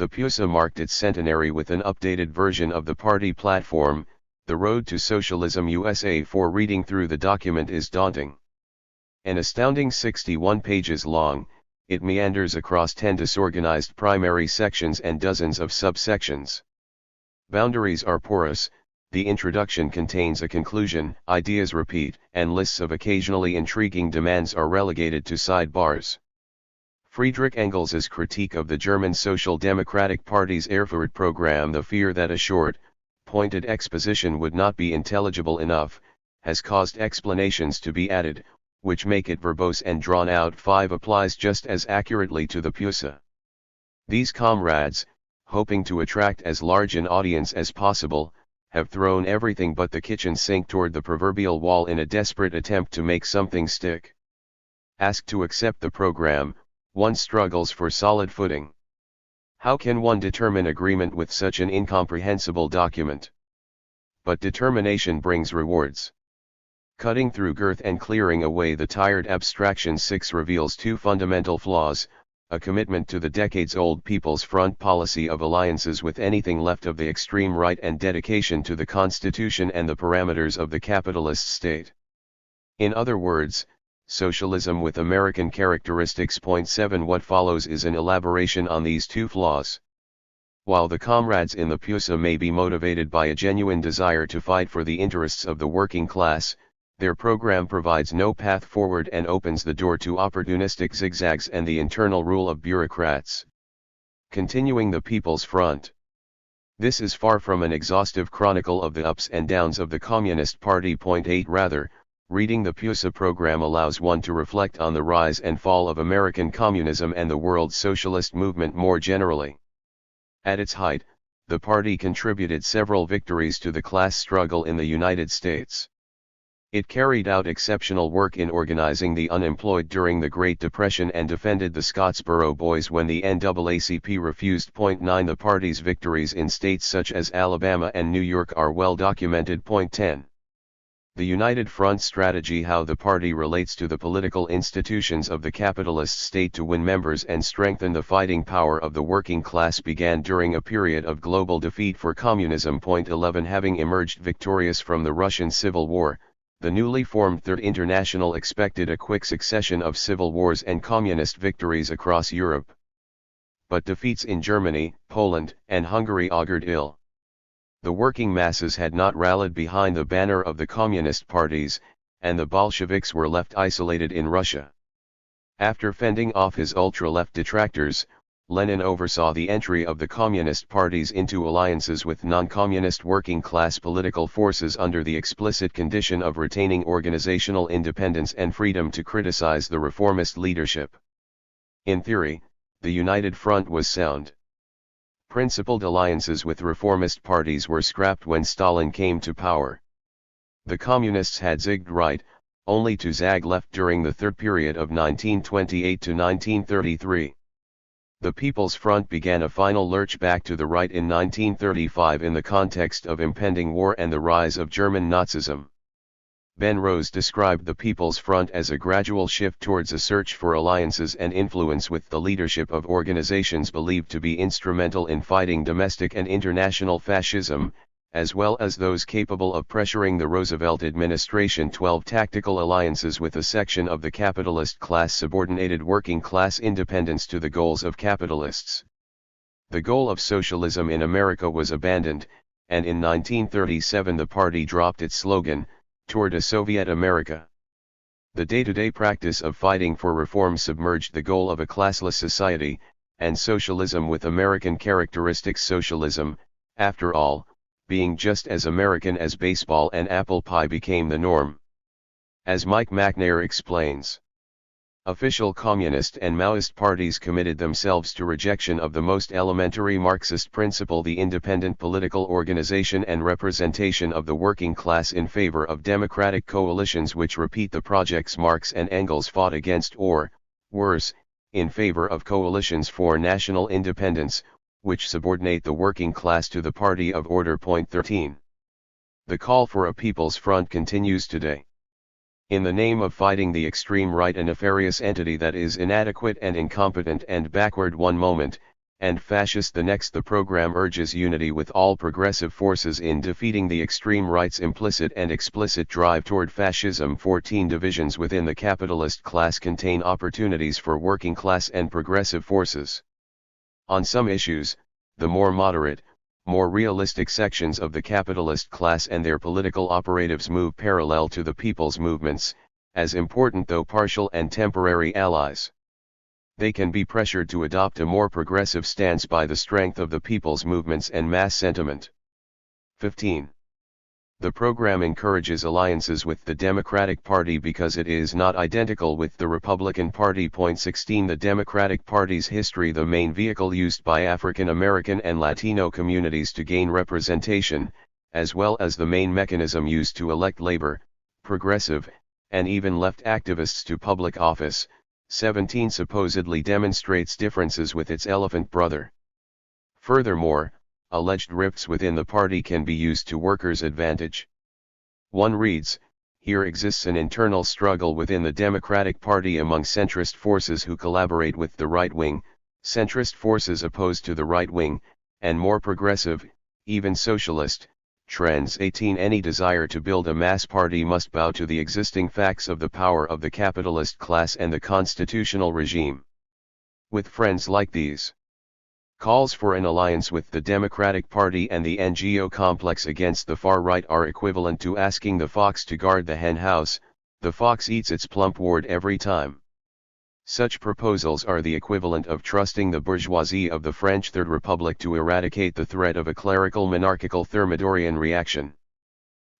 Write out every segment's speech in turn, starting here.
The PUSA marked its centenary with an updated version of the party platform, The Road to Socialism USA. For reading through the document is daunting. An astounding 61 pages long, it meanders across 10 disorganized primary sections and dozens of subsections. Boundaries are porous, the introduction contains a conclusion, ideas repeat, and lists of occasionally intriguing demands are relegated to sidebars. Friedrich Engels's critique of the German Social Democratic Party's Erfurt program, the fear that a short, pointed exposition would not be intelligible enough, has caused explanations to be added, which make it verbose and drawn out. 5 applies just as accurately to the PUSA. These comrades, hoping to attract as large an audience as possible, have thrown everything but the kitchen sink toward the proverbial wall in a desperate attempt to make something stick. Asked to accept the program, one struggles for solid footing. How can one determine agreement with such an incomprehensible document? But determination brings rewards. Cutting through girth and clearing away the tired abstraction. 6 reveals 2 fundamental flaws: a commitment to the decades-old People's Front policy of alliances with anything left of the extreme right, and dedication to the Constitution and the parameters of the capitalist state. In other words, socialism with American characteristics. 7 What follows is an elaboration on these 2 flaws. While the comrades in the PUSA may be motivated by a genuine desire to fight for the interests of the working class, their program provides no path forward and opens the door to opportunistic zigzags and the internal rule of bureaucrats. Continuing the People's Front. This is far from an exhaustive chronicle of the ups and downs of the Communist Party. 8 Rather, reading the PUSA program allows one to reflect on the rise and fall of American communism and the world socialist movement more generally. At its height, the party contributed several victories to the class struggle in the United States. It carried out exceptional work in organizing the unemployed during the Great Depression and defended the Scottsboro Boys when the NAACP refused. 9 The party's victories in states such as Alabama and New York are well documented. 10 The United Front strategy: how the party relates to the political institutions of the capitalist state to win members and strengthen the fighting power of the working class, began during a period of global defeat for communism. 11 Having emerged victorious from the Russian Civil War, the newly formed Third International expected a quick succession of civil wars and communist victories across Europe. But defeats in Germany, Poland, and Hungary augured ill. The working masses had not rallied behind the banner of the communist parties, and the Bolsheviks were left isolated in Russia. After fending off his ultra-left detractors, Lenin oversaw the entry of the communist parties into alliances with non-communist working-class political forces under the explicit condition of retaining organizational independence and freedom to criticize the reformist leadership. In theory, the United Front was sound. Principled alliances with reformist parties were scrapped when Stalin came to power. The communists had zigged right, only to zag left during the third period of 1928 to 1933. The People's Front began a final lurch back to the right in 1935 in the context of impending war and the rise of German Nazism. Ben Rose described the People's Front as a gradual shift towards a search for alliances and influence with the leadership of organizations believed to be instrumental in fighting domestic and international fascism, as well as those capable of pressuring the Roosevelt administration. 12 Tactical alliances with a section of the capitalist class subordinated working class independence to the goals of capitalists. The goal of socialism in America was abandoned, and in 1937 the party dropped its slogan, "Toward a Soviet America." The day-to-day practice of fighting for reform submerged the goal of a classless society, and socialism with American characteristics. Socialism, after all, being just as American as baseball and apple pie, became the norm. As Mike McNair explains, official communist and Maoist parties committed themselves to rejection of the most elementary Marxist principle, the independent political organization and representation of the working class, in favor of democratic coalitions which repeat the projects Marx and Engels fought against, or, worse, in favor of coalitions for national independence, which subordinate the working class to the party of order. 13. The call for a People's Front continues today. In the name of fighting the extreme right, a nefarious entity that is inadequate and incompetent and backward one moment, and fascist the next. The program urges unity with all progressive forces in defeating the extreme right's implicit and explicit drive toward fascism. 14 divisions within the capitalist class contain opportunities for working class and progressive forces. On some issues, the more moderate, more realistic sections of the capitalist class and their political operatives move parallel to the people's movements, as important though partial and temporary allies. They can be pressured to adopt a more progressive stance by the strength of the people's movements and mass sentiment. 15. The program encourages alliances with the Democratic Party because it is not identical with the Republican Party. 16. The Democratic Party's history, the main vehicle used by African American and Latino communities to gain representation, as well as the main mechanism used to elect labor, progressive, and even left activists to public office. 17. Supposedly demonstrates differences with its elephant brother. Furthermore, alleged rifts within the party can be used to workers' advantage. 1 reads, here exists an internal struggle within the Democratic Party among centrist forces who collaborate with the right wing, centrist forces opposed to the right wing, and more progressive, even socialist, trends. 18. Any desire to build a mass party must bow to the existing facts of the power of the capitalist class and the constitutional regime. With friends like these, calls for an alliance with the Democratic Party and the NGO complex against the far right are equivalent to asking the fox to guard the hen house. The fox eats its plump ward every time. Such proposals are the equivalent of trusting the bourgeoisie of the French Third Republic to eradicate the threat of a clerical monarchical Thermidorian reaction.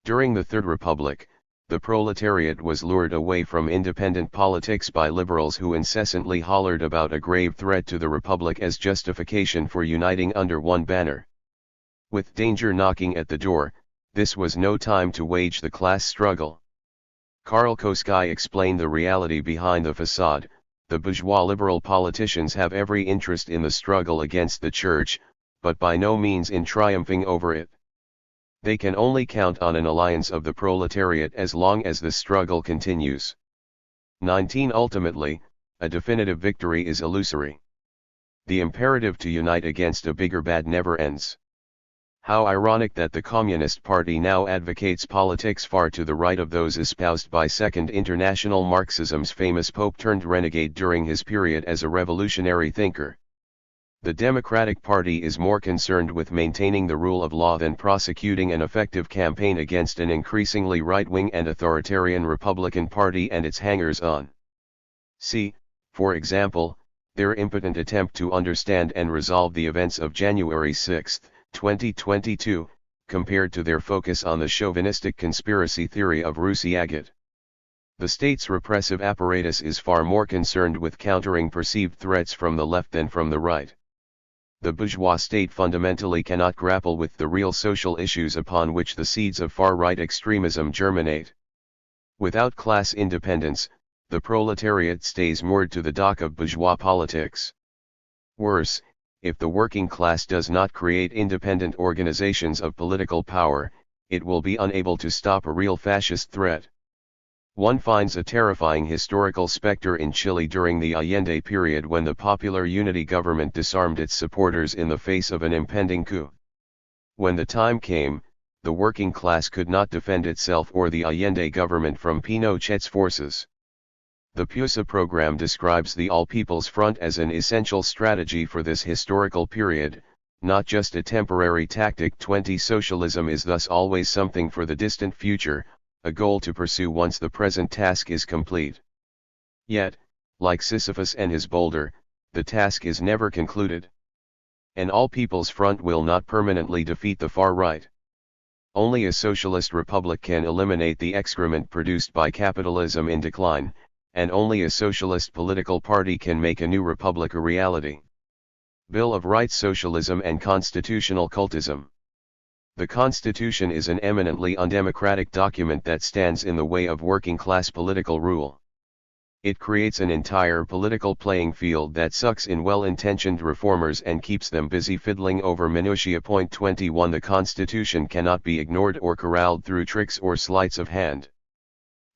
During the Third Republic, the proletariat was lured away from independent politics by liberals who incessantly hollered about a grave threat to the Republic as justification for uniting under one banner. With danger knocking at the door, this was no time to wage the class struggle. Karl Koski explained the reality behind the facade. The bourgeois liberal politicians have every interest in the struggle against the church, but by no means in triumphing over it. They can only count on an alliance of the proletariat as long as the struggle continues. 19. Ultimately, a definitive victory is illusory. The imperative to unite against a bigger bad never ends. How ironic that the Communist Party now advocates politics far to the right of those espoused by Second International Marxism's famous Pope turned renegade during his period as a revolutionary thinker. The Democratic Party is more concerned with maintaining the rule of law than prosecuting an effective campaign against an increasingly right-wing and authoritarian Republican Party and its hangers-on. See, for example, their impotent attempt to understand and resolve the events of January 6, 2022, compared to their focus on the chauvinistic conspiracy theory of Russie Agate. The state's repressive apparatus is far more concerned with countering perceived threats from the left than from the right. The bourgeois state fundamentally cannot grapple with the real social issues upon which the seeds of far-right extremism germinate. Without class independence, the proletariat stays moored to the dock of bourgeois politics. Worse, if the working class does not create independent organizations of political power, it will be unable to stop a real fascist threat. One finds a terrifying historical specter in Chile during the Allende period when the Popular Unity government disarmed its supporters in the face of an impending coup. When the time came, the working class could not defend itself or the Allende government from Pinochet's forces. The PUSA program describes the All People's Front as an essential strategy for this historical period, not just a temporary tactic. 20. Socialism is thus always something for the distant future, a goal to pursue once the present task is complete. Yet, like Sisyphus and his boulder, the task is never concluded. An All People's Front will not permanently defeat the far right. Only a socialist republic can eliminate the excrement produced by capitalism in decline, and only a socialist political party can make a new republic a reality. Bill of Rights, Socialism and Constitutional Cultism. The Constitution is an eminently undemocratic document that stands in the way of working-class political rule. It creates an entire political playing field that sucks in well-intentioned reformers and keeps them busy fiddling over minutiae. 21. The Constitution cannot be ignored or corralled through tricks or sleights of hand.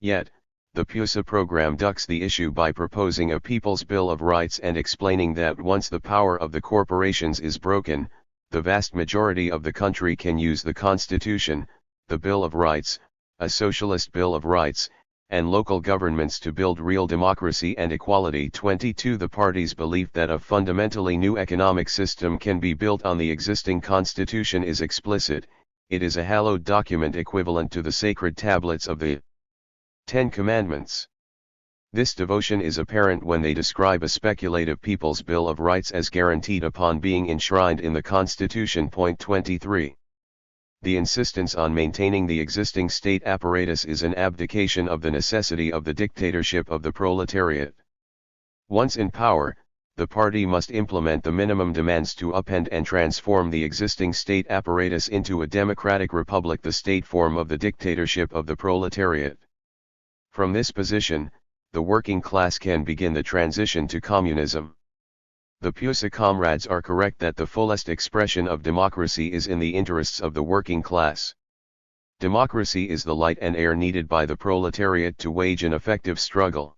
Yet, The PUSA program ducks the issue by proposing a People's Bill of Rights and explaining that once the power of the corporations is broken, the vast majority of the country can use the Constitution, the Bill of Rights, a socialist Bill of Rights, and local governments to build real democracy and equality. 22. The party's belief that a fundamentally new economic system can be built on the existing Constitution is explicit. It is a hallowed document equivalent to the sacred tablets of the Ten Commandments. This devotion is apparent when they describe a speculative People's Bill of Rights as guaranteed upon being enshrined in the Constitution. 23. The insistence on maintaining the existing state apparatus is an abdication of the necessity of the dictatorship of the proletariat. Once in power, the party must implement the minimum demands to upend and transform the existing state apparatus into a democratic republic, the state form of the dictatorship of the proletariat. From this position, the working class can begin the transition to communism. The PUSA comrades are correct that the fullest expression of democracy is in the interests of the working class. Democracy is the light and air needed by the proletariat to wage an effective struggle.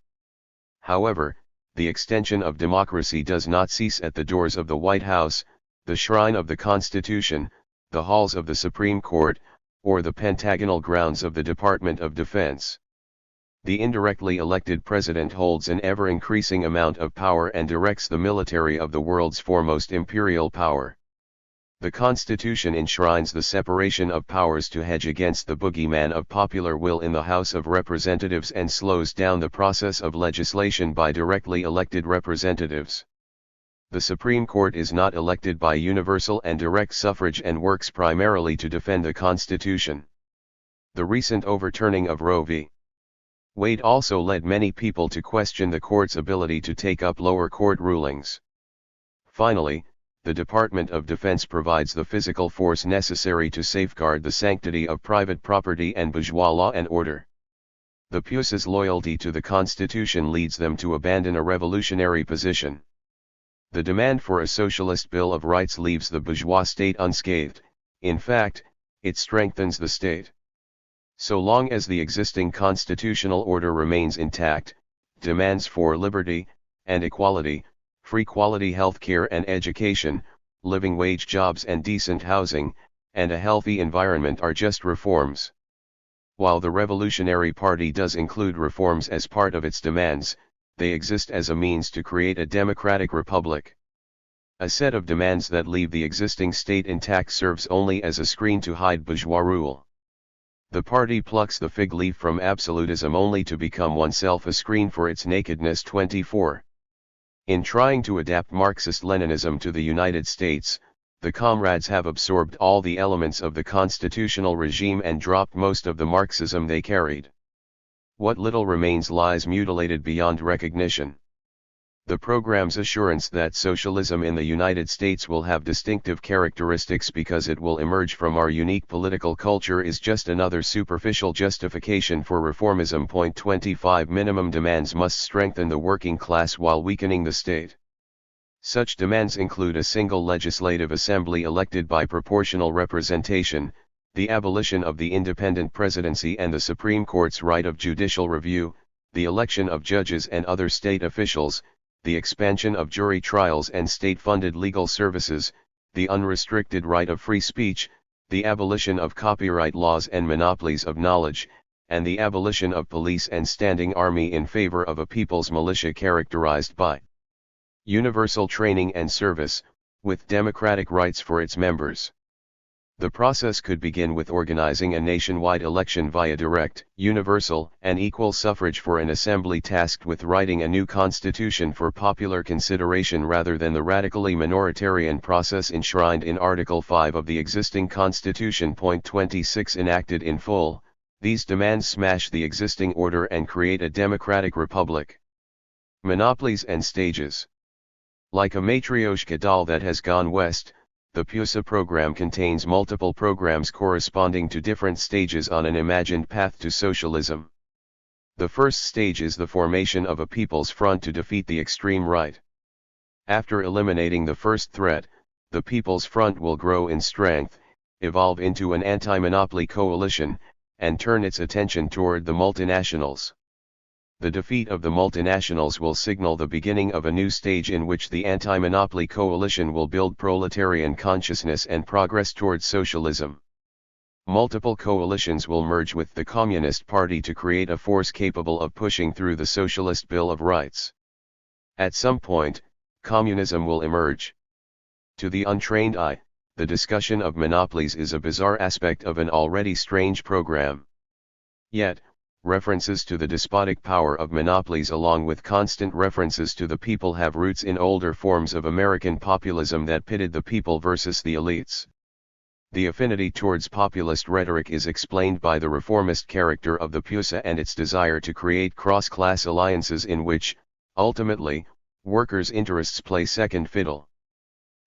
However, the extension of democracy does not cease at the doors of the White House, the shrine of the Constitution, the halls of the Supreme Court, or the pentagonal grounds of the Department of Defense. The indirectly elected president holds an ever-increasing amount of power and directs the military of the world's foremost imperial power. The Constitution enshrines the separation of powers to hedge against the boogeyman of popular will in the House of Representatives and slows down the process of legislation by directly elected representatives. The Supreme Court is not elected by universal and direct suffrage and works primarily to defend the Constitution. The recent overturning of Roe v. Wade also led many people to question the court's ability to take up lower court rulings. Finally, the Department of Defense provides the physical force necessary to safeguard the sanctity of private property and bourgeois law and order. The PUSA's loyalty to the Constitution leads them to abandon a revolutionary position. The demand for a socialist Bill of Rights leaves the bourgeois state unscathed. In fact, it strengthens the state. So long as the existing constitutional order remains intact, demands for liberty and equality, free quality health care and education, living wage jobs and decent housing, and a healthy environment are just reforms. While the Revolutionary Party does include reforms as part of its demands, they exist as a means to create a democratic republic. A set of demands that leave the existing state intact serves only as a screen to hide bourgeois rule. The party plucks the fig leaf from absolutism only to become oneself a screen for its nakedness. 24. In trying to adapt Marxist-Leninism to the United States, the comrades have absorbed all the elements of the constitutional regime and dropped most of the Marxism they carried. What little remains lies mutilated beyond recognition. The program's assurance that socialism in the United States will have distinctive characteristics because it will emerge from our unique political culture is just another superficial justification for reformism. 25 Minimum demands must strengthen the working class while weakening the state. Such demands include a single legislative assembly elected by proportional representation, the abolition of the independent presidency and the Supreme Court's right of judicial review, the election of judges and other state officials, the expansion of jury trials and state-funded legal services, the unrestricted right of free speech, the abolition of copyright laws and monopolies of knowledge, and the abolition of police and standing army in favor of a people's militia characterized by universal training and service, with democratic rights for its members. The process could begin with organizing a nationwide election via direct, universal, and equal suffrage for an assembly tasked with writing a new constitution for popular consideration rather than the radically minoritarian process enshrined in Article 5 of the existing Constitution. 26 Enacted in full, these demands smash the existing order and create a democratic republic. Monopolies and stages. Like a Matryoshka doll that has gone west, the PUSA program contains multiple programs corresponding to different stages on an imagined path to socialism. The first stage is the formation of a people's front to defeat the extreme right. After eliminating the first threat, the People's Front will grow in strength, evolve into an anti-monopoly coalition, and turn its attention toward the multinationals. The defeat of the multinationals will signal the beginning of a new stage in which the anti-monopoly coalition will build proletarian consciousness and progress towards socialism. Multiple coalitions will merge with the Communist Party to create a force capable of pushing through the Socialist Bill of Rights. At some point, communism will emerge. To the untrained eye, the discussion of monopolies is a bizarre aspect of an already strange program. Yet, references to the despotic power of monopolies along with constant references to the people have roots in older forms of American populism that pitted the people versus the elites. The affinity towards populist rhetoric is explained by the reformist character of the PUSA and its desire to create cross-class alliances in which, ultimately, workers' interests play second fiddle.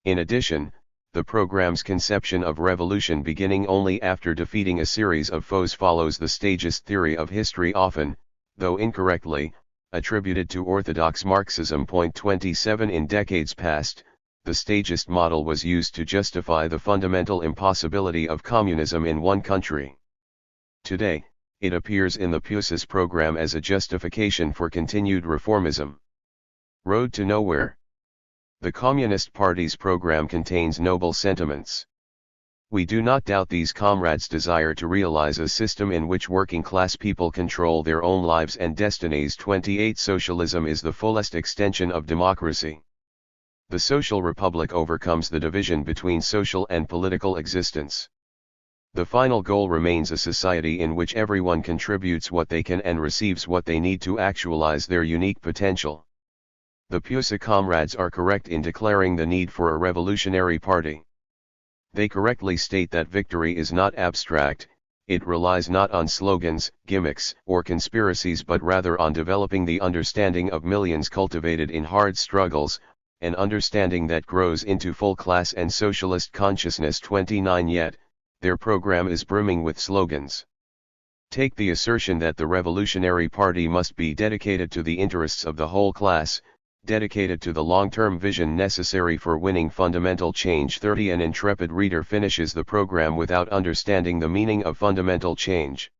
In addition, the program's conception of revolution beginning only after defeating a series of foes follows the stagist theory of history often, though incorrectly, attributed to orthodox Marxism. 27 In decades past, the stagist model was used to justify the fundamental impossibility of communism in one country. Today, it appears in the PUSA's program as a justification for continued reformism. Road to Nowhere. The Communist Party's program contains noble sentiments. We do not doubt these comrades' desire to realize a system in which working-class people control their own lives and destinies. 28 Socialism is the fullest extension of democracy. The social republic overcomes the division between social and political existence. The final goal remains a society in which everyone contributes what they can and receives what they need to actualize their unique potential. The PUSA comrades are correct in declaring the need for a revolutionary party. They correctly state that victory is not abstract, it relies not on slogans, gimmicks, or conspiracies but rather on developing the understanding of millions cultivated in hard struggles, an understanding that grows into full class and socialist consciousness. 29 Yet, their program is brimming with slogans. Take the assertion that the Revolutionary Party must be dedicated to the interests of the whole class, dedicated to the long-term vision necessary for winning fundamental change. 30 An intrepid reader finishes the program without understanding the meaning of fundamental change.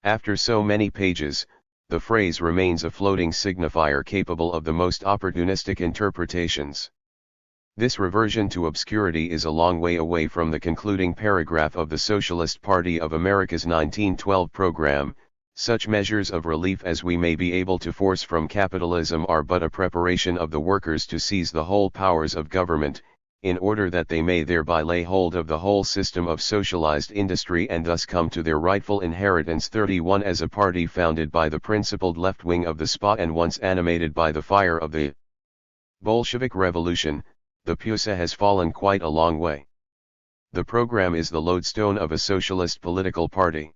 After so many pages, the phrase remains a floating signifier capable of the most opportunistic interpretations. This reversion to obscurity is a long way away from the concluding paragraph of the Socialist Party of America's 1912 program. Such measures of relief as we may be able to force from capitalism are but a preparation of the workers to seize the whole powers of government, in order that they may thereby lay hold of the whole system of socialized industry and thus come to their rightful inheritance. 31 As a party founded by the principled left wing of the SPA and once animated by the fire of the Bolshevik Revolution, the PUSA has fallen quite a long way. The program is the lodestone of a socialist political party.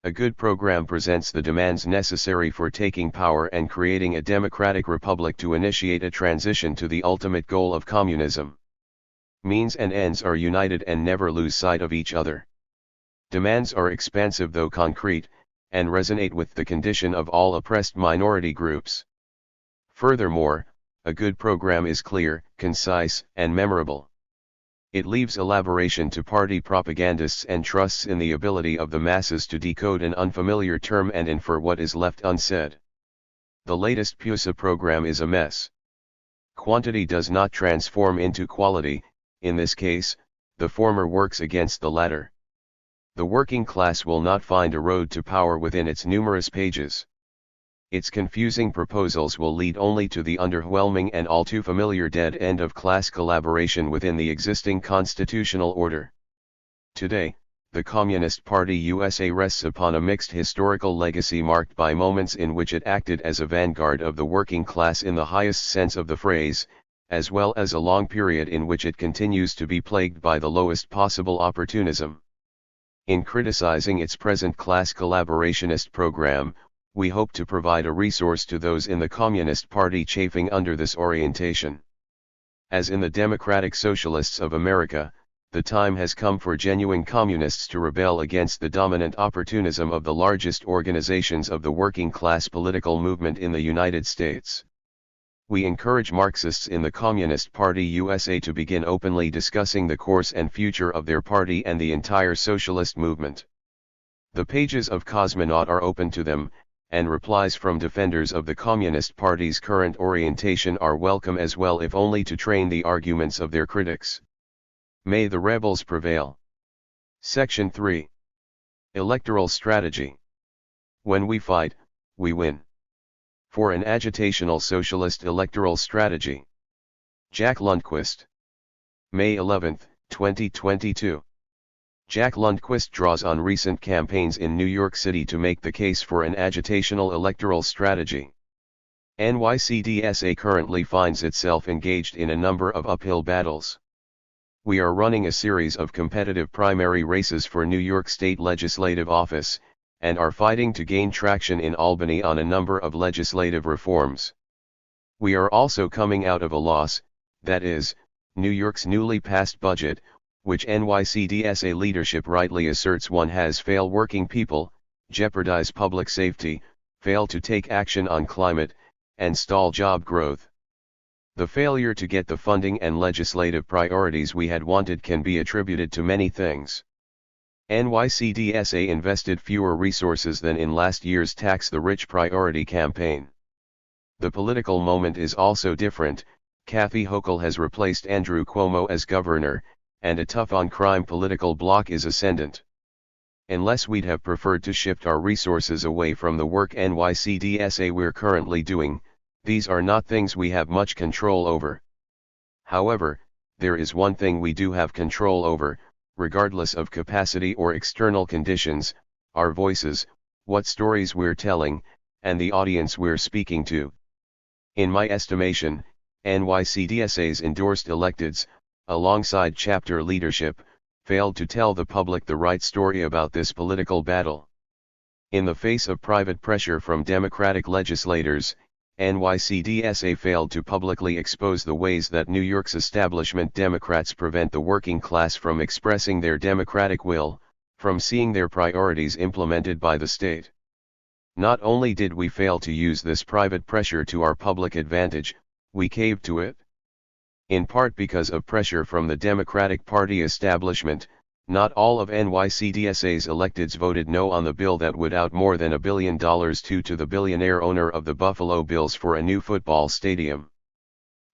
A good program presents the demands necessary for taking power and creating a democratic republic to initiate a transition to the ultimate goal of communism. Means and ends are united and never lose sight of each other. Demands are expansive though concrete, and resonate with the condition of all oppressed minority groups. Furthermore, a good program is clear, concise, and memorable. It leaves elaboration to party propagandists and trusts in the ability of the masses to decode an unfamiliar term and infer what is left unsaid. The latest PUSA program is a mess. Quantity does not transform into quality, in this case, the former works against the latter. The working class will not find a road to power within its numerous pages. Its confusing proposals will lead only to the underwhelming and all too familiar dead end of class collaboration within the existing constitutional order. Today, the Communist Party USA rests upon a mixed historical legacy marked by moments in which it acted as a vanguard of the working class in the highest sense of the phrase, as well as a long period in which it continues to be plagued by the lowest possible opportunism. In criticizing its present class collaborationist program, we hope to provide a resource to those in the Communist Party chafing under this orientation. As in the Democratic Socialists of America, the time has come for genuine communists to rebel against the dominant opportunism of the largest organizations of the working class political movement in the United States. We encourage Marxists in the Communist Party USA to begin openly discussing the course and future of their party and the entire socialist movement. The pages of Cosmonaut are open to them, and replies from defenders of the Communist Party's current orientation are welcome as well, if only to train the arguments of their critics. May the rebels prevail. Section 3. Electoral Strategy. When we fight, we win. For an agitational socialist electoral strategy. Jack Lundquist. May 11, 2022. Jack Lundquist draws on recent campaigns in New York City to make the case for an agitational electoral strategy. NYCDSA currently finds itself engaged in a number of uphill battles. We are running a series of competitive primary races for New York State legislative office, and are fighting to gain traction in Albany on a number of legislative reforms. We are also coming out of a loss, that is, New York's newly passed budget, which NYCDSA leadership rightly asserts one has failed working people, jeopardize public safety, fail to take action on climate, and stall job growth. The failure to get the funding and legislative priorities we had wanted can be attributed to many things. NYCDSA invested fewer resources than in last year's Tax the Rich priority campaign. The political moment is also different. Kathy Hochul has replaced Andrew Cuomo as governor, and a tough-on-crime political bloc is ascendant. Unless we'd have preferred to shift our resources away from the work NYCDSA we're currently doing, these are not things we have much control over. However, there is one thing we do have control over, regardless of capacity or external conditions: our voices, what stories we're telling, and the audience we're speaking to. In my estimation, NYCDSA's endorsed electeds, alongside chapter leadership, failed to tell the public the right story about this political battle. In the face of private pressure from Democratic legislators, NYCDSA failed to publicly expose the ways that New York's establishment Democrats prevent the working class from expressing their democratic will, from seeing their priorities implemented by the state. Not only did we fail to use this private pressure to our public advantage, we caved to it. In part because of pressure from the Democratic Party establishment, not all of NYCDSA's electeds voted no on the bill that would out more than $1 billion to the billionaire owner of the Buffalo Bills for a new football stadium.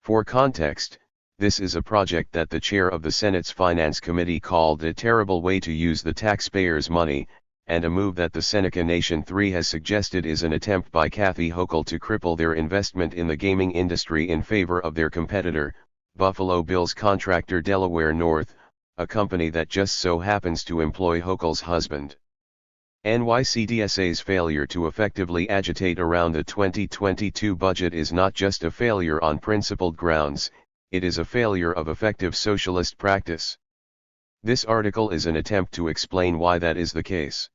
For context, this is a project that the chair of the Senate's Finance Committee called a terrible way to use the taxpayers' money, and a move that the Seneca Nation 3 has suggested is an attempt by Kathy Hochul to cripple their investment in the gaming industry in favor of their competitor, Buffalo Bills contractor Delaware North, a company that just so happens to employ Hochul's husband. NYCDSA's failure to effectively agitate around the 2022 budget is not just a failure on principled grounds, it is a failure of effective socialist practice. This article is an attempt to explain why that is the case.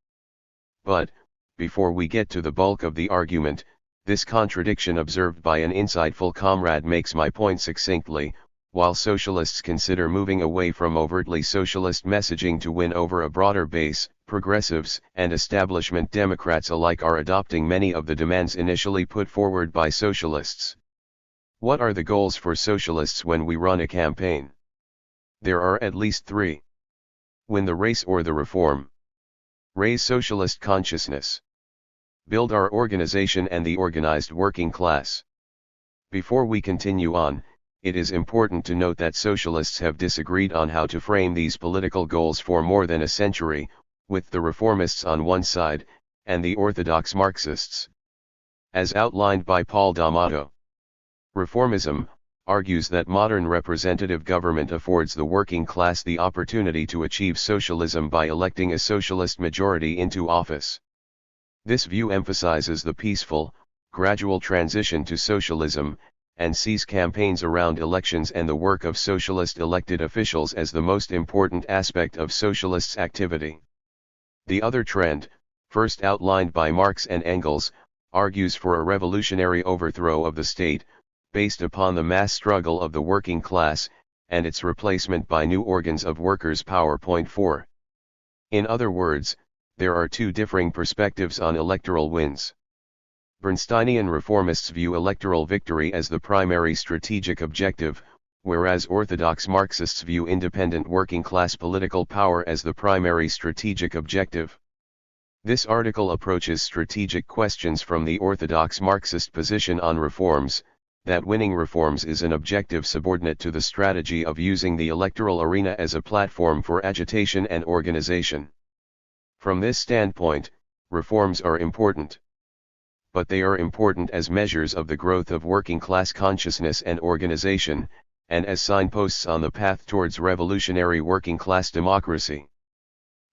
But, before we get to the bulk of the argument, this contradiction observed by an insightful comrade makes my point succinctly. While socialists consider moving away from overtly socialist messaging to win over a broader base, progressives and establishment Democrats alike are adopting many of the demands initially put forward by socialists. What are the goals for socialists when we run a campaign? There are at least three. Win the race or the reform. Raise socialist consciousness. Build our organization and the organized working class. Before we continue on, it is important to note that socialists have disagreed on how to frame these political goals for more than a century, with the reformists on one side, and the orthodox Marxists. As outlined by Paul D'Amato, reformism argues that modern representative government affords the working class the opportunity to achieve socialism by electing a socialist majority into office. This view emphasizes the peaceful, gradual transition to socialism, and sees campaigns around elections and the work of socialist elected officials as the most important aspect of socialists' activity. The other trend, first outlined by Marx and Engels, argues for a revolutionary overthrow of the state, based upon the mass struggle of the working class, and its replacement by new organs of workers' power. Point 4. In other words, there are two differing perspectives on electoral wins. Bernsteinian reformists view electoral victory as the primary strategic objective, whereas orthodox Marxists view independent working class political power as the primary strategic objective. This article approaches strategic questions from the orthodox Marxist position on reforms, that winning reforms is an objective subordinate to the strategy of using the electoral arena as a platform for agitation and organization. From this standpoint, reforms are important. But they are important as measures of the growth of working-class consciousness and organization, and as signposts on the path towards revolutionary working-class democracy.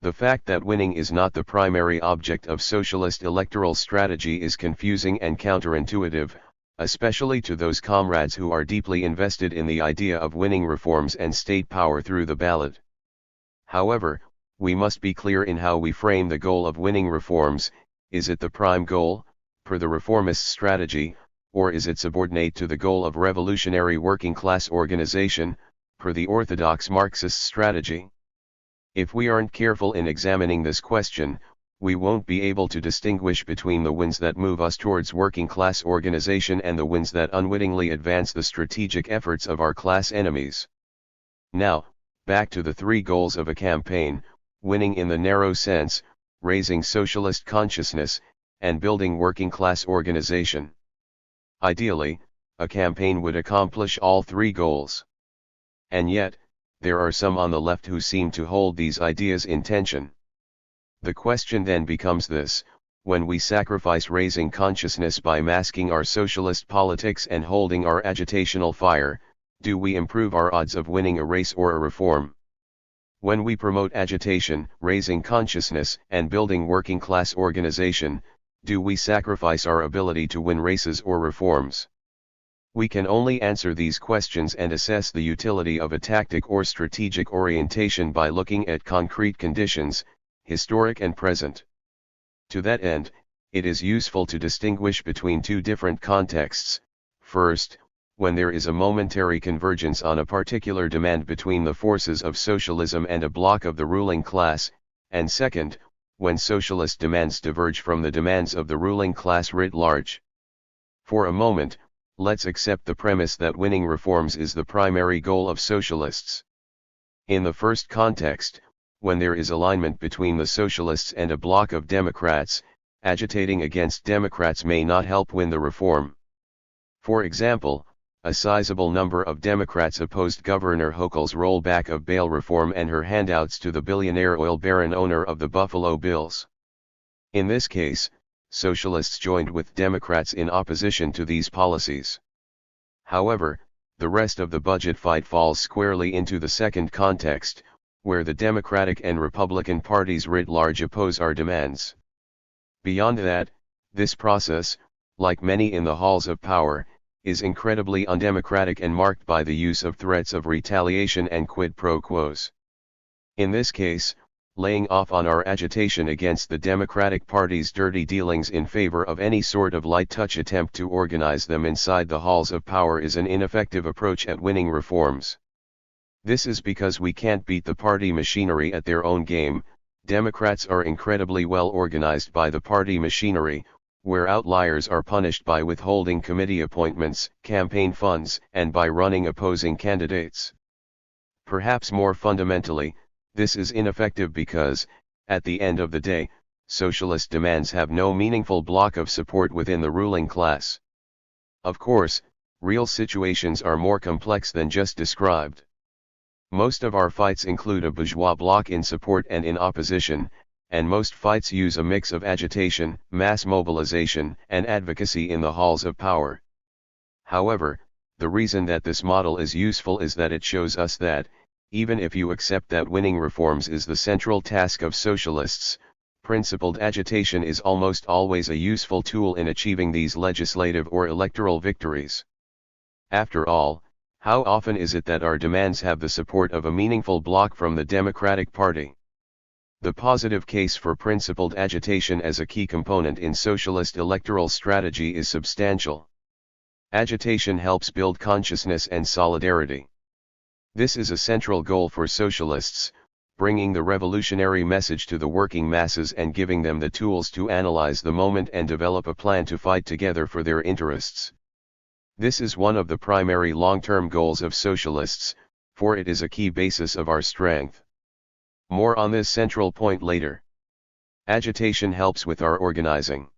The fact that winning is not the primary object of socialist electoral strategy is confusing and counterintuitive, especially to those comrades who are deeply invested in the idea of winning reforms and state power through the ballot. However, we must be clear in how we frame the goal of winning reforms. Is it the prime goal, per the reformist strategy, or is it subordinate to the goal of revolutionary working-class organization, per the orthodox Marxist strategy? If we aren't careful in examining this question, we won't be able to distinguish between the winds that move us towards working-class organization and the winds that unwittingly advance the strategic efforts of our class enemies. Now, back to the three goals of a campaign: winning in the narrow sense, raising socialist consciousness, and building working-class organization. Ideally, a campaign would accomplish all three goals. And yet, there are some on the left who seem to hold these ideas in tension. The question then becomes this: when we sacrifice raising consciousness by masking our socialist politics and holding our agitational fire, do we improve our odds of winning a race or a reform? When we promote agitation, raising consciousness, and building working-class organization, do we sacrifice our ability to win races or reforms? We can only answer these questions and assess the utility of a tactic or strategic orientation by looking at concrete conditions, historic and present. To that end, it is useful to distinguish between two different contexts: first, when there is a momentary convergence on a particular demand between the forces of socialism and a bloc of the ruling class, and second, when socialist demands diverge from the demands of the ruling class writ large. For a moment, let's accept the premise that winning reforms is the primary goal of socialists. In the first context, when there is alignment between the socialists and a bloc of Democrats, agitating against Democrats may not help win the reform. For example, a sizable number of Democrats opposed Governor Hochul's rollback of bail reform and her handouts to the billionaire oil baron owner of the Buffalo Bills. In this case, socialists joined with Democrats in opposition to these policies. However, the rest of the budget fight falls squarely into the second context, where the Democratic and Republican parties writ large oppose our demands. Beyond that, this process, like many in the halls of power, is incredibly undemocratic and marked by the use of threats of retaliation and quid pro quos. In this case, laying off on our agitation against the Democratic Party's dirty dealings in favor of any sort of light-touch attempt to organize them inside the halls of power is an ineffective approach at winning reforms. This is because we can't beat the party machinery at their own game. Democrats are incredibly well organized by the party machinery, where outliers are punished by withholding committee appointments, campaign funds, and by running opposing candidates. Perhaps more fundamentally, this is ineffective because, at the end of the day, socialist demands have no meaningful block of support within the ruling class. Of course, real situations are more complex than just described. Most of our fights include a bourgeois bloc in support and in opposition, and most fights use a mix of agitation, mass mobilization, and advocacy in the halls of power. However, the reason that this model is useful is that it shows us that, even if you accept that winning reforms is the central task of socialists, principled agitation is almost always a useful tool in achieving these legislative or electoral victories. After all, how often is it that our demands have the support of a meaningful bloc from the Democratic Party? The positive case for principled agitation as a key component in socialist electoral strategy is substantial. Agitation helps build consciousness and solidarity. This is a central goal for socialists, bringing the revolutionary message to the working masses and giving them the tools to analyze the moment and develop a plan to fight together for their interests. This is one of the primary long-term goals of socialists, for it is a key basis of our strength. More on this central point later. Agitation helps with our organizing.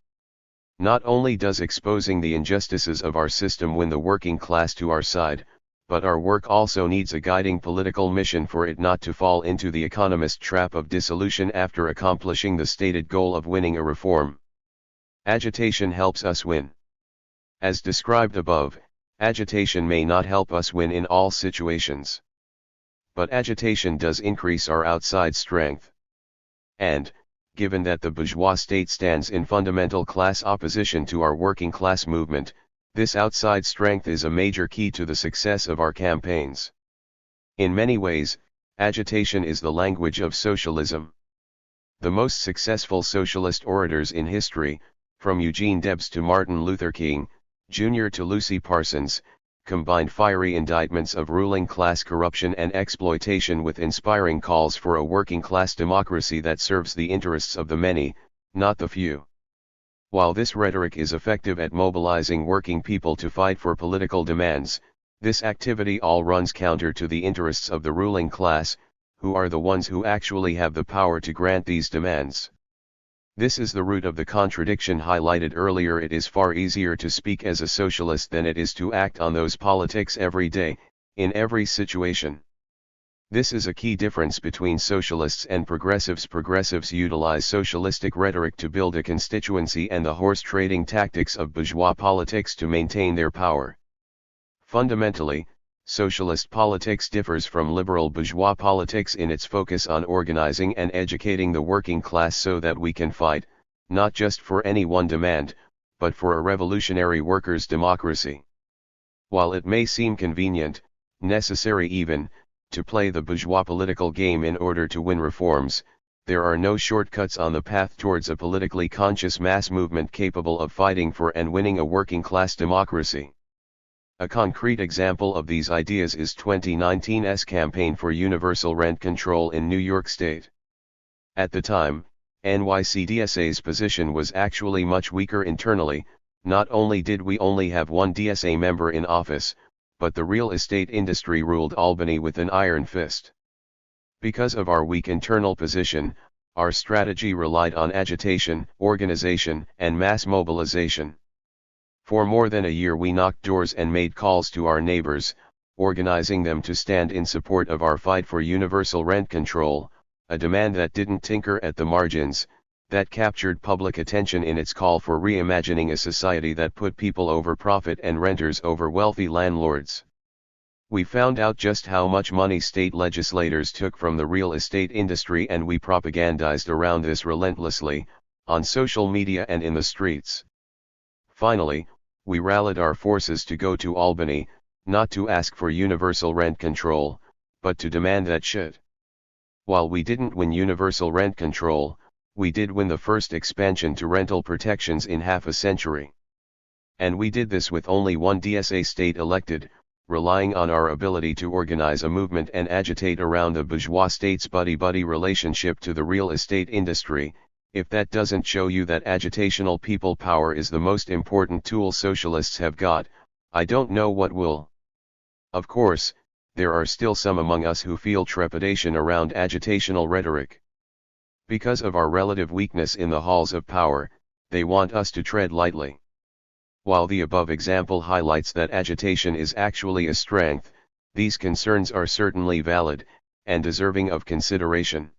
Not only does exposing the injustices of our system win the working class to our side, but our work also needs a guiding political mission for it not to fall into the economist trap of dissolution after accomplishing the stated goal of winning a reform. Agitation helps us win. As described above, agitation may not help us win in all situations. But agitation does increase our outside strength. And, given that the bourgeois state stands in fundamental class opposition to our working class movement, this outside strength is a major key to the success of our campaigns. In many ways, agitation is the language of socialism. The most successful socialist orators in history, from Eugene Debs to Martin Luther King, Jr. to Lucy Parsons, combined fiery indictments of ruling class corruption and exploitation with inspiring calls for a working class democracy that serves the interests of the many, not the few. While this rhetoric is effective at mobilizing working people to fight for political demands, this activity all runs counter to the interests of the ruling class, who are the ones who actually have the power to grant these demands. This is the root of the contradiction highlighted earlier. It is far easier to speak as a socialist than it is to act on those politics every day, in every situation. This is a key difference between socialists and progressives. Progressives utilize socialistic rhetoric to build a constituency and the horse trading tactics of bourgeois politics to maintain their power. Fundamentally, socialist politics differs from liberal bourgeois politics in its focus on organizing and educating the working class so that we can fight, not just for any one demand, but for a revolutionary workers' democracy. While it may seem convenient, necessary even, to play the bourgeois political game in order to win reforms, there are no shortcuts on the path towards a politically conscious mass movement capable of fighting for and winning a working class democracy. A concrete example of these ideas is 2019's campaign for universal rent control in New York State. At the time, NYCDSA's position was actually much weaker internally. Not only did we only have one DSA member in office, but the real estate industry ruled Albany with an iron fist. Because of our weak internal position, our strategy relied on agitation, organization, and mass mobilization. For more than a year we knocked doors and made calls to our neighbors, organizing them to stand in support of our fight for universal rent control, a demand that didn't tinker at the margins, that captured public attention in its call for reimagining a society that put people over profit and renters over wealthy landlords. We found out just how much money state legislators took from the real estate industry, and we propagandized around this relentlessly, on social media and in the streets. Finally, we rallied our forces to go to Albany, not to ask for universal rent control, but to demand that shit. While we didn't win universal rent control, we did win the first expansion to rental protections in half a century. And we did this with only one DSA state elected, relying on our ability to organize a movement and agitate around the bourgeois state's buddy-buddy relationship to the real estate industry. If that doesn't show you that agitational people power is the most important tool socialists have got, I don't know what will. Of course, there are still some among us who feel trepidation around agitational rhetoric. Because of our relative weakness in the halls of power, they want us to tread lightly. While the above example highlights that agitation is actually a strength, these concerns are certainly valid, and deserving of consideration.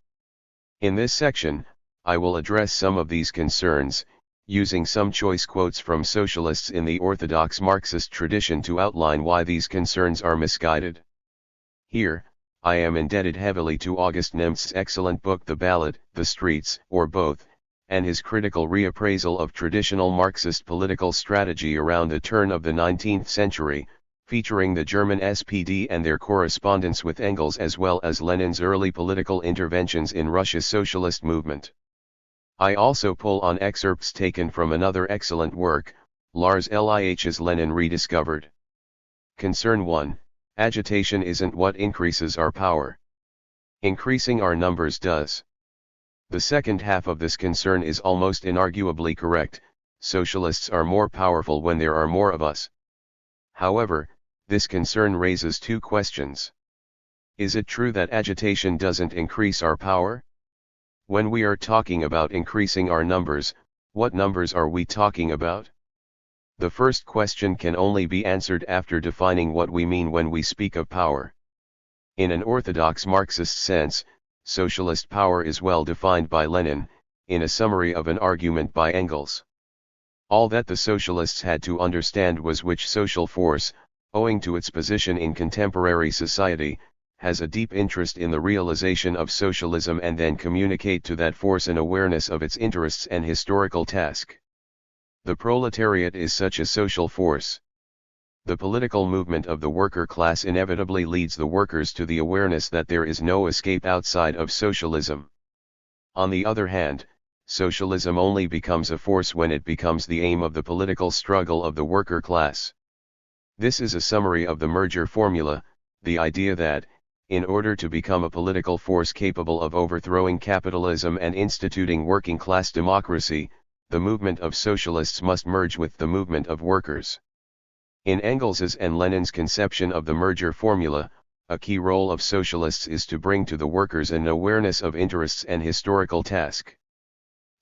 In this section, I will address some of these concerns, using some choice quotes from socialists in the orthodox Marxist tradition to outline why these concerns are misguided. Here, I am indebted heavily to August Nemtz's excellent book The Ballot, The Streets, or Both, and his critical reappraisal of traditional Marxist political strategy around the turn of the 19th century, featuring the German SPD and their correspondence with Engels as well as Lenin's early political interventions in Russia's socialist movement. I also pull on excerpts taken from another excellent work, Lars Lih's Lenin Rediscovered. Concern 1, agitation isn't what increases our power. Increasing our numbers does. The second half of this concern is almost inarguably correct. Socialists are more powerful when there are more of us. However, this concern raises two questions. Is it true that agitation doesn't increase our power? When we are talking about increasing our numbers, what numbers are we talking about? The first question can only be answered after defining what we mean when we speak of power. In an orthodox Marxist sense, socialist power is well defined by Lenin, in a summary of an argument by Engels. All that the socialists had to understand was which social force, owing to its position in contemporary society, has a deep interest in the realization of socialism, and then communicate to that force an awareness of its interests and historical task. The proletariat is such a social force. The political movement of the worker class inevitably leads the workers to the awareness that there is no escape outside of socialism. On the other hand, socialism only becomes a force when it becomes the aim of the political struggle of the worker class. This is a summary of the merger formula, the idea that, in order to become a political force capable of overthrowing capitalism and instituting working class democracy, the movement of socialists must merge with the movement of workers. In Engels's and Lenin's conception of the merger formula, a key role of socialists is to bring to the workers an awareness of interests and historical task.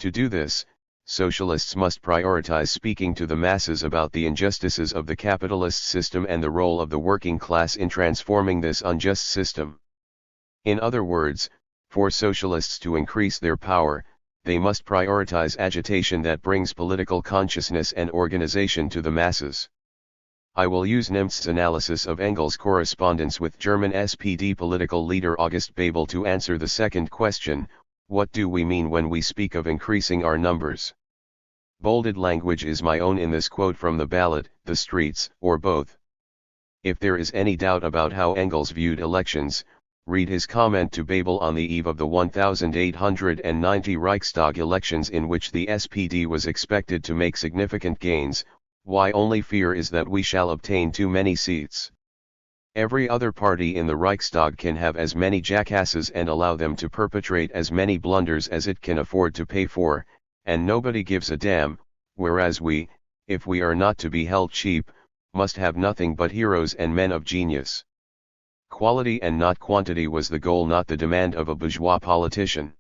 To do this, socialists must prioritize speaking to the masses about the injustices of the capitalist system and the role of the working class in transforming this unjust system. In other words, for socialists to increase their power, they must prioritize agitation that brings political consciousness and organization to the masses. I will use Nemtz's analysis of Engels' correspondence with German SPD political leader August Bebel to answer the second question: what do we mean when we speak of increasing our numbers? Bolded language is my own in this quote from the ballot, the streets, or both. If there is any doubt about how Engels viewed elections, read his comment to Bebel on the eve of the 1890 Reichstag elections, in which the SPD was expected to make significant gains. Why only fear is that we shall obtain too many seats. Every other party in the Reichstag can have as many jackasses and allow them to perpetrate as many blunders as it can afford to pay for, and nobody gives a damn, whereas we, if we are not to be held cheap, must have nothing but heroes and men of genius. Quality and not quantity was the goal, not the demand of a bourgeois politician.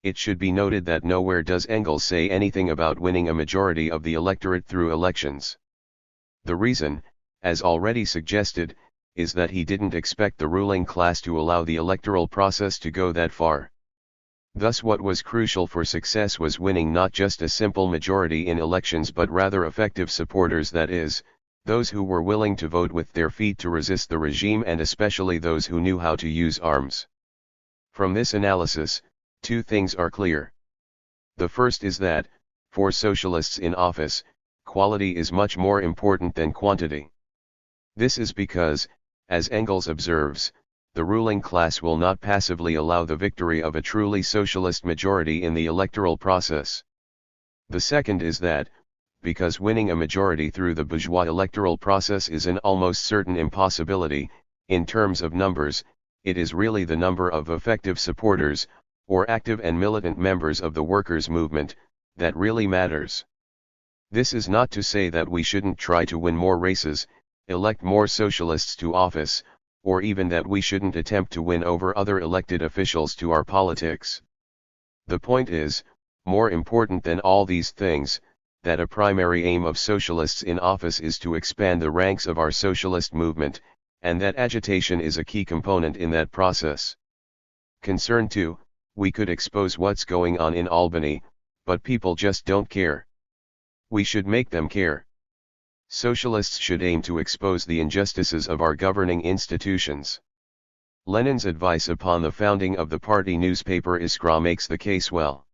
It should be noted that nowhere does Engels say anything about winning a majority of the electorate through elections. The reason, as already suggested, is that he didn't expect the ruling class to allow the electoral process to go that far. Thus what was crucial for success was winning not just a simple majority in elections but rather effective supporters, that is, those who were willing to vote with their feet to resist the regime, and especially those who knew how to use arms. From this analysis, two things are clear. The first is that, for socialists in office, quality is much more important than quantity. This is because, as Engels observes, the ruling class will not passively allow the victory of a truly socialist majority in the electoral process. The second is that, because winning a majority through the bourgeois electoral process is an almost certain impossibility, in terms of numbers, it is really the number of effective supporters, or active and militant members of the workers' movement, that really matters. This is not to say that we shouldn't try to win more races, elect more socialists to office, or even that we shouldn't attempt to win over other elected officials to our politics. The point is, more important than all these things, that a primary aim of socialists in office is to expand the ranks of our socialist movement, and that agitation is a key component in that process. Concern 2, we could expose what's going on in Albany, but people just don't care. We should make them care. Socialists should aim to expose the injustices of our governing institutions. Lenin's advice upon the founding of the party newspaper Iskra makes the case well.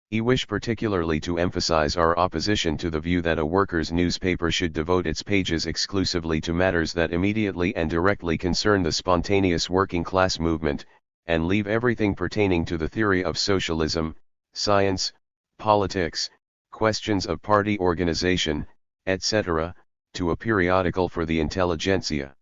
He wished particularly to emphasize our opposition to the view that a workers' newspaper should devote its pages exclusively to matters that immediately and directly concern the spontaneous working class movement, and leave everything pertaining to the theory of socialism, science, politics, questions of party organization, etc., to a periodical for the intelligentsia.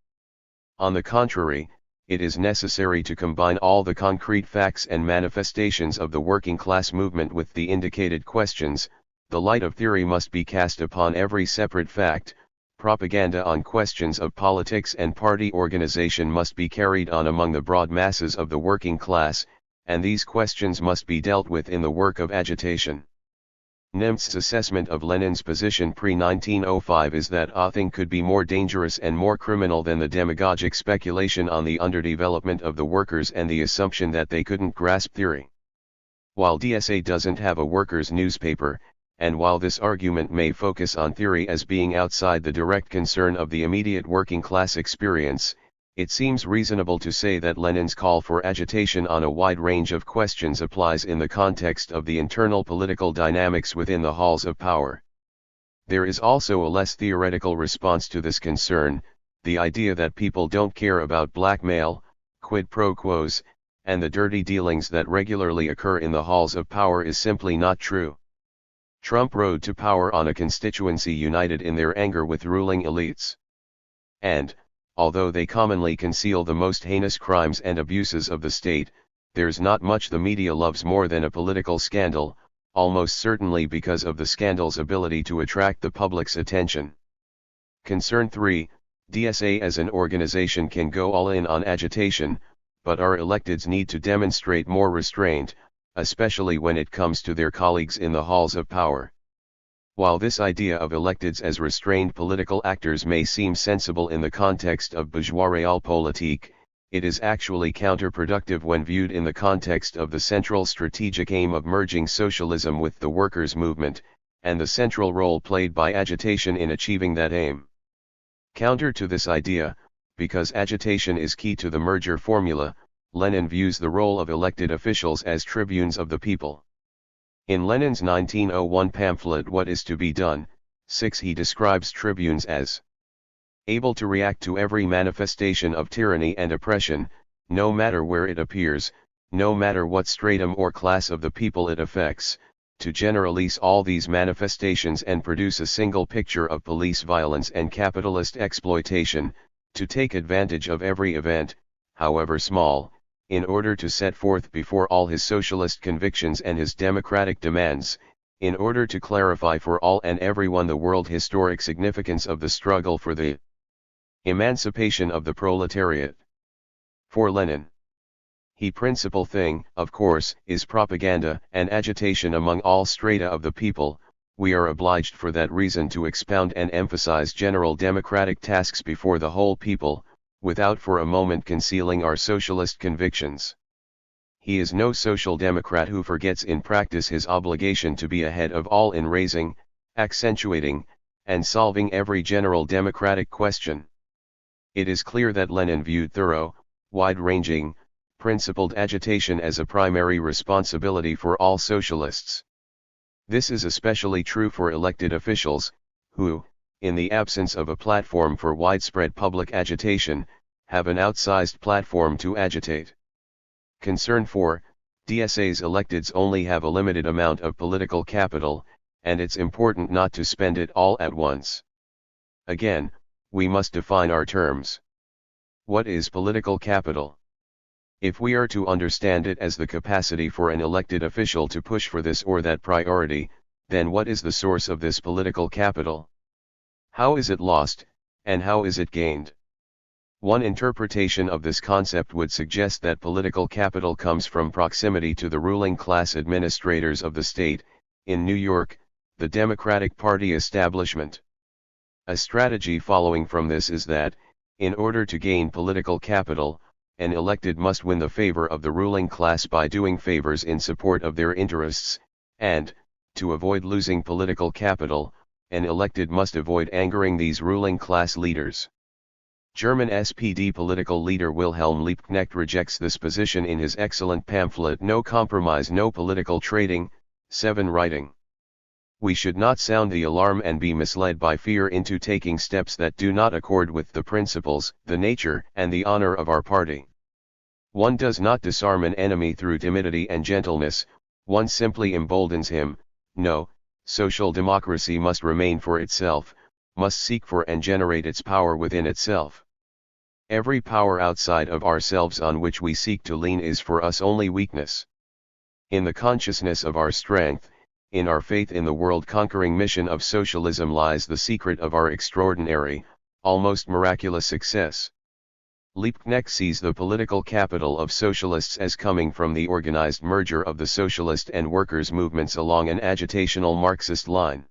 On the contrary, it is necessary to combine all the concrete facts and manifestations of the working class movement with the indicated questions. The light of theory must be cast upon every separate fact, propaganda on questions of politics and party organization must be carried on among the broad masses of the working class, and these questions must be dealt with in the work of agitation. Nemtz's assessment of Lenin's position pre-1905 is that nothing could be more dangerous and more criminal than the demagogic speculation on the underdevelopment of the workers and the assumption that they couldn't grasp theory. While DSA doesn't have a workers' newspaper, and while this argument may focus on theory as being outside the direct concern of the immediate working class experience, it seems reasonable to say that Lenin's call for agitation on a wide range of questions applies in the context of the internal political dynamics within the halls of power. There is also a less theoretical response to this concern. The idea that people don't care about blackmail, quid pro quos, and the dirty dealings that regularly occur in the halls of power is simply not true. Trump rode to power on a constituency united in their anger with ruling elites. And, although they commonly conceal the most heinous crimes and abuses of the state, there's not much the media loves more than a political scandal, almost certainly because of the scandal's ability to attract the public's attention. Concern 3, DSA as an organization can go all in on agitation, but our electeds need to demonstrate more restraint, especially when it comes to their colleagues in the halls of power. While this idea of electeds as restrained political actors may seem sensible in the context of bourgeois realpolitik, it is actually counterproductive when viewed in the context of the central strategic aim of merging socialism with the workers' movement, and the central role played by agitation in achieving that aim. Counter to this idea, because agitation is key to the merger formula, Lenin views the role of elected officials as tribunes of the people. In Lenin's 1901 pamphlet What is to be Done, 6 he describes tribunes as able to react to every manifestation of tyranny and oppression, no matter where it appears, no matter what stratum or class of the people it affects, to generalize all these manifestations and produce a single picture of police violence and capitalist exploitation, to take advantage of every event, however small, in order to set forth before all his socialist convictions and his democratic demands, in order to clarify for all and everyone the world historic significance of the struggle for the emancipation of the proletariat. For Lenin, the principal thing, of course, is propaganda and agitation among all strata of the people. We are obliged for that reason to expound and emphasize general democratic tasks before the whole people, without for a moment concealing our socialist convictions. He is no social democrat who forgets in practice his obligation to be ahead of all in raising, accentuating, and solving every general democratic question. It is clear that Lenin viewed thorough, wide-ranging, principled agitation as a primary responsibility for all socialists. This is especially true for elected officials, who, in the absence of a platform for widespread public agitation, have an outsized platform to agitate. Concern 4, DSA's electeds only have a limited amount of political capital, and it's important not to spend it all at once. Again, we must define our terms. What is political capital? If we are to understand it as the capacity for an elected official to push for this or that priority, then what is the source of this political capital? How is it lost, and how is it gained? One interpretation of this concept would suggest that political capital comes from proximity to the ruling class administrators of the state, in New York, the Democratic Party establishment. A strategy following from this is that, in order to gain political capital, an elected must win the favor of the ruling class by doing favors in support of their interests, and, to avoid losing political capital, an elected must avoid angering these ruling class leaders. German SPD political leader Wilhelm Liebknecht rejects this position in his excellent pamphlet No Compromise No Political Trading, 7 writing. We should not sound the alarm and be misled by fear into taking steps that do not accord with the principles, the nature, and the honor of our party. One does not disarm an enemy through timidity and gentleness, one simply emboldens him. No, social democracy must remain for itself, must seek for and generate its power within itself. Every power outside of ourselves on which we seek to lean is for us only weakness. In the consciousness of our strength, in our faith in the world-conquering mission of socialism lies the secret of our extraordinary, almost miraculous success. Liebknecht sees the political capital of socialists as coming from the organized merger of the socialist and workers' movements along an agitational Marxist line.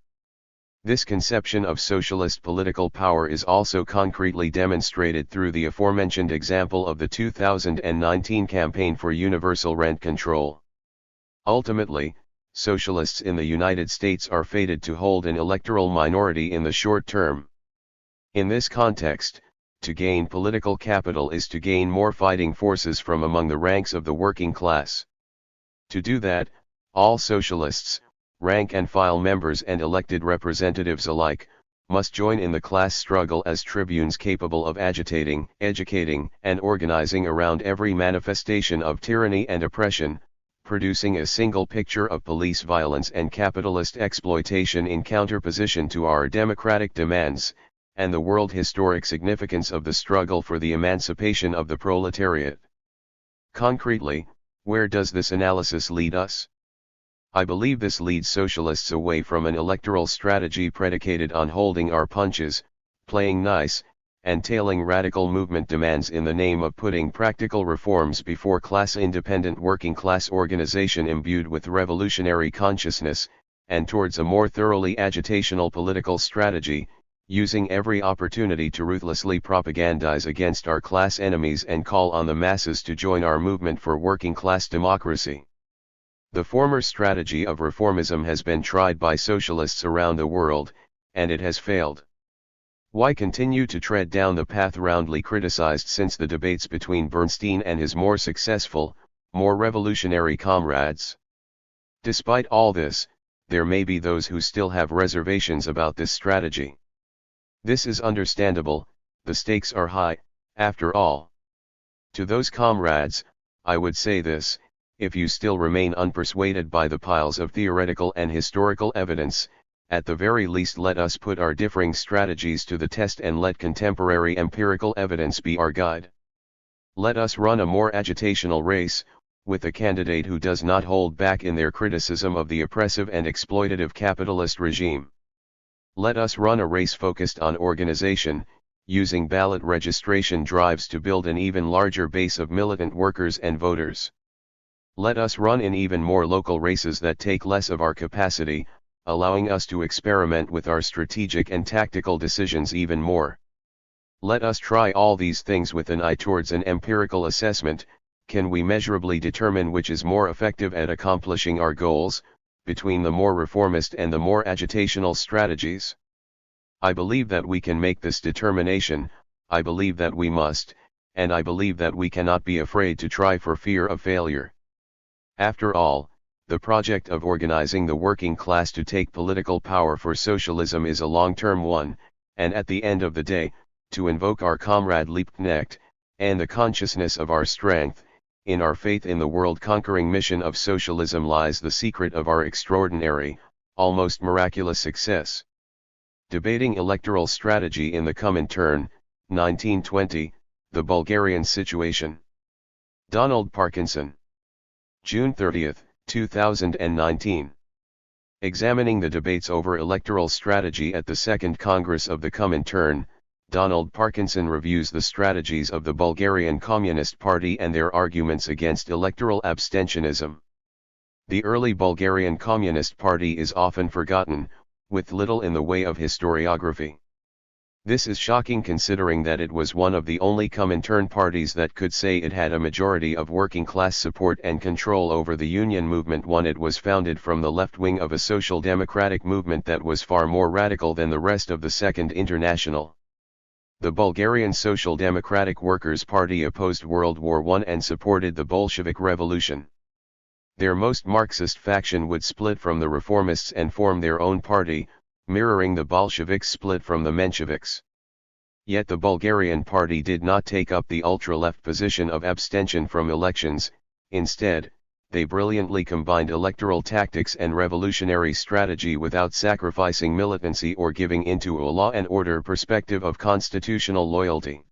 This conception of socialist political power is also concretely demonstrated through the aforementioned example of the 2019 campaign for universal rent control. Ultimately, socialists in the United States are fated to hold an electoral minority in the short term. In this context, to gain political capital is to gain more fighting forces from among the ranks of the working class. To do that, all socialists, rank and file members and elected representatives alike, must join in the class struggle as tribunes capable of agitating, educating, and organizing around every manifestation of tyranny and oppression, producing a single picture of police violence and capitalist exploitation in counterposition to our democratic demands, and the world historic significance of the struggle for the emancipation of the proletariat. Concretely, where does this analysis lead us? I believe this leads socialists away from an electoral strategy predicated on holding our punches, playing nice, and tailing radical movement demands in the name of putting practical reforms before class-independent working-class organization imbued with revolutionary consciousness, and towards a more thoroughly agitational political strategy, using every opportunity to ruthlessly propagandize against our class enemies and call on the masses to join our movement for working-class democracy. The former strategy of reformism has been tried by socialists around the world, and it has failed. Why continue to tread down the path roundly criticized since the debates between Bernstein and his more successful, more revolutionary comrades? Despite all this, there may be those who still have reservations about this strategy. This is understandable, the stakes are high, after all. To those comrades, I would say this: if you still remain unpersuaded by the piles of theoretical and historical evidence, at the very least let us put our differing strategies to the test and let contemporary empirical evidence be our guide. Let us run a more agitational race, with a candidate who does not hold back in their criticism of the oppressive and exploitative capitalist regime. Let us run a race focused on organization, using ballot registration drives to build an even larger base of militant workers and voters. Let us run in even more local races that take less of our capacity, allowing us to experiment with our strategic and tactical decisions even more. Let us try all these things with an eye towards an empirical assessment. Can we measurably determine which is more effective at accomplishing our goals, between the more reformist and the more agitational strategies? I believe that we can make this determination, I believe that we must, and I believe that we cannot be afraid to try for fear of failure. After all, the project of organizing the working class to take political power for socialism is a long-term one, and at the end of the day, to invoke our comrade Liebknecht, and the consciousness of our strength, in our faith in the world-conquering mission of socialism lies the secret of our extraordinary, almost miraculous success. Debating electoral strategy in the Comintern, 1920, the Bulgarian situation. Donald Parkinson. June 30, 2019. Examining the debates over electoral strategy at the Second Congress of the Comintern, Donald Parkinson reviews the strategies of the Bulgarian Communist Party and their arguments against electoral abstentionism. The early Bulgarian Communist Party is often forgotten, with little in the way of historiography. This is shocking considering that it was one of the only Comintern parties that could say it had a majority of working class support and control over the union movement when it was founded from the left wing of a social democratic movement that was far more radical than the rest of the Second International. The Bulgarian Social Democratic Workers' Party opposed World War I and supported the Bolshevik Revolution. Their most Marxist faction would split from the reformists and form their own party, mirroring the Bolsheviks' split from the Mensheviks. Yet the Bulgarian party did not take up the ultra-left position of abstention from elections. Instead, they brilliantly combined electoral tactics and revolutionary strategy without sacrificing militancy or giving into a law and order perspective of constitutional loyalty.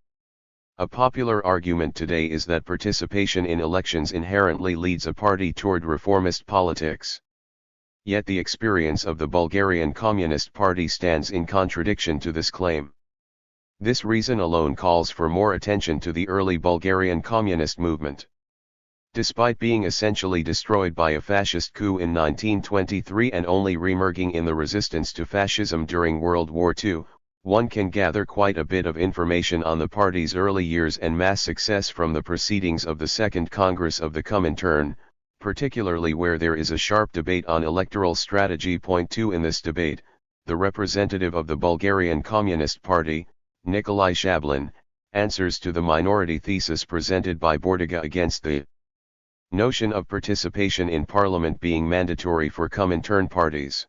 A popular argument today is that participation in elections inherently leads a party toward reformist politics. Yet the experience of the Bulgarian Communist Party stands in contradiction to this claim. This reason alone calls for more attention to the early Bulgarian communist movement. Despite being essentially destroyed by a fascist coup in 1923 and only reemerging in the resistance to fascism during World War II, one can gather quite a bit of information on the party's early years and mass success from the proceedings of the Second Congress of the Comintern, particularly where there is a sharp debate on electoral strategy. Point 2 In this debate, the representative of the Bulgarian Communist Party, Nikolai Shablin, answers to the minority thesis presented by Bordiga against the notion of participation in parliament being mandatory for Comintern parties.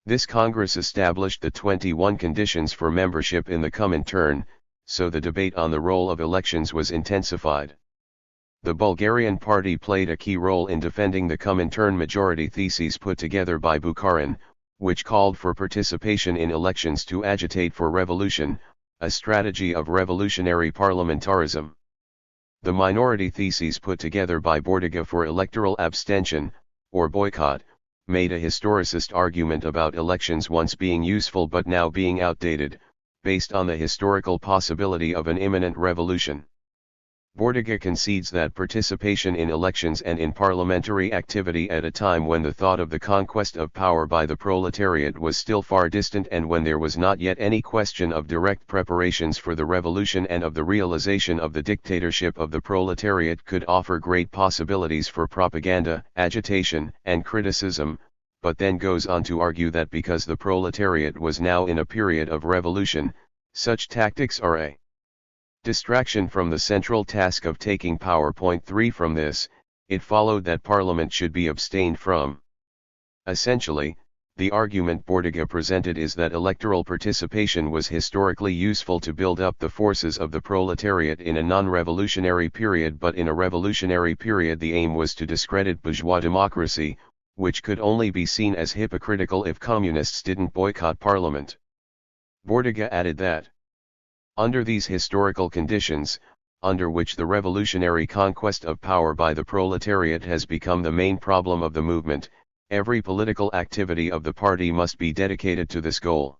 This Congress established the 21 conditions for membership in the Comintern, so the debate on the role of elections was intensified. The Bulgarian party played a key role in defending the Comintern majority theses put together by Bukharin, which called for participation in elections to agitate for revolution, a strategy of revolutionary parliamentarism. The minority theses put together by Bordiga for electoral abstention, or boycott, made a historicist argument about elections once being useful but now being outdated, based on the historical possibility of an imminent revolution. Bordiga concedes that participation in elections and in parliamentary activity at a time when the thought of the conquest of power by the proletariat was still far distant and when there was not yet any question of direct preparations for the revolution and of the realization of the dictatorship of the proletariat could offer great possibilities for propaganda, agitation, and criticism, but then goes on to argue that because the proletariat was now in a period of revolution, such tactics are a distraction from the central task of taking power. Point 3 From this, it followed that Parliament should be abstained from. Essentially, the argument Bordiga presented is that electoral participation was historically useful to build up the forces of the proletariat in a non-revolutionary period, but in a revolutionary period the aim was to discredit bourgeois democracy, which could only be seen as hypocritical if communists didn't boycott Parliament. Bordiga added that under these historical conditions, under which the revolutionary conquest of power by the proletariat has become the main problem of the movement, every political activity of the party must be dedicated to this goal.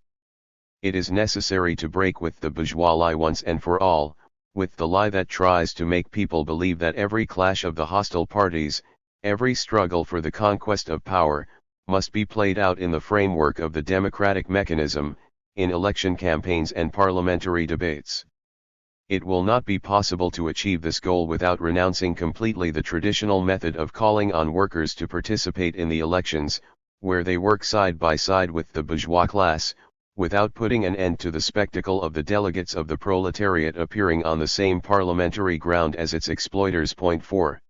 It is necessary to break with the bourgeois lie once and for all, with the lie that tries to make people believe that every clash of the hostile parties, every struggle for the conquest of power, must be played out in the framework of the democratic mechanism, in election campaigns and parliamentary debates. It will not be possible to achieve this goal without renouncing completely the traditional method of calling on workers to participate in the elections, where they work side by side with the bourgeois class, without putting an end to the spectacle of the delegates of the proletariat appearing on the same parliamentary ground as its exploiters. Point 4.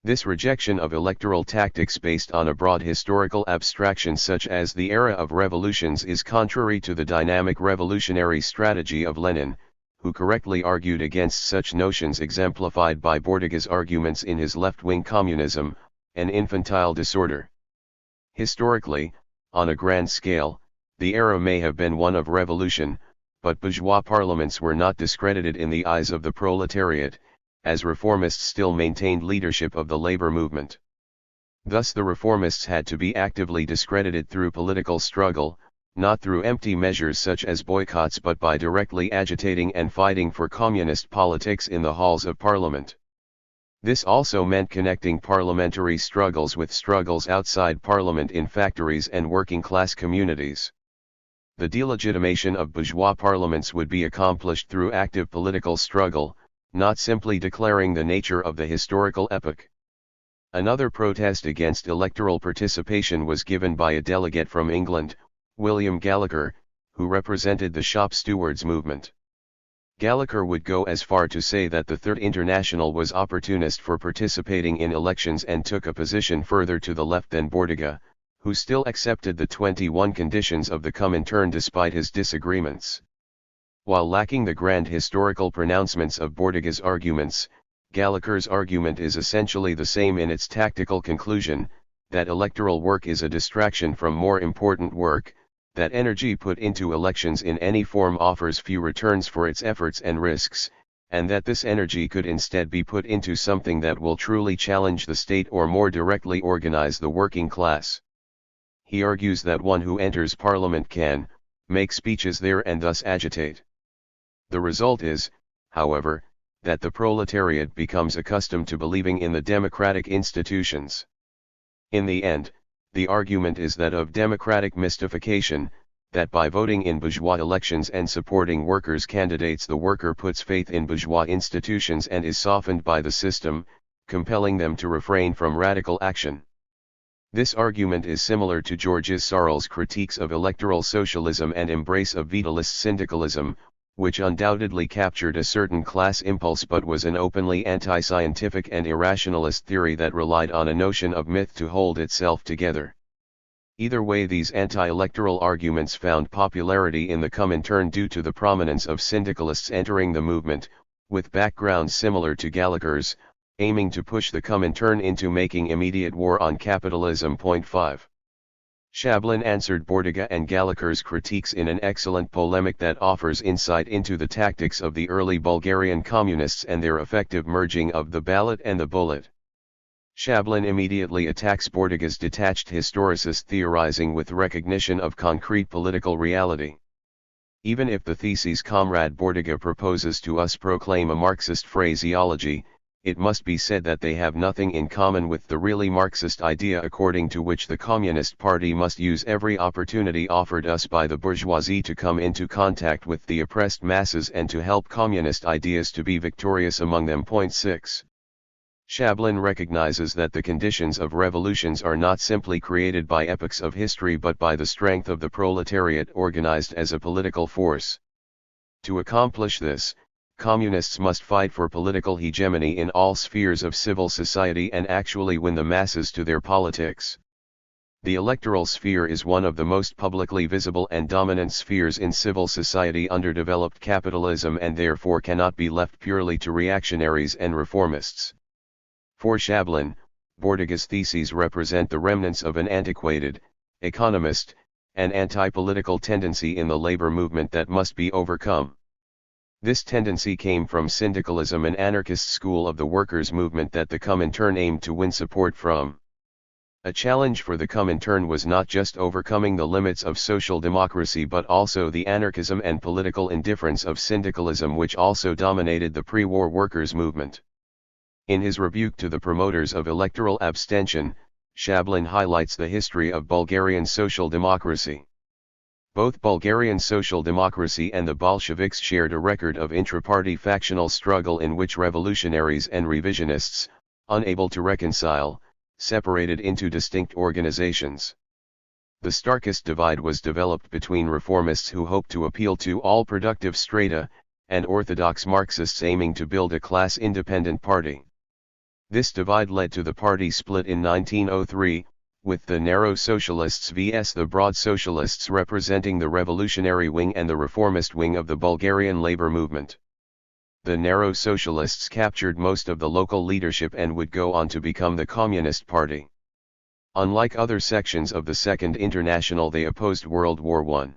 This rejection of electoral tactics based on a broad historical abstraction such as the era of revolutions is contrary to the dynamic revolutionary strategy of Lenin, who correctly argued against such notions exemplified by Bordiga's arguments in his left-wing Communism, an infantile disorder. Historically, on a grand scale, the era may have been one of revolution, but bourgeois parliaments were not discredited in the eyes of the proletariat, as reformists still maintained leadership of the labor movement. Thus the reformists had to be actively discredited through political struggle, not through empty measures such as boycotts but by directly agitating and fighting for communist politics in the halls of parliament. This also meant connecting parliamentary struggles with struggles outside parliament in factories and working-class communities. The delegitimation of bourgeois parliaments would be accomplished through active political struggle, not simply declaring the nature of the historical epoch. Another protest against electoral participation was given by a delegate from England, William Gallagher, who represented the shop stewards movement. Gallagher would go as far to say that the Third International was opportunist for participating in elections and took a position further to the left than Bordiga, who still accepted the 21 conditions of the Comintern despite his disagreements. While lacking the grand historical pronouncements of Bordiga's arguments, Gallagher's argument is essentially the same in its tactical conclusion, that electoral work is a distraction from more important work, that energy put into elections in any form offers few returns for its efforts and risks, and that this energy could instead be put into something that will truly challenge the state or more directly organize the working class. He argues that one who enters parliament can make speeches there and thus agitate. The result is, however, that the proletariat becomes accustomed to believing in the democratic institutions. In the end, the argument is that of democratic mystification, that by voting in bourgeois elections and supporting workers' candidates the worker puts faith in bourgeois institutions and is softened by the system, compelling them to refrain from radical action. This argument is similar to Georges Sorel's critiques of electoral socialism and embrace of vitalist syndicalism, which undoubtedly captured a certain class impulse but was an openly anti-scientific and irrationalist theory that relied on a notion of myth to hold itself together. Either way, these anti-electoral arguments found popularity in the Comintern due to the prominence of syndicalists entering the movement, with backgrounds similar to Gallagher's, aiming to push the Comintern into making immediate war on capitalism. 5. Chablin answered Bordiga and Gallagher's critiques in an excellent polemic that offers insight into the tactics of the early Bulgarian communists and their effective merging of the ballot and the bullet. Chablin immediately attacks Bordiga's detached historicist theorizing with recognition of concrete political reality. Even if the theses Comrade Bordiga proposes to us proclaim a Marxist phraseology, it must be said that they have nothing in common with the really Marxist idea according to which the Communist Party must use every opportunity offered us by the bourgeoisie to come into contact with the oppressed masses and to help communist ideas to be victorious among them. 6. Chablin recognizes that the conditions of revolutions are not simply created by epochs of history but by the strength of the proletariat organized as a political force. To accomplish this, communists must fight for political hegemony in all spheres of civil society and actually win the masses to their politics. The electoral sphere is one of the most publicly visible and dominant spheres in civil society under developed capitalism and therefore cannot be left purely to reactionaries and reformists. For Chablin, Bordiga's theses represent the remnants of an antiquated, economist, and anti-political tendency in the labor movement that must be overcome. This tendency came from syndicalism, an anarchist school of the workers' movement that the Comintern aimed to win support from. A challenge for the Comintern was not just overcoming the limits of social democracy but also the anarchism and political indifference of syndicalism which also dominated the pre-war workers' movement. In his rebuke to the promoters of electoral abstention, Chablin highlights the history of Bulgarian social democracy. Both Bulgarian social democracy and the Bolsheviks shared a record of intra-party factional struggle in which revolutionaries and revisionists, unable to reconcile, separated into distinct organizations. The starkest divide was developed between reformists who hoped to appeal to all productive strata, and orthodox Marxists aiming to build a class-independent party. This divide led to the party split in 1903, with the narrow socialists vs the broad socialists representing the revolutionary wing and the reformist wing of the Bulgarian labor movement. The narrow socialists captured most of the local leadership and would go on to become the Communist Party. Unlike other sections of the Second International, they opposed World War I.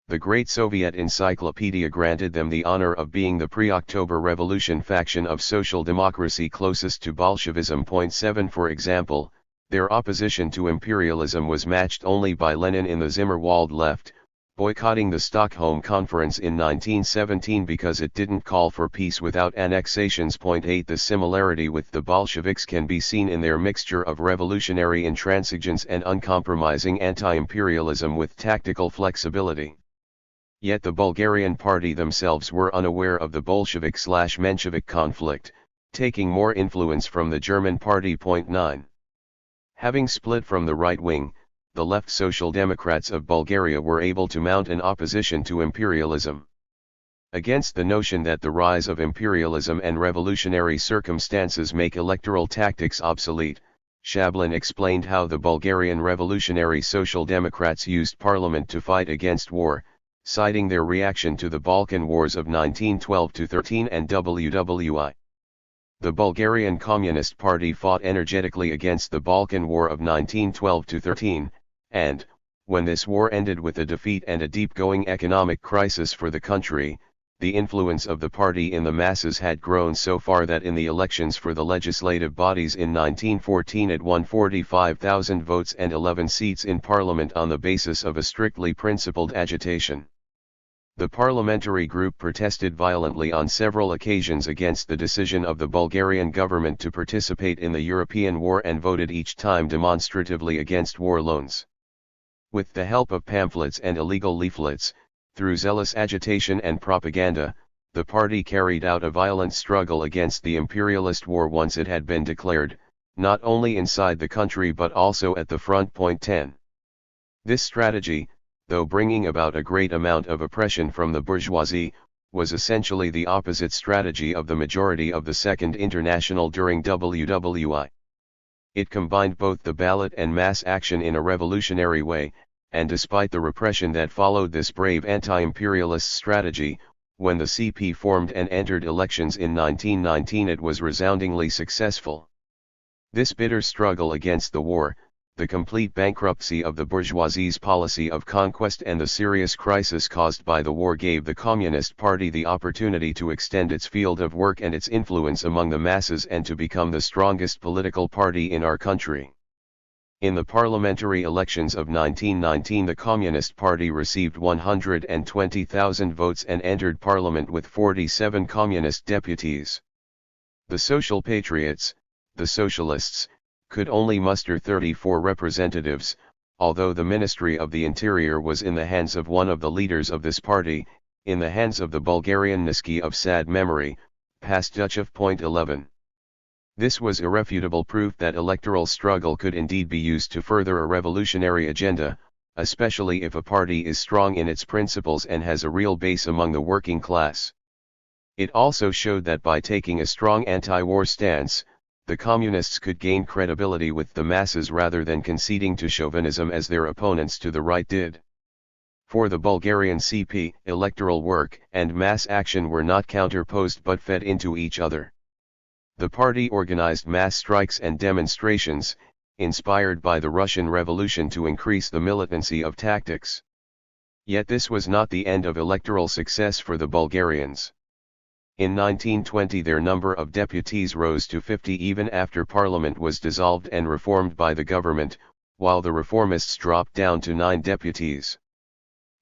The Great Soviet Encyclopedia granted them the honor of being the pre-October Revolution faction of social democracy closest to Bolshevism. 7 For example, their opposition to imperialism was matched only by Lenin in the Zimmerwald left, boycotting the Stockholm Conference in 1917 because it didn't call for peace without annexations. 8 The similarity with the Bolsheviks can be seen in their mixture of revolutionary intransigence and uncompromising anti-imperialism with tactical flexibility. Yet the Bulgarian party themselves were unaware of the Bolshevik/Menshevik conflict, taking more influence from the German party. 9. Having split from the right wing, the left Social Democrats of Bulgaria were able to mount an opposition to imperialism. Against the notion that the rise of imperialism and revolutionary circumstances make electoral tactics obsolete, Chablin explained how the Bulgarian revolutionary Social Democrats used parliament to fight against war, citing their reaction to the Balkan Wars of 1912-13 and WWI. The Bulgarian Communist Party fought energetically against the Balkan War of 1912-13, and, when this war ended with a defeat and a deep-going economic crisis for the country, the influence of the party in the masses had grown so far that in the elections for the legislative bodies in 1914 it won 45,000 votes and 11 seats in parliament on the basis of a strictly principled agitation. The parliamentary group protested violently on several occasions against the decision of the Bulgarian government to participate in the European war and voted each time demonstratively against war loans. With the help of pamphlets and illegal leaflets, through zealous agitation and propaganda, the party carried out a violent struggle against the imperialist war once it had been declared, not only inside the country but also at the front. 10. This strategy, though bringing about a great amount of oppression from the bourgeoisie, was essentially the opposite strategy of the majority of the Second International during WWI. It combined both the ballot and mass action in a revolutionary way, and despite the repression that followed this brave anti-imperialist strategy, when the CP formed and entered elections in 1919 it was resoundingly successful. This bitter struggle against the war, the complete bankruptcy of the bourgeoisie's policy of conquest and the serious crisis caused by the war gave the Communist Party the opportunity to extend its field of work and its influence among the masses and to become the strongest political party in our country. In the parliamentary elections of 1919 the Communist Party received 120,000 votes and entered parliament with 47 communist deputies. The Social Patriots, the Socialists, could only muster 34 representatives, although the Ministry of the Interior was in the hands of one of the leaders of this party, in the hands of the Bulgarian Niski of sad memory, past Dutch of. 11. This was irrefutable proof that electoral struggle could indeed be used to further a revolutionary agenda, especially if a party is strong in its principles and has a real base among the working class. It also showed that by taking a strong anti-war stance, the Communists could gain credibility with the masses rather than conceding to chauvinism as their opponents to the right did. For the Bulgarian CP, electoral work and mass action were not counterposed but fed into each other. The party organized mass strikes and demonstrations, inspired by the Russian Revolution to increase the militancy of tactics. Yet this was not the end of electoral success for the Bulgarians. In 1920 their number of deputies rose to 50 even after parliament was dissolved and reformed by the government, while the reformists dropped down to 9 deputies.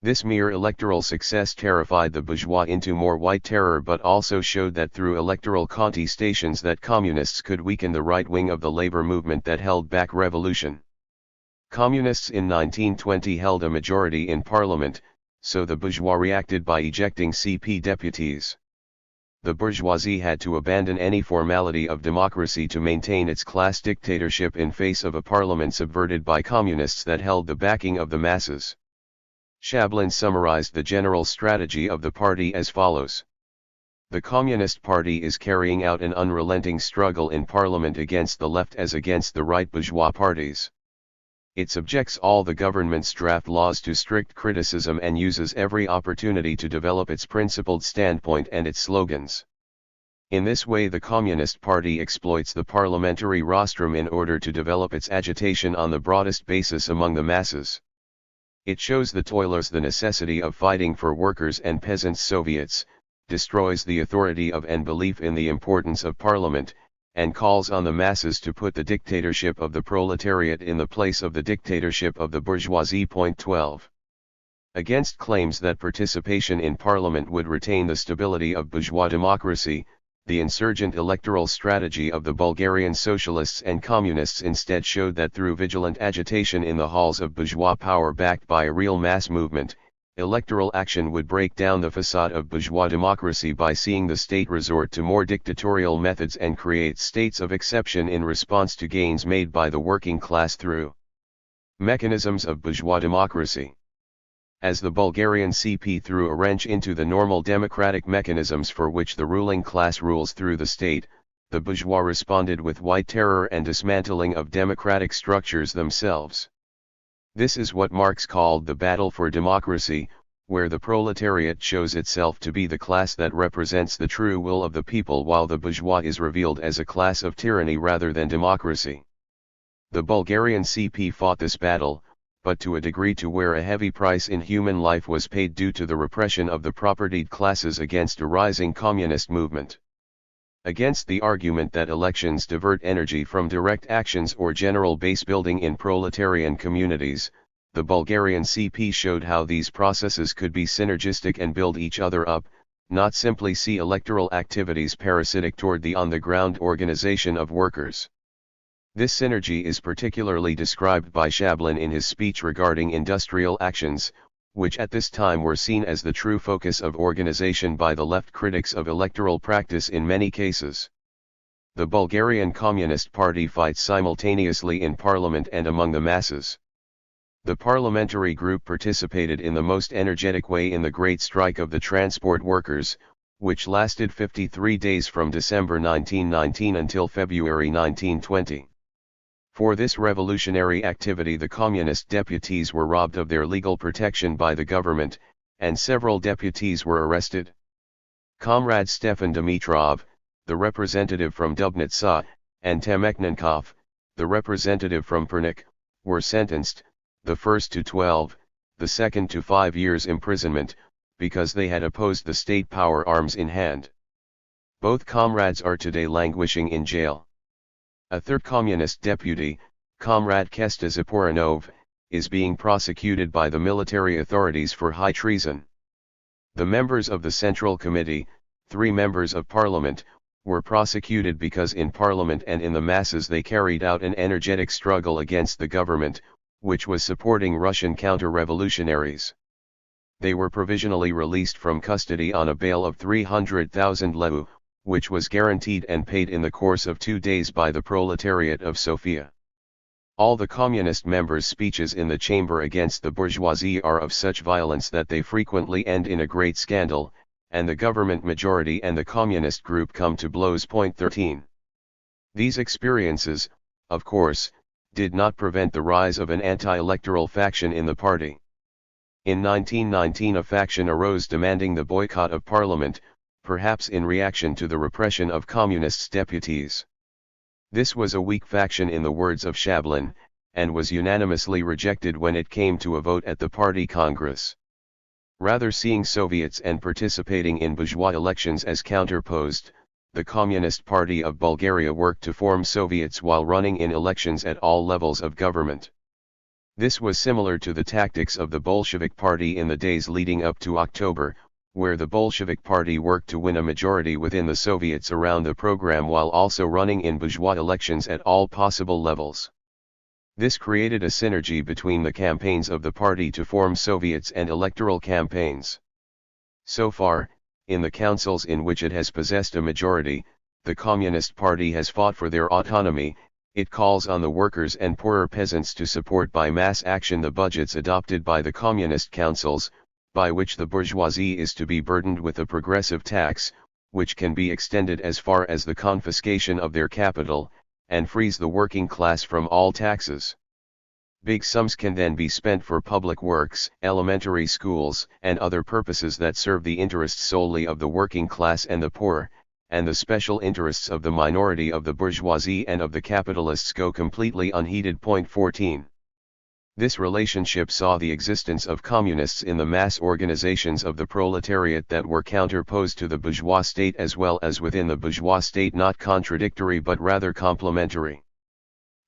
This mere electoral success terrified the bourgeois into more white terror but also showed that through electoral contestations that communists could weaken the right wing of the labor movement that held back revolution. Communists in 1920 held a majority in parliament, so the bourgeois reacted by ejecting CP deputies. The bourgeoisie had to abandon any formality of democracy to maintain its class dictatorship in face of a parliament subverted by communists that held the backing of the masses. Chablin summarized the general strategy of the party as follows. The Communist Party is carrying out an unrelenting struggle in parliament against the left as against the right bourgeois parties. It subjects all the government's draft laws to strict criticism and uses every opportunity to develop its principled standpoint and its slogans. In this way the Communist Party exploits the parliamentary rostrum in order to develop its agitation on the broadest basis among the masses. It shows the toilers the necessity of fighting for workers and peasants' Soviets, destroys the authority of and belief in the importance of parliament, and calls on the masses to put the dictatorship of the proletariat in the place of the dictatorship of the bourgeoisie. 12. Against claims that participation in parliament would retain the stability of bourgeois democracy, the insurgent electoral strategy of the Bulgarian socialists and communists instead showed that through vigilant agitation in the halls of bourgeois power backed by a real mass movement, electoral action would break down the facade of bourgeois democracy by seeing the state resort to more dictatorial methods and create states of exception in response to gains made by the working class through mechanisms of bourgeois democracy. As the Bulgarian CP threw a wrench into the normal democratic mechanisms for which the ruling class rules through the state, the bourgeois responded with white terror and dismantling of democratic structures themselves. This is what Marx called the battle for democracy, where the proletariat shows itself to be the class that represents the true will of the people while the bourgeois is revealed as a class of tyranny rather than democracy. The Bulgarian CP fought this battle, but to a degree to where a heavy price in human life was paid due to the repression of the propertied classes against a rising communist movement. Against the argument that elections divert energy from direct actions or general base building in proletarian communities, the Bulgarian CP showed how these processes could be synergistic and build each other up, not simply see electoral activities parasitic toward the on-the-ground organization of workers. This synergy is particularly described by Shablin in his speech regarding industrial actions, which at this time were seen as the true focus of organization by the left critics of electoral practice in many cases. The Bulgarian Communist Party fights simultaneously in parliament and among the masses. The parliamentary group participated in the most energetic way in the Great Strike of the transport workers, which lasted 53 days from December 1919 until February 1920. For this revolutionary activity, the communist deputies were robbed of their legal protection by the government, and several deputies were arrested. Comrade Stefan Dimitrov, the representative from Dubnitsa, and Temechnenkov, the representative from Pernik, were sentenced, the first to 12, the second to 5 years imprisonment, because they had opposed the state power arms in hand. Both comrades are today languishing in jail. A third communist deputy, Comrade Kesta Zaporinov, is being prosecuted by the military authorities for high treason. The members of the Central Committee, 3 members of parliament, were prosecuted because in parliament and in the masses they carried out an energetic struggle against the government, which was supporting Russian counter-revolutionaries. They were provisionally released from custody on a bail of 300,000 leu, which was guaranteed and paid in the course of 2 days by the proletariat of Sofia. All the communist members' speeches in the chamber against the bourgeoisie are of such violence that they frequently end in a great scandal, and the government majority and the communist group come to blows. 13. These experiences, of course, did not prevent the rise of an anti-electoral faction in the party. In 1919 a faction arose demanding the boycott of parliament, perhaps in reaction to the repression of communists' deputies. This was a weak faction in the words of Shablin, and was unanimously rejected when it came to a vote at the party congress. Rather seeing Soviets and participating in bourgeois elections as counterposed, the Communist Party of Bulgaria worked to form Soviets while running in elections at all levels of government. This was similar to the tactics of the Bolshevik Party in the days leading up to October, where the Bolshevik Party worked to win a majority within the Soviets around the program while also running in bourgeois elections at all possible levels. This created a synergy between the campaigns of the party to form Soviets and electoral campaigns. So far, in the councils in which it has possessed a majority, the Communist Party has fought for their autonomy. It calls on the workers and poorer peasants to support by mass action the budgets adopted by the communist councils, by which the bourgeoisie is to be burdened with a progressive tax, which can be extended as far as the confiscation of their capital, and frees the working class from all taxes. Big sums can then be spent for public works, elementary schools, and other purposes that serve the interests solely of the working class and the poor, and the special interests of the minority of the bourgeoisie and of the capitalists go completely unheeded. 14. This relationship saw the existence of communists in the mass organizations of the proletariat that were counterposed to the bourgeois state as well as within the bourgeois state, not contradictory but rather complementary.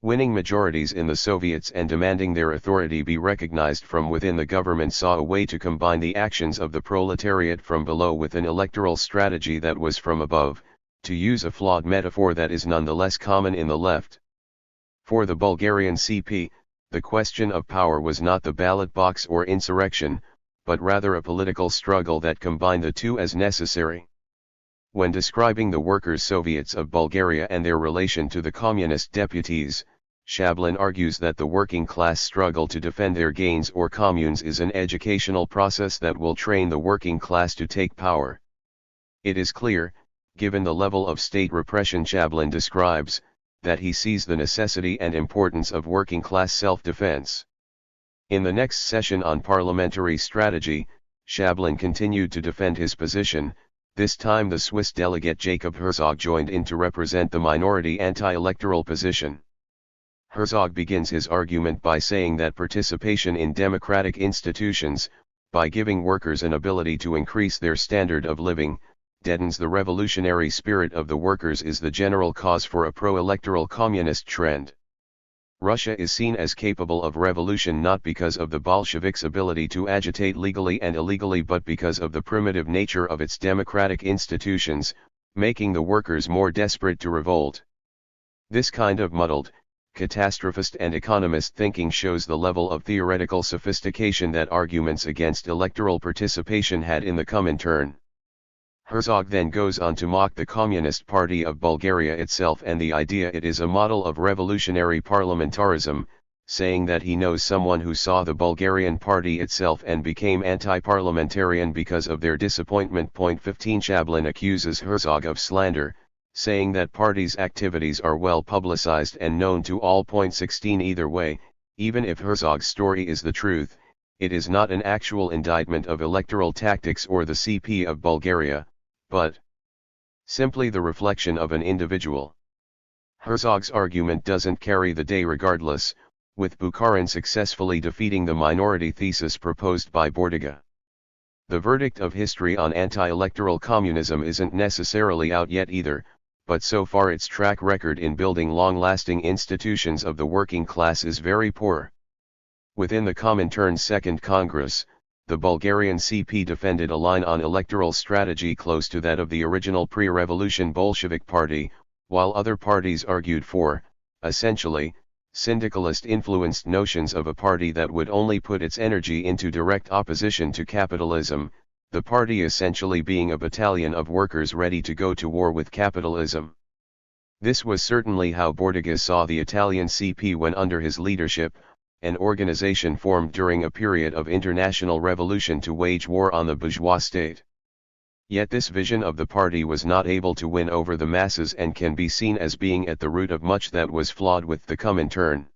Winning majorities in the Soviets and demanding their authority be recognized from within the government saw a way to combine the actions of the proletariat from below with an electoral strategy that was from above, to use a flawed metaphor that is nonetheless common in the left. For the Bulgarian CP, the question of power was not the ballot box or insurrection, but rather a political struggle that combined the two as necessary. When describing the Workers' Soviets of Bulgaria and their relation to the communist deputies, Shablin argues that the working class struggle to defend their gains or communes is an educational process that will train the working class to take power. It is clear, given the level of state repression Shablin describes, that he sees the necessity and importance of working class self-defense. In the next session on parliamentary strategy, Shablin continued to defend his position. This time the Swiss delegate Jacob Herzog joined in to represent the minority anti-electoral position. Herzog begins his argument by saying that participation in democratic institutions, by giving workers an ability to increase their standard of living, deadens the revolutionary spirit of the workers, is the general cause for a pro-electoral communist trend. Russia is seen as capable of revolution not because of the Bolsheviks' ability to agitate legally and illegally but because of the primitive nature of its democratic institutions, making the workers more desperate to revolt. This kind of muddled, catastrophist and economist thinking shows the level of theoretical sophistication that arguments against electoral participation had in the Comintern. Herzog then goes on to mock the Communist Party of Bulgaria itself and the idea it is a model of revolutionary parliamentarism, saying that he knows someone who saw the Bulgarian party itself and became anti-parliamentarian because of their disappointment. 15 Chablin accuses Herzog of slander, saying that party's activities are well publicized and known to all. 16 Either way, even if Herzog's story is the truth, it is not an actual indictment of electoral tactics or the CP of Bulgaria, but simply the reflection of an individual. Herzog's argument doesn't carry the day regardless, with Bukharin successfully defeating the minority thesis proposed by Bordiga. The verdict of history on anti-electoral communism isn't necessarily out yet either, but so far its track record in building long-lasting institutions of the working class is very poor. Within the Comintern's Second Congress, the Bulgarian CP defended a line on electoral strategy close to that of the original pre-revolution Bolshevik party, while other parties argued for, essentially, syndicalist-influenced notions of a party that would only put its energy into direct opposition to capitalism, the party essentially being a battalion of workers ready to go to war with capitalism. This was certainly how Bordiga saw the Italian CP when under his leadership, an organization formed during a period of international revolution to wage war on the bourgeois state. Yet this vision of the party was not able to win over the masses and can be seen as being at the root of much that was flawed with the Comintern.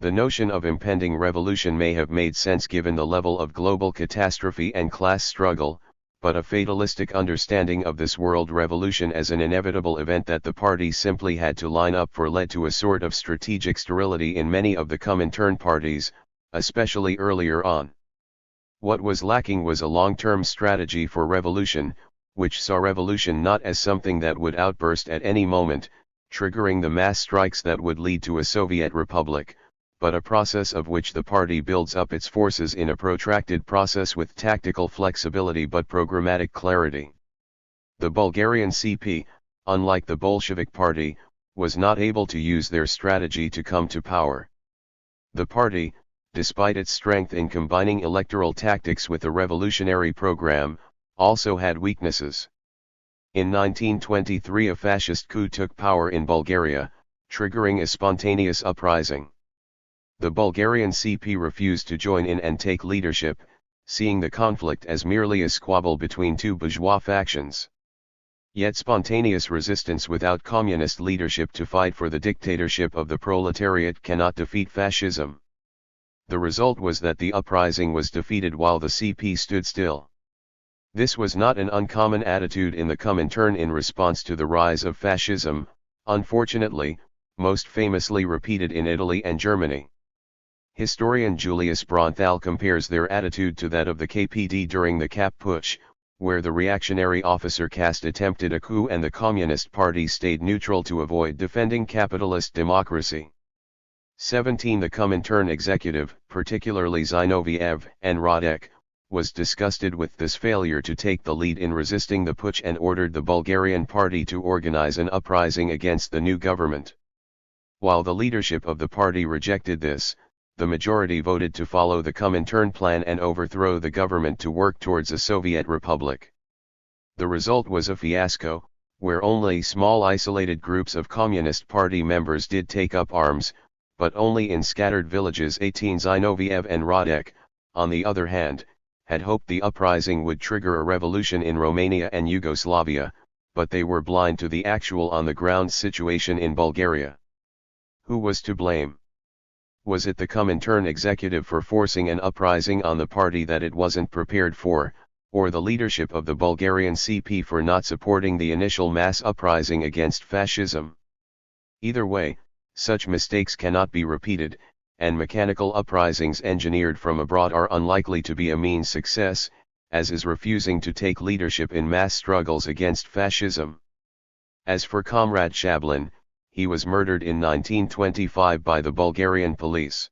The notion of impending revolution may have made sense given the level of global catastrophe and class struggle, but a fatalistic understanding of this world revolution as an inevitable event that the party simply had to line up for led to a sort of strategic sterility in many of the Comintern parties, especially earlier on. What was lacking was a long-term strategy for revolution, which saw revolution not as something that would outburst at any moment, triggering the mass strikes that would lead to a Soviet republic, but a process of which the party builds up its forces in a protracted process with tactical flexibility but programmatic clarity. The Bulgarian CP, unlike the Bolshevik party, was not able to use their strategy to come to power. The party, despite its strength in combining electoral tactics with a revolutionary program, also had weaknesses. In 1923 a fascist coup took power in Bulgaria, triggering a spontaneous uprising. The Bulgarian CP refused to join in and take leadership, seeing the conflict as merely a squabble between two bourgeois factions. Yet spontaneous resistance without communist leadership to fight for the dictatorship of the proletariat cannot defeat fascism. The result was that the uprising was defeated while the CP stood still. This was not an uncommon attitude in the Comintern in response to the rise of fascism, unfortunately, most famously repeated in Italy and Germany. Historian Julius Bronthal compares their attitude to that of the KPD during the Kapp Putsch, where the reactionary officer caste attempted a coup and the Communist Party stayed neutral to avoid defending capitalist democracy. 17 The Comintern executive, particularly Zinoviev and Radek, was disgusted with this failure to take the lead in resisting the putsch and ordered the Bulgarian party to organize an uprising against the new government. While the leadership of the party rejected this, the majority voted to follow the Comintern plan and overthrow the government to work towards a Soviet republic. The result was a fiasco, where only small isolated groups of Communist Party members did take up arms, but only in scattered villages. 18 Zinoviev and Radek, on the other hand, had hoped the uprising would trigger a revolution in Romania and Yugoslavia, but they were blind to the actual on-the-ground situation in Bulgaria. Who was to blame? Was it the Comintern executive for forcing an uprising on the party that it wasn't prepared for, or the leadership of the Bulgarian CP for not supporting the initial mass uprising against fascism? Either way, such mistakes cannot be repeated, and mechanical uprisings engineered from abroad are unlikely to be a mean success, as is refusing to take leadership in mass struggles against fascism. As for Comrade Chablin, he was murdered in 1925 by the Bulgarian police.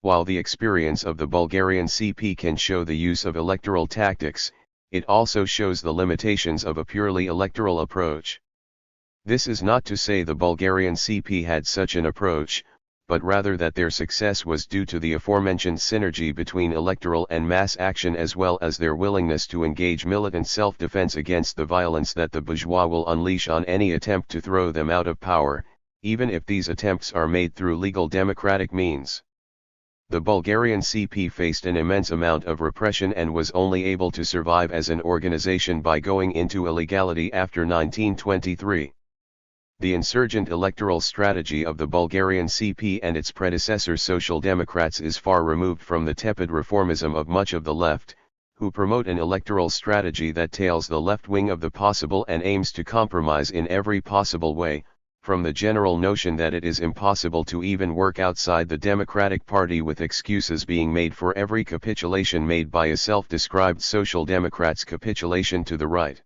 While the experience of the Bulgarian CP can show the use of electoral tactics, it also shows the limitations of a purely electoral approach. This is not to say the Bulgarian CP had such an approach, but rather that their success was due to the aforementioned synergy between electoral and mass action, as well as their willingness to engage militant self-defense against the violence that the bourgeois will unleash on any attempt to throw them out of power, even if these attempts are made through legal democratic means. The Bulgarian CP faced an immense amount of repression and was only able to survive as an organization by going into illegality after 1923. The insurgent electoral strategy of the Bulgarian CP and its predecessor Social Democrats is far removed from the tepid reformism of much of the left, who promote an electoral strategy that tails the left wing of the possible and aims to compromise in every possible way, from the general notion that it is impossible to even work outside the Democratic Party, with excuses being made for every capitulation made by a self-described Social Democrat's capitulation to the right.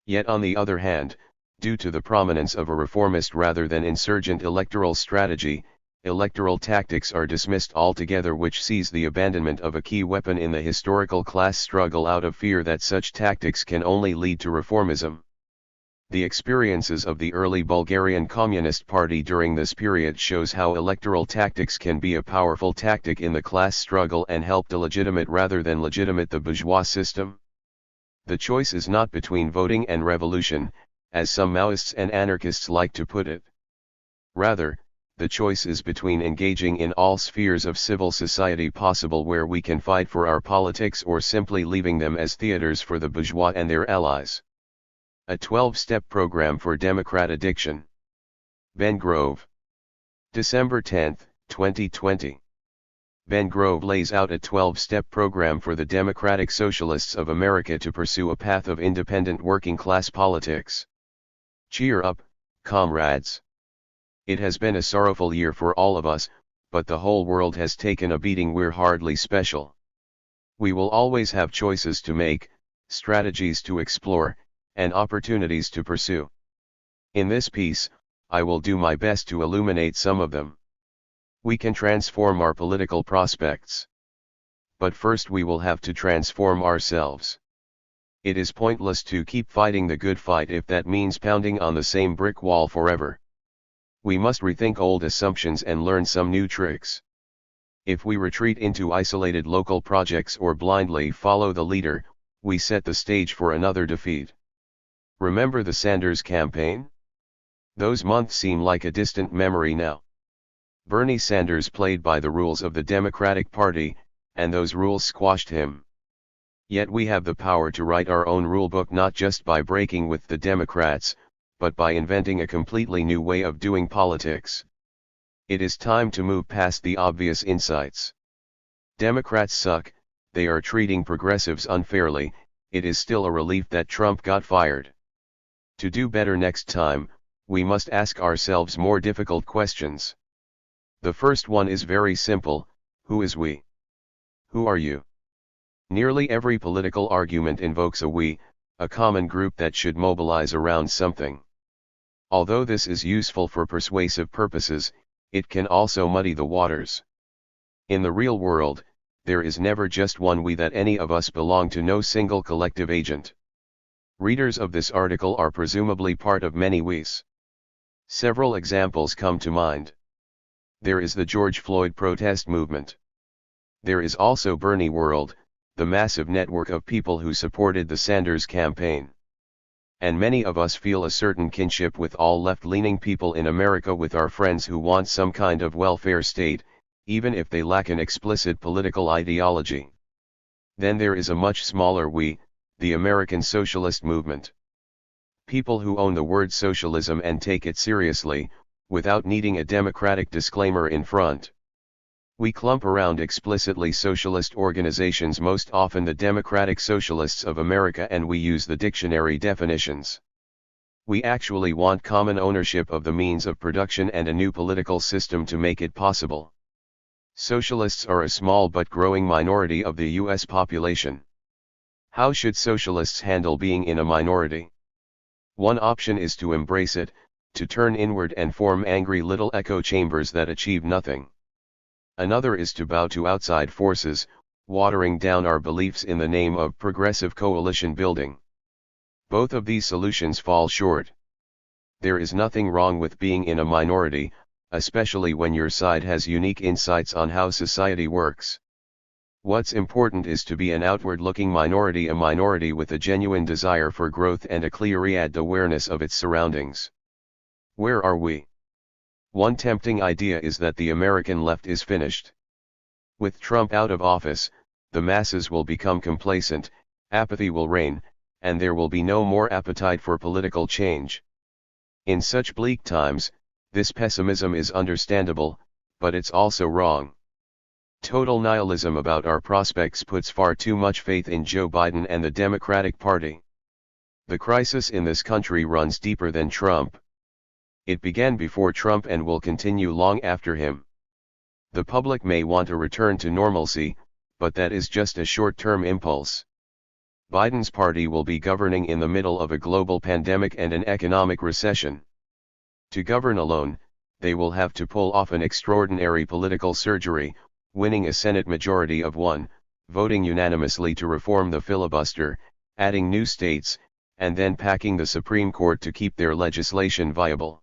Yet on the other hand, due to the prominence of a reformist rather than insurgent electoral strategy, electoral tactics are dismissed altogether, which sees the abandonment of a key weapon in the historical class struggle out of fear that such tactics can only lead to reformism. The experiences of the early Bulgarian Communist Party during this period shows how electoral tactics can be a powerful tactic in the class struggle and help delegitimate rather than legitimate the bourgeois system. The choice is not between voting and revolution, as some Maoists and anarchists like to put it. Rather, the choice is between engaging in all spheres of civil society possible where we can fight for our politics, or simply leaving them as theaters for the bourgeois and their allies. A 12-step program for Democrat addiction. Ben Grove. December 10, 2020. Ben Grove lays out a 12-step program for the Democratic Socialists of America to pursue a path of independent working-class politics. Cheer up, comrades. It has been a sorrowful year for all of us, but the whole world has taken a beating. We're hardly special. We will always have choices to make, strategies to explore, and opportunities to pursue. In this piece, I will do my best to illuminate some of them. We can transform our political prospects. But first we will have to transform ourselves. It is pointless to keep fighting the good fight if that means pounding on the same brick wall forever. We must rethink old assumptions and learn some new tricks. If we retreat into isolated local projects or blindly follow the leader, we set the stage for another defeat. Remember the Sanders campaign? Those months seem like a distant memory now. Bernie Sanders played by the rules of the Democratic Party, and those rules squashed him. Yet we have the power to write our own rulebook, not just by breaking with the Democrats, but by inventing a completely new way of doing politics. It is time to move past the obvious insights. Democrats suck, they are treating progressives unfairly. It is still a relief that Trump got fired. To do better next time, we must ask ourselves more difficult questions. The first one is very simple: who is we? Who are you? Nearly every political argument invokes a we, a common group that should mobilize around something. Although this is useful for persuasive purposes, it can also muddy the waters. In the real world, there is never just one we, that any of us belong to, no single collective agent. Readers of this article are presumably part of many we's. Several examples come to mind. There is the George Floyd protest movement. There is also Bernie World, the massive network of people who supported the Sanders campaign. And many of us feel a certain kinship with all left-leaning people in America, with our friends who want some kind of welfare state, even if they lack an explicit political ideology. Then there is a much smaller we, the American socialist movement. People who own the word socialism and take it seriously, without needing a democratic disclaimer in front. We clump around explicitly socialist organizations, most often the Democratic Socialists of America, and we use the dictionary definitions. We actually want common ownership of the means of production and a new political system to make it possible. Socialists are a small but growing minority of the U.S. population. How should socialists handle being in a minority? One option is to embrace it, to turn inward and form angry little echo chambers that achieve nothing. Another is to bow to outside forces, watering down our beliefs in the name of progressive coalition building. Both of these solutions fall short. There is nothing wrong with being in a minority, especially when your side has unique insights on how society works. What's important is to be an outward-looking minority, a minority with a genuine desire for growth and a clear-eyed awareness of its surroundings. Where are we? One tempting idea is that the American left is finished. With Trump out of office, the masses will become complacent, apathy will reign, and there will be no more appetite for political change. In such bleak times, this pessimism is understandable, but it's also wrong. Total nihilism about our prospects puts far too much faith in Joe Biden and the Democratic Party. The crisis in this country runs deeper than Trump. It began before Trump and will continue long after him. The public may want a return to normalcy, but that is just a short-term impulse. Biden's party will be governing in the middle of a global pandemic and an economic recession. To govern alone, they will have to pull off an extraordinary political surgery, winning a Senate majority of one, voting unanimously to reform the filibuster, adding new states, and then packing the Supreme Court to keep their legislation viable.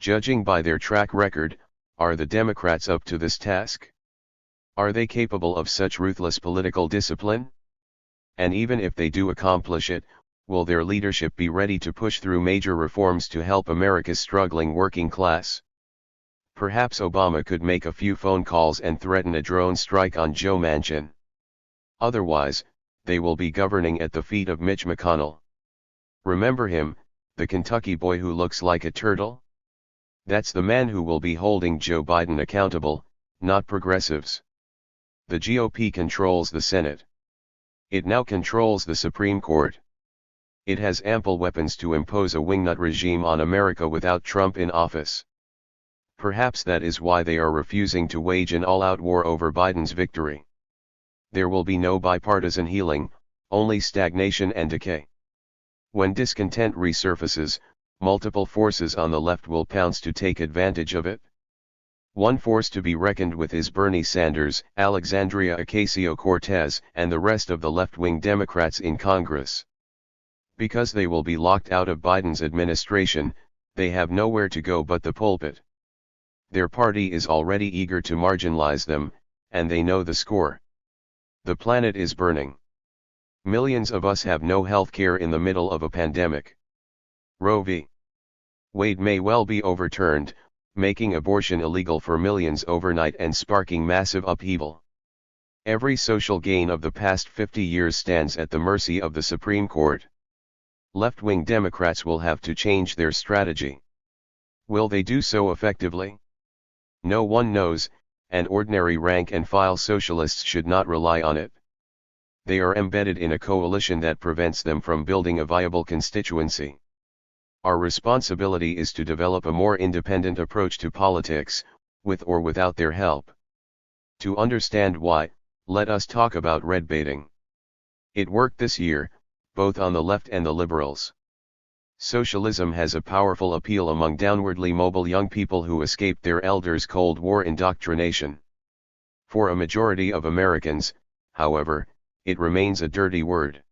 Judging by their track record, are the Democrats up to this task? Are they capable of such ruthless political discipline? And even if they do accomplish it, will their leadership be ready to push through major reforms to help America's struggling working class? Perhaps Obama could make a few phone calls and threaten a drone strike on Joe Manchin. Otherwise, they will be governing at the feet of Mitch McConnell. Remember him, the Kentucky boy who looks like a turtle? That's the man who will be holding Joe Biden accountable, not progressives. The GOP controls the Senate. It now controls the Supreme Court. It has ample weapons to impose a wingnut regime on America without Trump in office. Perhaps that is why they are refusing to wage an all-out war over Biden's victory. There will be no bipartisan healing, only stagnation and decay. When discontent resurfaces, multiple forces on the left will pounce to take advantage of it. One force to be reckoned with is Bernie Sanders, Alexandria Ocasio-Cortez, and the rest of the left-wing Democrats in Congress. Because they will be locked out of Biden's administration, they have nowhere to go but the pulpit. Their party is already eager to marginalize them, and they know the score. The planet is burning. Millions of us have no health care in the middle of a pandemic. Roe v. Wade may well be overturned, making abortion illegal for millions overnight and sparking massive upheaval. Every social gain of the past 50 years stands at the mercy of the Supreme Court. Left-wing Democrats will have to change their strategy. Will they do so effectively? No one knows, and ordinary rank-and-file socialists should not rely on it. They are embedded in a coalition that prevents them from building a viable constituency. Our responsibility is to develop a more independent approach to politics, with or without their help. To understand why, let us talk about red baiting. It worked this year, both on the left and the liberals. Socialism has a powerful appeal among downwardly mobile young people who escaped their elders' Cold War indoctrination. For a majority of Americans, however, it remains a dirty word.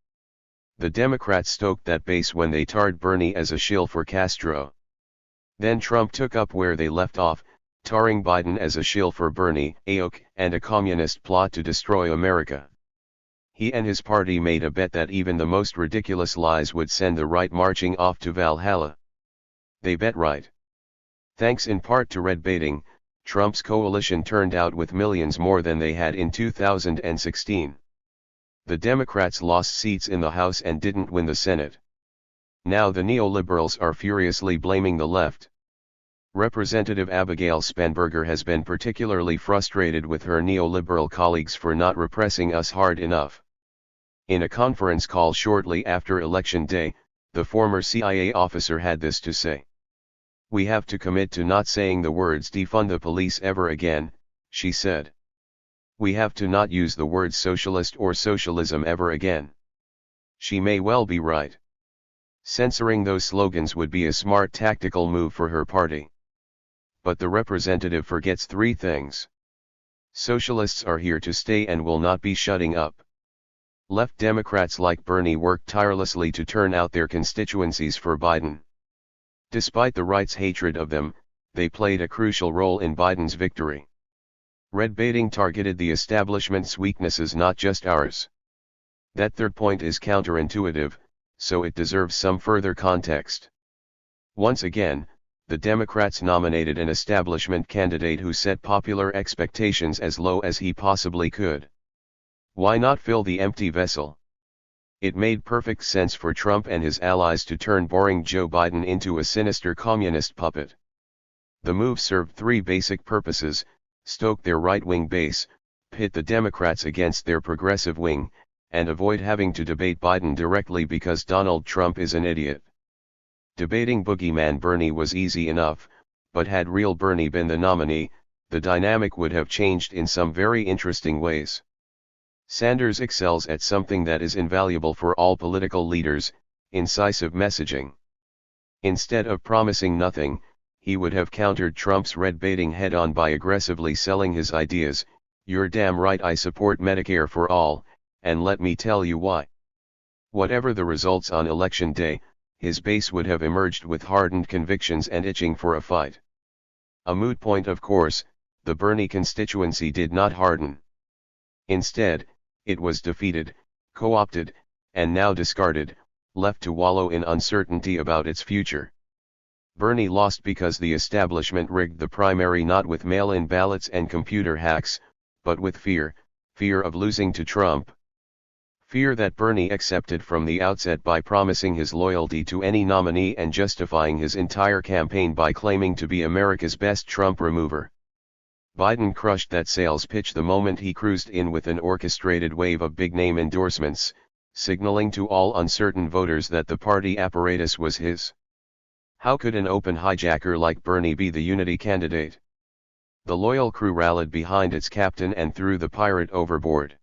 The Democrats stoked that base when they tarred Bernie as a shill for Castro. Then Trump took up where they left off, tarring Biden as a shill for Bernie, and a communist plot to destroy America. He and his party made a bet that even the most ridiculous lies would send the right marching off to Valhalla. They bet right. Thanks in part to red baiting, Trump's coalition turned out with millions more than they had in 2016. The Democrats lost seats in the House and didn't win the Senate. Now the neoliberals are furiously blaming the left. Representative Abigail Spanberger has been particularly frustrated with her neoliberal colleagues for not repressing us hard enough. In a conference call shortly after Election Day, the former CIA officer had this to say. "We have to commit to not saying the words defund the police ever again," she said. "We have to not use the words socialist or socialism ever again." She may well be right. Censoring those slogans would be a smart tactical move for her party. But the representative forgets three things. Socialists are here to stay and will not be shutting up. Left Democrats like Bernie worked tirelessly to turn out their constituencies for Biden. Despite the right's hatred of them, they played a crucial role in Biden's victory. Red baiting targeted the establishment's weaknesses, not just ours. That third point is counterintuitive, so it deserves some further context. Once again, the Democrats nominated an establishment candidate who set popular expectations as low as he possibly could. Why not fill the empty vessel? It made perfect sense for Trump and his allies to turn boring Joe Biden into a sinister communist puppet. The move served three basic purposes: stoke their right-wing base, pit the Democrats against their progressive wing, and avoid having to debate Biden directly because Donald Trump is an idiot. Debating boogeyman Bernie was easy enough, but had real Bernie been the nominee, the dynamic would have changed in some very interesting ways. Sanders excels at something that is invaluable for all political leaders: incisive messaging. Instead of promising nothing, he would have countered Trump's red baiting head-on by aggressively selling his ideas. You're damn right I support Medicare for all, and let me tell you why. Whatever the results on election day, his base would have emerged with hardened convictions and itching for a fight. A moot point, of course, the Bernie constituency did not harden. Instead, it was defeated, co-opted, and now discarded, left to wallow in uncertainty about its future. Bernie lost because the establishment rigged the primary not with mail-in ballots and computer hacks, but with fear of losing to Trump. Fear that Bernie accepted from the outset by promising his loyalty to any nominee and justifying his entire campaign by claiming to be America's best Trump remover. Biden crushed that sales pitch the moment he cruised in with an orchestrated wave of big-name endorsements, signaling to all uncertain voters that the party apparatus was his. How could an open hijacker like Bernie be the unity candidate? The loyal crew rallied behind its captain and threw the pirate overboard.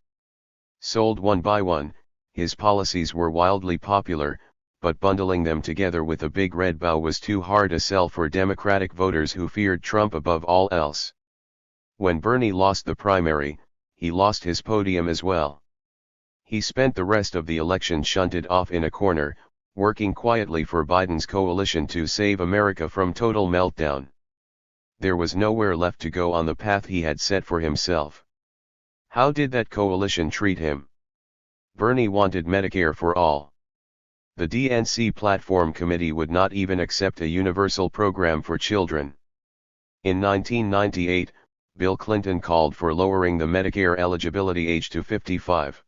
Sold one by one, his policies were wildly popular, but bundling them together with a big red bow was too hard a sell for Democratic voters who feared Trump above all else. When Bernie lost the primary, he lost his podium as well. He spent the rest of the election shunted off in a corner, working quietly for Biden's coalition to save America from total meltdown. There was nowhere left to go on the path he had set for himself. How did that coalition treat him? Bernie wanted Medicare for all. The DNC platform committee would not even accept a universal program for children. In 1998, Bill Clinton called for lowering the Medicare eligibility age to 55.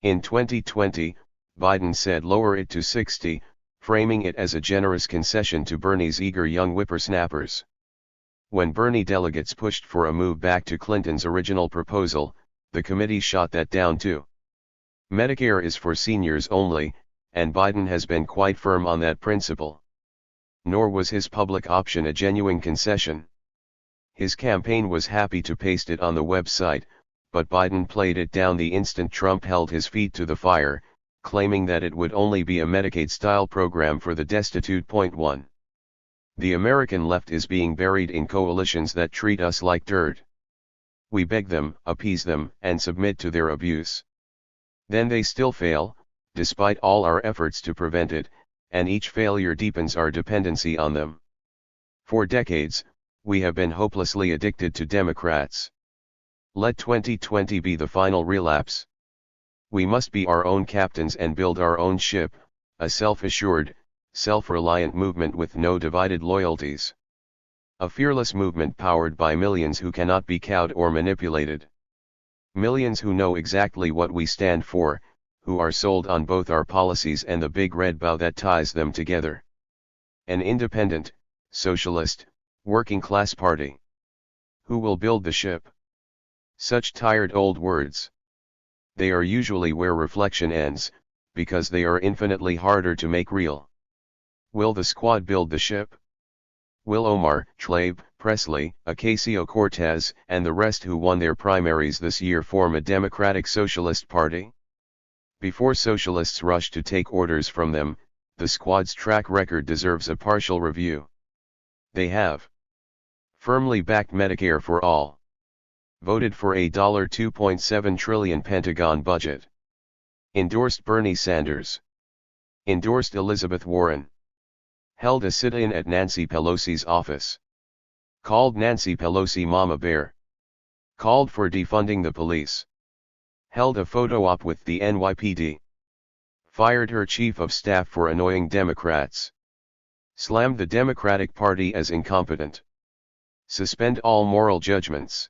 In 2020, Biden said lower it to 60, framing it as a generous concession to Bernie's eager young whippersnappers. When Bernie delegates pushed for a move back to Clinton's original proposal, the committee shot that down too. Medicare is for seniors only, and Biden has been quite firm on that principle. Nor was his public option a genuine concession. His campaign was happy to paste it on the website, but Biden played it down the instant Trump held his feet to the fire, claiming that it would only be a Medicaid-style program for the destitute. 1. The American left is being buried in coalitions that treat us like dirt. We beg them, appease them, and submit to their abuse. Then they still fail, despite all our efforts to prevent it, and each failure deepens our dependency on them. For decades, we have been hopelessly addicted to Democrats. Let 2020 be the final relapse. We must be our own captains and build our own ship, a self-assured, self-reliant movement with no divided loyalties. A fearless movement powered by millions who cannot be cowed or manipulated. Millions who know exactly what we stand for, who are sold on both our policies and the big red bow that ties them together. An independent, socialist, working-class party. Who will build the ship? Such tired old words. They are usually where reflection ends, because they are infinitely harder to make real. Will the squad build the ship? Will Omar, Tlaib, Presley, Ocasio-Cortez, and the rest who won their primaries this year form a democratic socialist party? Before socialists rush to take orders from them, the squad's track record deserves a partial review. They have firmly backed Medicare for all, voted for a $2.7 trillion Pentagon budget, endorsed Bernie Sanders, endorsed Elizabeth Warren, held a sit-in at Nancy Pelosi's office, called Nancy Pelosi Mama Bear, called for defunding the police, held a photo op with the NYPD, fired her chief of staff for annoying Democrats, slammed the Democratic Party as incompetent, suspend all moral judgments.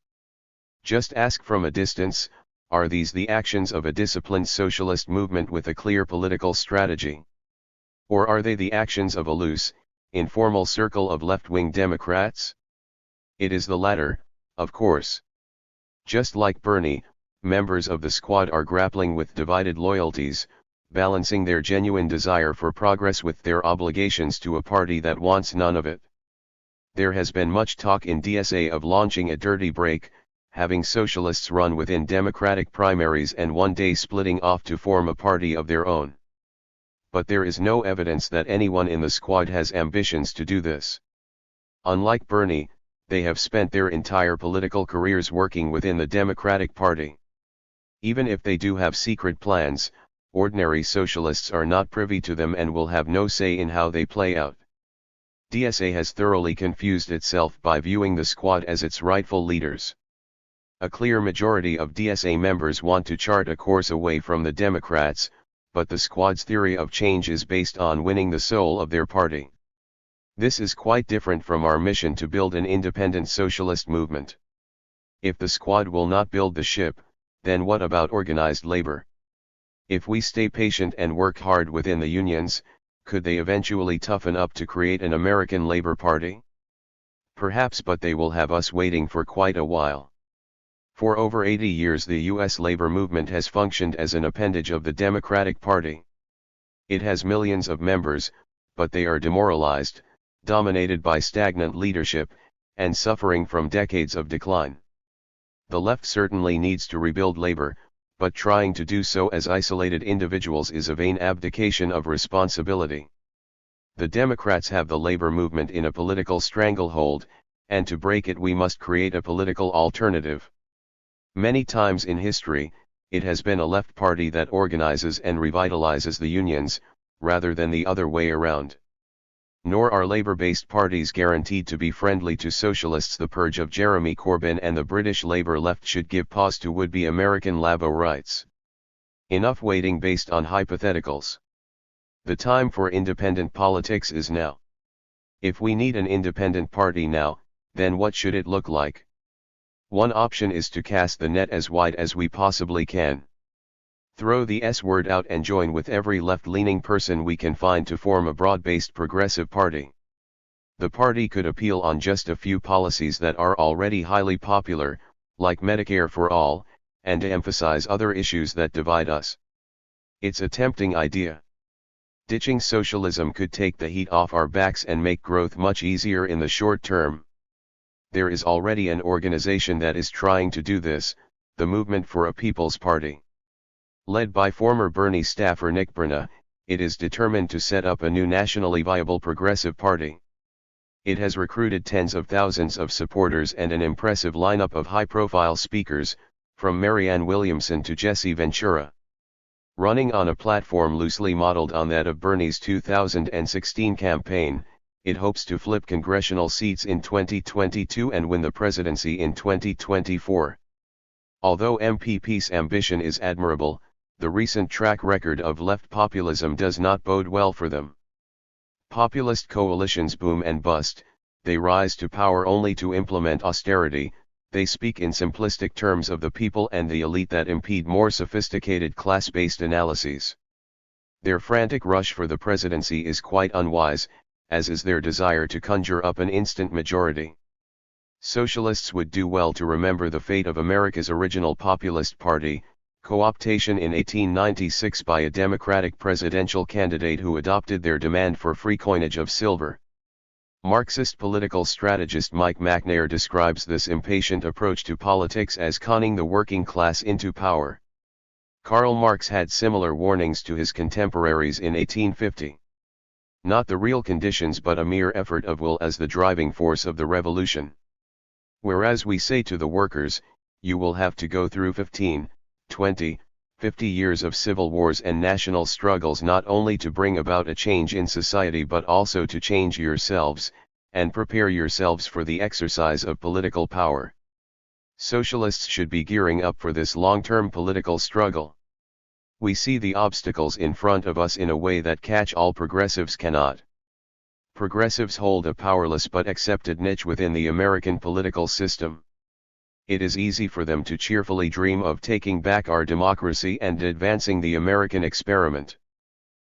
Just ask from a distance, are these the actions of a disciplined socialist movement with a clear political strategy? Or are they the actions of a loose, informal circle of left-wing Democrats? It is the latter, of course. Just like Bernie, members of the squad are grappling with divided loyalties, balancing their genuine desire for progress with their obligations to a party that wants none of it. There has been much talk in DSA of launching a dirty break, having socialists run within Democratic primaries and one day splitting off to form a party of their own. But there is no evidence that anyone in the squad has ambitions to do this. Unlike Bernie, they have spent their entire political careers working within the Democratic Party. Even if they do have secret plans, ordinary socialists are not privy to them and will have no say in how they play out. DSA has thoroughly confused itself by viewing the squad as its rightful leaders. A clear majority of DSA members want to chart a course away from the Democrats, but the squad's theory of change is based on winning the soul of their party. This is quite different from our mission to build an independent socialist movement. If the squad will not build the ship, then what about organized labor? If we stay patient and work hard within the unions, could they eventually toughen up to create an American Labor Party? Perhaps, but they will have us waiting for quite a while. For over 80 years the U.S. labor movement has functioned as an appendage of the Democratic Party. It has millions of members, but they are demoralized, dominated by stagnant leadership, and suffering from decades of decline. The left certainly needs to rebuild labor, but trying to do so as isolated individuals is a vain abdication of responsibility. The Democrats have the labor movement in a political stranglehold, and to break it we must create a political alternative. Many times in history, it has been a left party that organizes and revitalizes the unions, rather than the other way around. Nor are labor-based parties guaranteed to be friendly to socialists. The purge of Jeremy Corbyn and the British Labour left should give pause to would-be American Labo-rights. Enough waiting based on hypotheticals. The time for independent politics is now. If we need an independent party now, then what should it look like? One option is to cast the net as wide as we possibly can. Throw the S word out and join with every left-leaning person we can find to form a broad-based progressive party. The party could appeal on just a few policies that are already highly popular, like Medicare for all, and emphasize other issues that divide us. It's a tempting idea. Ditching socialism could take the heat off our backs and make growth much easier in the short term. There is already an organization that is trying to do this, the Movement for a People's Party. Led by former Bernie staffer Nick Brna, it is determined to set up a new nationally viable progressive party. It has recruited tens of thousands of supporters and an impressive lineup of high-profile speakers, from Marianne Williamson to Jesse Ventura. Running on a platform loosely modeled on that of Bernie's 2016 campaign, it hopes to flip congressional seats in 2022 and win the presidency in 2024. Although MPP's ambition is admirable, the recent track record of left populism does not bode well for them. Populist coalitions boom and bust, they rise to power only to implement austerity, they speak in simplistic terms of the people and the elite that impede more sophisticated class-based analyses. Their frantic rush for the presidency is quite unwise, as is their desire to conjure up an instant majority. Socialists would do well to remember the fate of America's original populist party, co-optation in 1896 by a Democratic presidential candidate who adopted their demand for free coinage of silver. Marxist political strategist Mike McNair describes this impatient approach to politics as conning the working class into power. Karl Marx had similar warnings to his contemporaries in 1850. Not the real conditions but a mere effort of will as the driving force of the revolution. Whereas we say to the workers, you will have to go through 15, 20, 50 years of civil wars and national struggles not only to bring about a change in society but also to change yourselves, and prepare yourselves for the exercise of political power. Socialists should be gearing up for this long-term political struggle. We see the obstacles in front of us in a way that catch-all progressives cannot. Progressives hold a powerless but accepted niche within the American political system. It is easy for them to cheerfully dream of taking back our democracy and advancing the American experiment.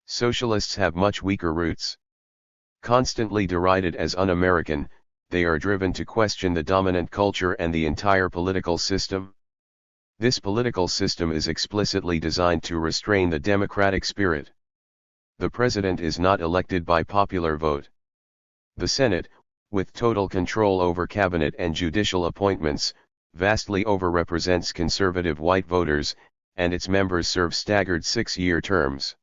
Socialists have much weaker roots. Constantly derided as un-American, they are driven to question the dominant culture and the entire political system. This political system is explicitly designed to restrain the democratic spirit. The president is not elected by popular vote. The Senate, with total control over cabinet and judicial appointments, vastly overrepresents conservative white voters, and its members serve staggered 6-year terms.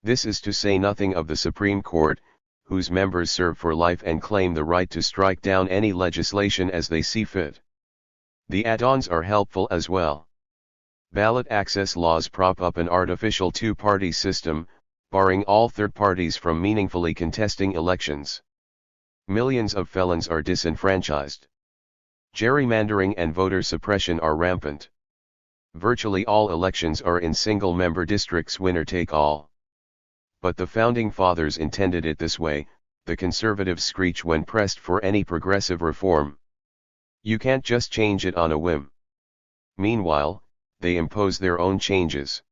This is to say nothing of the Supreme Court, whose members serve for life and claim the right to strike down any legislation as they see fit. The add-ons are helpful as well. Ballot access laws prop up an artificial two-party system, barring all third parties from meaningfully contesting elections. Millions of felons are disenfranchised. Gerrymandering and voter suppression are rampant. Virtually all elections are in single-member districts, winner take all. But the Founding Fathers intended it this way, the conservatives screech when pressed for any progressive reform. You can't just change it on a whim. Meanwhile, they impose their own changes.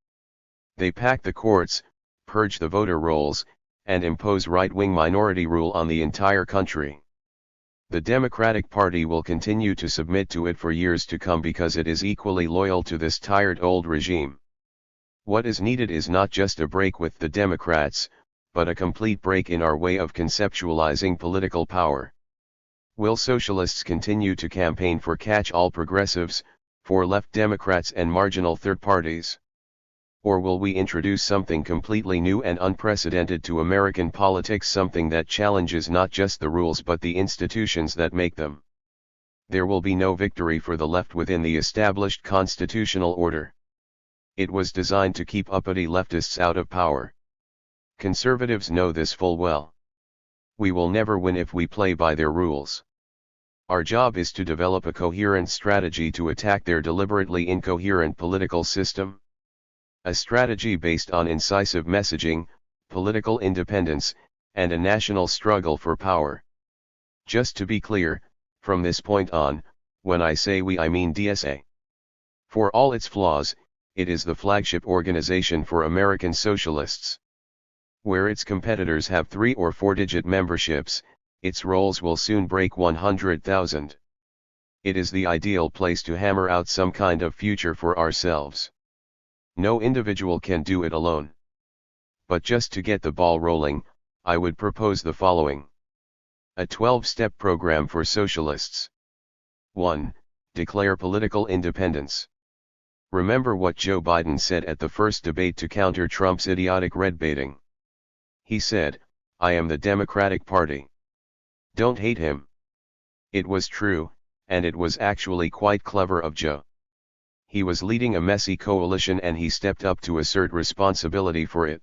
They pack the courts, purge the voter rolls, and impose right-wing minority rule on the entire country. The Democratic Party will continue to submit to it for years to come because it is equally loyal to this tired old regime. What is needed is not just a break with the Democrats, but a complete break in our way of conceptualizing political power. Will socialists continue to campaign for catch-all progressives, for left Democrats and marginal third parties? Or will we introduce something completely new and unprecedented to American politics, something that challenges not just the rules but the institutions that make them? There will be no victory for the left within the established constitutional order. It was designed to keep uppity leftists out of power. Conservatives know this full well. We will never win if we play by their rules. Our job is to develop a coherent strategy to attack their deliberately incoherent political system. A strategy based on incisive messaging, political independence, and a national struggle for power. Just to be clear, from this point on, when I say we I mean DSA. For all its flaws, it is the flagship organization for American socialists. Where its competitors have 3- or 4-digit memberships, its rolls will soon break 100,000. It is the ideal place to hammer out some kind of future for ourselves. No individual can do it alone. But just to get the ball rolling, I would propose the following. A 12-step program for socialists. 1. Declare political independence. Remember what Joe Biden said at the first debate to counter Trump's idiotic red baiting. He said, "I am the Democratic Party." Don't hate him. It was true, and it was actually quite clever of Joe. He was leading a messy coalition and he stepped up to assert responsibility for it.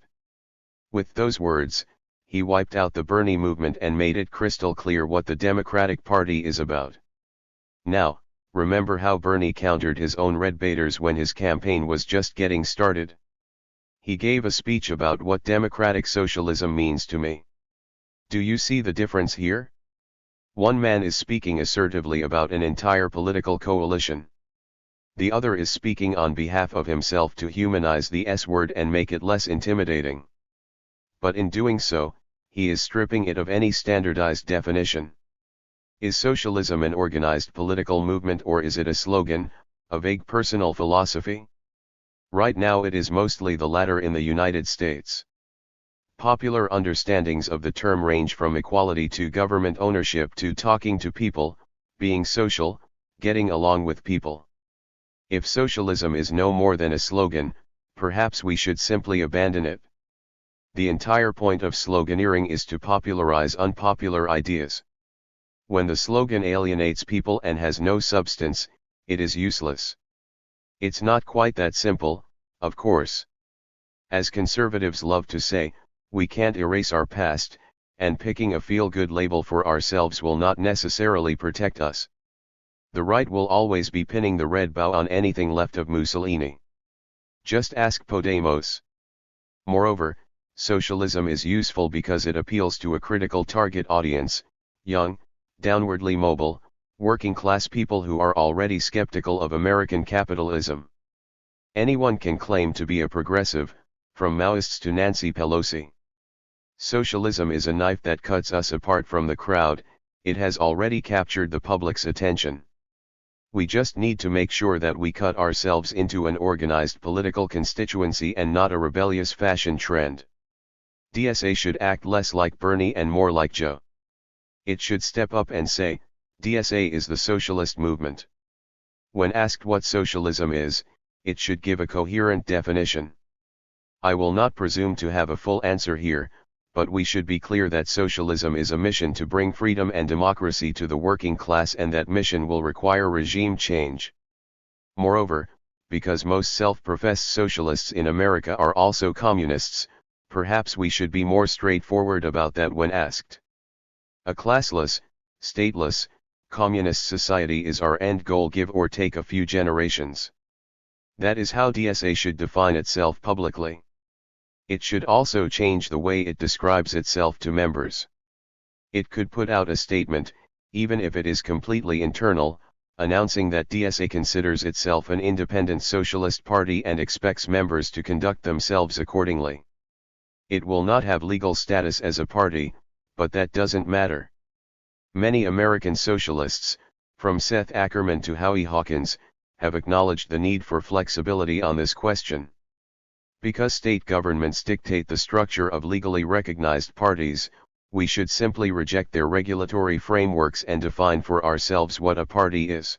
With those words, he wiped out the Bernie movement and made it crystal clear what the Democratic Party is about. Now, remember how Bernie countered his own red baiters when his campaign was just getting started? He gave a speech about what democratic socialism means to me. Do you see the difference here? One man is speaking assertively about an entire political coalition. The other is speaking on behalf of himself to humanize the S word and make it less intimidating. But in doing so, he is stripping it of any standardized definition. Is socialism an organized political movement, or is it a slogan, a vague personal philosophy? Right now it is mostly the latter in the United States. Popular understandings of the term range from equality to government ownership to talking to people, being social, getting along with people. If socialism is no more than a slogan, perhaps we should simply abandon it. The entire point of sloganeering is to popularize unpopular ideas. When the slogan alienates people and has no substance, it is useless. It's not quite that simple, of course. As conservatives love to say, we can't erase our past, and picking a feel-good label for ourselves will not necessarily protect us. The right will always be pinning the red bow on anything left of Mussolini. Just ask Podemos. Moreover, socialism is useful because it appeals to a critical target audience, young, downwardly mobile, working-class people who are already skeptical of American capitalism. Anyone can claim to be a progressive, from Maoists to Nancy Pelosi. Socialism is a knife that cuts us apart from the crowd. It has already captured the public's attention. We just need to make sure that we cut ourselves into an organized political constituency and not a rebellious fashion trend. DSA should act less like Bernie and more like Joe. It should step up and say, DSA is the socialist movement. When asked what socialism is, it should give a coherent definition. I will not presume to have a full answer here, but we should be clear that socialism is a mission to bring freedom and democracy to the working class, and that mission will require regime change. Moreover, because most self-professed socialists in America are also communists, perhaps we should be more straightforward about that when asked. A classless, stateless, communist society is our end goal, give or take a few generations. That is how DSA should define itself publicly. It should also change the way it describes itself to members. It could put out a statement, even if it is completely internal, announcing that DSA considers itself an independent socialist party and expects members to conduct themselves accordingly. It will not have legal status as a party, but that doesn't matter. Many American socialists, from Seth Ackerman to Howie Hawkins, have acknowledged the need for flexibility on this question. Because state governments dictate the structure of legally recognized parties, we should simply reject their regulatory frameworks and define for ourselves what a party is.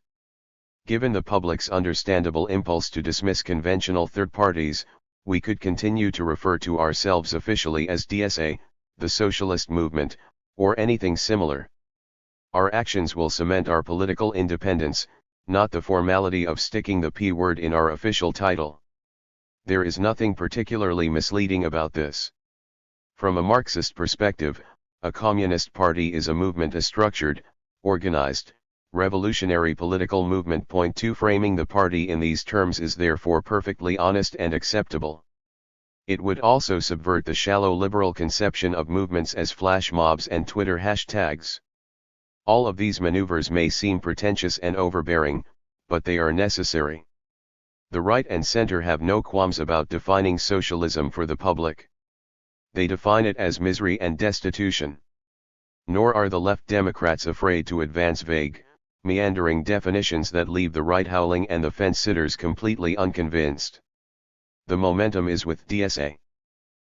Given the public's understandable impulse to dismiss conventional third parties, we could continue to refer to ourselves officially as DSA, the socialist movement, or anything similar. Our actions will cement our political independence, not the formality of sticking the P word in our official title. There is nothing particularly misleading about this. From a Marxist perspective, a communist party is a movement, a structured, organized, revolutionary political movement. Point 2. Framing the party in these terms is therefore perfectly honest and acceptable. It would also subvert the shallow liberal conception of movements as flash mobs and Twitter hashtags. All of these maneuvers may seem pretentious and overbearing, but they are necessary. The right and center have no qualms about defining socialism for the public. They define it as misery and destitution. Nor are the left Democrats afraid to advance vague, meandering definitions that leave the right howling and the fence-sitters completely unconvinced. The momentum is with DSA.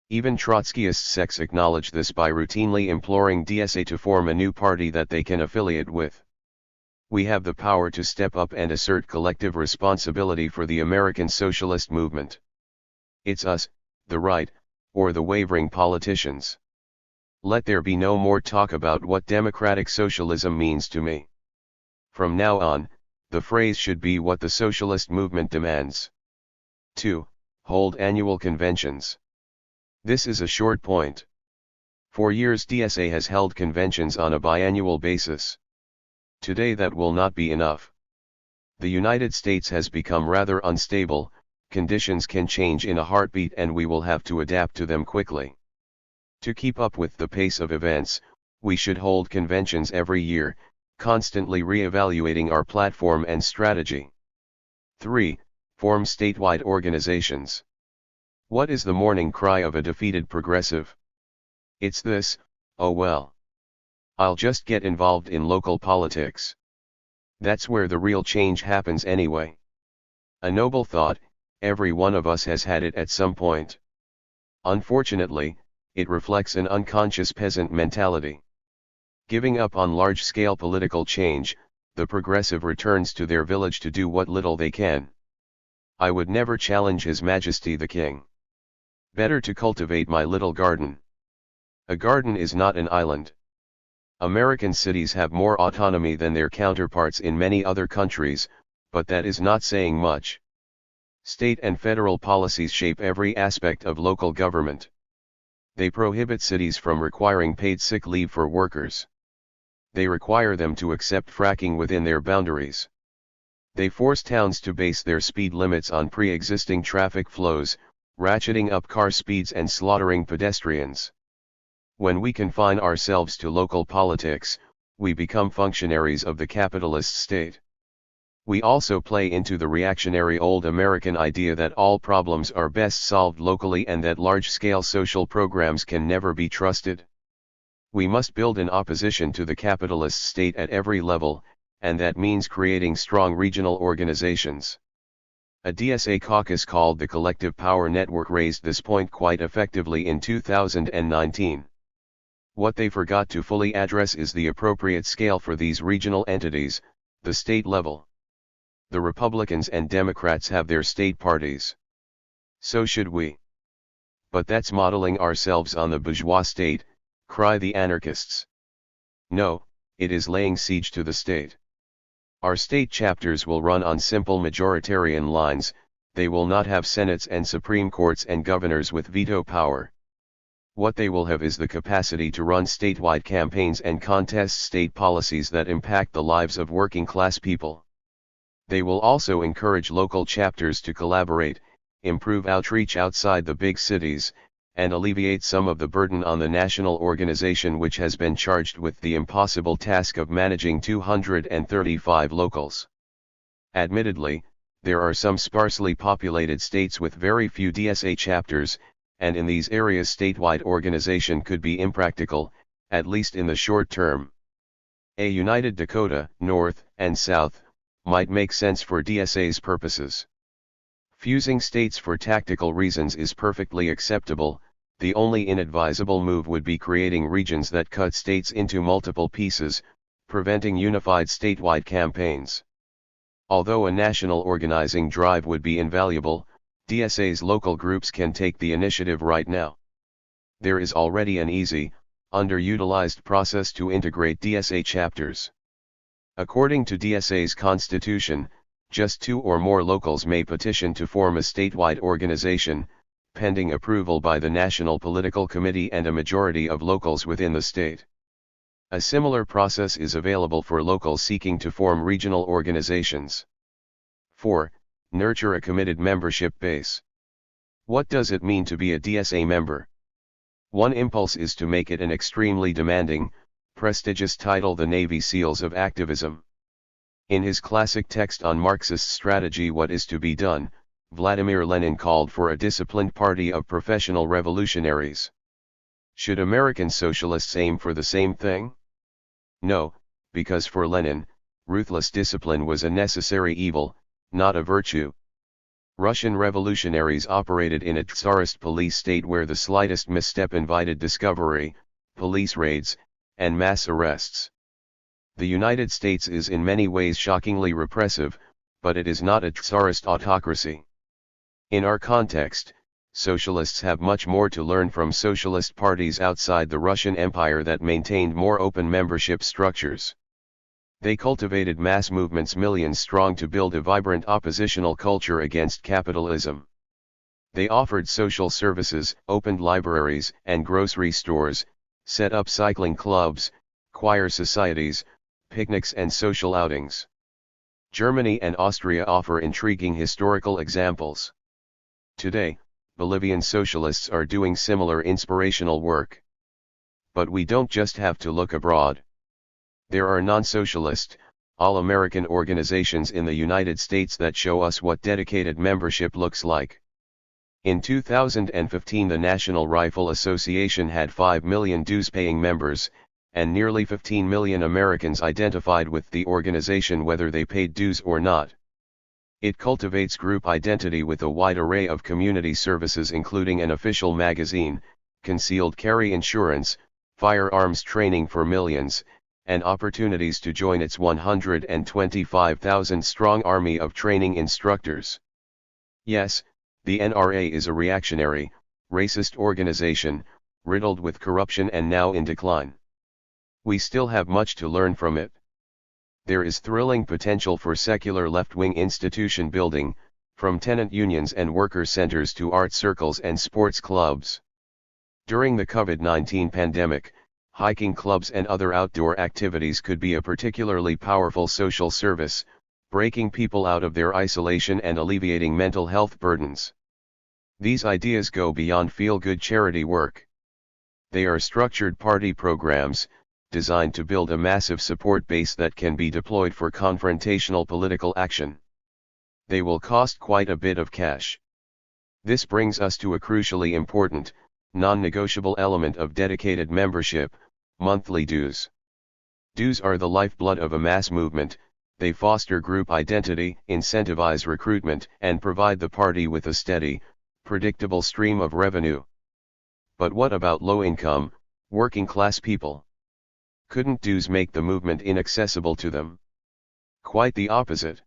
Even Trotskyist sects acknowledge this by routinely imploring DSA to form a new party that they can affiliate with. We have the power to step up and assert collective responsibility for the American socialist movement. It's us, the right, or the wavering politicians. Let there be no more talk about what democratic socialism means to me. From now on, the phrase should be what the socialist movement demands. 2. Hold annual conventions. This is a short point. For years DSA has held conventions on a biannual basis. Today that will not be enough. The United States has become rather unstable, conditions can change in a heartbeat and we will have to adapt to them quickly. To keep up with the pace of events, we should hold conventions every year, constantly re-evaluating our platform and strategy. 3. Form statewide organizations. What is the morning cry of a defeated progressive? It's this, oh well. I'll just get involved in local politics. That's where the real change happens anyway. A noble thought, every one of us has had it at some point. Unfortunately, it reflects an unconscious peasant mentality. Giving up on large-scale political change, the progressive returns to their village to do what little they can. I would never challenge His Majesty the King. Better to cultivate my little garden. A garden is not an island. American cities have more autonomy than their counterparts in many other countries, but that is not saying much. State and federal policies shape every aspect of local government. They prohibit cities from requiring paid sick leave for workers. They require them to accept fracking within their boundaries. They force towns to base their speed limits on pre-existing traffic flows, ratcheting up car speeds and slaughtering pedestrians. When we confine ourselves to local politics, we become functionaries of the capitalist state. We also play into the reactionary old American idea that all problems are best solved locally and that large-scale social programs can never be trusted. We must build an opposition to the capitalist state at every level, and that means creating strong regional organizations. A DSA caucus called the Collective Power Network raised this point quite effectively in 2019. What they forgot to fully address is the appropriate scale for these regional entities, the state level. The Republicans and Democrats have their state parties. So should we. But that's modeling ourselves on the bourgeois state, cry the anarchists. No, it is laying siege to the state. Our state chapters will run on simple majoritarian lines, they will not have senates and supreme courts and governors with veto power. What they will have is the capacity to run statewide campaigns and contest state policies that impact the lives of working class people. They will also encourage local chapters to collaborate, improve outreach outside the big cities, and alleviate some of the burden on the national organization which has been charged with the impossible task of managing 235 locals. Admittedly, there are some sparsely populated states with very few DSA chapters, and in these areas statewide organization could be impractical, at least in the short term. A united Dakota, North and South, might make sense for DSA's purposes. Fusing states for tactical reasons is perfectly acceptable, the only inadvisable move would be creating regions that cut states into multiple pieces, preventing unified statewide campaigns. Although a national organizing drive would be invaluable, DSA's local groups can take the initiative right now. There is already an easy, underutilized process to integrate DSA chapters. According to DSA's constitution, just 2 or more locals may petition to form a statewide organization, pending approval by the National Political Committee and a majority of locals within the state. A similar process is available for locals seeking to form regional organizations. 4. Nurture a committed membership base. What does it mean to be a DSA member? One impulse is to make it an extremely demanding, prestigious title, the Navy SEALs of activism. In his classic text on Marxist strategy, What is to be Done, Vladimir Lenin called for a disciplined party of professional revolutionaries. Should American socialists aim for the same thing? No, because for Lenin, ruthless discipline was a necessary evil, not a virtue. Russian revolutionaries operated in a Tsarist police state where the slightest misstep invited discovery, police raids, and mass arrests. The United States is in many ways shockingly repressive, but it is not a Tsarist autocracy. In our context, socialists have much more to learn from socialist parties outside the Russian Empire that maintained more open membership structures. They cultivated mass movements millions strong to build a vibrant oppositional culture against capitalism. They offered social services, opened libraries and grocery stores, set up cycling clubs, choir societies, picnics and social outings. Germany and Austria offer intriguing historical examples. Today, Bolivian socialists are doing similar inspirational work. But we don't just have to look abroad. There are non-socialist, all-American organizations in the United States that show us what dedicated membership looks like. In 2015, the National Rifle Association had 5 million dues-paying members, and nearly 15 million Americans identified with the organization whether they paid dues or not. It cultivates group identity with a wide array of community services including an official magazine, concealed carry insurance, firearms training for millions, and opportunities to join its 125,000-strong army of training instructors. Yes, the NRA is a reactionary, racist organization, riddled with corruption and now in decline. We still have much to learn from it. There is thrilling potential for secular left-wing institution building, from tenant unions and worker centers to art circles and sports clubs. During the COVID-19 pandemic, hiking clubs and other outdoor activities could be a particularly powerful social service, breaking people out of their isolation and alleviating mental health burdens. These ideas go beyond feel-good charity work. They are structured party programs, designed to build a massive support base that can be deployed for confrontational political action. They will cost quite a bit of cash. This brings us to a crucially important, non-negotiable element of dedicated membership: monthly dues. Dues are the lifeblood of a mass movement. They foster group identity, incentivize recruitment, and provide the party with a steady, predictable stream of revenue. But what about low-income, working-class people? Couldn't dues make the movement inaccessible to them? Quite the opposite.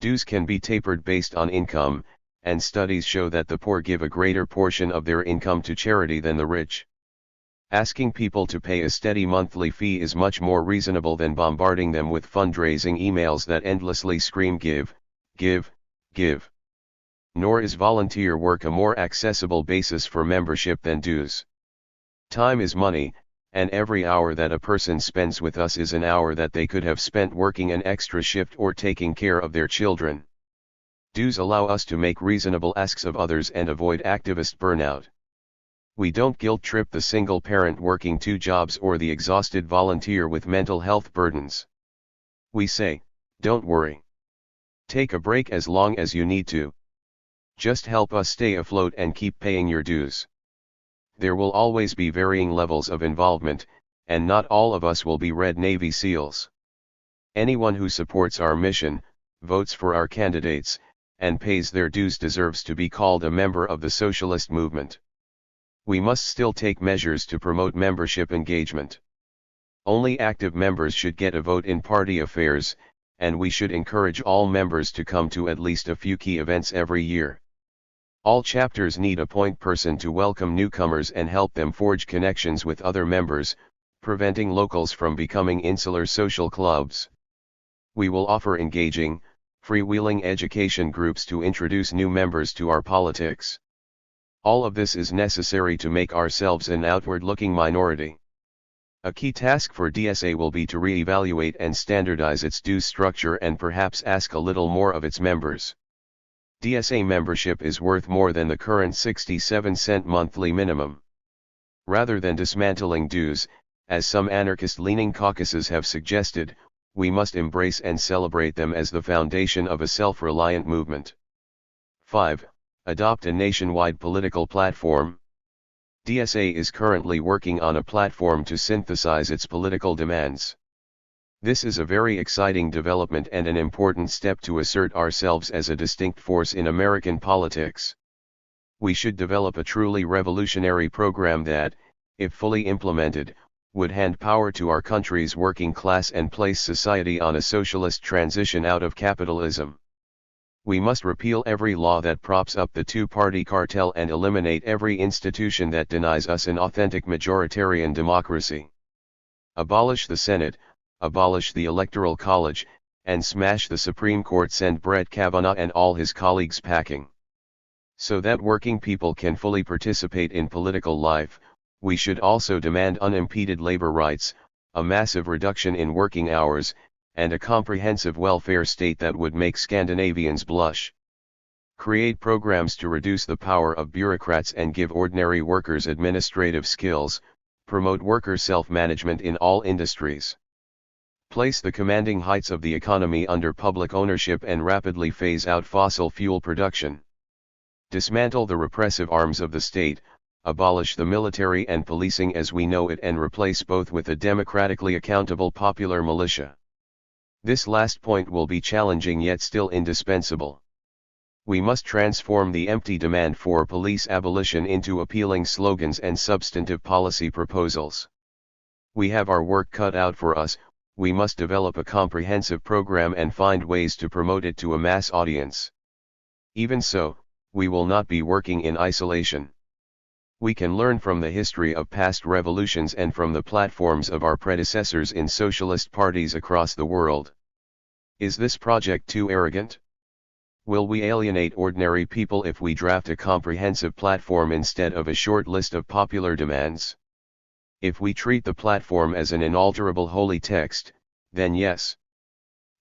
Dues can be tapered based on income, and studies show that the poor give a greater portion of their income to charity than the rich. Asking people to pay a steady monthly fee is much more reasonable than bombarding them with fundraising emails that endlessly scream give, give, give. Nor is volunteer work a more accessible basis for membership than dues. Time is money, and every hour that a person spends with us is an hour that they could have spent working an extra shift or taking care of their children. Dues allow us to make reasonable asks of others and avoid activist burnout. We don't guilt-trip the single parent working 2 jobs or the exhausted volunteer with mental health burdens. We say, don't worry. Take a break as long as you need to. Just help us stay afloat and keep paying your dues. There will always be varying levels of involvement, and not all of us will be Red Navy SEALs. Anyone who supports our mission, votes for our candidates, and pays their dues deserves to be called a member of the socialist movement. We must still take measures to promote membership engagement. Only active members should get a vote in party affairs, and we should encourage all members to come to at least a few key events every year. All chapters need a point person to welcome newcomers and help them forge connections with other members, preventing locals from becoming insular social clubs. We will offer engaging, freewheeling education groups to introduce new members to our politics. All of this is necessary to make ourselves an outward-looking minority. A key task for DSA will be to re-evaluate and standardize its dues structure and perhaps ask a little more of its members. DSA membership is worth more than the current 67-cent monthly minimum. Rather than dismantling dues, as some anarchist-leaning caucuses have suggested, we must embrace and celebrate them as the foundation of a self-reliant movement. 5. Adopt a nationwide political platform. DSA is currently working on a platform to synthesize its political demands. This is a very exciting development and an important step to assert ourselves as a distinct force in American politics. We should develop a truly revolutionary program that, if fully implemented, would hand power to our country's working class and place society on a socialist transition out of capitalism. We must repeal every law that props up the two-party cartel and eliminate every institution that denies us an authentic majoritarian democracy. Abolish the Senate, abolish the Electoral College, and smash the Supreme Court. Send Brett Kavanaugh and all his colleagues packing. So that working people can fully participate in political life, we should also demand unimpeded labor rights, a massive reduction in working hours, and a comprehensive welfare state that would make Scandinavians blush. Create programs to reduce the power of bureaucrats and give ordinary workers administrative skills, promote worker self-management in all industries. Place the commanding heights of the economy under public ownership and rapidly phase out fossil fuel production. Dismantle the repressive arms of the state, abolish the military and policing as we know it, and replace both with a democratically accountable popular militia. This last point will be challenging yet still indispensable. We must transform the empty demand for police abolition into appealing slogans and substantive policy proposals. We have our work cut out for us. We must develop a comprehensive program and find ways to promote it to a mass audience. Even so, we will not be working in isolation. We can learn from the history of past revolutions and from the platforms of our predecessors in socialist parties across the world. Is this project too arrogant? Will we alienate ordinary people if we draft a comprehensive platform instead of a short list of popular demands? If we treat the platform as an inalterable holy text, then yes.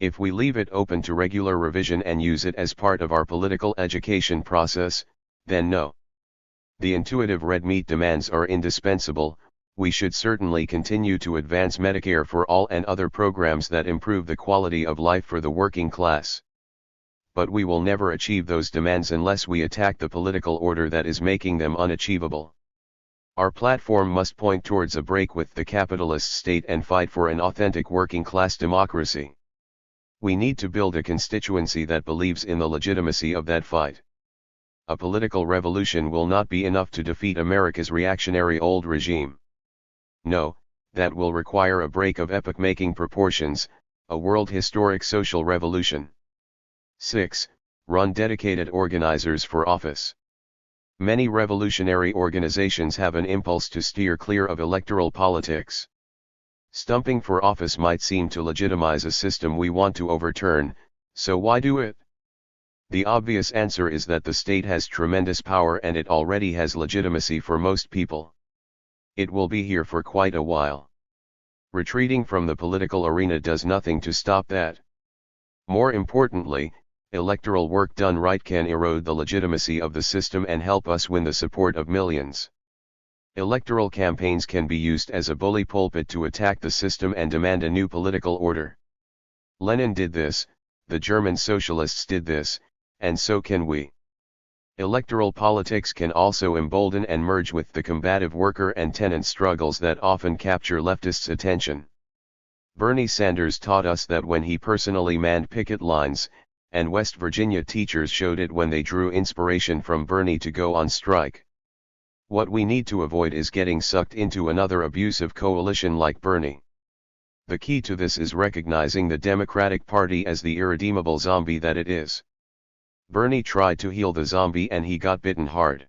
If we leave it open to regular revision and use it as part of our political education process, then no. The intuitive red meat demands are indispensable. We should certainly continue to advance Medicare for all and other programs that improve the quality of life for the working class. But we will never achieve those demands unless we attack the political order that is making them unachievable. Our platform must point towards a break with the capitalist state and fight for an authentic working class democracy. We need to build a constituency that believes in the legitimacy of that fight. A political revolution will not be enough to defeat America's reactionary old regime. No, that will require a break of epoch-making proportions, a world historic social revolution. 6. Run dedicated organizers for office. Many revolutionary organizations have an impulse to steer clear of electoral politics. Stumping for office might seem to legitimize a system we want to overturn, so why do it? The obvious answer is that the state has tremendous power and it already has legitimacy for most people. It will be here for quite a while. Retreating from the political arena does nothing to stop that. More importantly, electoral work done right can erode the legitimacy of the system and help us win the support of millions. Electoral campaigns can be used as a bully pulpit to attack the system and demand a new political order. Lenin did this, the German socialists did this, and so can we. Electoral politics can also embolden and merge with the combative worker and tenant struggles that often capture leftists' attention. Bernie Sanders taught us that when he personally manned picket lines, and West Virginia teachers showed it when they drew inspiration from Bernie to go on strike. What we need to avoid is getting sucked into another abusive coalition like Bernie. The key to this is recognizing the Democratic Party as the irredeemable zombie that it is. Bernie tried to heal the zombie and he got bitten hard.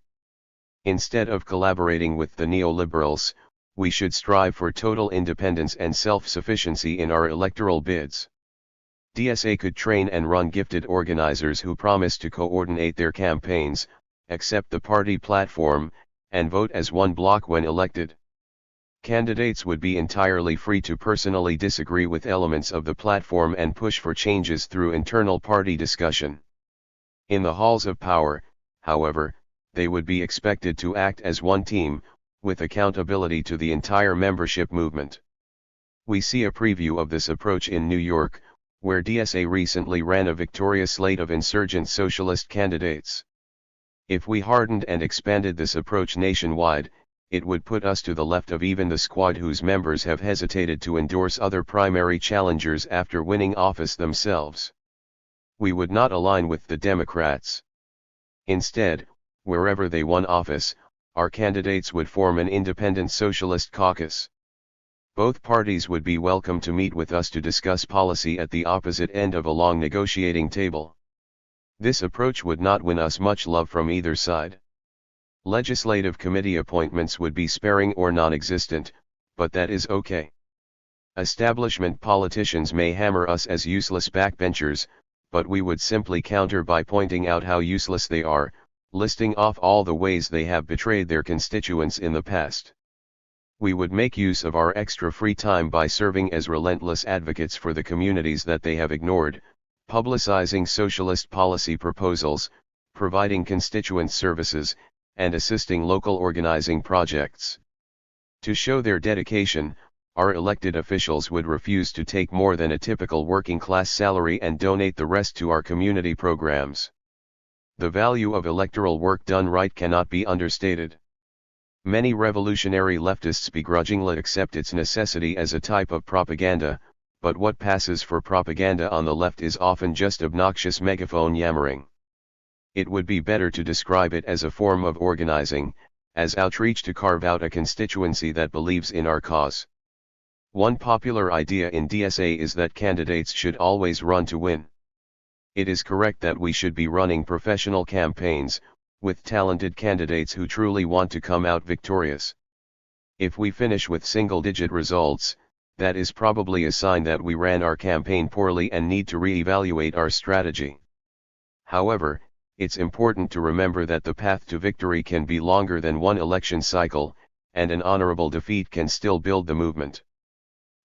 Instead of collaborating with the neoliberals, we should strive for total independence and self-sufficiency in our electoral bids. DSA could train and run gifted organizers who promise to coordinate their campaigns, accept the party platform, and vote as one bloc when elected. Candidates would be entirely free to personally disagree with elements of the platform and push for changes through internal party discussion. In the halls of power, however, they would be expected to act as one team, with accountability to the entire membership movement. We see a preview of this approach in New York, where DSA recently ran a victorious slate of insurgent socialist candidates. If we hardened and expanded this approach nationwide, it would put us to the left of even the squad whose members have hesitated to endorse other primary challengers after winning office themselves. We would not align with the Democrats. Instead, wherever they won office, our candidates would form an independent socialist caucus. Both parties would be welcome to meet with us to discuss policy at the opposite end of a long negotiating table. This approach would not win us much love from either side. Legislative committee appointments would be sparing or non-existent, but that is okay. Establishment politicians may hammer us as useless backbenchers, but we would simply counter by pointing out how useless they are, listing off all the ways they have betrayed their constituents in the past. We would make use of our extra free time by serving as relentless advocates for the communities that they have ignored, publicizing socialist policy proposals, providing constituent services, and assisting local organizing projects. To show their dedication, our elected officials would refuse to take more than a typical working-class salary and donate the rest to our community programs. The value of electoral work done right cannot be understated. Many revolutionary leftists begrudgingly accept its necessity as a type of propaganda, but what passes for propaganda on the left is often just obnoxious megaphone yammering. It would be better to describe it as a form of organizing, as outreach to carve out a constituency that believes in our cause. One popular idea in DSA is that candidates should always run to win. It is correct that we should be running professional campaigns, with talented candidates who truly want to come out victorious. If we finish with single-digit results, that is probably a sign that we ran our campaign poorly and need to re-evaluate our strategy. However, it's important to remember that the path to victory can be longer than one election cycle, and an honorable defeat can still build the movement.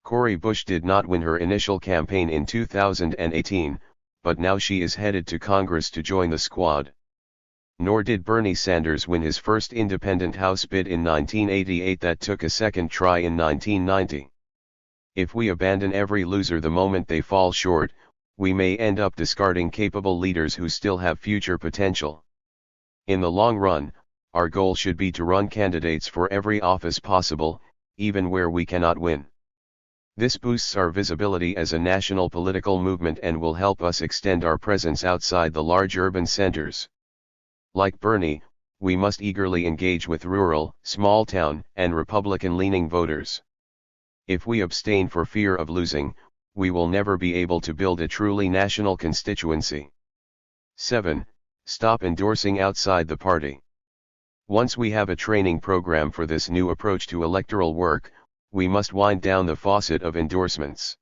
Cori Bush did not win her initial campaign in 2018, but now she is headed to Congress to join the squad. Nor did Bernie Sanders win his first independent House bid in 1988 that took a second try in 1990. If we abandon every loser the moment they fall short, we may end up discarding capable leaders who still have future potential. In the long run, our goal should be to run candidates for every office possible, even where we cannot win. This boosts our visibility as a national political movement and will help us extend our presence outside the large urban centers. Like Bernie, we must eagerly engage with rural, small-town, and Republican-leaning voters. If we abstain for fear of losing, we will never be able to build a truly national constituency. 7. Stop endorsing outside the party. Once we have a training program for this new approach to electoral work, we must wind down the faucet of endorsements.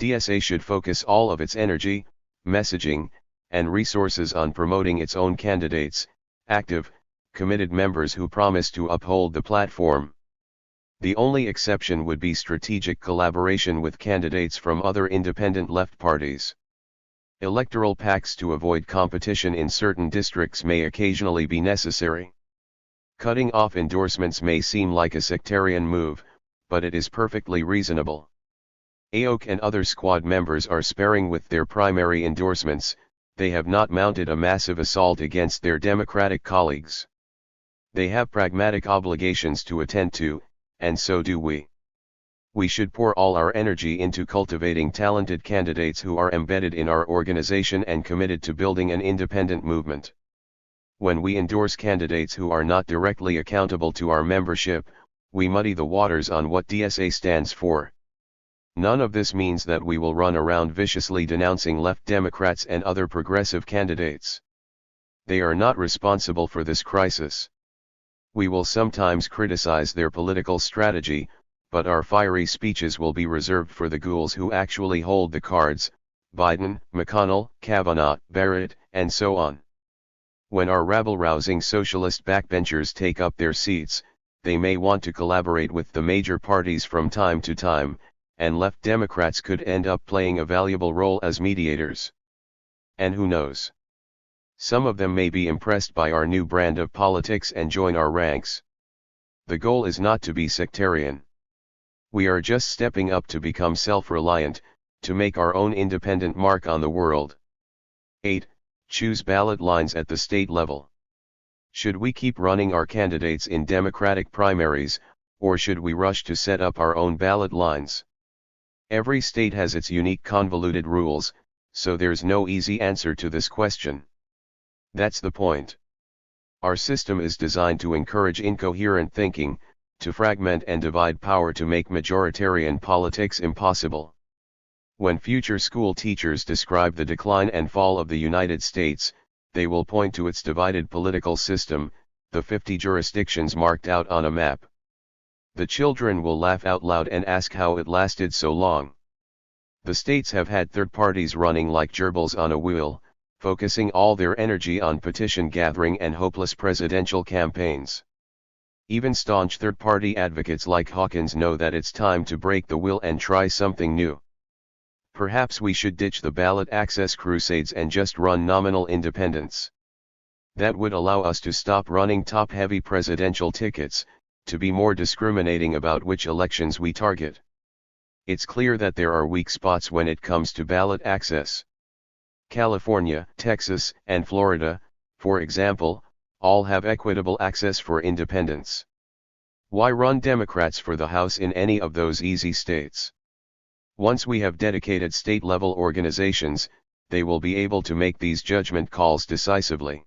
DSA should focus all of its energy, messaging, and resources on promoting its own candidates, active, committed members who promise to uphold the platform. The only exception would be strategic collaboration with candidates from other independent left parties. Electoral pacts to avoid competition in certain districts may occasionally be necessary. Cutting off endorsements may seem like a sectarian move, but it is perfectly reasonable. AOC and other squad members are sparing with their primary endorsements. They have not mounted a massive assault against their Democratic colleagues. They have pragmatic obligations to attend to, and so do we. We should pour all our energy into cultivating talented candidates who are embedded in our organization and committed to building an independent movement. When we endorse candidates who are not directly accountable to our membership, we muddy the waters on what DSA stands for. None of this means that we will run around viciously denouncing left Democrats and other progressive candidates. They are not responsible for this crisis. We will sometimes criticize their political strategy, but our fiery speeches will be reserved for the ghouls who actually hold the cards: Biden, McConnell, Kavanaugh, Barrett, and so on. When our rabble-rousing socialist backbenchers take up their seats, they may want to collaborate with the major parties from time to time, and left Democrats could end up playing a valuable role as mediators. And who knows? Some of them may be impressed by our new brand of politics and join our ranks. The goal is not to be sectarian. We are just stepping up to become self-reliant, to make our own independent mark on the world. 8. Choose ballot lines at the state level. Should we keep running our candidates in Democratic primaries, or should we rush to set up our own ballot lines? Every state has its unique convoluted rules, so there's no easy answer to this question. That's the point. Our system is designed to encourage incoherent thinking, to fragment and divide power to make majoritarian politics impossible. When future school teachers describe the decline and fall of the United States, they will point to its divided political system, the 50 jurisdictions marked out on a map. The children will laugh out loud and ask how it lasted so long. The states have had third parties running like gerbils on a wheel, focusing all their energy on petition gathering and hopeless presidential campaigns. Even staunch third-party advocates like Hawkins know that it's time to break the wheel and try something new. Perhaps we should ditch the ballot access crusades and just run nominal independence. That would allow us to stop running top-heavy presidential tickets, to be more discriminating about which elections we target. It's clear that there are weak spots when it comes to ballot access. California, Texas, and Florida, for example, all have equitable access for independents. Why run Democrats for the House in any of those easy states? Once we have dedicated state-level organizations, they will be able to make these judgment calls decisively.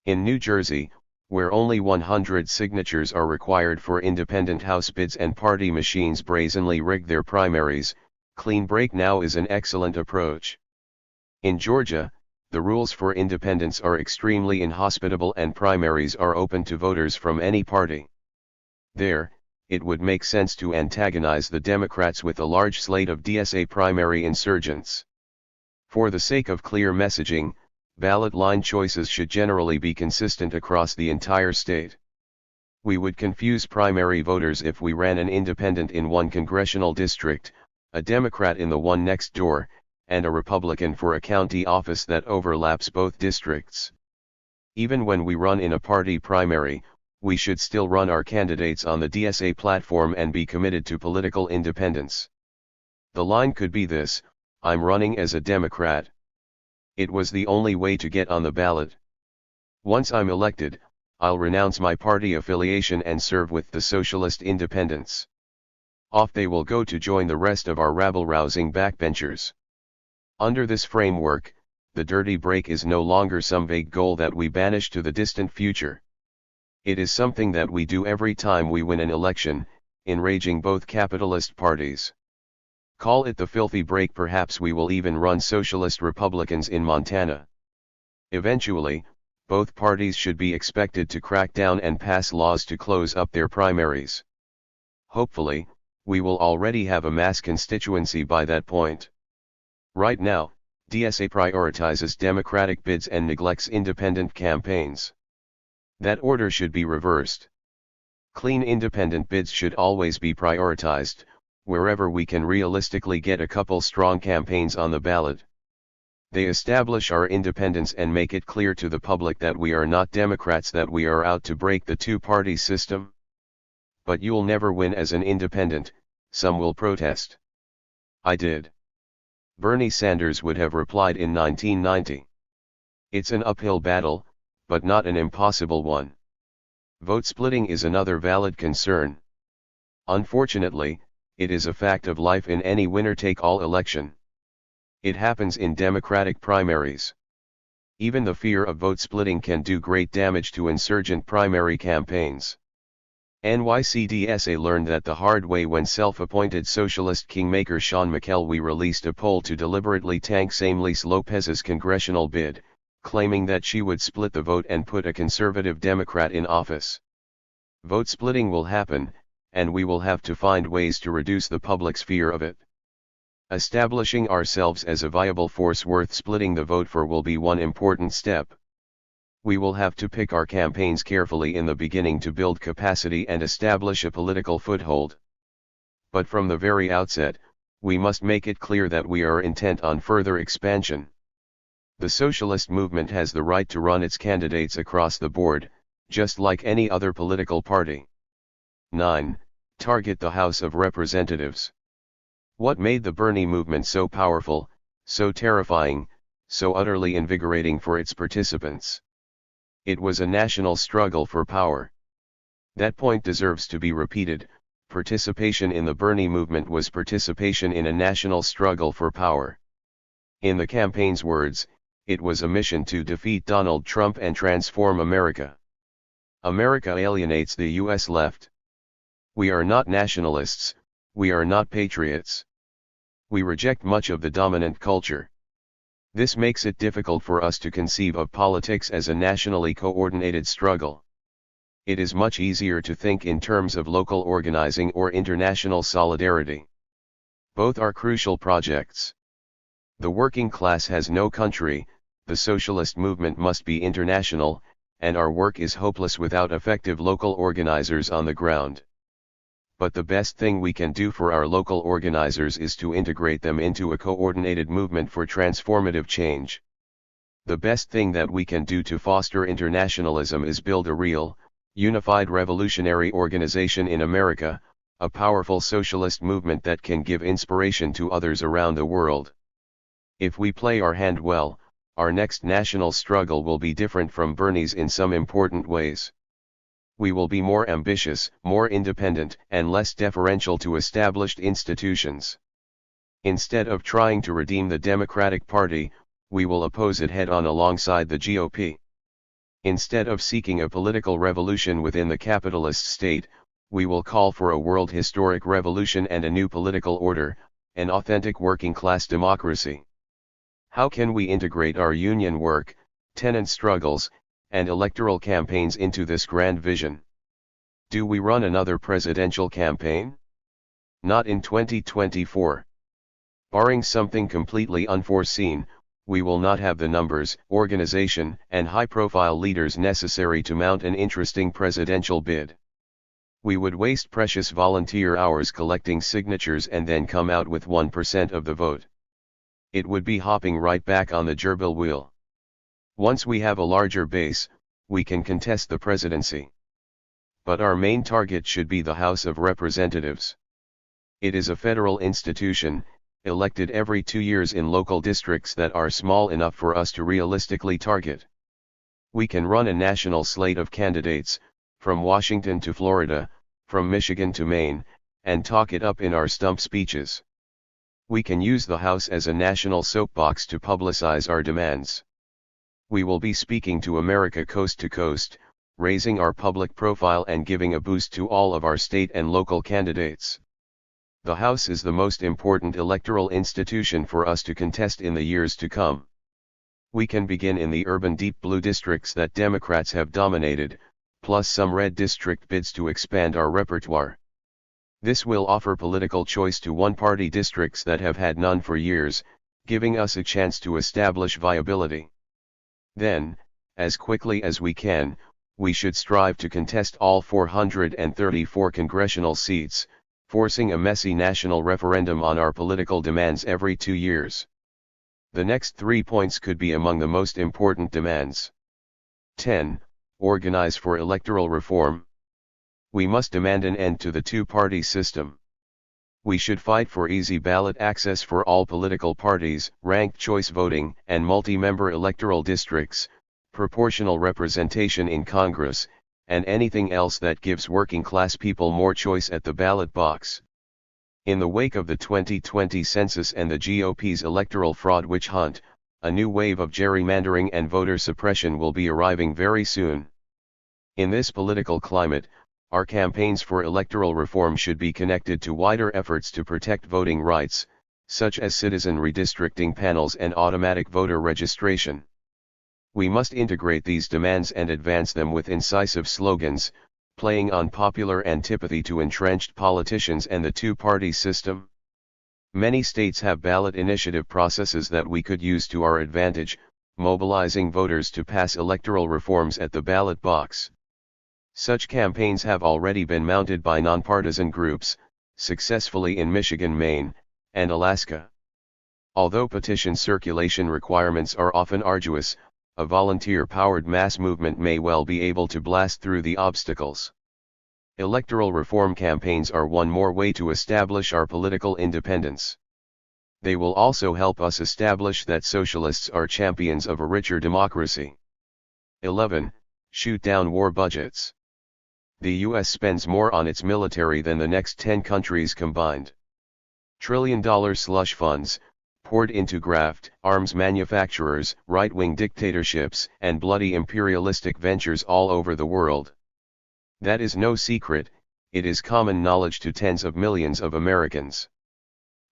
In New Jersey, where only 100 signatures are required for independent House bids and party machines brazenly rig their primaries, clean break now is an excellent approach. In Georgia, the rules for independence are extremely inhospitable and primaries are open to voters from any party. There, it would make sense to antagonize the Democrats with a large slate of DSA primary insurgents. For the sake of clear messaging, ballot line choices should generally be consistent across the entire state. We would confuse primary voters if we ran an independent in one congressional district, a Democrat in the one next door, and a Republican for a county office that overlaps both districts. Even when we run in a party primary, we should still run our candidates on the DSA platform and be committed to political independence. The line could be this: I'm running as a Democrat. It was the only way to get on the ballot. Once I'm elected, I'll renounce my party affiliation and serve with the Socialist independents. Off they will go to join the rest of our rabble-rousing backbenchers. Under this framework, the dirty break is no longer some vague goal that we banish to the distant future. It is something that we do every time we win an election, enraging both capitalist parties. Call it the filthy break. Perhaps we will even run socialist Republicans in Montana. Eventually, both parties should be expected to crack down and pass laws to close up their primaries. Hopefully, we will already have a mass constituency by that point. Right now, DSA prioritizes Democratic bids and neglects independent campaigns. That order should be reversed. Clean independent bids should always be prioritized, wherever we can realistically get a couple strong campaigns on the ballot. They establish our independence and make it clear to the public that we are not Democrats, that we are out to break the two-party system. But you'll never win as an independent, some will protest. I did. Bernie Sanders would have replied in 1990. It's an uphill battle, but not an impossible one. Vote splitting is another valid concern. Unfortunately, it is a fact of life in any winner-take-all election. It happens in Democratic primaries. Even the fear of vote splitting can do great damage to insurgent primary campaigns. NYCDSA learned that the hard way when self-appointed socialist kingmaker Sean McKelvey released a poll to deliberately tank Samelys Lopez's congressional bid, claiming that she would split the vote and put a conservative Democrat in office. Vote splitting will happen, and we will have to find ways to reduce the public's fear of it. Establishing ourselves as a viable force worth splitting the vote for will be one important step. We will have to pick our campaigns carefully in the beginning to build capacity and establish a political foothold. But from the very outset, we must make it clear that we are intent on further expansion. The socialist movement has the right to run its candidates across the board, just like any other political party. 9. Target the House of Representatives. What made the Bernie movement so powerful, so terrifying, so utterly invigorating for its participants? It was a national struggle for power. That point deserves to be repeated. Participation in the Bernie movement was participation in a national struggle for power. In the campaign's words, it was a mission to defeat Donald Trump and transform America. America alienates the U.S. left. We are not nationalists, we are not patriots. We reject much of the dominant culture. This makes it difficult for us to conceive of politics as a nationally coordinated struggle. It is much easier to think in terms of local organizing or international solidarity. Both are crucial projects. The working class has no country, the socialist movement must be international, and our work is hopeless without effective local organizers on the ground. But the best thing we can do for our local organizers is to integrate them into a coordinated movement for transformative change. The best thing that we can do to foster internationalism is build a real, unified revolutionary organization in America, a powerful socialist movement that can give inspiration to others around the world. If we play our hand well, our next national struggle will be different from Bernie's in some important ways. We will be more ambitious, more independent, and less deferential to established institutions. Instead of trying to redeem the Democratic Party, we will oppose it head-on alongside the GOP. Instead of seeking a political revolution within the capitalist state, we will call for a world historic revolution and a new political order, an authentic working-class democracy. How can we integrate our union work, tenant struggles, and electoral campaigns into this grand vision? Do we run another presidential campaign? Not in 2024. Barring something completely unforeseen, we will not have the numbers, organization, and high-profile leaders necessary to mount an interesting presidential bid. We would waste precious volunteer hours collecting signatures and then come out with 1% of the vote. It would be hopping right back on the gerbil wheel. Once we have a larger base, we can contest the presidency. But our main target should be the House of Representatives. It is a federal institution, elected every 2 years in local districts that are small enough for us to realistically target. We can run a national slate of candidates, from Washington to Florida, from Michigan to Maine, and talk it up in our stump speeches. We can use the House as a national soapbox to publicize our demands. We will be speaking to America coast to coast, raising our public profile and giving a boost to all of our state and local candidates. The House is the most important electoral institution for us to contest in the years to come. We can begin in the urban deep blue districts that Democrats have dominated, plus some red district bids to expand our repertoire. This will offer political choice to one-party districts that have had none for years, giving us a chance to establish viability. Then, as quickly as we can, we should strive to contest all 434 congressional seats, forcing a messy national referendum on our political demands every 2 years. The next 3 points could be among the most important demands. 10. Organize for electoral reform. We must demand an end to the two-party system. We should fight for easy ballot access for all political parties, ranked choice voting, and multi-member electoral districts, proportional representation in Congress, and anything else that gives working-class people more choice at the ballot box. In the wake of the 2020 census and the GOP's electoral fraud witch hunt, a new wave of gerrymandering and voter suppression will be arriving very soon. In this political climate, our campaigns for electoral reform should be connected to wider efforts to protect voting rights, such as citizen redistricting panels and automatic voter registration. We must integrate these demands and advance them with incisive slogans, playing on popular antipathy to entrenched politicians and the two-party system. Many states have ballot initiative processes that we could use to our advantage, mobilizing voters to pass electoral reforms at the ballot box. Such campaigns have already been mounted by nonpartisan groups, successfully in Michigan, Maine, and Alaska. Although petition circulation requirements are often arduous, a volunteer-powered mass movement may well be able to blast through the obstacles. Electoral reform campaigns are one more way to establish our political independence. They will also help us establish that socialists are champions of a richer democracy. 11. Shoot down war budgets. The US spends more on its military than the next 10 countries combined. Trillion-dollar slush funds, poured into graft, arms manufacturers, right-wing dictatorships, and bloody imperialistic ventures all over the world. That is no secret, it is common knowledge to tens of millions of Americans.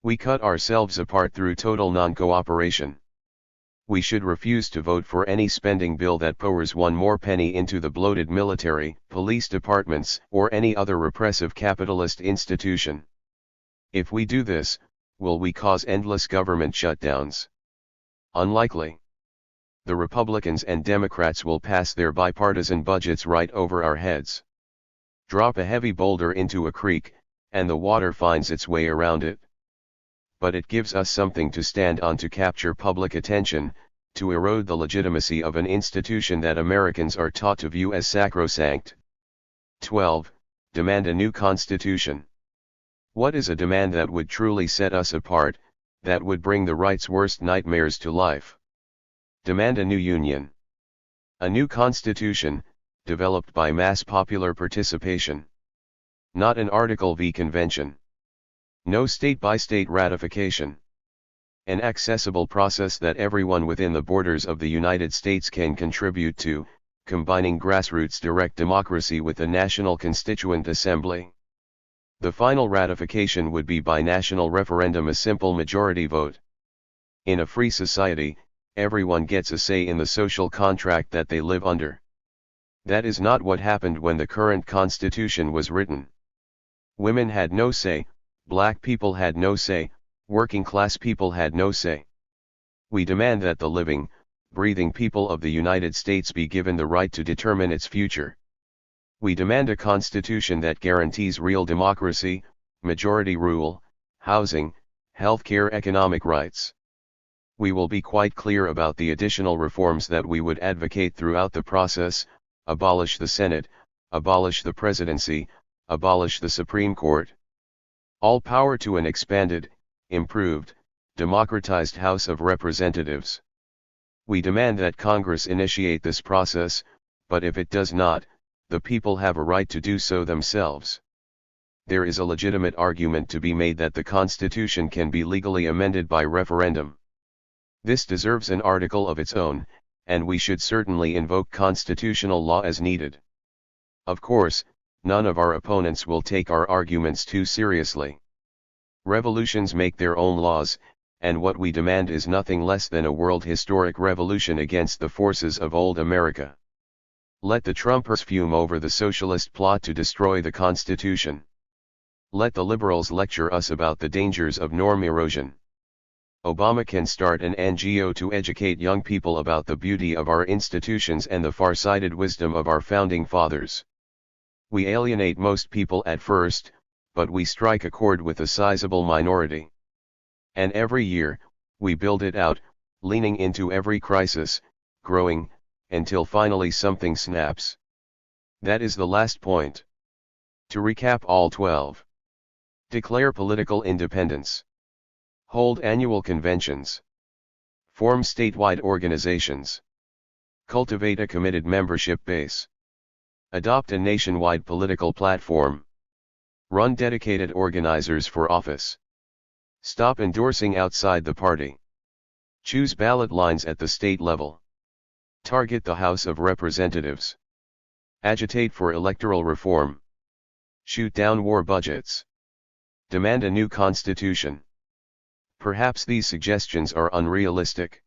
We cut ourselves apart through total non-cooperation. We should refuse to vote for any spending bill that pours one more penny into the bloated military, police departments, or any other repressive capitalist institution. If we do this, will we cause endless government shutdowns? Unlikely. The Republicans and Democrats will pass their bipartisan budgets right over our heads. Drop a heavy boulder into a creek, and the water finds its way around it. But it gives us something to stand on to capture public attention, to erode the legitimacy of an institution that Americans are taught to view as sacrosanct. 12. Demand a new constitution. What is a demand that would truly set us apart, that would bring the right's worst nightmares to life? Demand a new union. A new constitution, developed by mass popular participation. Not an Article V convention. No state-by-state ratification. An accessible process that everyone within the borders of the United States can contribute to, combining grassroots direct democracy with a national constituent assembly. The final ratification would be by national referendum, a simple majority vote. In a free society, everyone gets a say in the social contract that they live under. That is not what happened when the current constitution was written. Women had no say, black people had no say, working class people had no say. We demand that the living, breathing people of the United States be given the right to determine its future. We demand a constitution that guarantees real democracy, majority rule, housing, healthcare, economic rights. We will be quite clear about the additional reforms that we would advocate throughout the process: abolish the Senate, abolish the presidency, abolish the Supreme Court. All power to an expanded, improved, democratized House of Representatives. We demand that Congress initiate this process, but if it does not, the people have a right to do so themselves. There is a legitimate argument to be made that the Constitution can be legally amended by referendum. This deserves an article of its own, and we should certainly invoke constitutional law as needed. Of course, none of our opponents will take our arguments too seriously. Revolutions make their own laws, and what we demand is nothing less than a world historic revolution against the forces of old America. Let the Trumpers fume over the socialist plot to destroy the Constitution. Let the liberals lecture us about the dangers of norm erosion. Obama can start an NGO to educate young people about the beauty of our institutions and the far-sighted wisdom of our founding fathers. We alienate most people at first, but we strike a chord with a sizable minority. And every year, we build it out, leaning into every crisis, growing, until finally something snaps. That is the last point. To recap all 12. Declare political independence. Hold annual conventions. Form statewide organizations. Cultivate a committed membership base. Adopt a nationwide political platform. Run dedicated organizers for office. Stop endorsing outside the party. Choose ballot lines at the state level. Target the House of Representatives. Agitate for electoral reform. Shoot down war budgets. Demand a new constitution. Perhaps these suggestions are unrealistic.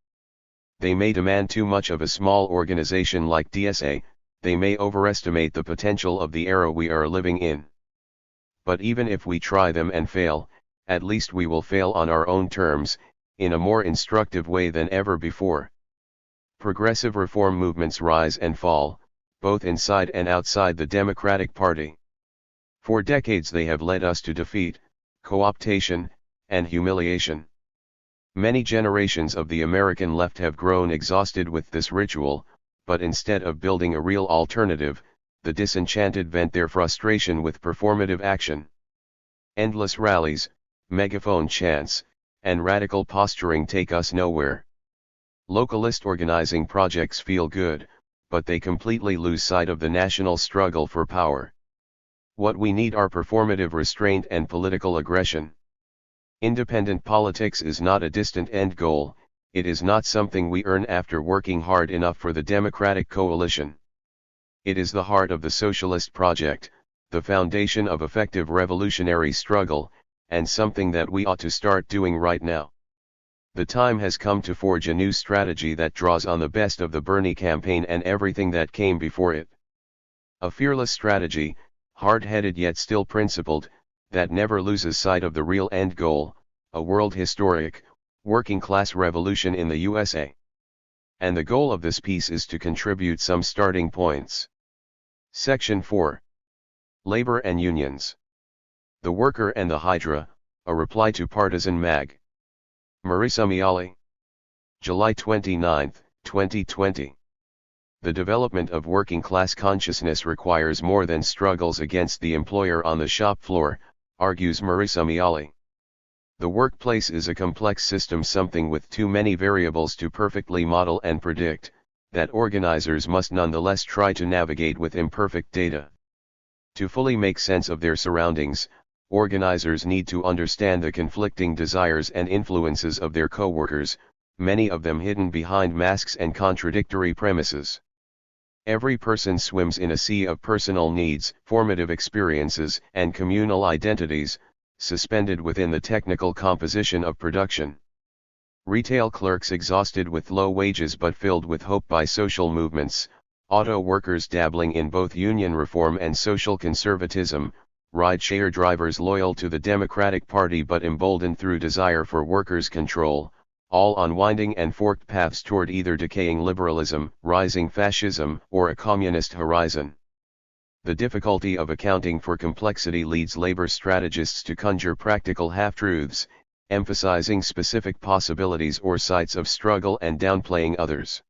They may demand too much of a small organization like DSA, they may overestimate the potential of the era we are living in. But even if we try them and fail, at least we will fail on our own terms, in a more instructive way than ever before. Progressive reform movements rise and fall, both inside and outside the Democratic Party. For decades they have led us to defeat, co-optation, and humiliation. Many generations of the American left have grown exhausted with this ritual, but instead of building a real alternative, the disenchanted vent their frustration with performative action. Endless rallies, megaphone chants, and radical posturing take us nowhere. Localist organizing projects feel good, but they completely lose sight of the national struggle for power. What we need are performative restraint and political aggression. Independent politics is not a distant end goal, it is not something we earn after working hard enough for the Democratic coalition. It is the heart of the socialist project, the foundation of effective revolutionary struggle, and something that we ought to start doing right now. The time has come to forge a new strategy that draws on the best of the Bernie campaign and everything that came before it. A fearless strategy, hard-headed yet still principled, that never loses sight of the real end goal, a world historic, working-class revolution in the USA. And the goal of this piece is to contribute some starting points. Section 4. Labor and Unions. The Worker and the Hydra, a reply to Partisan Mag. Marisa Miali. July 29, 2020. The development of working-class consciousness requires more than struggles against the employer on the shop floor, argues Marisa Miali. The workplace is a complex system, something with too many variables to perfectly model and predict, that organizers must nonetheless try to navigate with imperfect data. To fully make sense of their surroundings, organizers need to understand the conflicting desires and influences of their coworkers, many of them hidden behind masks and contradictory premises. Every person swims in a sea of personal needs, formative experiences, and communal identities, suspended within the technical composition of production. retail clerks exhausted with low wages but filled with hope by social movements, auto workers dabbling in both union reform and social conservatism, ride-share drivers loyal to the Democratic Party but emboldened through desire for workers' control, all on winding and forked paths toward either decaying liberalism, rising fascism, or a communist horizon. The difficulty of accounting for complexity leads labor strategists to conjure practical half-truths, emphasizing specific possibilities or sites of struggle and downplaying others.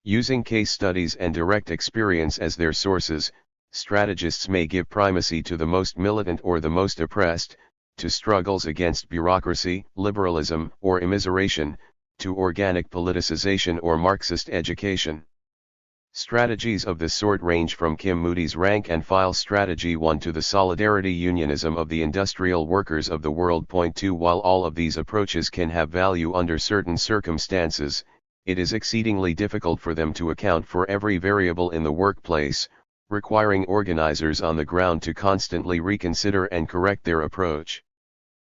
Using case studies and direct experience as their sources, strategists may give primacy to the most militant or the most oppressed, to struggles against bureaucracy, liberalism, or immiseration, to organic politicization or Marxist education. Strategies of this sort range from Kim Moody's rank-and-file strategy 1 to the solidarity unionism of the industrial workers of the world. 2 While all of these approaches can have value under certain circumstances, it is exceedingly difficult for them to account for every variable in the workplace, requiring organizers on the ground to constantly reconsider and correct their approach.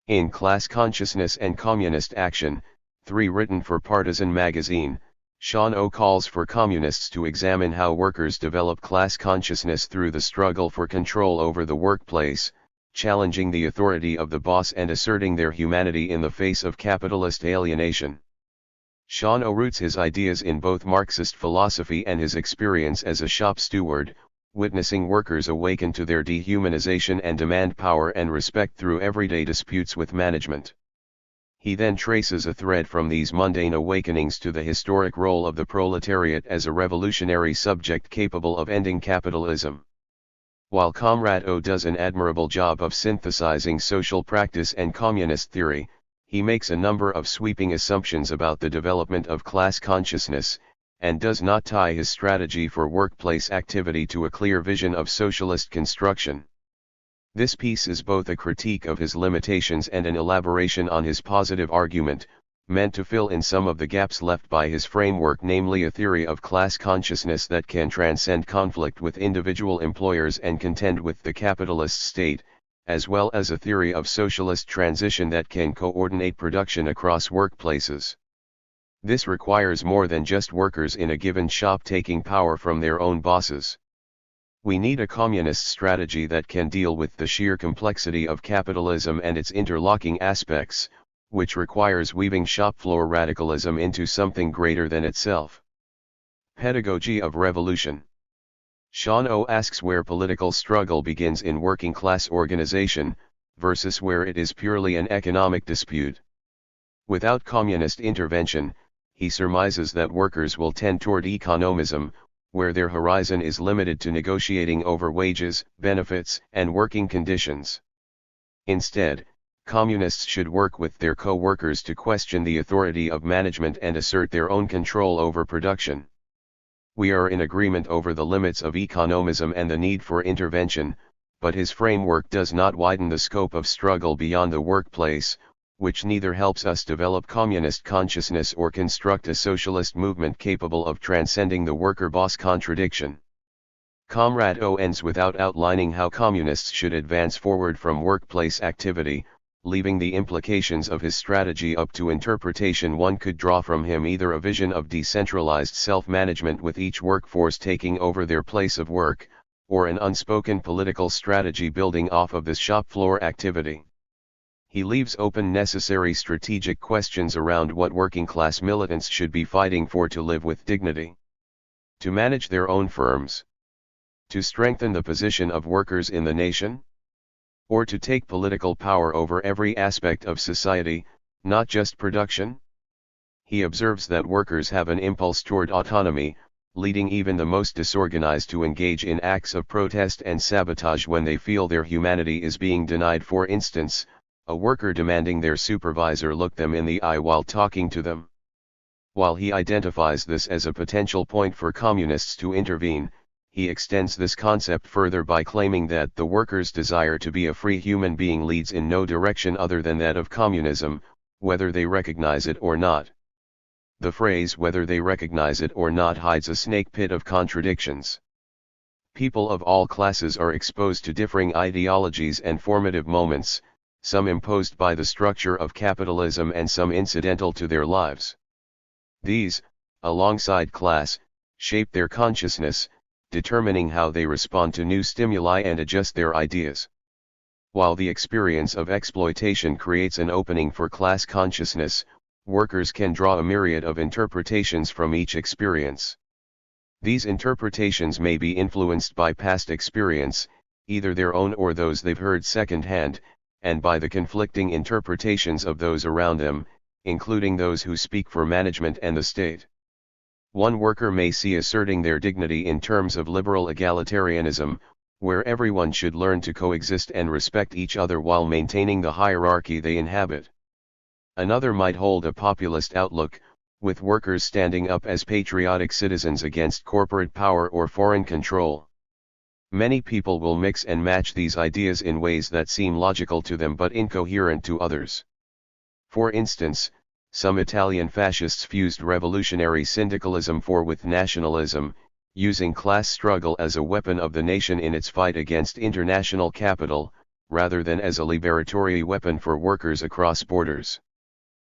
In Class Consciousness and Communist Action, 3 written for Partisan magazine, Sean O. calls for communists to examine how workers develop class consciousness through the struggle for control over the workplace, challenging the authority of the boss and asserting their humanity in the face of capitalist alienation. Sean O. roots his ideas in both Marxist philosophy and his experience as a shop steward, witnessing workers awaken to their dehumanization and demand power and respect through everyday disputes with management. He then traces a thread from these mundane awakenings to the historic role of the proletariat as a revolutionary subject capable of ending capitalism. While Comrade O does an admirable job of synthesizing social practice and communist theory, he makes a number of sweeping assumptions about the development of class consciousness, and does not tie his strategy for workplace activity to a clear vision of socialist construction. This piece is both a critique of his limitations and an elaboration on his positive argument, meant to fill in some of the gaps left by his framework, namely a theory of class consciousness that can transcend conflict with individual employers and contend with the capitalist state, as well as a theory of socialist transition that can coordinate production across workplaces. This requires more than just workers in a given shop taking power from their own bosses. We need a communist strategy that can deal with the sheer complexity of capitalism and its interlocking aspects, which requires weaving shop floor radicalism into something greater than itself. Pedagogy of Revolution. Sean O. asks where political struggle begins in working class organization, versus where it is purely an economic dispute. Without communist intervention, he surmises that workers will tend toward economism, where their horizon is limited to negotiating over wages, benefits, and working conditions. Instead, communists should work with their co-workers to question the authority of management and assert their own control over production. We are in agreement over the limits of economism and the need for intervention, but his framework does not widen the scope of struggle beyond the workplace, which neither helps us develop communist consciousness or construct a socialist movement capable of transcending the worker-boss contradiction. Comrade O ends without outlining how communists should advance forward from workplace activity, leaving the implications of his strategy up to interpretation. One could draw from him either a vision of decentralized self-management with each workforce taking over their place of work, or an unspoken political strategy building off of this shop floor activity. He leaves open necessary strategic questions around what working-class militants should be fighting for to live with dignity. To manage their own firms. To strengthen the position of workers in the nation? Or to take political power over every aspect of society, not just production? He observes that workers have an impulse toward autonomy, leading even the most disorganized to engage in acts of protest and sabotage when they feel their humanity is being denied. For instance, a worker demanding their supervisor look them in the eye while talking to them. While he identifies this as a potential point for communists to intervene, he extends this concept further by claiming that the worker's desire to be a free human being leads in no direction other than that of communism, whether they recognize it or not. The phrase "whether they recognize it or not" hides a snake pit of contradictions. People of all classes are exposed to differing ideologies and formative moments, some imposed by the structure of capitalism and some incidental to their lives. These, alongside class, shape their consciousness, determining how they respond to new stimuli and adjust their ideas. While the experience of exploitation creates an opening for class consciousness, workers can draw a myriad of interpretations from each experience. These interpretations may be influenced by past experience, either their own or those they've heard secondhand, and by the conflicting interpretations of those around them, including those who speak for management and the state. One worker may see asserting their dignity in terms of liberal egalitarianism, where everyone should learn to coexist and respect each other while maintaining the hierarchy they inhabit. Another might hold a populist outlook, with workers standing up as patriotic citizens against corporate power or foreign control. Many people will mix and match these ideas in ways that seem logical to them but incoherent to others. For instance, some Italian fascists fused revolutionary syndicalism with nationalism, using class struggle as a weapon of the nation in its fight against international capital, rather than as a liberatory weapon for workers across borders.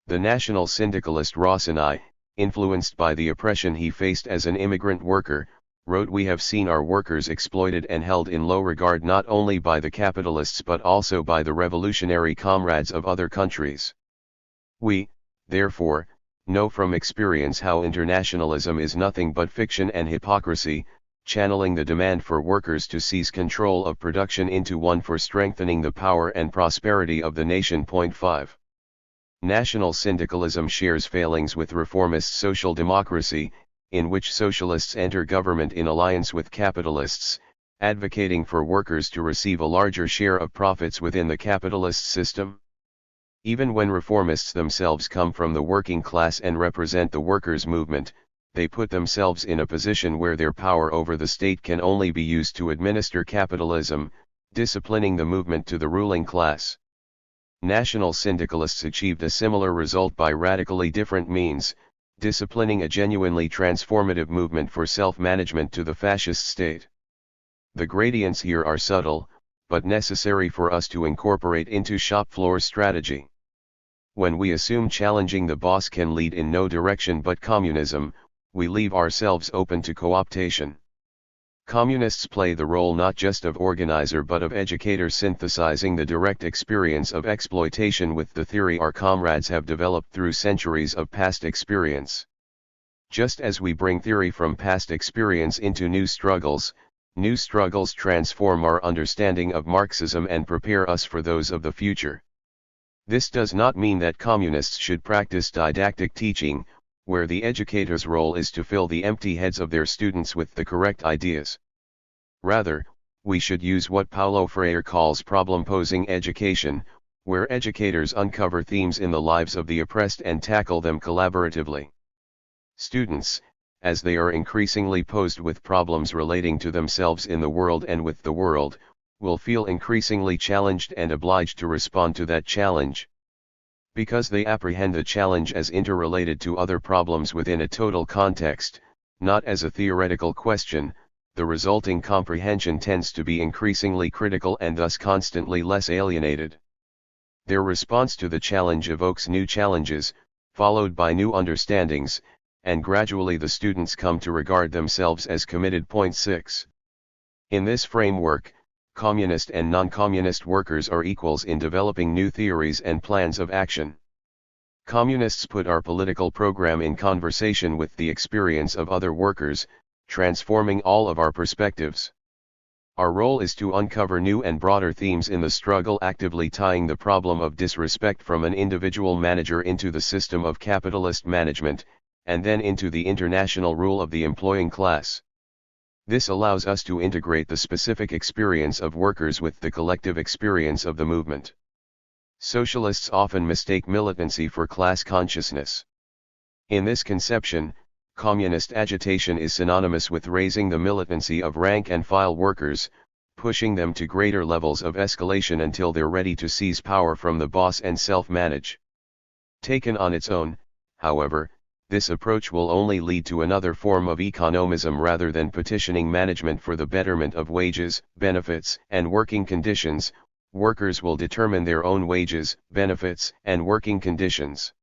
The national syndicalist Rossini, influenced by the oppression he faced as an immigrant worker, wrote, "We have seen our workers exploited and held in low regard not only by the capitalists but also by the revolutionary comrades of other countries. We, therefore, know from experience how internationalism is nothing but fiction and hypocrisy, channeling the demand for workers to seize control of production into one for strengthening the power and prosperity of the nation." 5. National syndicalism shares failings with reformist social democracy, in which socialists enter government in alliance with capitalists, advocating for workers to receive a larger share of profits within the capitalist system. Even when reformists themselves come from the working class and represent the workers' movement, they put themselves in a position where their power over the state can only be used to administer capitalism, disciplining the movement to the ruling class. National syndicalists achieved a similar result by radically different means, disciplining a genuinely transformative movement for self-management to the fascist state. The gradients here are subtle, but necessary for us to incorporate into shop floor strategy. When we assume challenging the boss can lead in no direction but communism, we leave ourselves open to co-optation. Communists play the role not just of organizer but of educator, synthesizing the direct experience of exploitation with the theory our comrades have developed through centuries of past experience. Just as we bring theory from past experience into new struggles transform our understanding of Marxism and prepare us for those of the future. This does not mean that communists should practice didactic teaching, where the educator's role is to fill the empty heads of their students with the correct ideas. Rather, we should use what Paulo Freire calls problem-posing education, where educators uncover themes in the lives of the oppressed and tackle them collaboratively. Students, as they are increasingly posed with problems relating to themselves in the world and with the world, will feel increasingly challenged and obliged to respond to that challenge. Because they apprehend the challenge as interrelated to other problems within a total context, not as a theoretical question, the resulting comprehension tends to be increasingly critical and thus constantly less alienated. Their response to the challenge evokes new challenges, followed by new understandings, and gradually the students come to regard themselves as committed. 6. In this framework, communist and non-communist workers are equals in developing new theories and plans of action. Communists put our political program in conversation with the experience of other workers, transforming all of our perspectives. Our role is to uncover new and broader themes in the struggle, actively tying the problem of disrespect from an individual manager into the system of capitalist management, and then into the international rule of the employing class. This allows us to integrate the specific experience of workers with the collective experience of the movement. Socialists often mistake militancy for class consciousness. In this conception, communist agitation is synonymous with raising the militancy of rank-and-file workers, pushing them to greater levels of escalation until they're ready to seize power from the boss and self-manage. Taken on its own, however, this approach will only lead to another form of economism rather than petitioning management for the betterment of wages, benefits, and working conditions, workers will determine their own wages, benefits, and working conditions.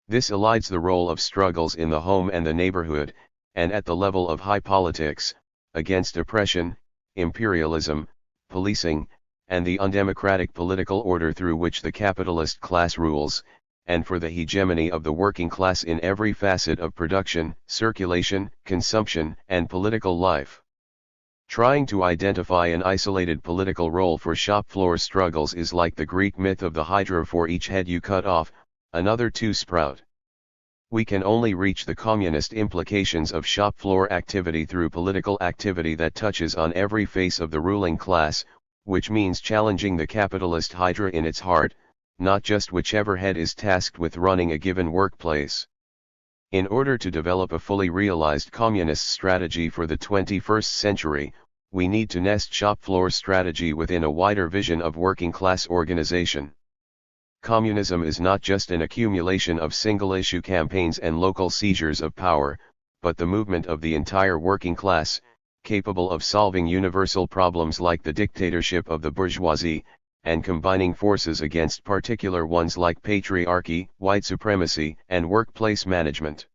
This elides the role of struggles in the home and the neighborhood, and at the level of high politics, against oppression, imperialism, policing, and the undemocratic political order through which the capitalist class rules, and for the hegemony of the working class in every facet of production, circulation, consumption, and political life. Trying to identify an isolated political role for shop floor struggles is like the Greek myth of the Hydra: for each head you cut off, another two sprout. We can only reach the communist implications of shop floor activity through political activity that touches on every face of the ruling class, which means challenging the capitalist Hydra in its heart, not just whichever head is tasked with running a given workplace. In order to develop a fully realized communist strategy for the 21st century, we need to nest shop floor strategy within a wider vision of working class organization. Communism is not just an accumulation of single-issue campaigns and local seizures of power, but the movement of the entire working class, capable of solving universal problems like the dictatorship of the bourgeoisie, and combining forces against particular ones like patriarchy, white supremacy, and workplace management.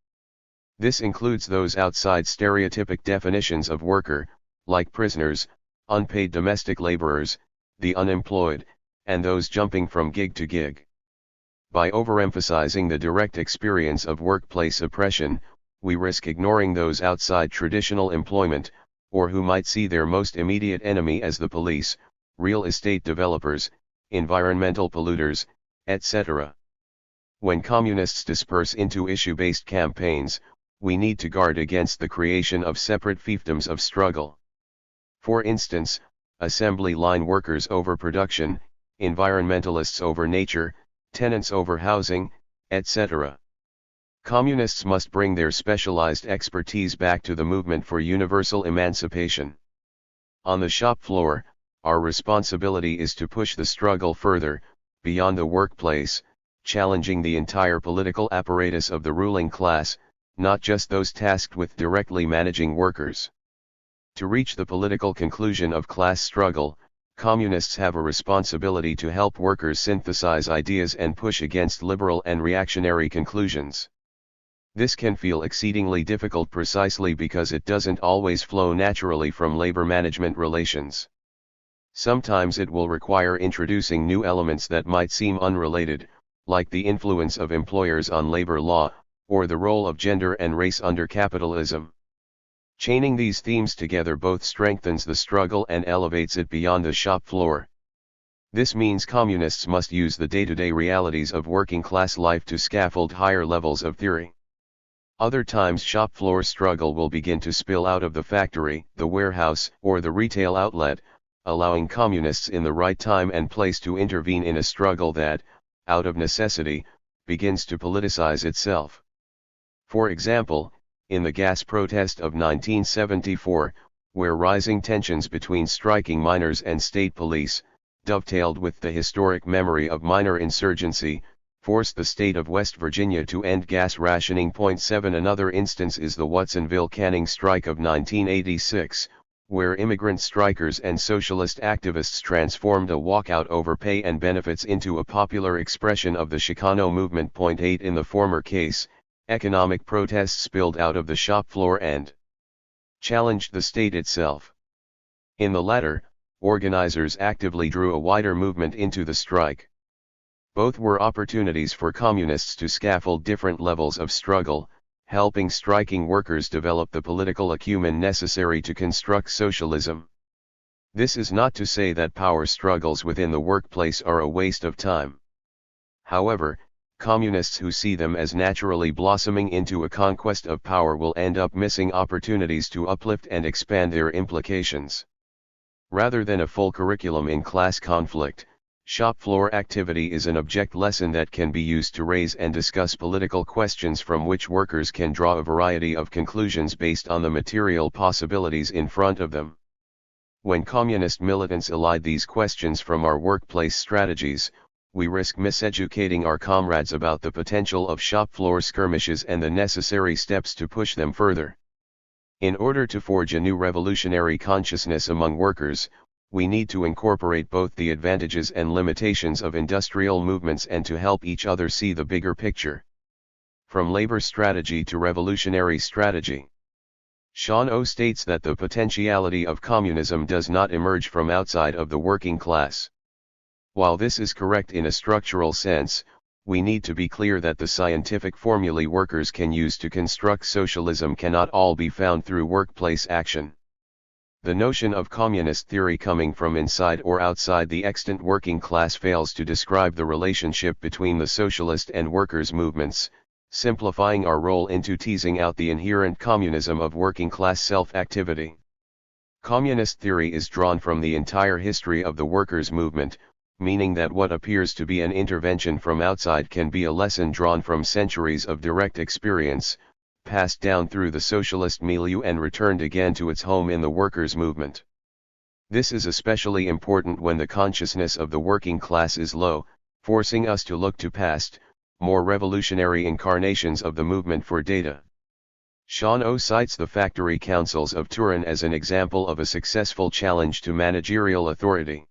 This includes those outside stereotypic definitions of worker, like prisoners, unpaid domestic laborers, the unemployed, and those jumping from gig to gig. By overemphasizing the direct experience of workplace oppression, we risk ignoring those outside traditional employment, or who might see their most immediate enemy as the police, real estate developers, environmental polluters, etc. When communists disperse into issue-based campaigns, we need to guard against the creation of separate fiefdoms of struggle. For instance, assembly line workers over production, environmentalists over nature, tenants over housing, etc. Communists must bring their specialized expertise back to the movement for universal emancipation. On the shop floor, our responsibility is to push the struggle further, beyond the workplace, challenging the entire political apparatus of the ruling class, not just those tasked with directly managing workers. To reach the political conclusion of class struggle, communists have a responsibility to help workers synthesize ideas and push against liberal and reactionary conclusions. This can feel exceedingly difficult precisely because it doesn't always flow naturally from labor-management relations. Sometimes it will require introducing new elements that might seem unrelated, like the influence of employers on labor law, or the role of gender and race under capitalism. Chaining these themes together both strengthens the struggle and elevates it beyond the shop floor. This means communists must use the day-to-day realities of working-class life to scaffold higher levels of theory. Other times shop floor struggle will begin to spill out of the factory, the warehouse, or the retail outlet, allowing communists in the right time and place to intervene in a struggle that, out of necessity, begins to politicize itself. For example, in the gas protest of 1974, where rising tensions between striking miners and state police, dovetailed with the historic memory of miner insurgency, forced the state of West Virginia to end gas rationing. 7 Another instance is the Watsonville canning strike of 1986, where immigrant strikers and socialist activists transformed a walkout over pay and benefits into a popular expression of the Chicano movement. 8 In the former case, economic protests spilled out of the shop floor and challenged the state itself. In the latter, organizers actively drew a wider movement into the strike. Both were opportunities for communists to scaffold different levels of struggle, helping striking workers develop the political acumen necessary to construct socialism. This is not to say that power struggles within the workplace are a waste of time. However, communists who see them as naturally blossoming into a conquest of power will end up missing opportunities to uplift and expand their implications. Rather than a full curriculum in class conflict, shop floor activity is an object lesson that can be used to raise and discuss political questions from which workers can draw a variety of conclusions based on the material possibilities in front of them. When communist militants elide these questions from our workplace strategies, we risk miseducating our comrades about the potential of shop floor skirmishes and the necessary steps to push them further. In order to forge a new revolutionary consciousness among workers, we need to incorporate both the advantages and limitations of industrial movements and to help each other see the bigger picture. From labor strategy to revolutionary strategy. Sean O states that the potentiality of communism does not emerge from outside of the working class. While this is correct in a structural sense, we need to be clear that the scientific formulae workers can use to construct socialism cannot all be found through workplace action. The notion of communist theory coming from inside or outside the extant working class fails to describe the relationship between the socialist and workers' movements, simplifying our role into teasing out the inherent communism of working class self-activity. Communist theory is drawn from the entire history of the workers' movement, meaning that what appears to be an intervention from outside can be a lesson drawn from centuries of direct experience, passed down through the socialist milieu and returned again to its home in the workers' movement. This is especially important when the consciousness of the working class is low, forcing us to look to past, more revolutionary incarnations of the movement for data. Sean O cites the factory councils of Turin as an example of a successful challenge to managerial authority.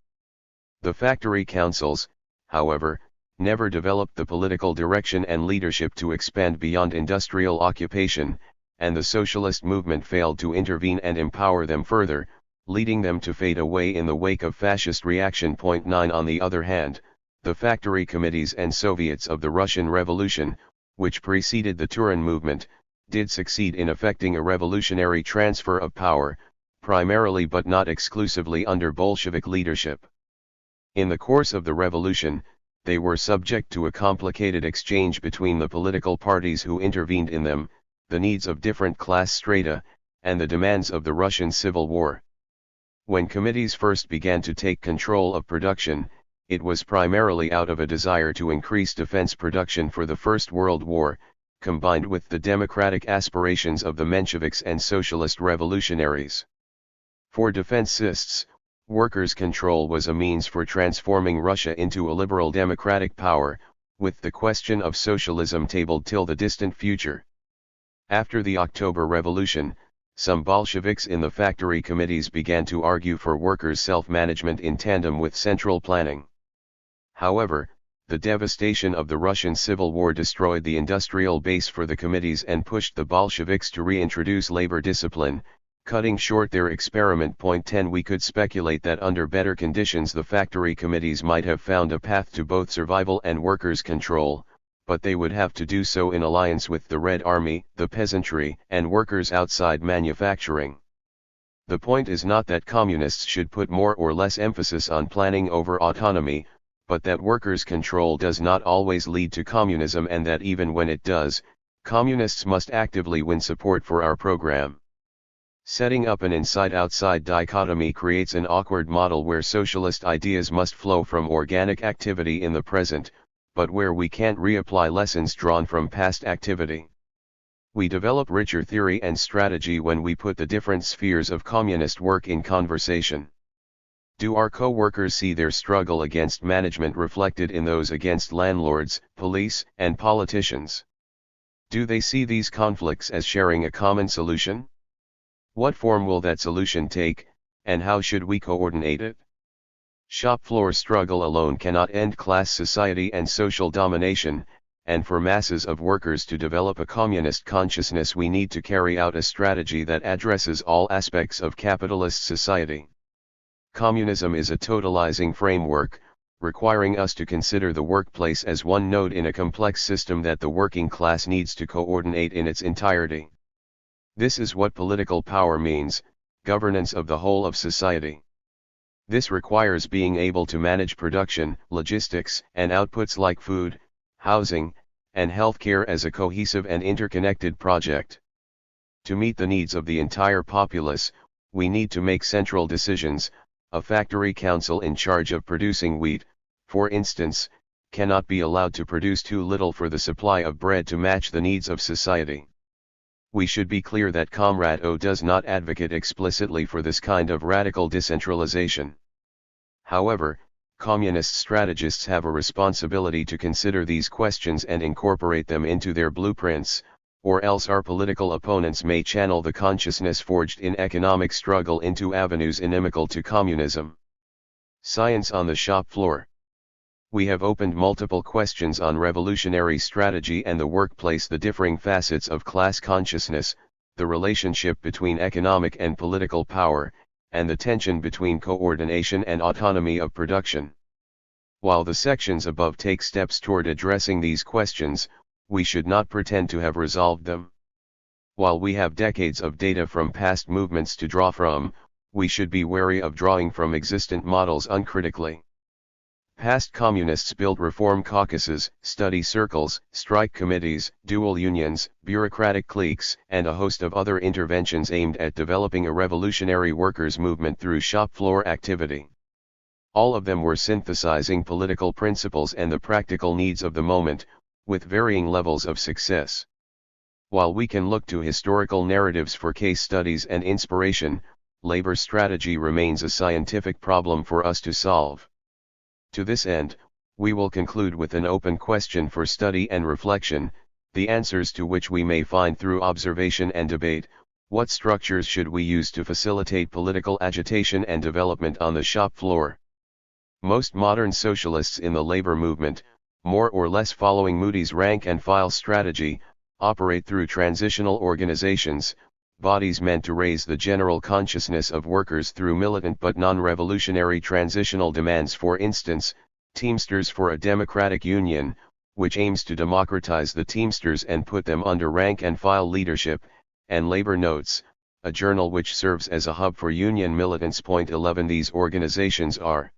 The factory councils, however, never developed the political direction and leadership to expand beyond industrial occupation, and the socialist movement failed to intervene and empower them further, leading them to fade away in the wake of fascist reaction. 9 On the other hand, the factory committees and Soviets of the Russian Revolution, which preceded the Turin movement, did succeed in effecting a revolutionary transfer of power, primarily but not exclusively under Bolshevik leadership. In the course of the revolution, they were subject to a complicated exchange between the political parties who intervened in them, the needs of different class strata, and the demands of the Russian Civil War. When committees first began to take control of production, it was primarily out of a desire to increase defense production for the First World War, combined with the democratic aspirations of the Mensheviks and socialist revolutionaries. For defensists, workers' control was a means for transforming Russia into a liberal democratic power, with the question of socialism tabled till the distant future. After the October Revolution, some Bolsheviks in the factory committees began to argue for workers' self-management in tandem with central planning. However, the devastation of the Russian Civil War destroyed the industrial base for the committees and pushed the Bolsheviks to reintroduce labor discipline, cutting short their experiment. 10 We could speculate that under better conditions the factory committees might have found a path to both survival and workers' control, but they would have to do so in alliance with the Red Army, the peasantry, and workers outside manufacturing. The point is not that communists should put more or less emphasis on planning over autonomy, but that workers' control does not always lead to communism, and that even when it does, communists must actively win support for our program. Setting up an inside-outside dichotomy creates an awkward model where socialist ideas must flow from organic activity in the present, but where we can't reapply lessons drawn from past activity. We develop richer theory and strategy when we put the different spheres of communist work in conversation. Do our co-workers see their struggle against management reflected in those against landlords, police, and politicians? Do they see these conflicts as sharing a common solution? What form will that solution take, and how should we coordinate it? Shop floor struggle alone cannot end class society and social domination, and for masses of workers to develop a communist consciousness we need to carry out a strategy that addresses all aspects of capitalist society. Communism is a totalizing framework, requiring us to consider the workplace as one node in a complex system that the working class needs to coordinate in its entirety. This is what political power means, governance of the whole of society. This requires being able to manage production, logistics, and outputs like food, housing, and healthcare as a cohesive and interconnected project. To meet the needs of the entire populace, we need to make central decisions. A factory council in charge of producing wheat, for instance, cannot be allowed to produce too little for the supply of bread to match the needs of society. We should be clear that Comrade O does not advocate explicitly for this kind of radical decentralization. However, communist strategists have a responsibility to consider these questions and incorporate them into their blueprints, or else our political opponents may channel the consciousness forged in economic struggle into avenues inimical to communism. Science on the shop floor. We have opened multiple questions on revolutionary strategy and the workplace, the differing facets of class consciousness, the relationship between economic and political power, and the tension between coordination and autonomy of production. While the sections above take steps toward addressing these questions, we should not pretend to have resolved them. While we have decades of data from past movements to draw from, we should be wary of drawing from existent models uncritically. Past communists built reform caucuses, study circles, strike committees, dual unions, bureaucratic cliques, and a host of other interventions aimed at developing a revolutionary workers' movement through shop floor activity. All of them were synthesizing political principles and the practical needs of the moment, with varying levels of success. While we can look to historical narratives for case studies and inspiration, labor strategy remains a scientific problem for us to solve. To this end, we will conclude with an open question for study and reflection, the answers to which we may find through observation and debate. What structures should we use to facilitate political agitation and development on the shop floor? Most modern socialists in the labor movement, more or less following Moody's rank and file strategy, operate through transitional organizations, bodies meant to raise the general consciousness of workers through militant but non-revolutionary transitional demands. For instance, Teamsters for a Democratic Union, which aims to democratize the Teamsters and put them under rank and file leadership, and Labor Notes, a journal which serves as a hub for union militants. 11 These organizations are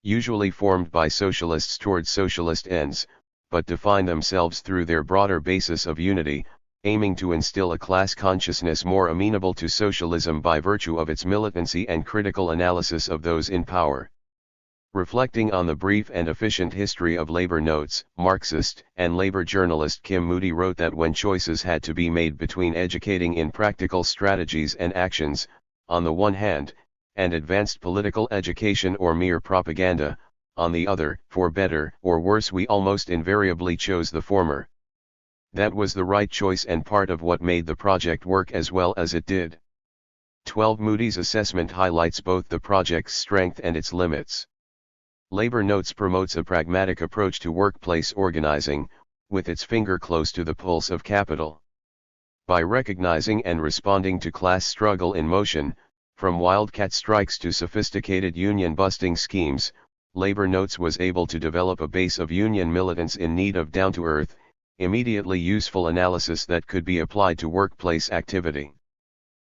usually formed by socialists toward socialist ends, but define themselves through their broader basis of unity, aiming to instill a class consciousness more amenable to socialism by virtue of its militancy and critical analysis of those in power. Reflecting on the brief and efficient history of Labor Notes, Marxist and labor journalist Kim Moody wrote that when choices had to be made between educating in practical strategies and actions, on the one hand, and advanced political education or mere propaganda, on the other, for better or worse we almost invariably chose the former. That was the right choice and part of what made the project work as well as it did. 12 Moody's assessment highlights both the project's strength and its limits. Labor Notes promotes a pragmatic approach to workplace organizing, with its finger close to the pulse of capital. By recognizing and responding to class struggle in motion, from wildcat strikes to sophisticated union-busting schemes, Labor Notes was able to develop a base of union militants in need of down-to-earth, immediately useful analysis that could be applied to workplace activity.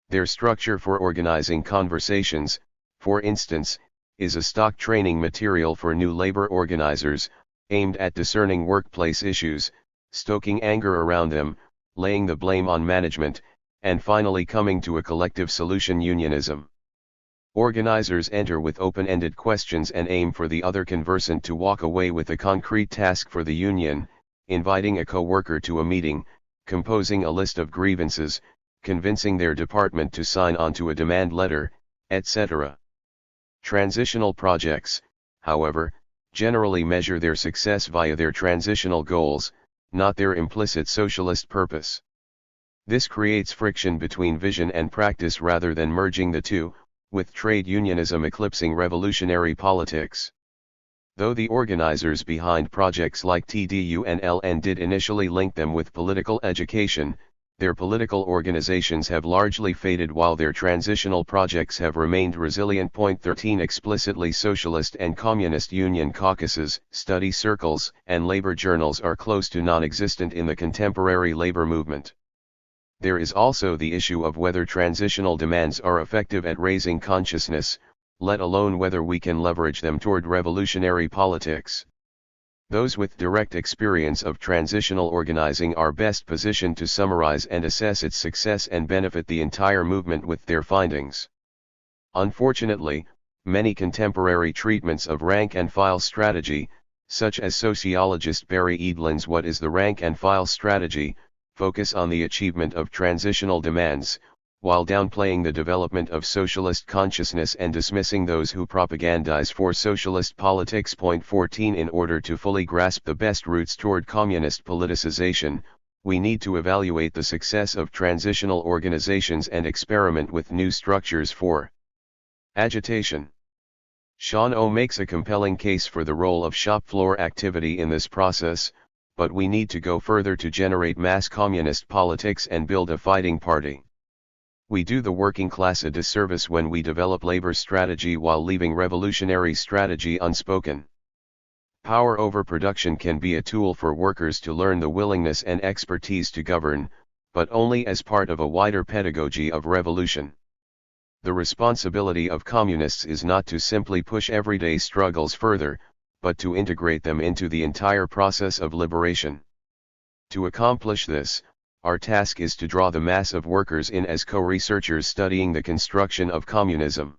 Their structure for organizing conversations, for instance, is a stock training material for new labor organizers, aimed at discerning workplace issues, stoking anger around them, laying the blame on management, and finally coming to a collective solution: unionism. Organizers enter with open-ended questions and aim for the other conversant to walk away with a concrete task for the union, inviting a co-worker to a meeting, composing a list of grievances, convincing their department to sign on to a demand letter, etc. Transitional projects, however, generally measure their success via their transitional goals, not their implicit socialist purpose. This creates friction between vision and practice rather than merging the two, with trade unionism eclipsing revolutionary politics. Though the organizers behind projects like THIRD-WORLDISM did initially link them with political education, their political organizations have largely faded while their transitional projects have remained resilient. 13 Explicitly socialist and communist union caucuses, study circles, and labor journals are close to non-existent in the contemporary labor movement. There is also the issue of whether transitional demands are effective at raising consciousness, let alone whether we can leverage them toward revolutionary politics. Those with direct experience of transitional organizing are best positioned to summarize and assess its success and benefit the entire movement with their findings. Unfortunately, many contemporary treatments of rank and file strategy, such as sociologist Barry Eadlin's What is the Rank and File Strategy, focus on the achievement of transitional demands, while downplaying the development of socialist consciousness and dismissing those who propagandize for socialist politics. 14 In order to fully grasp the best routes toward communist politicization, we need to evaluate the success of transitional organizations and experiment with new structures for agitation. Sean O makes a compelling case for the role of shop floor activity in this process, but we need to go further to generate mass communist politics and build a fighting party. We do the working class a disservice when we develop labor strategy while leaving revolutionary strategy unspoken. Power over production can be a tool for workers to learn the willingness and expertise to govern, but only as part of a wider pedagogy of revolution. The responsibility of communists is not to simply push everyday struggles further, but to integrate them into the entire process of liberation. To accomplish this, our task is to draw the mass of workers in as co-researchers studying the construction of communism.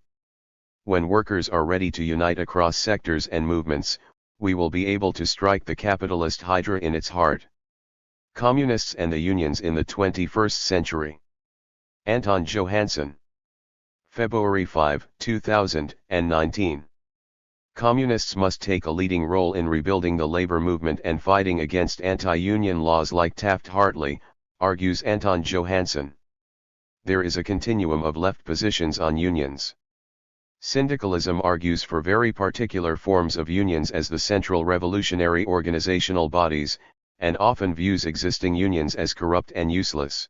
When workers are ready to unite across sectors and movements, we will be able to strike the capitalist hydra in its heart. Communists and the Unions in the 21st Century. Anton Johansson. February 5, 2019. Communists must take a leading role in rebuilding the labor movement and fighting against anti-union laws like Taft-Hartley, argues Anton Johansson. There is a continuum of left positions on unions. Syndicalism argues for very particular forms of unions as the central revolutionary organizational bodies, and often views existing unions as corrupt and useless.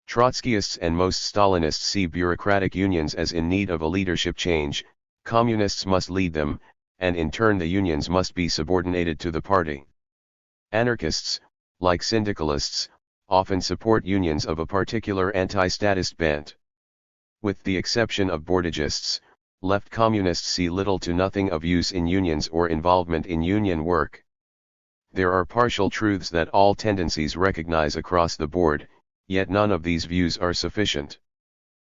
Trotskyists and most Stalinists see bureaucratic unions as in need of a leadership change. Communists must lead them, and in turn the unions must be subordinated to the party. Anarchists, like syndicalists, often support unions of a particular anti-statist bent. With the exception of Bourdigists, left communists see little to nothing of use in unions or involvement in union work. There are partial truths that all tendencies recognize across the board, yet none of these views are sufficient.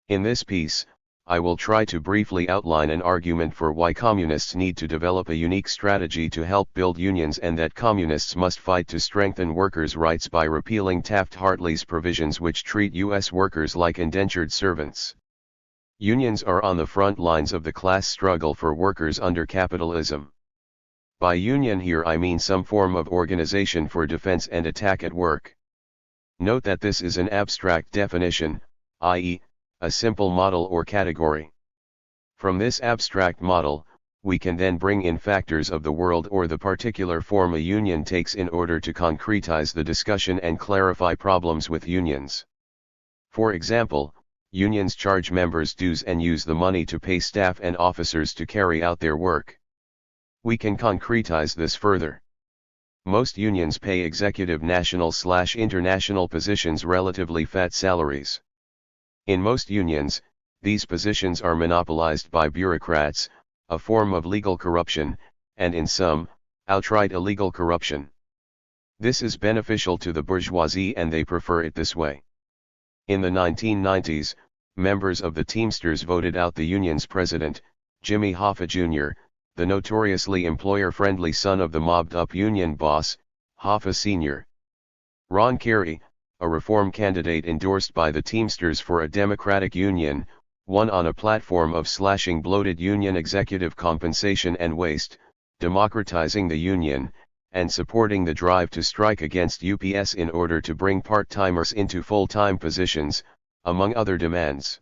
In this piece, I will try to briefly outline an argument for why communists need to develop a unique strategy to help build unions and that communists must fight to strengthen workers' rights by repealing Taft-Hartley's provisions which treat U.S. workers like indentured servants. Unions are on the front lines of the class struggle for workers under capitalism. By union here I mean some form of organization for defense and attack at work. Note that this is an abstract definition, i.e., a simple model or category. From this abstract model, we can then bring in factors of the world or the particular form a union takes in order to concretize the discussion and clarify problems with unions. For example, unions charge members dues and use the money to pay staff and officers to carry out their work. We can concretize this further. Most unions pay executive national/international positions relatively fat salaries. In most unions, these positions are monopolized by bureaucrats, a form of legal corruption, and in some, outright illegal corruption. This is beneficial to the bourgeoisie and they prefer it this way. In the 1990s, members of the Teamsters voted out the union's president, Jimmy Hoffa Jr., the notoriously employer-friendly son of the mobbed-up union boss, Hoffa Sr. Ron Carey, a reform candidate endorsed by the Teamsters for a democratic union, won on a platform of slashing bloated union executive compensation and waste, democratizing the union, and supporting the drive to strike against UPS in order to bring part-timers into full-time positions, among other demands.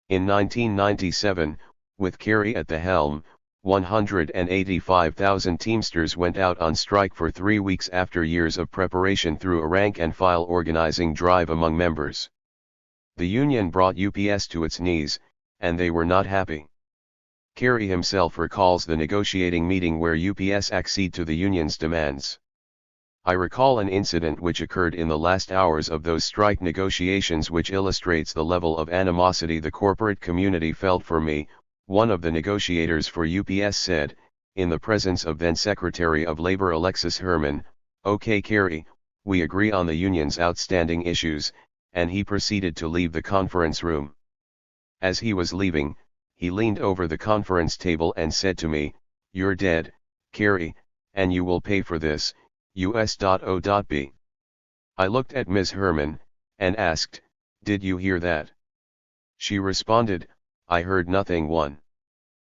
In 1997, with Carey at the helm, 185,000 Teamsters went out on strike for 3 weeks after years of preparation through a rank-and-file organizing drive among members. The union brought UPS to its knees, and they were not happy. Carey himself recalls the negotiating meeting where UPS acceded to the union's demands. I recall an incident which occurred in the last hours of those strike negotiations which illustrates the level of animosity the corporate community felt for me. One of the negotiators for UPS said, in the presence of then Secretary of Labor Alexis Herman, "Okay Carey, we agree on the union's outstanding issues," and he proceeded to leave the conference room. As he was leaving, he leaned over the conference table and said to me, "You're dead, Carey, and you will pay for this, US.O.B." I looked at Ms. Herman, and asked, "Did you hear that?" She responded, "I heard nothing."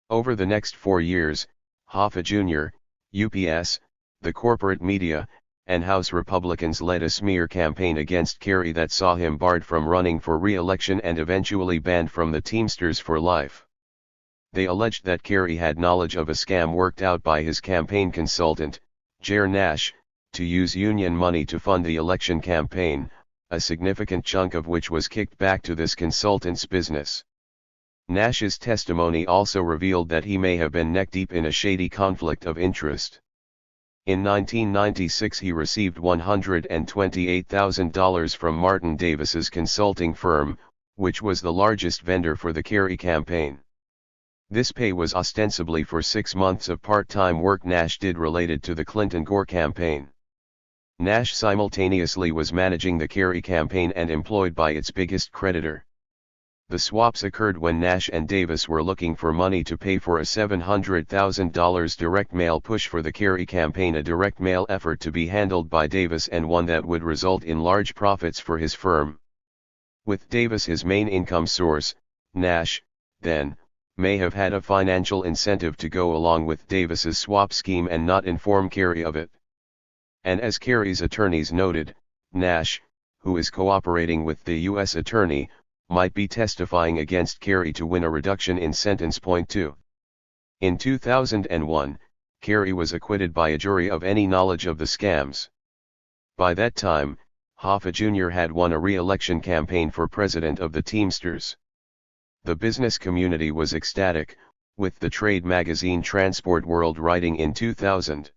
Over the next 4 years, Hoffa Jr., UPS, the corporate media, and House Republicans led a smear campaign against Carey that saw him barred from running for re-election and eventually banned from the Teamsters for life. They alleged that Kerry had knowledge of a scam worked out by his campaign consultant, Ger Nash, to use union money to fund the election campaign, a significant chunk of which was kicked back to this consultant's business. Nash's testimony also revealed that he may have been neck-deep in a shady conflict of interest. In 1996 he received $128,000 from Martin Davis's consulting firm, which was the largest vendor for the Kerry campaign. This pay was ostensibly for 6 months of part-time work Nash did related to the Clinton-Gore campaign. Nash simultaneously was managing the Kerry campaign and employed by its biggest creditor. The swaps occurred when Nash and Davis were looking for money to pay for a $700,000 direct mail push for the Kerry campaign, a direct mail effort to be handled by Davis and one that would result in large profits for his firm. With Davis his main income source, Nash, then, may have had a financial incentive to go along with Davis's swap scheme and not inform Kerry of it. And as Kerry's attorneys noted, Nash, who is cooperating with the U.S. attorney, might be testifying against Kerry to win a reduction in sentence. Point 2. In 2001, Kerry was acquitted by a jury of any knowledge of the scams. By that time, Hoffa Jr. had won a re-election campaign for president of the Teamsters. The business community was ecstatic, with the trade magazine Transport World writing in 2000.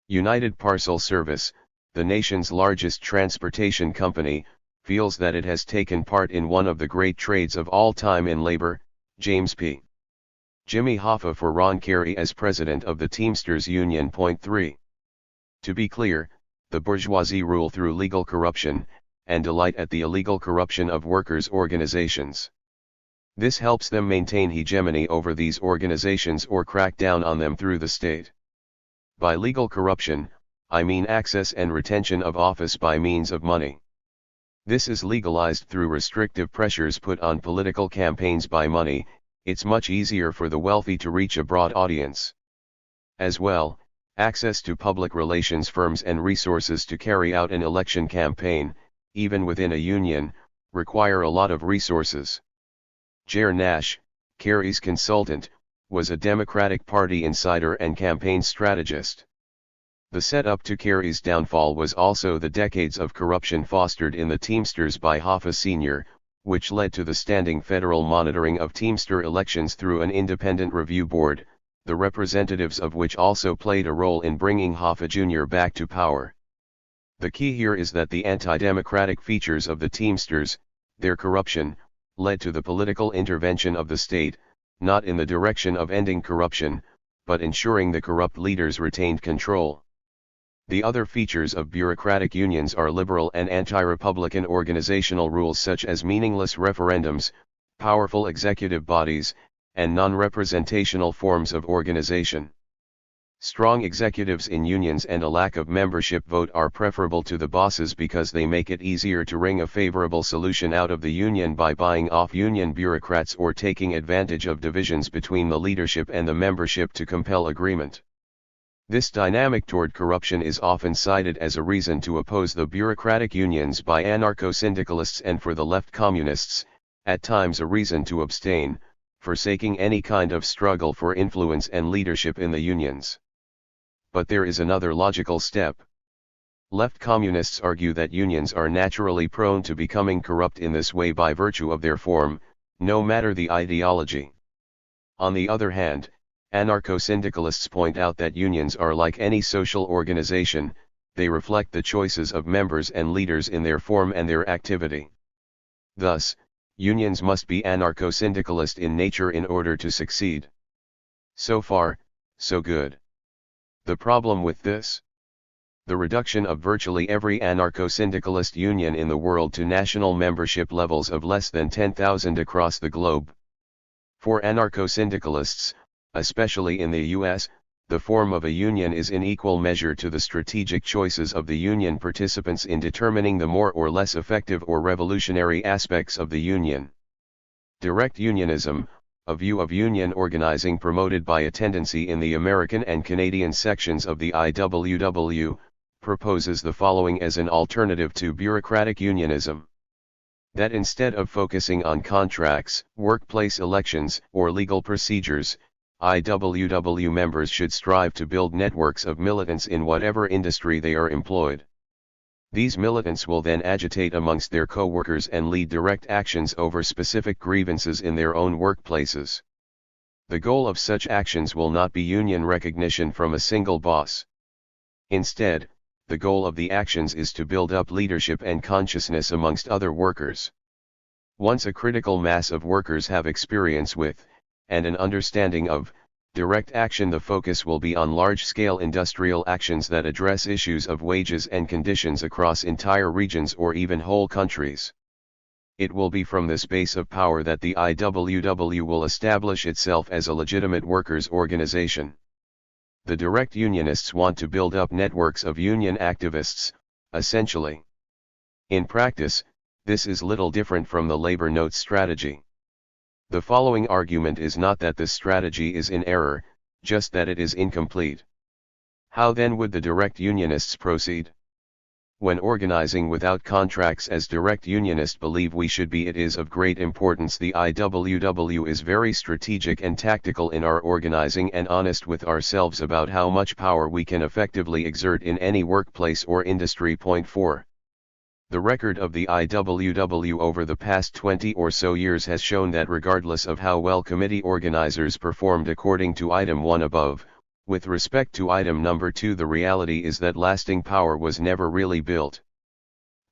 United Parcel Service, the nation's largest transportation company, feels that it has taken part in one of the great trades of all time in labor. James P. Jimmy Hoffa for Ron Kerry as president of the Teamsters Union. Point 3. To be clear, the bourgeoisie rule through legal corruption, and delight at the illegal corruption of workers' organizations. This helps them maintain hegemony over these organizations or crack down on them through the state. By legal corruption, I mean access and retention of office by means of money. This is legalized through restrictive pressures put on political campaigns by money. It's much easier for the wealthy to reach a broad audience. As well, access to public relations firms and resources to carry out an election campaign, even within a union, require a lot of resources. Ger Nash, Kerry's consultant, was a Democratic Party insider and campaign strategist. The setup to Kerry's downfall was also the decades of corruption fostered in the Teamsters by Hoffa Sr., which led to the standing federal monitoring of Teamster elections through an independent review board, the representatives of which also played a role in bringing Hoffa Jr. back to power. The key here is that the anti-democratic features of the Teamsters, their corruption, led to the political intervention of the state, not in the direction of ending corruption, but ensuring the corrupt leaders retained control. The other features of bureaucratic unions are liberal and anti-republican organizational rules such as meaningless referendums, powerful executive bodies, and non-representational forms of organization. Strong executives in unions and a lack of membership vote are preferable to the bosses because they make it easier to wring a favorable solution out of the union by buying off union bureaucrats or taking advantage of divisions between the leadership and the membership to compel agreement. This dynamic toward corruption is often cited as a reason to oppose the bureaucratic unions by anarcho-syndicalists and for the left communists, at times a reason to abstain, forsaking any kind of struggle for influence and leadership in the unions. But there is another logical step. Left communists argue that unions are naturally prone to becoming corrupt in this way by virtue of their form, no matter the ideology. On the other hand, anarcho-syndicalists point out that unions are like any social organization, they reflect the choices of members and leaders in their form and their activity. Thus, unions must be anarcho-syndicalist in nature in order to succeed. So far, so good. The problem with this? The reduction of virtually every anarcho-syndicalist union in the world to national membership levels of less than 10,000 across the globe. For anarcho-syndicalists, especially in the U.S., the form of a union is in equal measure to the strategic choices of the union participants in determining the more or less effective or revolutionary aspects of the union. Direct unionism, a view of union organizing promoted by a tendency in the American and Canadian sections of the IWW, proposes the following as an alternative to bureaucratic unionism. That instead of focusing on contracts, workplace elections, or legal procedures, IWW members should strive to build networks of militants in whatever industry they are employed. These militants will then agitate amongst their co-workers and lead direct actions over specific grievances in their own workplaces. The goal of such actions will not be union recognition from a single boss. Instead, the goal of the actions is to build up leadership and consciousness amongst other workers. Once a critical mass of workers have experience with, and an understanding of, direct action, the focus will be on large-scale industrial actions that address issues of wages and conditions across entire regions or even whole countries. It will be from this base of power that the IWW will establish itself as a legitimate workers' organization. The direct unionists want to build up networks of union activists, essentially. In practice, this is little different from the labor notes strategy. The following argument is not that this strategy is in error, just that it is incomplete. How then would the direct unionists proceed? When organizing without contracts as direct unionists believe we should be, it is of great importance the IWW is very strategic and tactical in our organizing and honest with ourselves about how much power we can effectively exert in any workplace or industry. Point 4. The record of the IWW over the past 20 or so years has shown that regardless of how well committee organizers performed according to item 1 above, with respect to item number 2, the reality is that lasting power was never really built.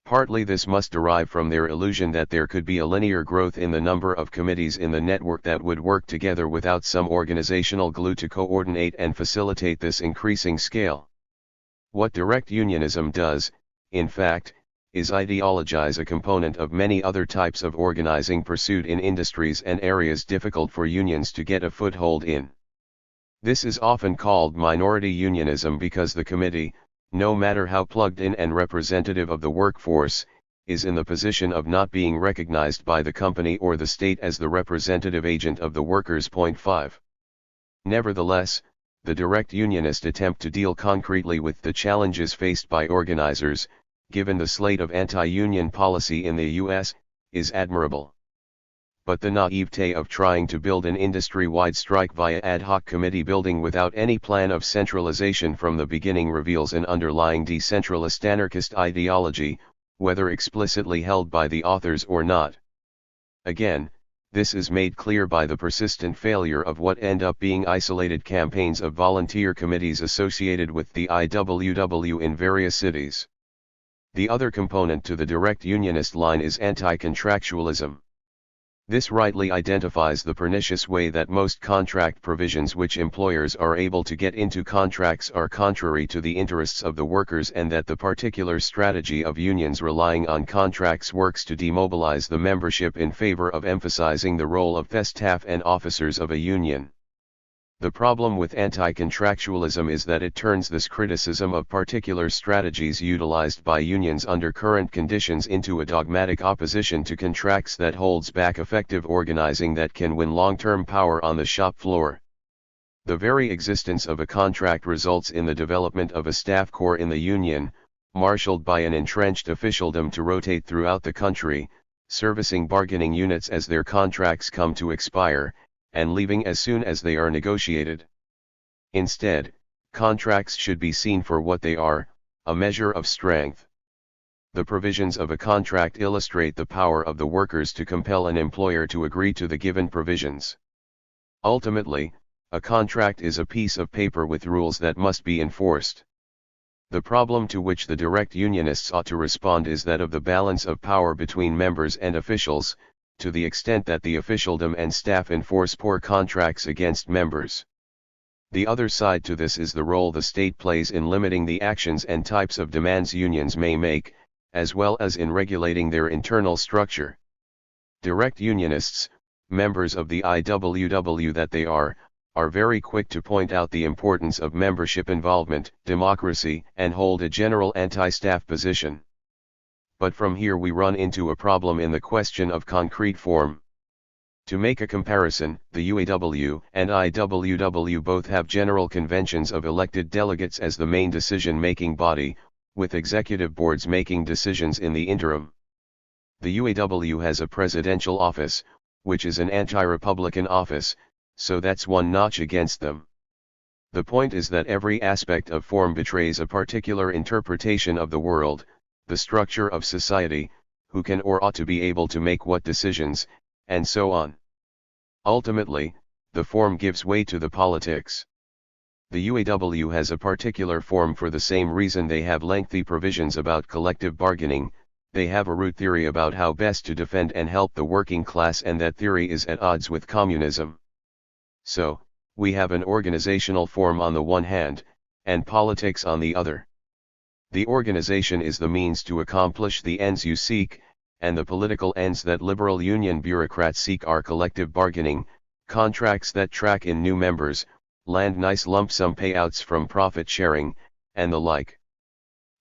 Partly this must derive from their illusion that there could be a linear growth in the number of committees in the network that would work together without some organizational glue to coordinate and facilitate this increasing scale. What direct unionism does, in fact, is ideologize a component of many other types of organizing pursued in industries and areas difficult for unions to get a foothold in. This is often called minority unionism because the committee, no matter how plugged in and representative of the workforce, is in the position of not being recognized by the company or the state as the representative agent of the workers. Point 5. Nevertheless, the direct unionist attempt to deal concretely with the challenges faced by organizers, given the slate of anti-union policy in the U.S., is admirable. But the naivete of trying to build an industry-wide strike via ad hoc committee building without any plan of centralization from the beginning reveals an underlying decentralist anarchist ideology, whether explicitly held by the authors or not. Again, this is made clear by the persistent failure of what end up being isolated campaigns of volunteer committees associated with the IWW in various cities. The other component to the direct unionist line is anti-contractualism. This rightly identifies the pernicious way that most contract provisions which employers are able to get into contracts are contrary to the interests of the workers, and that the particular strategy of unions relying on contracts works to demobilize the membership in favor of emphasizing the role of the staff and officers of a union. The problem with anti-contractualism is that it turns this criticism of particular strategies utilized by unions under current conditions into a dogmatic opposition to contracts that holds back effective organizing that can win long-term power on the shop floor. The very existence of a contract results in the development of a staff corps in the union, marshaled by an entrenched officialdom to rotate throughout the country, servicing bargaining units as their contracts come to expire, and leaving as soon as they are negotiated. Instead, contracts should be seen for what they are, a measure of strength. The provisions of a contract illustrate the power of the workers to compel an employer to agree to the given provisions. Ultimately, a contract is a piece of paper with rules that must be enforced. The problem to which the direct unionists ought to respond is that of the balance of power between members and officials, to the extent that the officialdom and staff enforce poor contracts against members. The other side to this is the role the state plays in limiting the actions and types of demands unions may make, as well as in regulating their internal structure. Direct unionists, members of the IWW that they are very quick to point out the importance of membership involvement, democracy, and hold a general anti-staff position. But from here we run into a problem in the question of concrete form. To make a comparison, the UAW and IWW both have general conventions of elected delegates as the main decision-making body, with executive boards making decisions in the interim. The UAW has a presidential office, which is an anti-republican office, so that's one notch against them. The point is that every aspect of form betrays a particular interpretation of the world, the structure of society, who can or ought to be able to make what decisions, and so on. Ultimately, the form gives way to the politics. The UAW has a particular form for the same reason they have lengthy provisions about collective bargaining. They have a root theory about how best to defend and help the working class, and that theory is at odds with communism. So, we have an organizational form on the one hand, and politics on the other. The organization is the means to accomplish the ends you seek, and the political ends that liberal union bureaucrats seek are collective bargaining, contracts that track in new members, land nice lump sum payouts from profit sharing, and the like.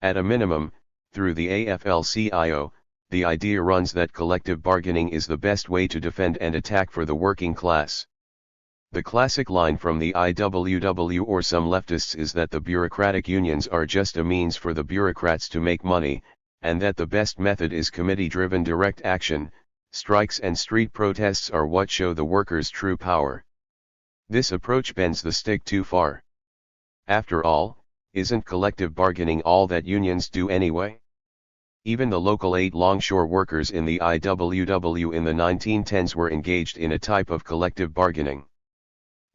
At a minimum, through the AFL-CIO, the idea runs that collective bargaining is the best way to defend and attack for the working class. The classic line from the IWW or some leftists is that the bureaucratic unions are just a means for the bureaucrats to make money, and that the best method is committee-driven direct action. Strikes and street protests are what show the workers' true power. This approach bends the stick too far. After all, isn't collective bargaining all that unions do anyway? Even the local 8 longshore workers in the IWW in the 1910s were engaged in a type of collective bargaining.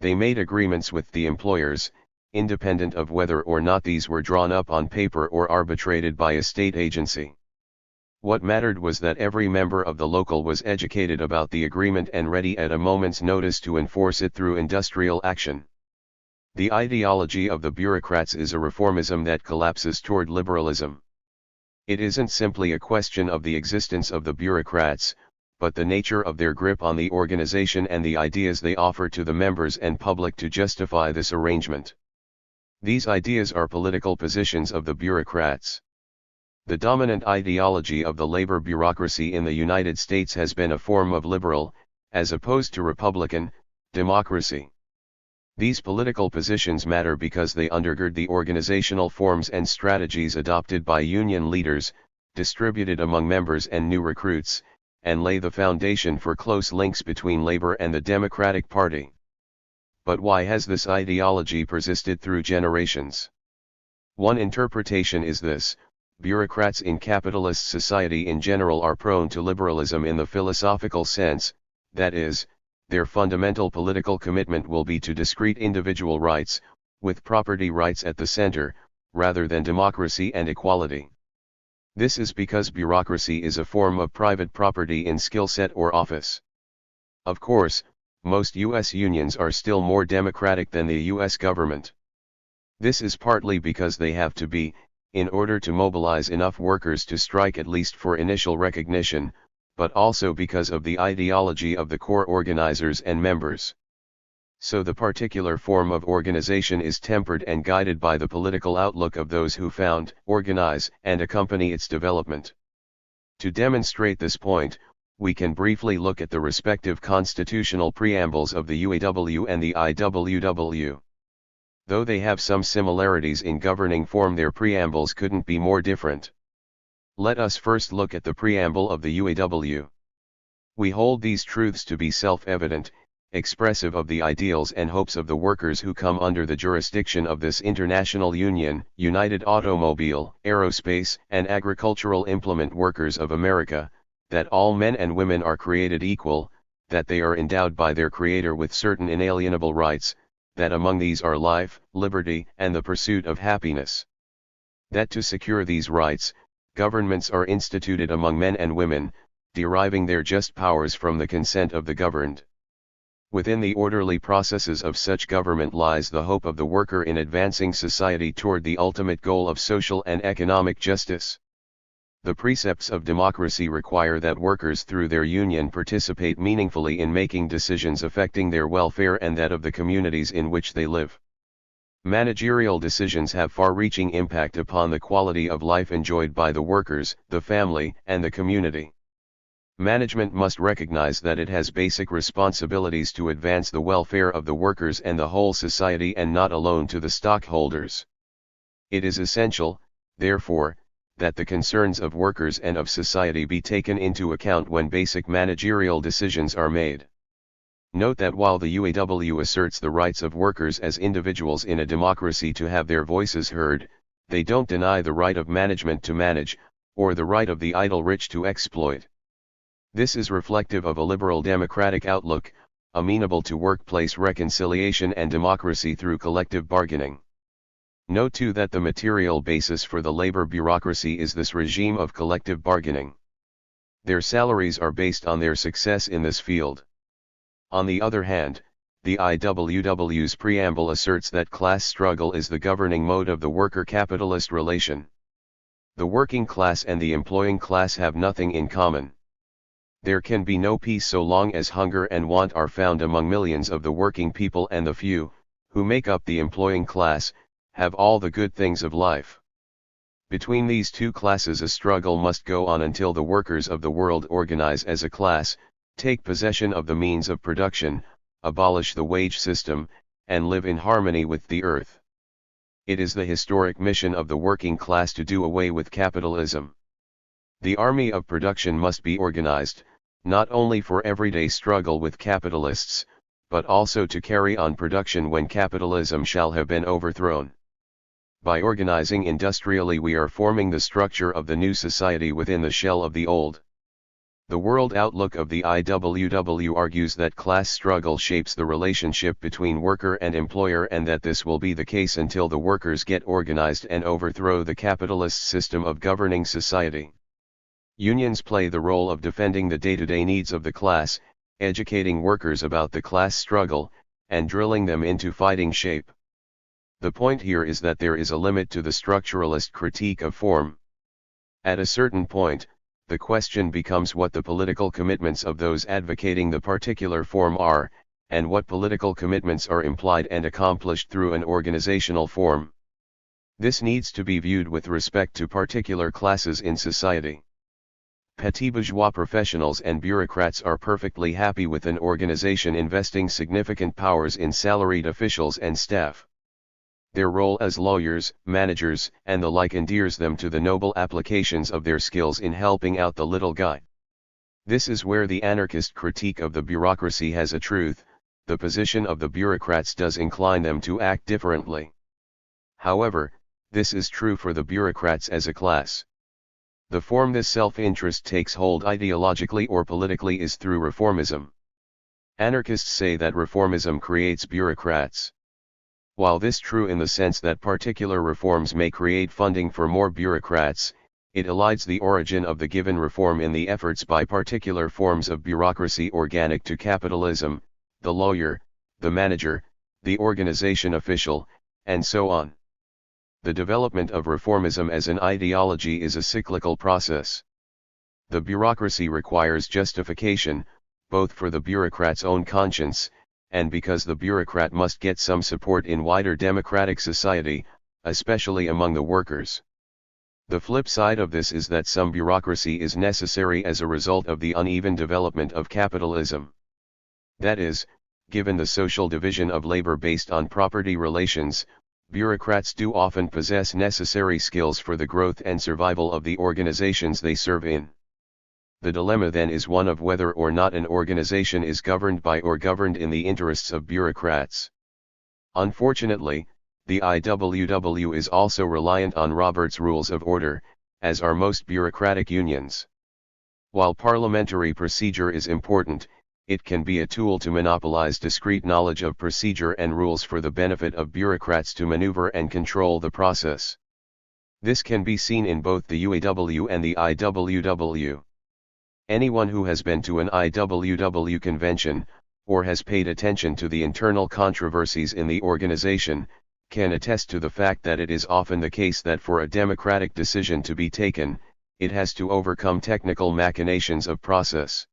They made agreements with the employers, independent of whether or not these were drawn up on paper or arbitrated by a state agency. What mattered was that every member of the local was educated about the agreement and ready at a moment's notice to enforce it through industrial action. The ideology of the bureaucrats is a reformism that collapses toward liberalism. It isn't simply a question of the existence of the bureaucrats, but the nature of their grip on the organization and the ideas they offer to the members and public to justify this arrangement. These ideas are political positions of the bureaucrats. The dominant ideology of the labor bureaucracy in the United States has been a form of liberal, as opposed to Republican, democracy. These political positions matter because they undergird the organizational forms and strategies adopted by union leaders, distributed among members and new recruits, and lay the foundation for close links between labor and the Democratic Party. But why has this ideology persisted through generations? One interpretation is this: bureaucrats in capitalist society in general are prone to liberalism in the philosophical sense, that is, their fundamental political commitment will be to discrete individual rights, with property rights at the center, rather than democracy and equality. This is because bureaucracy is a form of private property in skill set or office. Of course, most U.S. unions are still more democratic than the U.S. government. This is partly because they have to be, in order to mobilize enough workers to strike at least for initial recognition, but also because of the ideology of the core organizers and members. So the particular form of organization is tempered and guided by the political outlook of those who found, organize, and accompany its development. To demonstrate this point, we can briefly look at the respective constitutional preambles of the UAW and the IWW. Though they have some similarities in governing form, their preambles couldn't be more different. Let us first look at the preamble of the UAW. We hold these truths to be self-evident, expressive of the ideals and hopes of the workers who come under the jurisdiction of this international union: United Automobile, Aerospace, and Agricultural Implement Workers of America, that all men and women are created equal, that they are endowed by their Creator with certain inalienable rights, that among these are life, liberty, and the pursuit of happiness. That to secure these rights, governments are instituted among men and women, deriving their just powers from the consent of the governed. Within the orderly processes of such government lies the hope of the worker in advancing society toward the ultimate goal of social and economic justice. The precepts of democracy require that workers through their union participate meaningfully in making decisions affecting their welfare and that of the communities in which they live. Managerial decisions have far-reaching impact upon the quality of life enjoyed by the workers, the family, and the community. Management must recognize that it has basic responsibilities to advance the welfare of the workers and the whole society, and not alone to the stockholders. It is essential, therefore, that the concerns of workers and of society be taken into account when basic managerial decisions are made. Note that while the UAW asserts the rights of workers as individuals in a democracy to have their voices heard, they don't deny the right of management to manage, or the right of the idle rich to exploit. This is reflective of a liberal democratic outlook, amenable to workplace reconciliation and democracy through collective bargaining. Note too that the material basis for the labor bureaucracy is this regime of collective bargaining. Their salaries are based on their success in this field. On the other hand, the IWW's preamble asserts that class struggle is the governing mode of the worker-capitalist relation. The working class and the employing class have nothing in common. There can be no peace so long as hunger and want are found among millions of the working people, and the few, who make up the employing class, have all the good things of life. Between these two classes a struggle must go on until the workers of the world organize as a class, take possession of the means of production, abolish the wage system, and live in harmony with the earth. It is the historic mission of the working class to do away with capitalism. The army of production must be organized, not only for everyday struggle with capitalists, but also to carry on production when capitalism shall have been overthrown. By organizing industrially we are forming the structure of the new society within the shell of the old. The world outlook of the IWW argues that class struggle shapes the relationship between worker and employer, and that this will be the case until the workers get organized and overthrow the capitalist system of governing society. Unions play the role of defending the day-to-day needs of the class, educating workers about the class struggle, and drilling them into fighting shape. The point here is that there is a limit to the structuralist critique of form. At a certain point, the question becomes what the political commitments of those advocating the particular form are, and what political commitments are implied and accomplished through an organizational form. This needs to be viewed with respect to particular classes in society. Petty bourgeois professionals and bureaucrats are perfectly happy with an organization investing significant powers in salaried officials and staff. Their role as lawyers, managers, and the like endears them to the noble applications of their skills in helping out the little guy. This is where the anarchist critique of the bureaucracy has a truth. The position of the bureaucrats does incline them to act differently. However, this is true for the bureaucrats as a class. The form this self-interest takes hold ideologically or politically is through reformism. Anarchists say that reformism creates bureaucrats. While this is true in the sense that particular reforms may create funding for more bureaucrats, it elides the origin of the given reform in the efforts by particular forms of bureaucracy organic to capitalism, the lawyer, the manager, the organization official, and so on. The development of reformism as an ideology is a cyclical process. The bureaucracy requires justification, both for the bureaucrat's own conscience, and because the bureaucrat must get some support in wider democratic society, especially among the workers. The flip side of this is that some bureaucracy is necessary as a result of the uneven development of capitalism. That is, given the social division of labor based on property relations, bureaucrats do often possess necessary skills for the growth and survival of the organizations they serve in. The dilemma then is one of whether or not an organization is governed by or governed in the interests of bureaucrats. Unfortunately, the IWW is also reliant on Robert's Rules of Order, as are most bureaucratic unions. While parliamentary procedure is important, it can be a tool to monopolize discrete knowledge of procedure and rules for the benefit of bureaucrats to maneuver and control the process. This can be seen in both the UAW and the IWW. Anyone who has been to an IWW convention, or has paid attention to the internal controversies in the organization, can attest to the fact that it is often the case that for a democratic decision to be taken, it has to overcome technical machinations of process.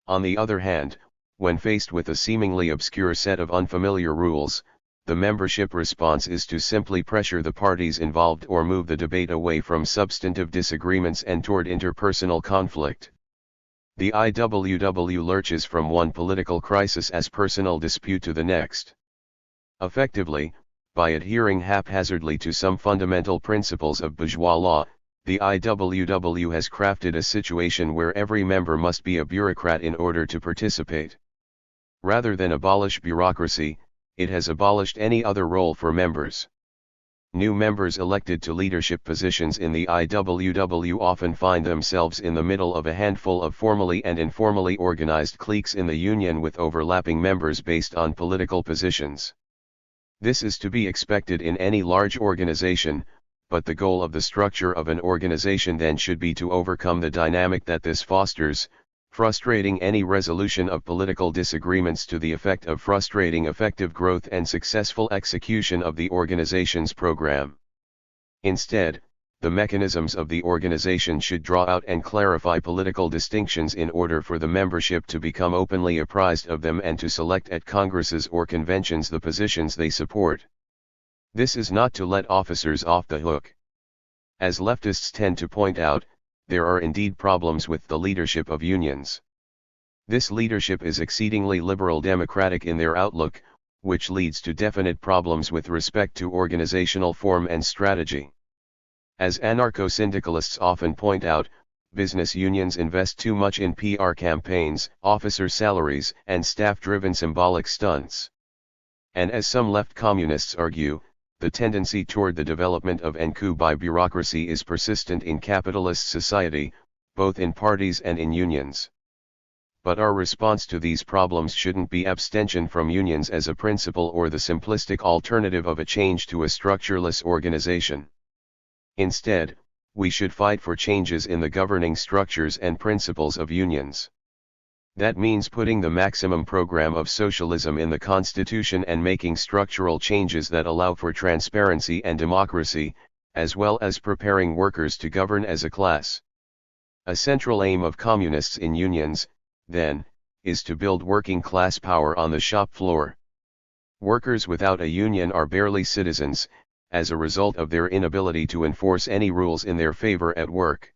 On the other hand, when faced with a seemingly obscure set of unfamiliar rules, the membership response is to simply pressure the parties involved or move the debate away from substantive disagreements and toward interpersonal conflict. The IWW lurches from one political crisis as personal dispute to the next. Effectively, by adhering haphazardly to some fundamental principles of bourgeois law, The IWW has crafted a situation where every member must be a bureaucrat in order to participate. Rather than abolish bureaucracy, it has abolished any other role for members. New members elected to leadership positions in the IWW often find themselves in the middle of a handful of formally and informally organized cliques in the union with overlapping members based on political positions. This is to be expected in any large organization, but the goal of the structure of an organization then should be to overcome the dynamic that this fosters, frustrating any resolution of political disagreements to the effect of frustrating effective growth and successful execution of the organization's program. Instead, the mechanisms of the organization should draw out and clarify political distinctions in order for the membership to become openly apprised of them and to select at congresses or conventions the positions they support. This is not to let officers off the hook. As leftists tend to point out, there are indeed problems with the leadership of unions. This leadership is exceedingly liberal democratic in their outlook, which leads to definite problems with respect to organizational form and strategy. As anarcho-syndicalists often point out, business unions invest too much in PR campaigns, officer salaries, and staff-driven symbolic stunts. And as some left communists argue, the tendency toward the development of and coup by bureaucracy is persistent in capitalist society, both in parties and in unions. But our response to these problems shouldn't be abstention from unions as a principle or the simplistic alternative of a change to a structureless organization. Instead, we should fight for changes in the governing structures and principles of unions. That means putting the maximum program of socialism in the Constitution and making structural changes that allow for transparency and democracy, as well as preparing workers to govern as a class. A central aim of communists in unions, then, is to build working class power on the shop floor. Workers without a union are barely citizens, as a result of their inability to enforce any rules in their favor at work.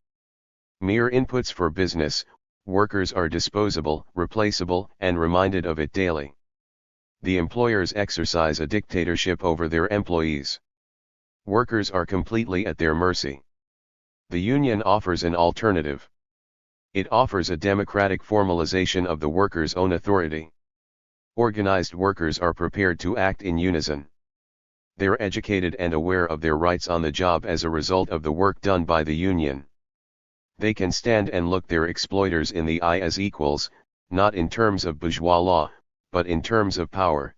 Mere inputs for business, workers are disposable, replaceable, and reminded of it daily. The employers exercise a dictatorship over their employees. Workers are completely at their mercy. The union offers an alternative. It offers a democratic formalization of the workers' own authority. Organized workers are prepared to act in unison. They're educated and aware of their rights on the job as a result of the work done by the union. They can stand and look their exploiters in the eye as equals, not in terms of bourgeois law, but in terms of power.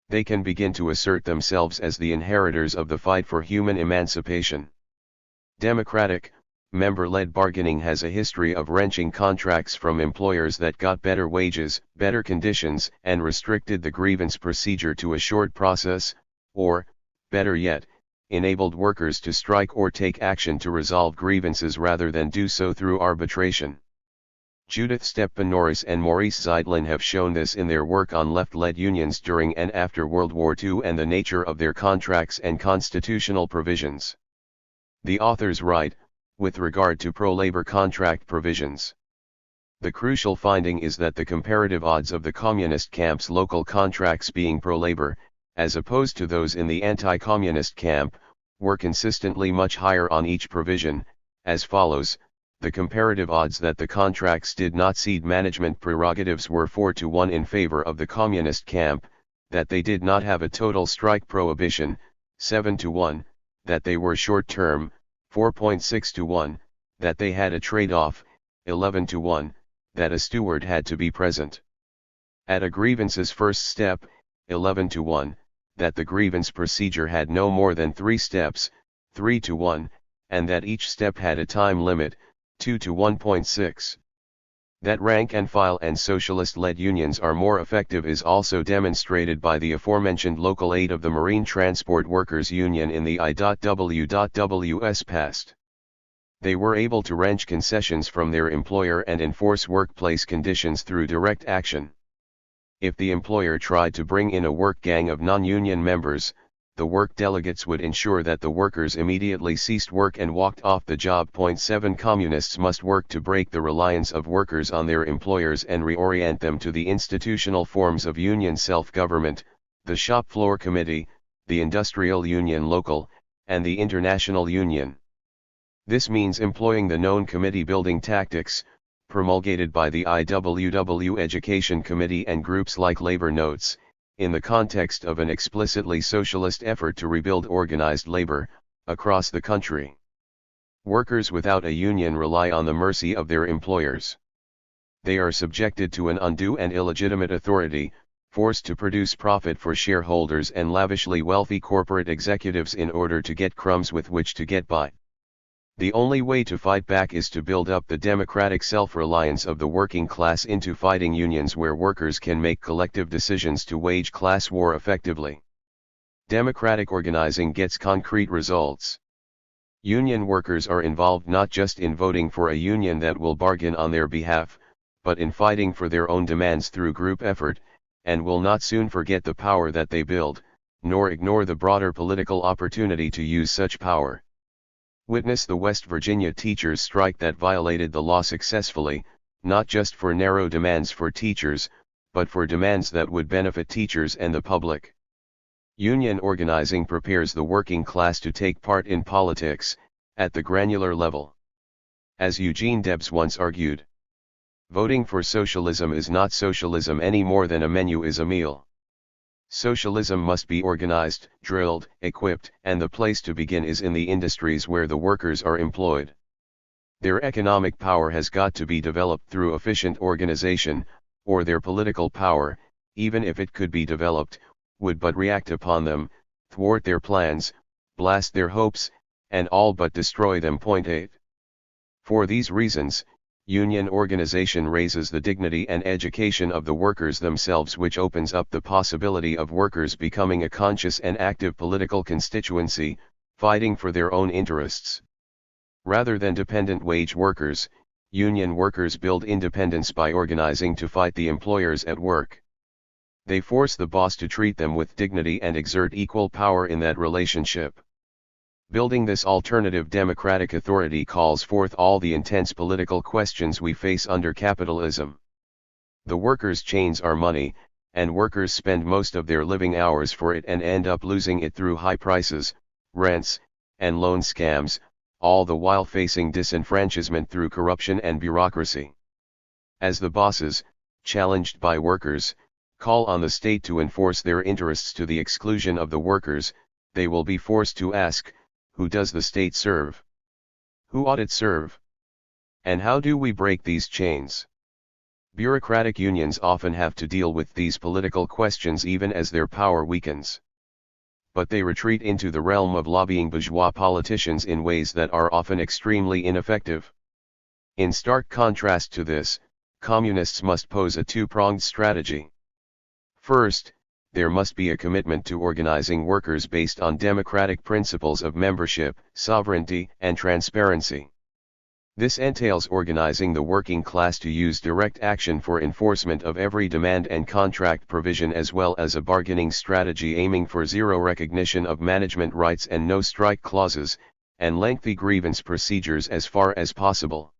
They can begin to assert themselves as the inheritors of the fight for human emancipation. Democratic, member-led bargaining has a history of wrenching contracts from employers that got better wages, better conditions, and restricted the grievance procedure to a short process, or, better yet, enabled workers to strike or take action to resolve grievances rather than do so through arbitration. Judith Stepan Norris and Maurice Zeidlin have shown this in their work on left-led unions during and after World War II and the nature of their contracts and constitutional provisions. The authors write, with regard to pro-labor contract provisions. The crucial finding is that the comparative odds of the communist camp's local contracts being pro-labor, as opposed to those in the anti-communist camp, were consistently much higher on each provision, as follows: the comparative odds that the contracts did not cede management prerogatives were 4-1 in favor of the communist camp, that they did not have a total strike prohibition, 7-1, that they were short-term, 4.6-1, that they had a trade-off, 11-1, that a steward had to be present at a grievance's first step, 11-1, that the grievance procedure had no more than 3 steps, 3-1, and that each step had a time limit, 2-1.6. That rank-and-file and socialist-led unions are more effective is also demonstrated by the aforementioned local aid of the Marine Transport Workers Union in the I.W.W.'s past. They were able to wrench concessions from their employer and enforce workplace conditions through direct action. If the employer tried to bring in a work gang of non-union members, the work delegates would ensure that the workers immediately ceased work and walked off the job. 7 Communists must work to break the reliance of workers on their employers and reorient them to the institutional forms of union self-government, the shop floor committee, the industrial union local, and the international union. This means employing the known committee-building tactics, promulgated by the IWW Education Committee and groups like Labor Notes, in the context of an explicitly socialist effort to rebuild organized labor, across the country. Workers without a union rely on the mercy of their employers. They are subjected to an undue and illegitimate authority, forced to produce profit for shareholders and lavishly wealthy corporate executives in order to get crumbs with which to get by. The only way to fight back is to build up the democratic self-reliance of the working class into fighting unions where workers can make collective decisions to wage class war effectively. Democratic organizing gets concrete results. Union workers are involved not just in voting for a union that will bargain on their behalf, but in fighting for their own demands through group effort, and will not soon forget the power that they build, nor ignore the broader political opportunity to use such power. Witness the West Virginia teachers' strike that violated the law successfully, not just for narrow demands for teachers, but for demands that would benefit teachers and the public. Union organizing prepares the working class to take part in politics, at the granular level. As Eugene Debs once argued, voting for socialism is not socialism any more than a menu is a meal. Socialism must be organized, drilled, equipped, and the place to begin is in the industries where the workers are employed. Their economic power has got to be developed through efficient organization, or their political power, even if it could be developed, would but react upon them, thwart their plans, blast their hopes, and all but destroy them. 8. For these reasons, union organization raises the dignity and education of the workers themselves, which opens up the possibility of workers becoming a conscious and active political constituency, fighting for their own interests. Rather than dependent wage workers, union workers build independence by organizing to fight the employers at work. They force the boss to treat them with dignity and exert equal power in that relationship. Building this alternative democratic authority calls forth all the intense political questions we face under capitalism. The workers' chains are money, and workers spend most of their living hours for it and end up losing it through high prices, rents, and loan scams, all the while facing disenfranchisement through corruption and bureaucracy. As the bosses, challenged by workers, call on the state to enforce their interests to the exclusion of the workers, they will be forced to ask, who does the state serve? Who ought it serve? And how do we break these chains? Bureaucratic unions often have to deal with these political questions even as their power weakens. But they retreat into the realm of lobbying bourgeois politicians in ways that are often extremely ineffective. In stark contrast to this, communists must pose a two-pronged strategy. First, there must be a commitment to organizing workers based on democratic principles of membership, sovereignty, and transparency. This entails organizing the working class to use direct action for enforcement of every demand and contract provision, as well as a bargaining strategy aiming for zero recognition of management rights and no strike clauses, and lengthy grievance procedures as far as possible.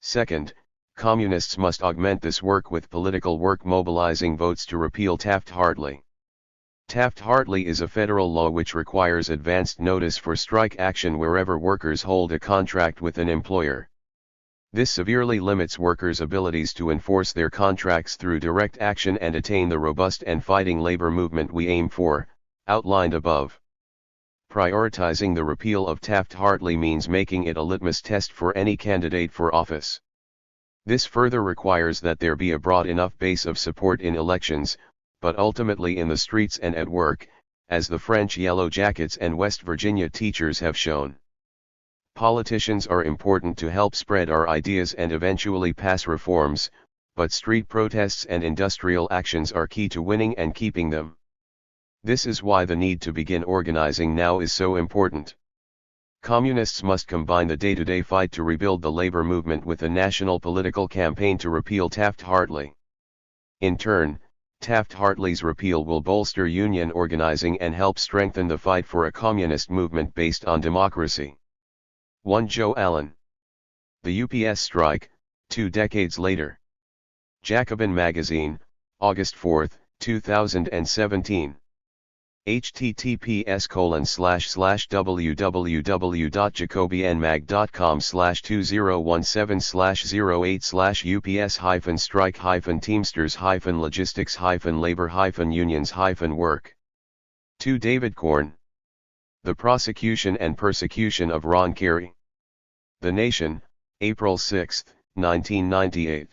Second, communists must augment this work with political work, mobilizing votes to repeal Taft-Hartley. Taft-Hartley is a federal law which requires advanced notice for strike action wherever workers hold a contract with an employer. This severely limits workers' abilities to enforce their contracts through direct action and attain the robust and fighting labor movement we aim for, outlined above. Prioritizing the repeal of Taft-Hartley means making it a litmus test for any candidate for office. This further requires that there be a broad enough base of support in elections, but ultimately in the streets and at work, as the French Yellow Jackets and West Virginia teachers have shown. Politicians are important to help spread our ideas and eventually pass reforms, but street protests and industrial actions are key to winning and keeping them. This is why the need to begin organizing now is so important. Communists must combine the day-to-day fight to rebuild the labor movement with a national political campaign to repeal Taft-Hartley. In turn, Taft-Hartley's repeal will bolster union organizing and help strengthen the fight for a communist movement based on democracy. 1 Joe Allen. The UPS strike, 2 decades later. Jacobin Magazine, August 4, 2017. https://www.jacobianmag.com/2017/08/UPS-strike-teamsters-labor-unions-work. 2 David Korn. The Prosecution and Persecution of Ron Carey. The Nation, April 6, 1998.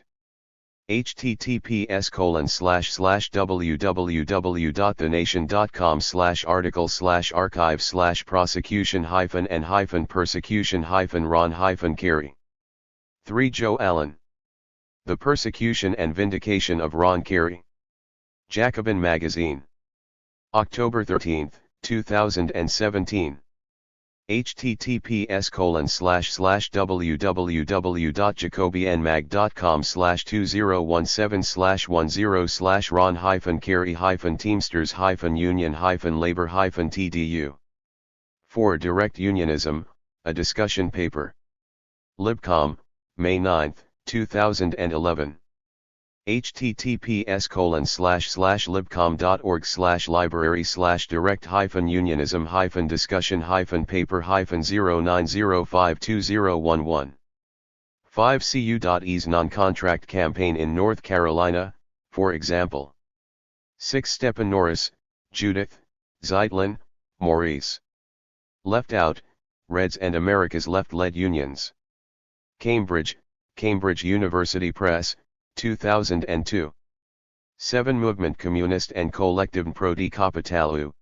https://www.thenation.com/article/archive/prosecution-and-persecution-Ron-Carey. 3 Joe Allen. The Persecution and Vindication of Ron Carey. Jacobin Magazine. October 13, 2017. https://www.jacobianmag.com/2017/Ron-Carey-Teamsters-Union-Labor-TDU. 4 Direct Unionism, a discussion paper. Libcom, May 9, 2011. https://libcom.org/library/direct-unionism-paper-09052011. 5 CU.E's non-contract campaign in North Carolina, for example. 6 Stephen Norris, Judith, Zeitlin, Maurice. Left Out, Reds and America's Left-Led Unions. Cambridge, Cambridge University Press, 2002. 7 Movement Communiste and Collective pro di Capitalu.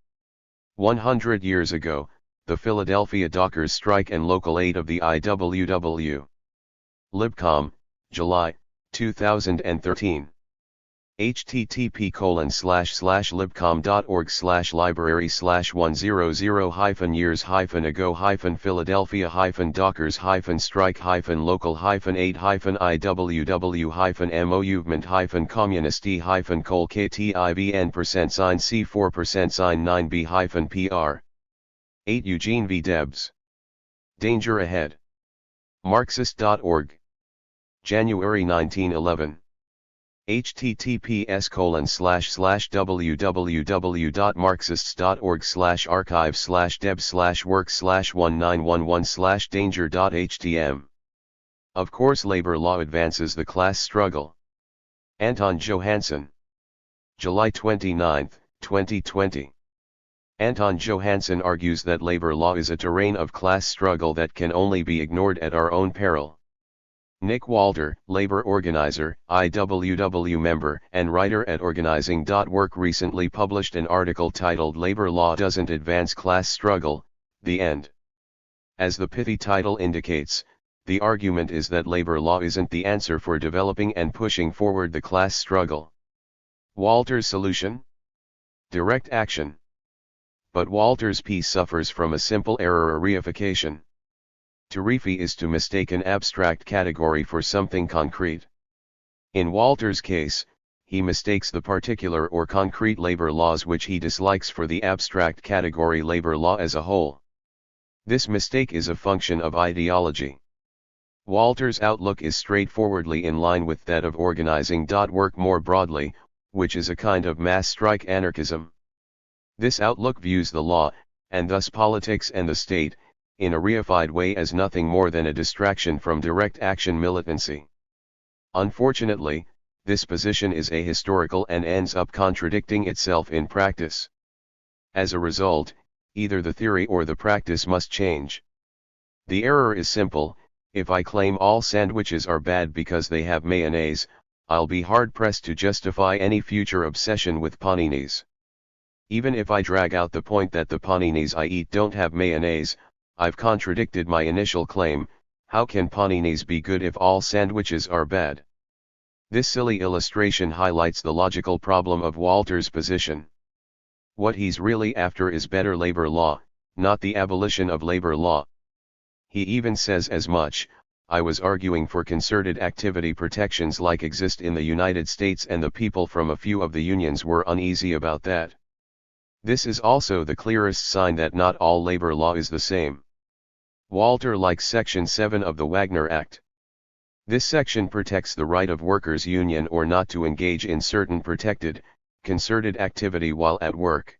100 years ago, the Philadelphia Dockers strike and local aid of the IWW. Libcom, July, 2013. http://libcom.org/library/1005years-ago-movement-communist-co-movement-c4%-9b-pr. 8 Eugene V. Debs. Danger Ahead. Marxist.org. January 1911. https://www.marxists.org/archive/deb/work/1911/danger.htm. Of course labor law advances the class struggle. Anton Johansson. July 29, 2020. Anton Johansson argues that labor law is a terrain of class struggle that can only be ignored at our own peril. Nick Walter, labor organizer, IWW member, and writer at organizing.work recently published an article titled "Labor Law Doesn't Advance Class Struggle, The End." As the pithy title indicates, the argument is that labor law isn't the answer for developing and pushing forward the class struggle. Walter's solution? Direct action. But Walter's piece suffers from a simple error or reification. To reify is to mistake an abstract category for something concrete. In Walter's case, he mistakes the particular or concrete labor laws which he dislikes for the abstract category labor law as a whole. This mistake is a function of ideology. Walter's outlook is straightforwardly in line with that of organizing.work more broadly, which is a kind of mass strike anarchism. This outlook views the law, and thus politics and the state, in a reified way as nothing more than a distraction from direct action militancy. Unfortunately, this position is ahistorical and ends up contradicting itself in practice. As a result, either the theory or the practice must change. The error is simple: if I claim all sandwiches are bad because they have mayonnaise, I'll be hard-pressed to justify any future obsession with paninis. Even if I drag out the point that the paninis I eat don't have mayonnaise, I've contradicted my initial claim. How can paninis be good if all sandwiches are bad? This silly illustration highlights the logical problem of Walter's position. What he's really after is better labor law, not the abolition of labor law. He even says as much: I was arguing for concerted activity protections like exist in the United States, and the people from a few of the unions were uneasy about that. This is also the clearest sign that not all labor law is the same. Walter likes Section 7 of the Wagner Act. This section protects the right of workers' union or not to engage in certain protected, concerted activity while at work.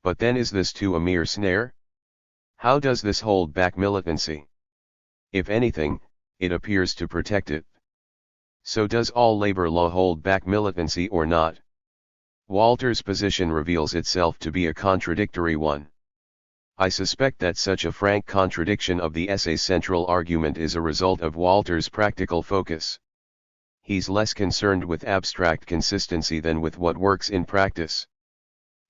But then is this too a mere snare? How does this hold back militancy? If anything, it appears to protect it. So does all labor law hold back militancy or not? Walter's position reveals itself to be a contradictory one. I suspect that such a frank contradiction of the essay's central argument is a result of Walter's practical focus. He's less concerned with abstract consistency than with what works in practice.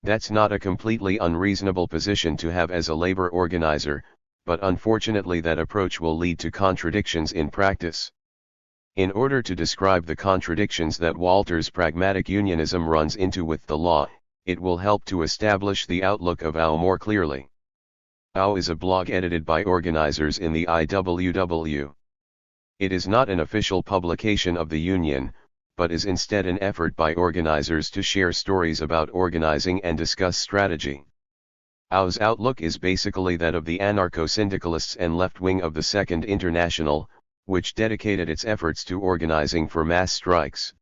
That's not a completely unreasonable position to have as a labor organizer, but unfortunately that approach will lead to contradictions in practice. In order to describe the contradictions that Walter's pragmatic unionism runs into with the law, it will help to establish the outlook of AU more clearly. AU is a blog edited by organizers in the IWW. It is not an official publication of the union, but is instead an effort by organizers to share stories about organizing and discuss strategy. AU's outlook is basically that of the anarcho-syndicalists and left wing of the Second International, which dedicated its efforts to organizing for mass strikes.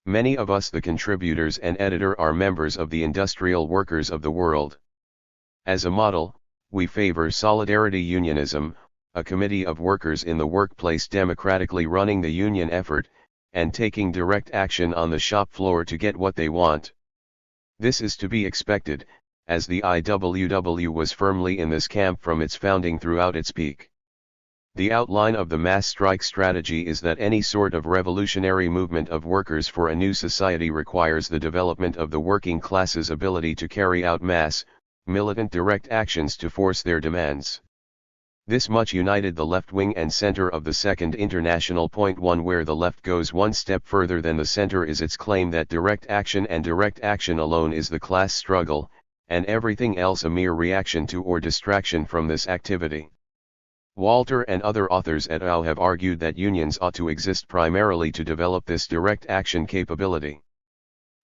Many of us, the contributors and editor, are members of the industrial workers of the world. As a model, we favor solidarity unionism, a committee of workers in the workplace democratically running the union effort, and taking direct action on the shop floor to get what they want. This is to be expected, as the IWW was firmly in this camp from its founding throughout its peak. The outline of the mass strike strategy is that any sort of revolutionary movement of workers for a new society requires the development of the working class's ability to carry out mass, militant direct actions to force their demands. This much united the left wing and center of the Second International. Point 1, where the left goes one step further than the center, is its claim that direct action and direct action alone is the class struggle, and everything else a mere reaction to or distraction from this activity. Walter and other authors at AU have argued that unions ought to exist primarily to develop this direct action capability.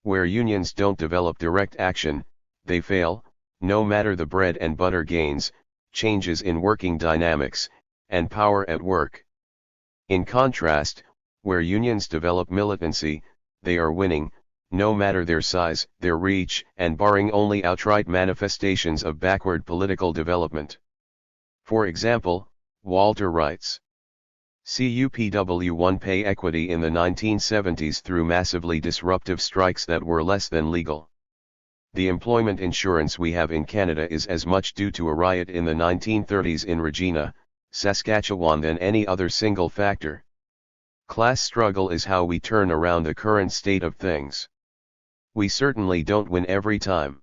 Where unions don't develop direct action, they fail, no matter the bread and butter gains, changes in working dynamics, and power at work. In contrast, where unions develop militancy, they are winning, no matter their size, their reach, and barring only outright manifestations of backward political development. For example, Walter writes, CUPW won pay equity in the 1970s through massively disruptive strikes that were less than legal. The employment insurance we have in Canada is as much due to a riot in the 1930s in Regina, Saskatchewan than any other single factor. Class struggle is how we turn around the current state of things. We certainly don't win every time.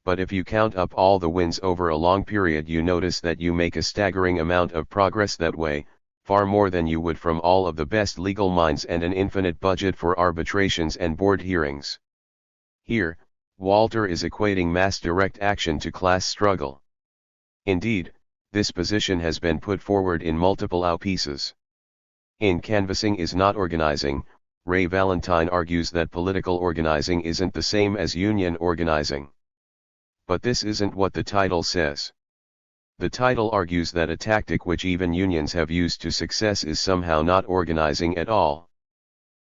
But if you count up all the wins over a long period, you notice that you make a staggering amount of progress that way, far more than you would from all of the best legal minds and an infinite budget for arbitrations and board hearings. Here, Walter is equating mass direct action to class struggle. Indeed, this position has been put forward in multiple AU pieces. In Canvassing is Not Organizing, Ray Valentine argues that political organizing isn't the same as union organizing. But this isn't what the title says. The title argues that a tactic which even unions have used to success is somehow not organizing at all.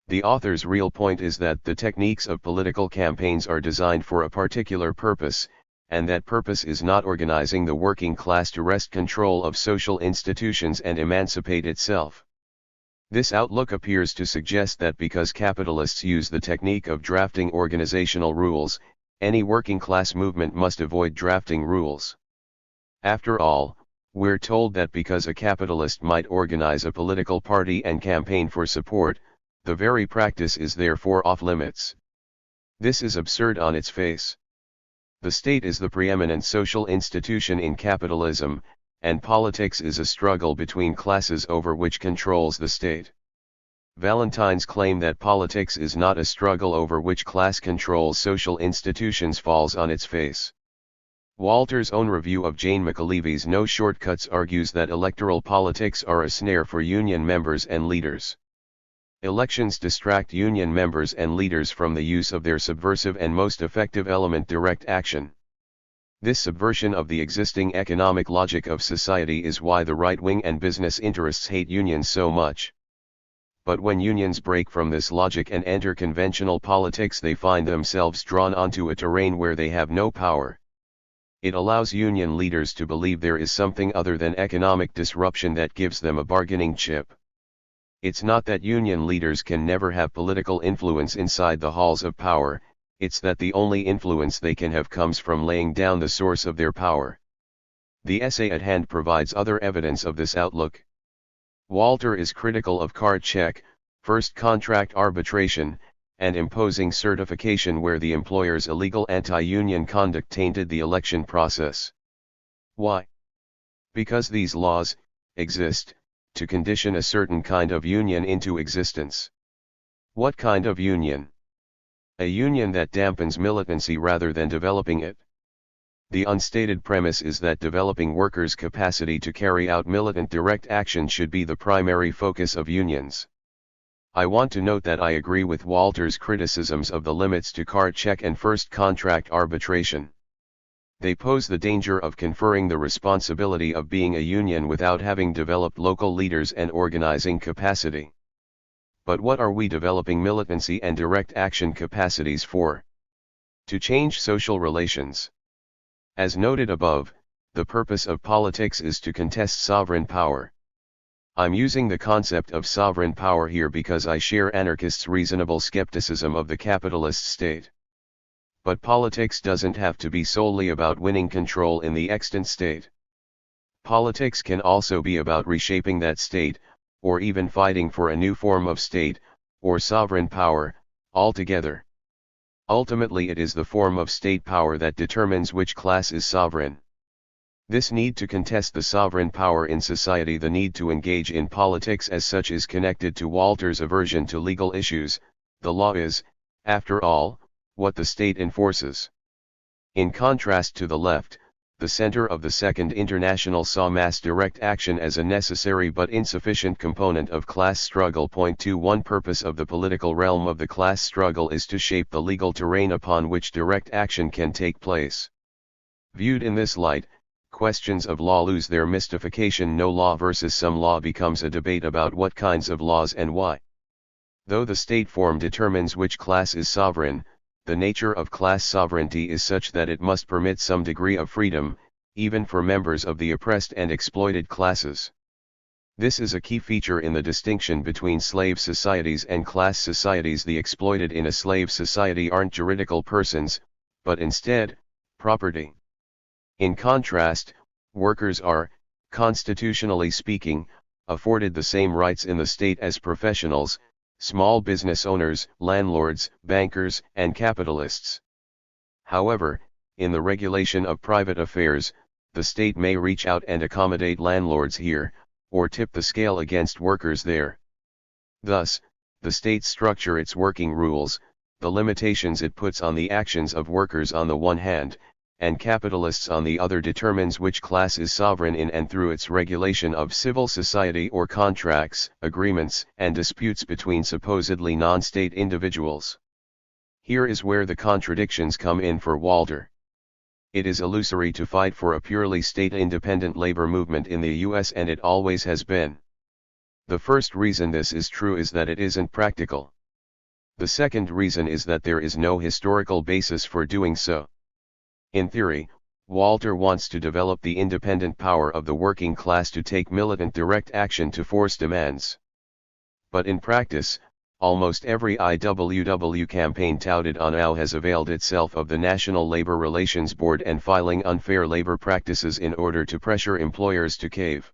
The author's real point is that the techniques of political campaigns are designed for a particular purpose, and that purpose is not organizing the working class to wrest control of social institutions and emancipate itself. This outlook appears to suggest that because capitalists use the technique of drafting organizational rules, any working class movement must avoid drafting rules. After all, we're told that because a capitalist might organize a political party and campaign for support, the very practice is therefore off limits. This is absurd on its face. The state is the preeminent social institution in capitalism, and politics is a struggle between classes over which controls the state. Valentine's claim that politics is not a struggle over which class controls social institutions falls on its face. Walter's own review of Jane McAlevy's No Shortcuts argues that electoral politics are a snare for union members and leaders. Elections distract union members and leaders from the use of their subversive and most effective element, direct action. This subversion of the existing economic logic of society is why the right wing and business interests hate unions so much. But when unions break from this logic and enter conventional politics, they find themselves drawn onto a terrain where they have no power. It allows union leaders to believe there is something other than economic disruption that gives them a bargaining chip. It's not that union leaders can never have political influence inside the halls of power, it's that the only influence they can have comes from laying down the source of their power. The essay at hand provides other evidence of this outlook. Walter is critical of card check, first contract arbitration, and imposing certification where the employer's illegal anti-union conduct tainted the election process. Why? Because these laws exist to condition a certain kind of union into existence. What kind of union? A union that dampens militancy rather than developing it. The unstated premise is that developing workers' capacity to carry out militant direct action should be the primary focus of unions. I want to note that I agree with Walter's criticisms of the limits to card check and first contract arbitration. They pose the danger of conferring the responsibility of being a union without having developed local leaders and organizing capacity. But what are we developing militancy and direct action capacities for? To change social relations. As noted above, the purpose of politics is to contest sovereign power. I'm using the concept of sovereign power here because I share anarchists' reasonable skepticism of the capitalist state. But politics doesn't have to be solely about winning control in the extant state. Politics can also be about reshaping that state, or even fighting for a new form of state, or sovereign power, altogether. Ultimately, it is the form of state power that determines which class is sovereign. This need to contest the sovereign power in society, the need to engage in politics as such, is connected to Walter's aversion to legal issues. The law is, after all, what the state enforces. In contrast to the left, the center of the Second International saw mass direct action as a necessary but insufficient component of class struggle. 21 Purpose of the political realm of the class struggle is to shape the legal terrain upon which direct action can take place. Viewed in this light, questions of law lose their mystification. No law versus some law becomes a debate about what kinds of laws and why. Though the state form determines which class is sovereign, the nature of class sovereignty is such that it must permit some degree of freedom, even for members of the oppressed and exploited classes. This is a key feature in the distinction between slave societies and class societies. The exploited in a slave society aren't juridical persons, but instead, property. In contrast, workers are, constitutionally speaking, afforded the same rights in the state as professionals, small business owners, landlords, bankers, and capitalists. However, in the regulation of private affairs, the state may reach out and accommodate landlords here, or tip the scale against workers there. Thus, the state structure its working rules, the limitations it puts on the actions of workers on the one hand, and capitalists on the other, determines which class is sovereign in and through its regulation of civil society or contracts, agreements, and disputes between supposedly non-state individuals. Here is where the contradictions come in for Walter. It is illusory to fight for a purely state-independent labor movement in the US, and it always has been. The first reason this is true is that it isn't practical. The second reason is that there is no historical basis for doing so. In theory, Walter wants to develop the independent power of the working class to take militant direct action to force demands. But in practice, almost every IWW campaign touted on now has availed itself of the National Labor Relations Board and filing unfair labor practices in order to pressure employers to cave.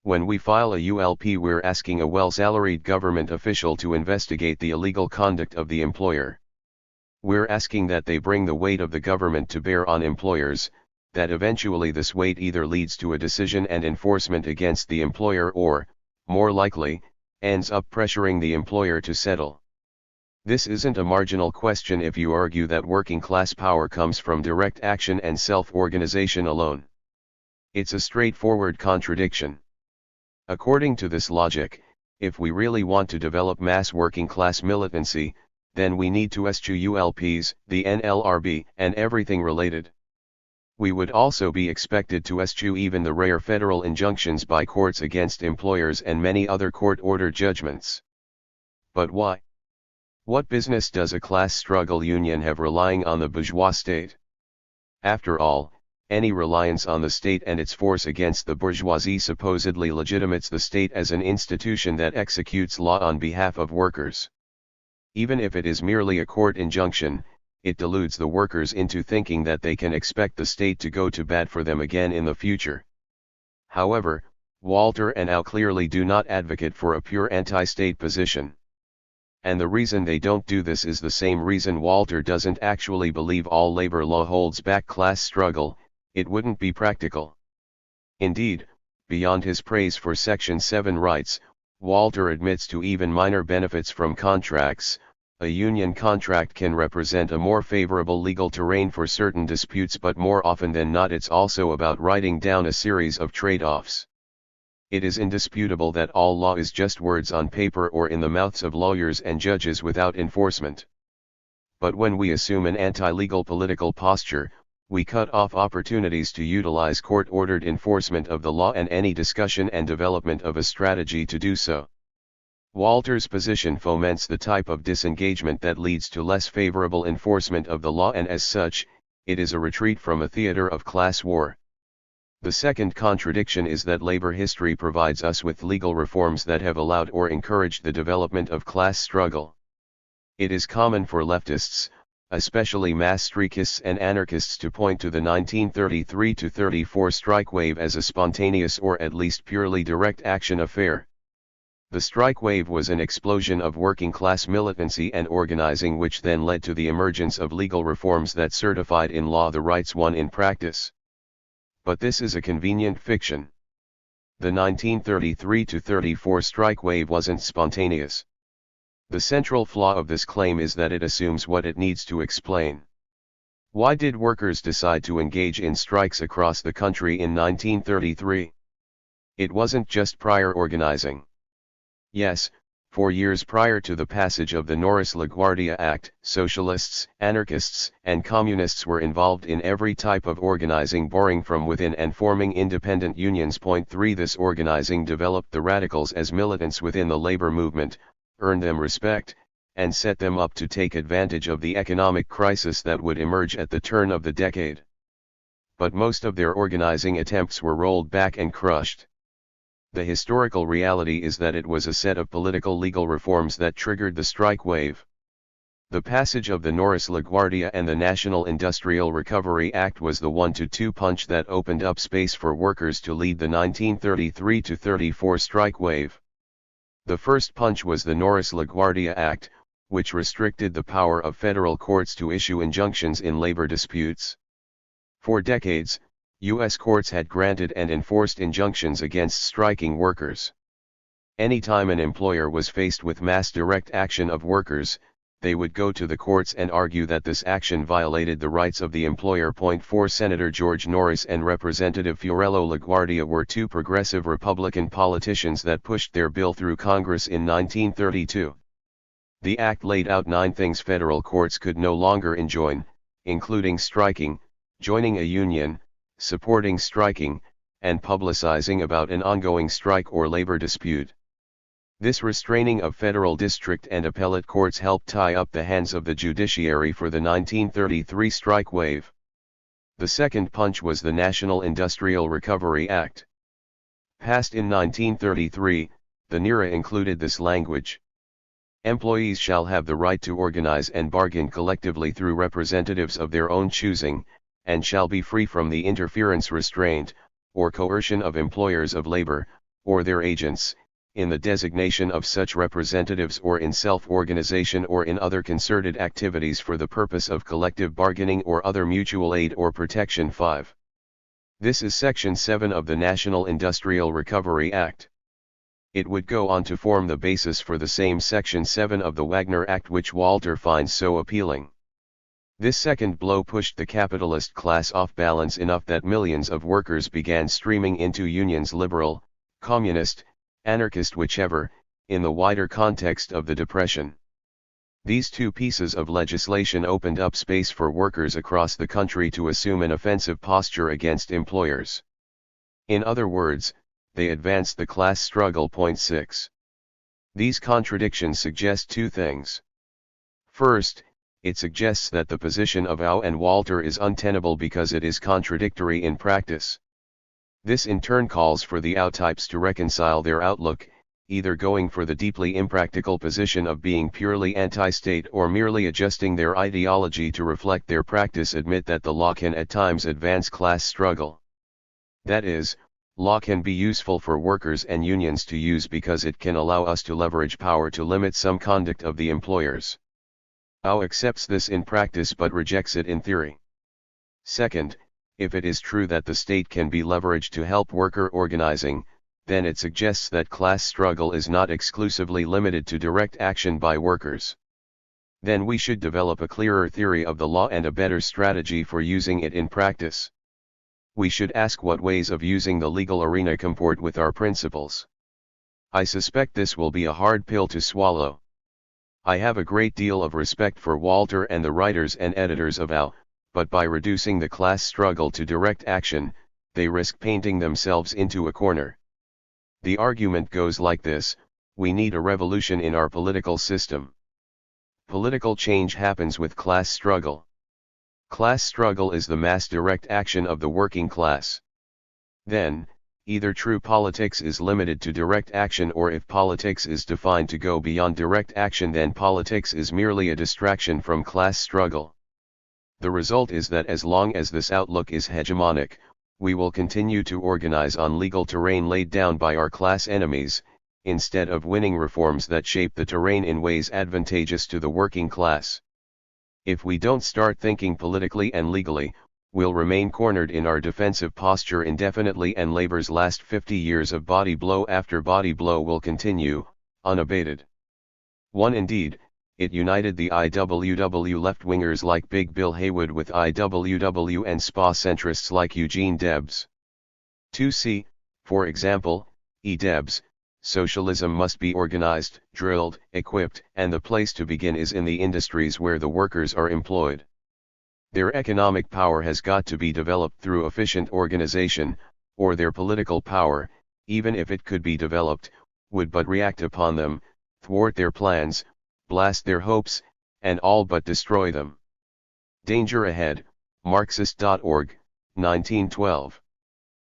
When we file a ULP, we're asking a well-salaried government official to investigate the illegal conduct of the employer. We're asking that they bring the weight of the government to bear on employers, that eventually this weight either leads to a decision and enforcement against the employer or, more likely, ends up pressuring the employer to settle. This isn't a marginal question if you argue that working class power comes from direct action and self-organization alone. It's a straightforward contradiction. According to this logic, if we really want to develop mass working class militancy, then we need to eschew ULPs, the NLRB, and everything related. We would also be expected to eschew even the rare federal injunctions by courts against employers and many other court-ordered judgments. But why? What business does a class struggle union have relying on the bourgeois state? After all, Any reliance on the state and its force against the bourgeoisie supposedly legitimates the state as an institution that executes law on behalf of workers. Even if it is merely a court injunction, it deludes the workers into thinking that they can expect the state to go to bat for them again in the future. However, Walter and Au clearly do not advocate for a pure anti-state position. And the reason they don't do this is the same reason Walter doesn't actually believe all labor law holds back class struggle. It wouldn't be practical. Indeed, beyond his praise for Section 7 rights, Walter admits to even minor benefits from contracts. A union contract can represent a more favorable legal terrain for certain disputes, but more often than not it's also about writing down a series of trade-offs. It is indisputable that all law is just words on paper or in the mouths of lawyers and judges without enforcement. But when we assume an anti-legal political posture, we cut off opportunities to utilize court-ordered enforcement of the law and any discussion and development of a strategy to do so. Walter's position foments the type of disengagement that leads to less favorable enforcement of the law, and as such, it is a retreat from a theater of class war. The second contradiction is that labor history provides us with legal reforms that have allowed or encouraged the development of class struggle. It is common for leftists, especially mass-streakists and anarchists, to point to the 1933-34 strike wave as a spontaneous or at least purely direct action affair. The strike wave was an explosion of working-class militancy and organizing, which then led to the emergence of legal reforms that certified in law the rights won in practice. But this is a convenient fiction. The 1933-34 strike wave wasn't spontaneous. The central flaw of this claim is that it assumes what it needs to explain. Why did workers decide to engage in strikes across the country in 1933? It wasn't just prior organizing. Yes, 4 years prior to the passage of the Norris-LaGuardia Act, socialists, anarchists, and communists were involved in every type of organizing, boring from within and forming independent unions. Point 3. This organizing developed the radicals as militants within the labor movement, earned them respect, and set them up to take advantage of the economic crisis that would emerge at the turn of the decade. But most of their organizing attempts were rolled back and crushed. The historical reality is that it was a set of political legal reforms that triggered the strike wave. The passage of the Norris-LaGuardia and the National Industrial Recovery Act was the 1-2 punch that opened up space for workers to lead the 1933-34 strike wave. The first punch was the Norris-LaGuardia Act, which restricted the power of federal courts to issue injunctions in labor disputes. For decades, U.S. courts had granted and enforced injunctions against striking workers. Anytime an employer was faced with mass direct action of workers, they would go to the courts and argue that this action violated the rights of the employer. Point 4. Senator George Norris and Representative Fiorello LaGuardia were two progressive Republican politicians that pushed their bill through Congress in 1932. The act laid out 9 things federal courts could no longer enjoin, including striking, joining a union, supporting striking, and publicizing about an ongoing strike or labor dispute. This restraining of federal district and appellate courts helped tie up the hands of the judiciary for the 1933 strike wave. The second punch was the National Industrial Recovery Act. Passed in 1933, the NIRA included this language. Employees shall have the right to organize and bargain collectively through representatives of their own choosing, and shall be free from the interference, restraint, or coercion of employers of labor, or their agents, in the designation of such representatives or in self-organization or in other concerted activities for the purpose of collective bargaining or other mutual aid or protection. 5. This is Section 7 of the National Industrial Recovery Act. It would go on to form the basis for the same Section 7 of the Wagner Act, which Walter finds so appealing. This second blow pushed the capitalist class off balance enough that millions of workers began streaming into unions, liberal, communist, anarchist, whichever, in the wider context of the Depression. These two pieces of legislation opened up space for workers across the country to assume an offensive posture against employers. In other words, they advanced the class struggle. Point 6. These contradictions suggest 2 things. First, it suggests that the position of Au and Walter is untenable because it is contradictory in practice. This in turn calls for the Au types to reconcile their outlook, either going for the deeply impractical position of being purely anti-state or merely adjusting their ideology to reflect their practice. Admit that the law can at times advance class struggle. That is, law can be useful for workers and unions to use because it can allow us to leverage power to limit some conduct of the employers. Au accepts this in practice but rejects it in theory. Second, if it is true that the state can be leveraged to help worker organizing, then it suggests that class struggle is not exclusively limited to direct action by workers. Then we should develop a clearer theory of the law and a better strategy for using it in practice. We should ask what ways of using the legal arena comport with our principles. I suspect this will be a hard pill to swallow. I have a great deal of respect for Walter and the writers and editors of Au, but by reducing the class struggle to direct action, they risk painting themselves into a corner. The argument goes like this: we need a revolution in our political system. Political change happens with class struggle. Class struggle is the mass direct action of the working class. Then, either true politics is limited to direct action, or if politics is defined to go beyond direct action, then politics is merely a distraction from class struggle. The result is that as long as this outlook is hegemonic, we will continue to organize on legal terrain laid down by our class enemies, instead of winning reforms that shape the terrain in ways advantageous to the working class. If we don't start thinking politically and legally, we'll remain cornered in our defensive posture indefinitely, and labor's last 50 years of body blow after body blow will continue, unabated. One indeed, it united the IWW left-wingers like Big Bill Haywood with IWW and SPA centrists like Eugene Debs. 2c, for example, Debs, socialism must be organized, drilled, equipped, and the place to begin is in the industries where the workers are employed. Their economic power has got to be developed through efficient organization, or their political power, even if it could be developed, would but react upon them, thwart their plans, blast their hopes, and all but destroy them. Danger Ahead, Marxist.org, 1912.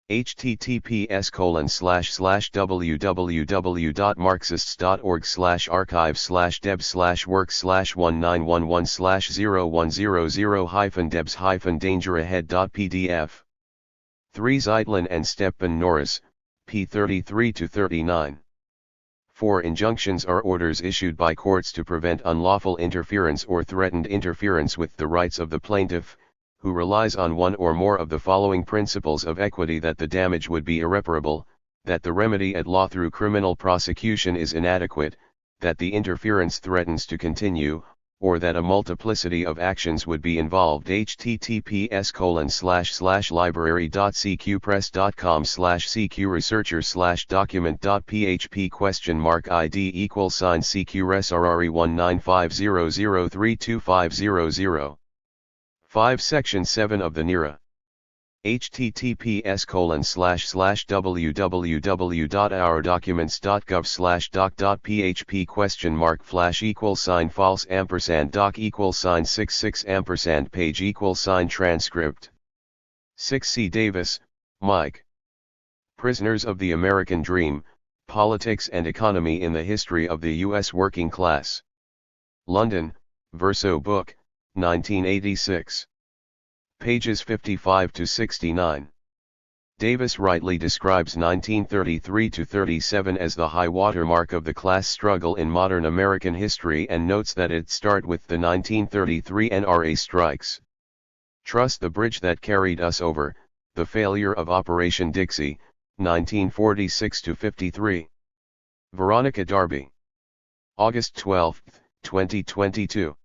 https://www.marxist.org/archive/deb/work/1911/0100-debs-dangerahead.pdf. 3 Zeitlin and Steppan Norris, p. 33-39. 4 Injunctions are orders issued by courts to prevent unlawful interference or threatened interference with the rights of the plaintiff, who relies on one or more of the following principles of equity: that the damage would be irreparable, that the remedy at law through criminal prosecution is inadequate, that the interference threatens to continue, or that a multiplicity of actions would be involved. https://library.cqpress.com/cqresearcher/document.php?id =CQRSRRE19500325000. 5 Section 7 of the NERA. https://www.ourdocuments.gov/doc.php?flash=false $doc=66 page transcript. 6 C. Davis, Mike. Prisoners of the American Dream, Politics and Economy in the History of the U.S. Working Class. London, Verso Book, 1986. Pages 55-69. Davis rightly describes 1933-37 as the high watermark of the class struggle in modern American history, and notes that it started with the 1933 NRA strikes. Trust the bridge that carried us over, the failure of Operation Dixie, 1946-53. Veronica Darby. August 12, 2022.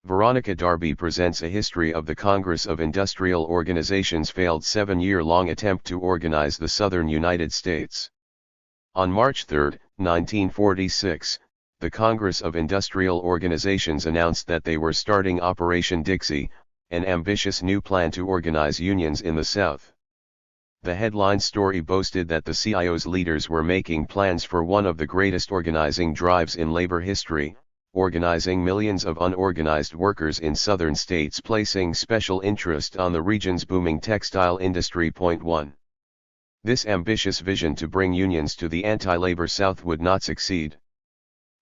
Veronica Darby presents a history of the Congress of Industrial Organizations' failed 7-year-long attempt to organize the Southern United States. On March 3, 1946, the Congress of Industrial Organizations announced that they were starting Operation Dixie, an ambitious new plan to organize unions in the South. The headline story boasted that the CIO's leaders were making plans for one of the greatest organizing drives in labor history, organizing millions of unorganized workers in southern states, placing special interest on the region's booming textile industry. 1. This ambitious vision to bring unions to the anti-labor South would not succeed.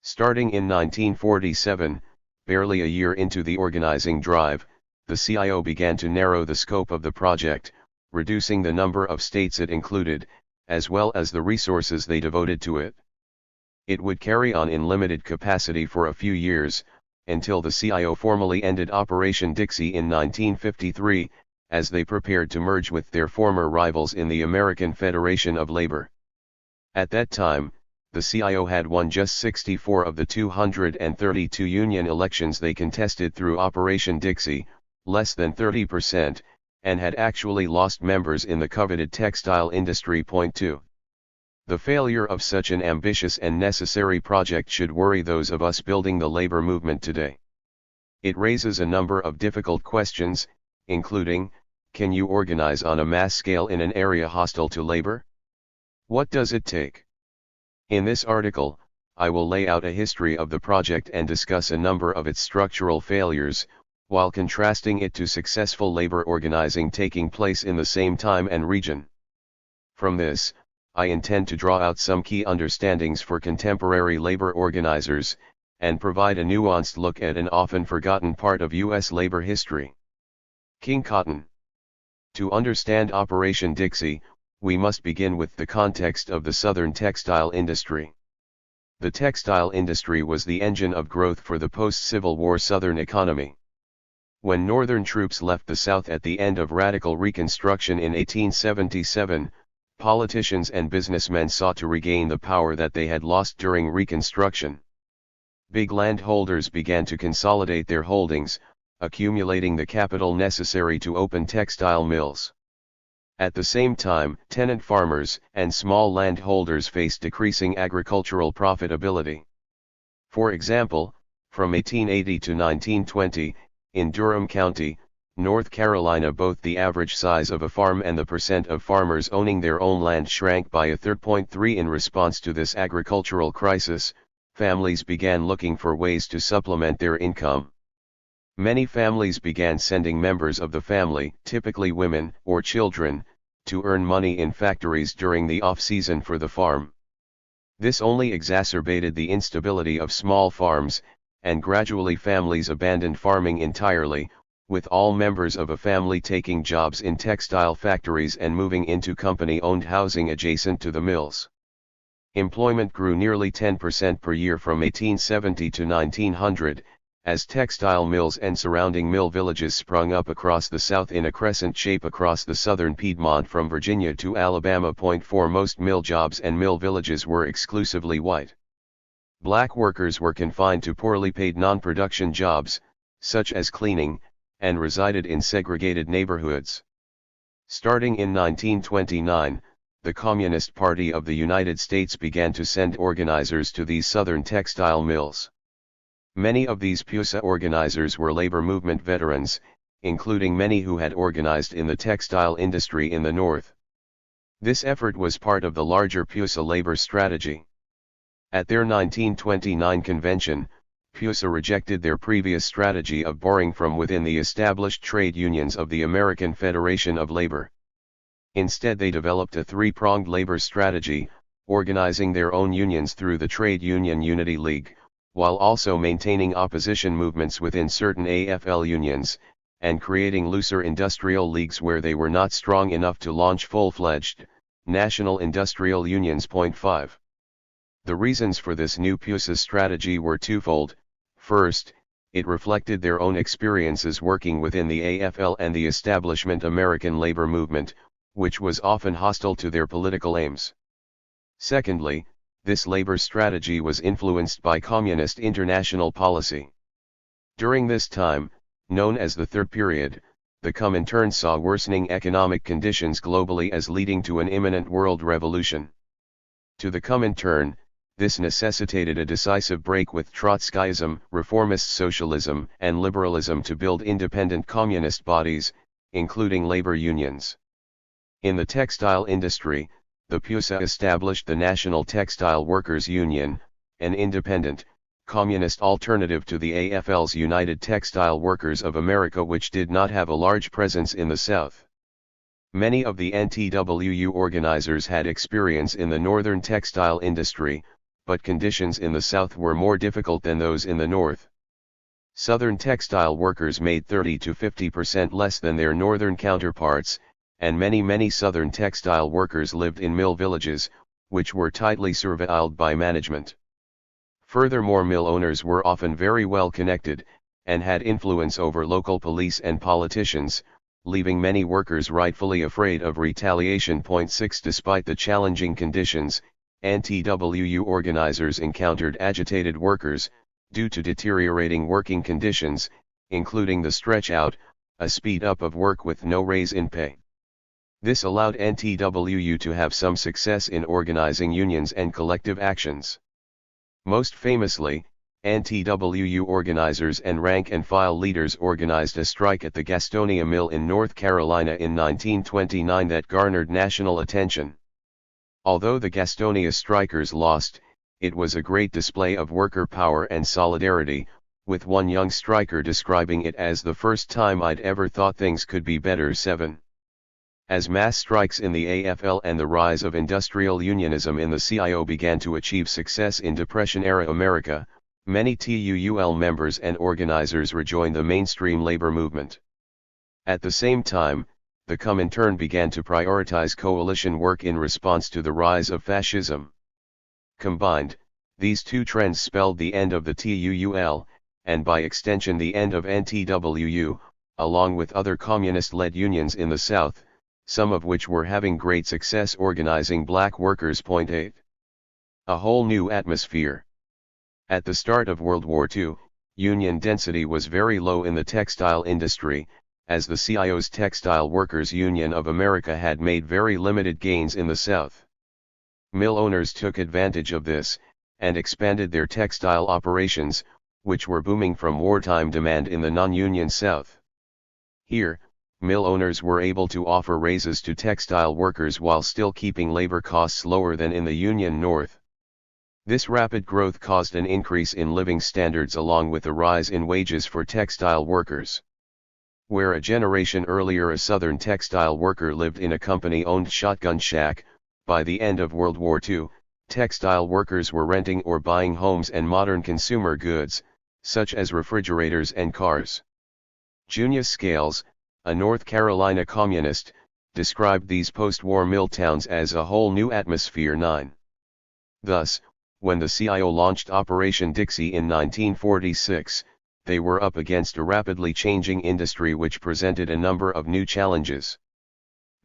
Starting in 1947, barely a year into the organizing drive, the CIO began to narrow the scope of the project, reducing the number of states it included, as well as the resources they devoted to it. It would carry on in limited capacity for a few years, until the CIO formally ended Operation Dixie in 1953, as they prepared to merge with their former rivals in the American Federation of Labor. At that time, the CIO had won just 64 of the 232 union elections they contested through Operation Dixie, less than 30%, and had actually lost members in the coveted textile industry. 2. The failure of such an ambitious and necessary project should worry those of us building the labor movement today. It raises a number of difficult questions, including, can you organize on a mass scale in an area hostile to labor? What does it take? In this article, I will lay out a history of the project and discuss a number of its structural failures, while contrasting it to successful labor organizing taking place in the same time and region. From this, I intend to draw out some key understandings for contemporary labor organizers, and provide a nuanced look at an often forgotten part of U.S. labor history. King Cotton. To understand Operation Dixie, we must begin with the context of the Southern textile industry. The textile industry was the engine of growth for the post-Civil War Southern economy. When Northern troops left the South at the end of Radical Reconstruction in 1877, politicians and businessmen sought to regain the power that they had lost during Reconstruction. Big landholders began to consolidate their holdings, accumulating the capital necessary to open textile mills. At the same time, tenant farmers and small landholders faced decreasing agricultural profitability. For example, from 1880 to 1920, in Durham County, North Carolina, both the average size of a farm and the percent of farmers owning their own land shrank by a third. 3. In response to this agricultural crisis, families began looking for ways to supplement their income. Many families began sending members of the family, typically women or children, to earn money in factories during the off-season for the farm. This only exacerbated the instability of small farms, and gradually families abandoned farming entirely, with all members of a family taking jobs in textile factories and moving into company-owned housing adjacent to the mills. Employment grew nearly 10% per year from 1870 to 1900, as textile mills and surrounding mill villages sprung up across the South in a crescent shape across the southern Piedmont from Virginia to Alabama. 4. Most mill jobs and mill villages were exclusively white. Black workers were confined to poorly paid non-production jobs, such as cleaning, and resided in segregated neighborhoods. Starting in 1929, the Communist Party of the United States began to send organizers to these southern textile mills. Many of these PUSA organizers were labor movement veterans, including many who had organized in the textile industry in the North. This effort was part of the larger PUSA labor strategy. At their 1929 convention, PUSA rejected their previous strategy of borrowing from within the established trade unions of the American Federation of Labor. Instead, they developed a three-pronged labor strategy, organizing their own unions through the Trade Union Unity League, while also maintaining opposition movements within certain AFL unions, and creating looser industrial leagues where they were not strong enough to launch full-fledged, national industrial unions. 5. The reasons for this new PUSA strategy were twofold. First, it reflected their own experiences working within the AFL and the establishment American labor movement, which was often hostile to their political aims. Secondly, this labor strategy was influenced by communist international policy. During this time, known as the Third Period, the Comintern saw worsening economic conditions globally as leading to an imminent world revolution. To the Comintern, this necessitated a decisive break with Trotskyism, reformist socialism, and liberalism to build independent communist bodies, including labor unions. In the textile industry, the PUSA established the National Textile Workers Union, an independent, communist alternative to the AFL's United Textile Workers of America, which did not have a large presence in the South. Many of the NTWU organizers had experience in the northern textile industry, but conditions in the South were more difficult than those in the North. Southern textile workers made 30 to 50% less than their northern counterparts, and many Southern textile workers lived in mill villages, which were tightly surveilled by management. Furthermore, mill owners were often very well connected, and had influence over local police and politicians, leaving many workers rightfully afraid of retaliation. 6 Despite the challenging conditions, NTWU organizers encountered agitated workers, due to deteriorating working conditions, including the stretch out, a speed up of work with no raise in pay. This allowed NTWU to have some success in organizing unions and collective actions. Most famously, NTWU organizers and rank-and-file leaders organized a strike at the Gastonia Mill in North Carolina in 1929 that garnered national attention. Although the Gastonia strikers lost, it was a great display of worker power and solidarity, with one young striker describing it as the first time I'd ever thought things could be better. 7. As mass strikes in the AFL and the rise of industrial unionism in the CIO began to achieve success in Depression-era America, many TUUL members and organizers rejoined the mainstream labor movement. At the same time, the Comintern began to prioritize coalition work in response to the rise of fascism. Combined, these two trends spelled the end of the TUUL, and by extension the end of NTWU, along with other communist-led unions in the South, some of which were having great success organizing black workers. 8. A whole new atmosphere. At the start of World War II, union density was very low in the textile industry, as the CIO's Textile Workers Union of America had made very limited gains in the South. Mill owners took advantage of this, and expanded their textile operations, which were booming from wartime demand in the non-union South. Here, mill owners were able to offer raises to textile workers while still keeping labor costs lower than in the Union North. This rapid growth caused an increase in living standards along with a rise in wages for textile workers. Where a generation earlier a Southern textile worker lived in a company-owned shotgun shack, by the end of World War II, textile workers were renting or buying homes and modern consumer goods, such as refrigerators and cars. Junius Scales, a North Carolina communist, described these post-war mill towns as a whole new atmosphere. 9. Thus, when the CIO launched Operation Dixie in 1946, they were up against a rapidly changing industry which presented a number of new challenges.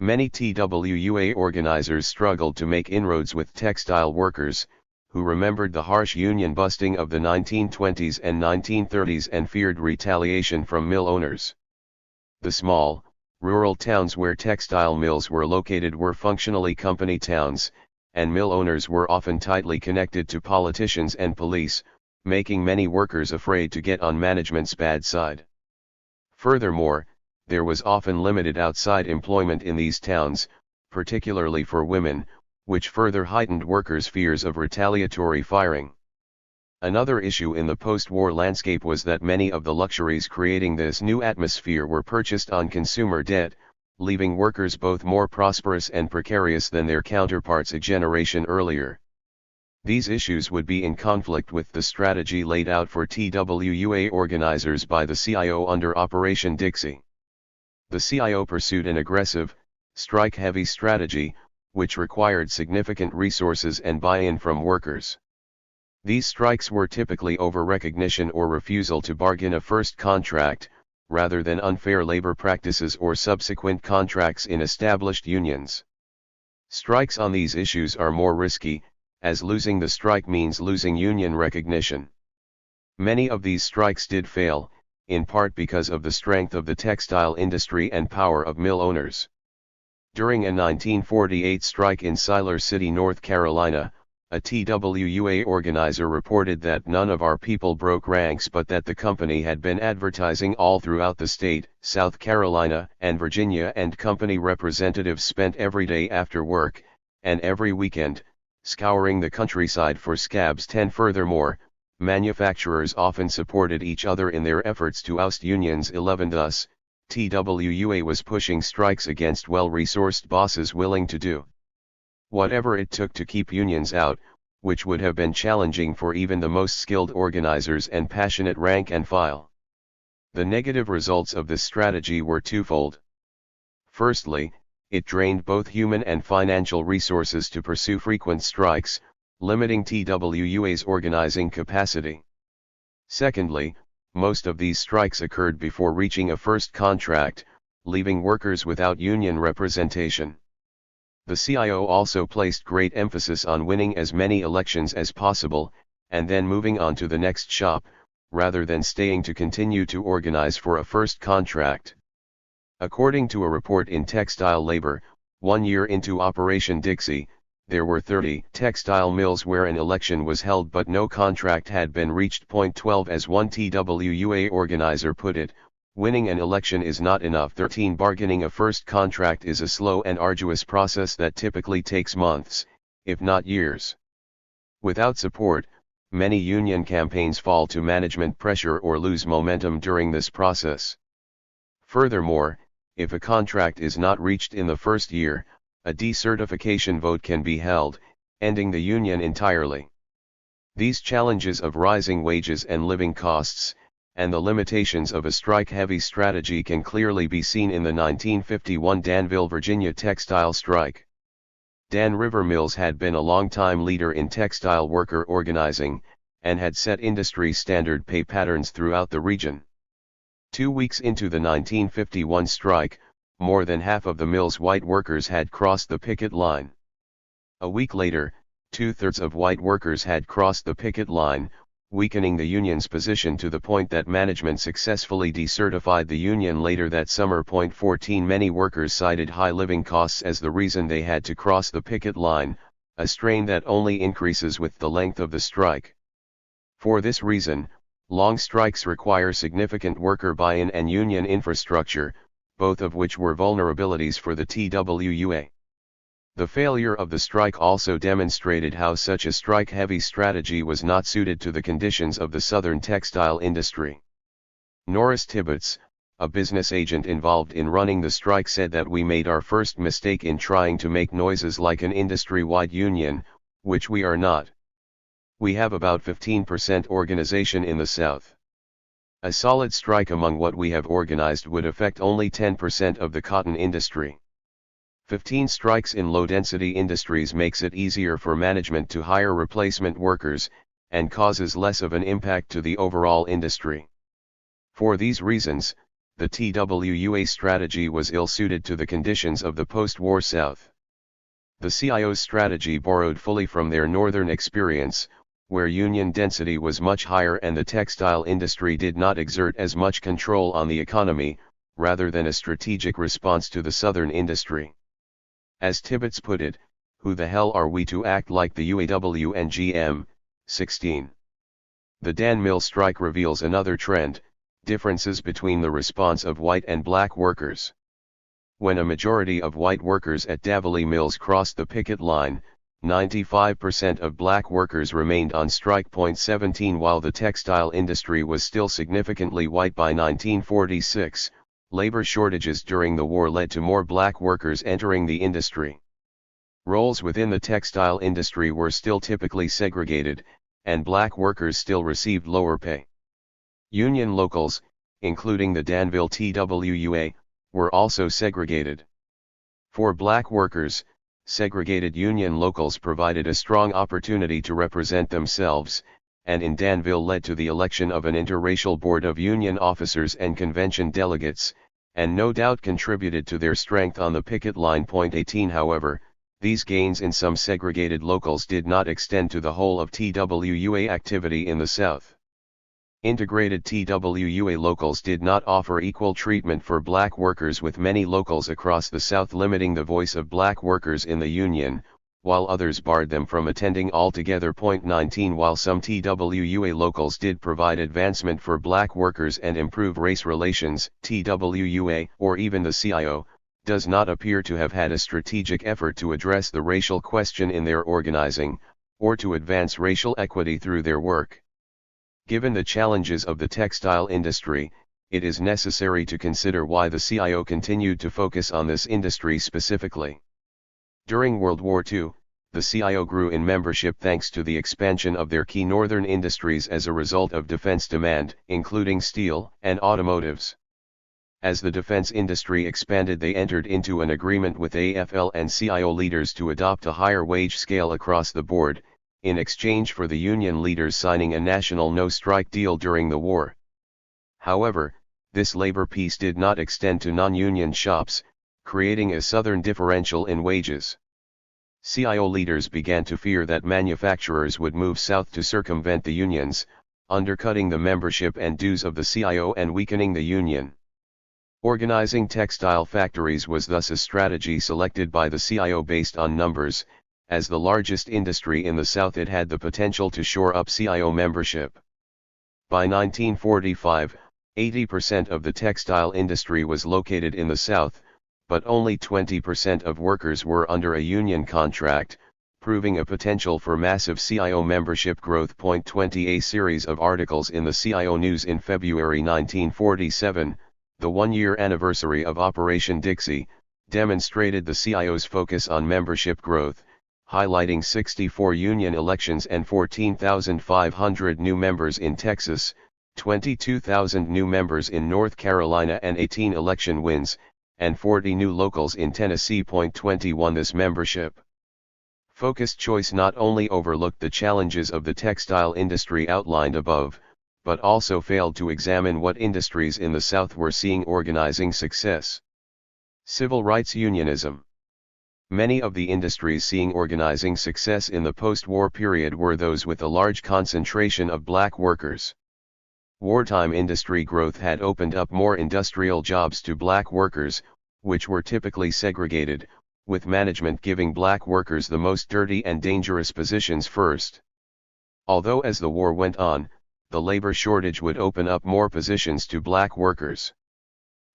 Many TWUA organizers struggled to make inroads with textile workers, who remembered the harsh union busting of the 1920s and 1930s and feared retaliation from mill owners. The small, rural towns where textile mills were located were functionally company towns, and mill owners were often tightly connected to politicians and police, making many workers afraid to get on management's bad side. Furthermore, there was often limited outside employment in these towns, particularly for women, which further heightened workers' fears of retaliatory firing. Another issue in the post-war landscape was that many of the luxuries creating this new atmosphere were purchased on consumer debt, leaving workers both more prosperous and precarious than their counterparts a generation earlier. These issues would be in conflict with the strategy laid out for TWUA organizers by the CIO under Operation Dixie. The CIO pursued an aggressive, strike-heavy strategy, which required significant resources and buy-in from workers. These strikes were typically over recognition or refusal to bargain a first contract, rather than unfair labor practices or subsequent contracts in established unions. Strikes on these issues are more risky, as losing the strike means losing union recognition. Many of these strikes did fail, in part because of the strength of the textile industry and power of mill owners. During a 1948 strike in Siler City, North Carolina, a TWUA organizer reported that none of our people broke ranks but that the company had been advertising all throughout the state, South Carolina and Virginia, and company representatives spent every day after work, and every weekend, scouring the countryside for scabs. 10 Furthermore, manufacturers often supported each other in their efforts to oust unions. 11 Thus, TWUA was pushing strikes against well-resourced bosses willing to do whatever it took to keep unions out, which would have been challenging for even the most skilled organizers and passionate rank and file. The negative results of this strategy were twofold. Firstly, it drained both human and financial resources to pursue frequent strikes, limiting TWUA's organizing capacity. Secondly, most of these strikes occurred before reaching a first contract, leaving workers without union representation. The CIO also placed great emphasis on winning as many elections as possible, and then moving on to the next shop, rather than staying to continue to organize for a first contract. According to a report in Textile Labor, 1 year into Operation Dixie, there were 30 textile mills where an election was held but no contract had been reached. 12 As one TWUA organizer put it, winning an election is not enough. 13 Bargaining a first contract is a slow and arduous process that typically takes months, if not years. Without support, many union campaigns fall to management pressure or lose momentum during this process. Furthermore, if a contract is not reached in the first year, a decertification vote can be held, ending the union entirely. These challenges of rising wages and living costs, and the limitations of a strike-heavy strategy can clearly be seen in the 1951 Danville, Virginia textile strike. Dan River Mills had been a long-time leader in textile worker organizing, and had set industry standard pay patterns throughout the region. 2 weeks into the 1951 strike, more than half of the mill's white workers had crossed the picket line. A week later, 2/3 of white workers had crossed the picket line, weakening the union's position to the point that management successfully decertified the union later that summer. 14 Many workers cited high living costs as the reason they had to cross the picket line, a strain that only increases with the length of the strike. For this reason, long strikes require significant worker buy-in and union infrastructure, both of which were vulnerabilities for the TWUA. The failure of the strike also demonstrated how such a strike-heavy strategy was not suited to the conditions of the southern textile industry. Norris Tibbetts, a business agent involved in running the strike, said that we made our first mistake in trying to make noises like an industry-wide union, which we are not. We have about 15% organization in the South. A solid strike among what we have organized would affect only 10% of the cotton industry. 15 strikes in low-density industries makes it easier for management to hire replacement workers, and causes less of an impact to the overall industry. For these reasons, the TWUA strategy was ill-suited to the conditions of the post-war South. The CIO's strategy borrowed fully from their northern experience, where union density was much higher and the textile industry did not exert as much control on the economy, rather than a strategic response to the southern industry. As Tibbetts put it, who the hell are we to act like the UAW and GM? 16. The Dan Mill strike reveals another trend: differences between the response of white and black workers. When a majority of white workers at Davily Mills crossed the picket line, 95% of black workers remained on strike. 17 While the textile industry was still significantly white by 1946, labor shortages during the war led to more black workers entering the industry. Roles within the textile industry were still typically segregated, and black workers still received lower pay. Union locals, including the Danville TWUA, were also segregated. For black workers, segregated union locals provided a strong opportunity to represent themselves, and in Danville led to the election of an interracial board of union officers and convention delegates, and no doubt contributed to their strength on the picket line. 18 However, these gains in some segregated locals did not extend to the whole of TWUA activity in the South. Integrated TWUA locals did not offer equal treatment for black workers, with many locals across the South limiting the voice of black workers in the union, while others barred them from attending altogether. 19 While some TWUA locals did provide advancement for black workers and improve race relations, TWUA, or even the CIO, does not appear to have had a strategic effort to address the racial question in their organizing, or to advance racial equity through their work. Given the challenges of the textile industry, it is necessary to consider why the CIO continued to focus on this industry specifically. During World War II, the CIO grew in membership thanks to the expansion of their key northern industries as a result of defense demand, including steel and automotives. As the defense industry expanded, they entered into an agreement with AFL and CIO leaders to adopt a higher wage scale across the board, in exchange for the union leaders signing a national no-strike deal during the war. However, this labor peace did not extend to non-union shops, creating a southern differential in wages. CIO leaders began to fear that manufacturers would move south to circumvent the unions, undercutting the membership and dues of the CIO and weakening the union. Organizing textile factories was thus a strategy selected by the CIO based on numbers. As the largest industry in the South, it had the potential to shore up CIO membership. By 1945, 80% of the textile industry was located in the South, but only 20% of workers were under a union contract, proving a potential for massive CIO membership growth. 20 A series of articles in the CIO News in February 1947, the one-year anniversary of Operation Dixie, demonstrated the CIO's focus on membership growth, highlighting 64 union elections and 14,500 new members in Texas, 22,000 new members in North Carolina and 18 election wins, and 40 new locals in Tennessee. 21 This membership focused choice not only overlooked the challenges of the textile industry outlined above, but also failed to examine what industries in the South were seeing organizing success. Civil rights unionism. Many of the industries seeing organizing success in the post-war period were those with a large concentration of black workers. Wartime industry growth had opened up more industrial jobs to black workers, which were typically segregated, with management giving black workers the most dirty and dangerous positions first. Although as the war went on, the labor shortage would open up more positions to black workers.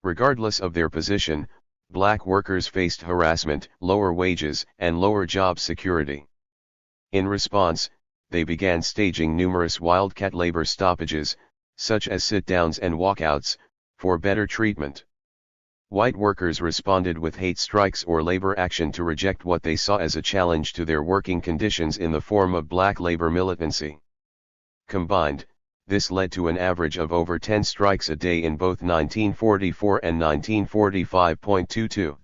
Regardless of their position, black workers faced harassment, lower wages, and lower job security. In response, they began staging numerous wildcat labor stoppages, such as sit-downs and walkouts, for better treatment. White workers responded with hate strikes or labor action to reject what they saw as a challenge to their working conditions in the form of black labor militancy. Combined, this led to an average of over 10 strikes a day in both 1944 and 1945.22.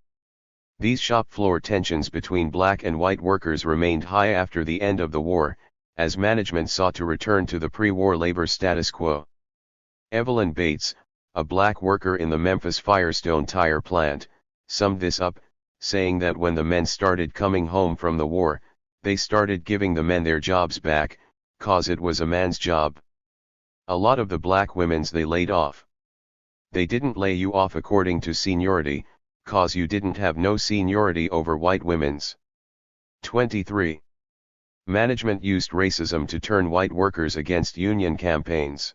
These shop floor tensions between black and white workers remained high after the end of the war, as management sought to return to the pre-war labor status quo. Evelyn Bates, a black worker in the Memphis Firestone tire plant, summed this up, saying that when the men started coming home from the war, they started giving the men their jobs back, 'cause it was a man's job. A lot of the black women's they laid off. They didn't lay you off according to seniority, 'cause you didn't have no seniority over white women's. 23. Management used racism to turn white workers against union campaigns.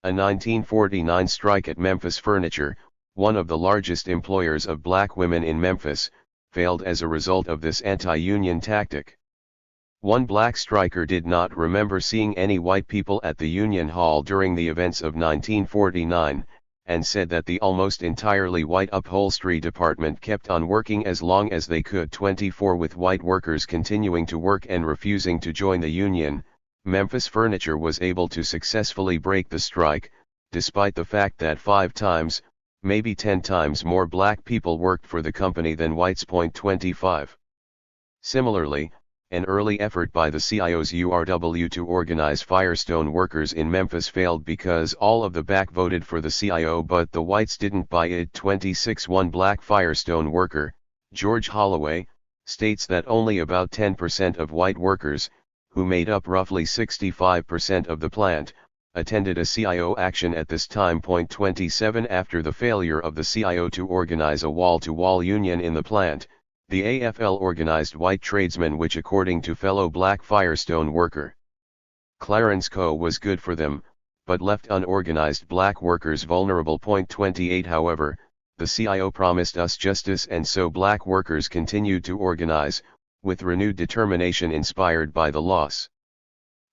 A 1949 strike at Memphis Furniture, one of the largest employers of black women in Memphis, failed as a result of this anti-union tactic. One black striker did not remember seeing any white people at the Union Hall during the events of 1949, and said that the almost entirely white upholstery department kept on working as long as they could. 24 With white workers continuing to work and refusing to join the union, Memphis Furniture was able to successfully break the strike, despite the fact that 5 times, maybe 10 times more black people worked for the company than whites. 25. Similarly, an early effort by the CIO's URW to organize Firestone workers in Memphis failed because all of the black voted for the CIO but the whites didn't buy it. 26 One black Firestone worker, George Holloway, states that only about 10% of white workers, who made up roughly 65% of the plant, attended a CIO action at this time. 27 After the failure of the CIO to organize a wall-to-wall union in the plant, the AFL organized white tradesmen, which according to fellow black Firestone worker Clarence Coe was good for them, but left unorganized black workers vulnerable. 28 However, the CIO promised us justice and so black workers continued to organize, with renewed determination inspired by the loss.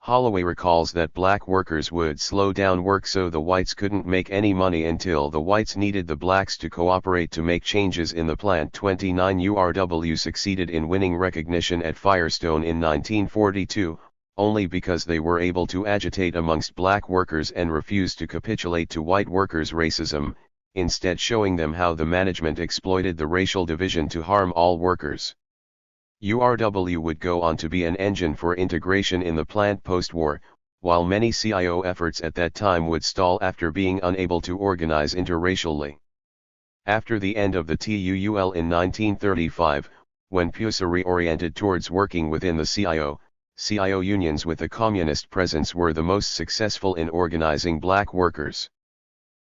Holloway recalls that black workers would slow down work so the whites couldn't make any money until the whites needed the blacks to cooperate to make changes in the plant. 29 URW succeeded in winning recognition at Firestone in 1942, only because they were able to agitate amongst black workers and refuse to capitulate to white workers' racism, instead showing them how the management exploited the racial division to harm all workers. URW would go on to be an engine for integration in the plant post-war, while many CIO efforts at that time would stall after being unable to organize interracially. After the end of the TUUL in 1935, when PUSA reoriented towards working within the CIO unions with a communist presence were the most successful in organizing black workers.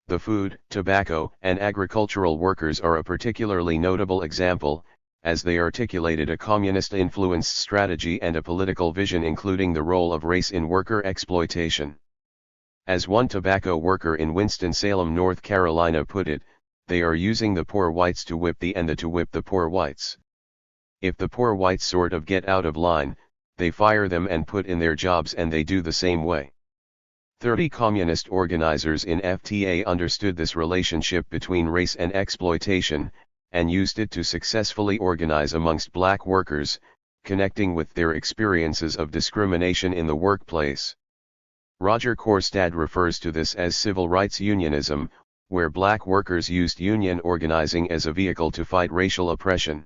The food, tobacco, and agricultural workers are a particularly notable example, as they articulated a communist-influenced strategy and a political vision including the role of race in worker exploitation. As one tobacco worker in Winston-Salem, North Carolina put it, they are using the poor whites to whip the to whip the poor whites. If the poor whites sort of get out of line, they fire them and put in their jobs, and they do the same way. 30 communist organizers in FTA understood this relationship between race and exploitation, and used it to successfully organize amongst black workers, connecting with their experiences of discrimination in the workplace. Roger Korstad refers to this as civil rights unionism, where black workers used union organizing as a vehicle to fight racial oppression.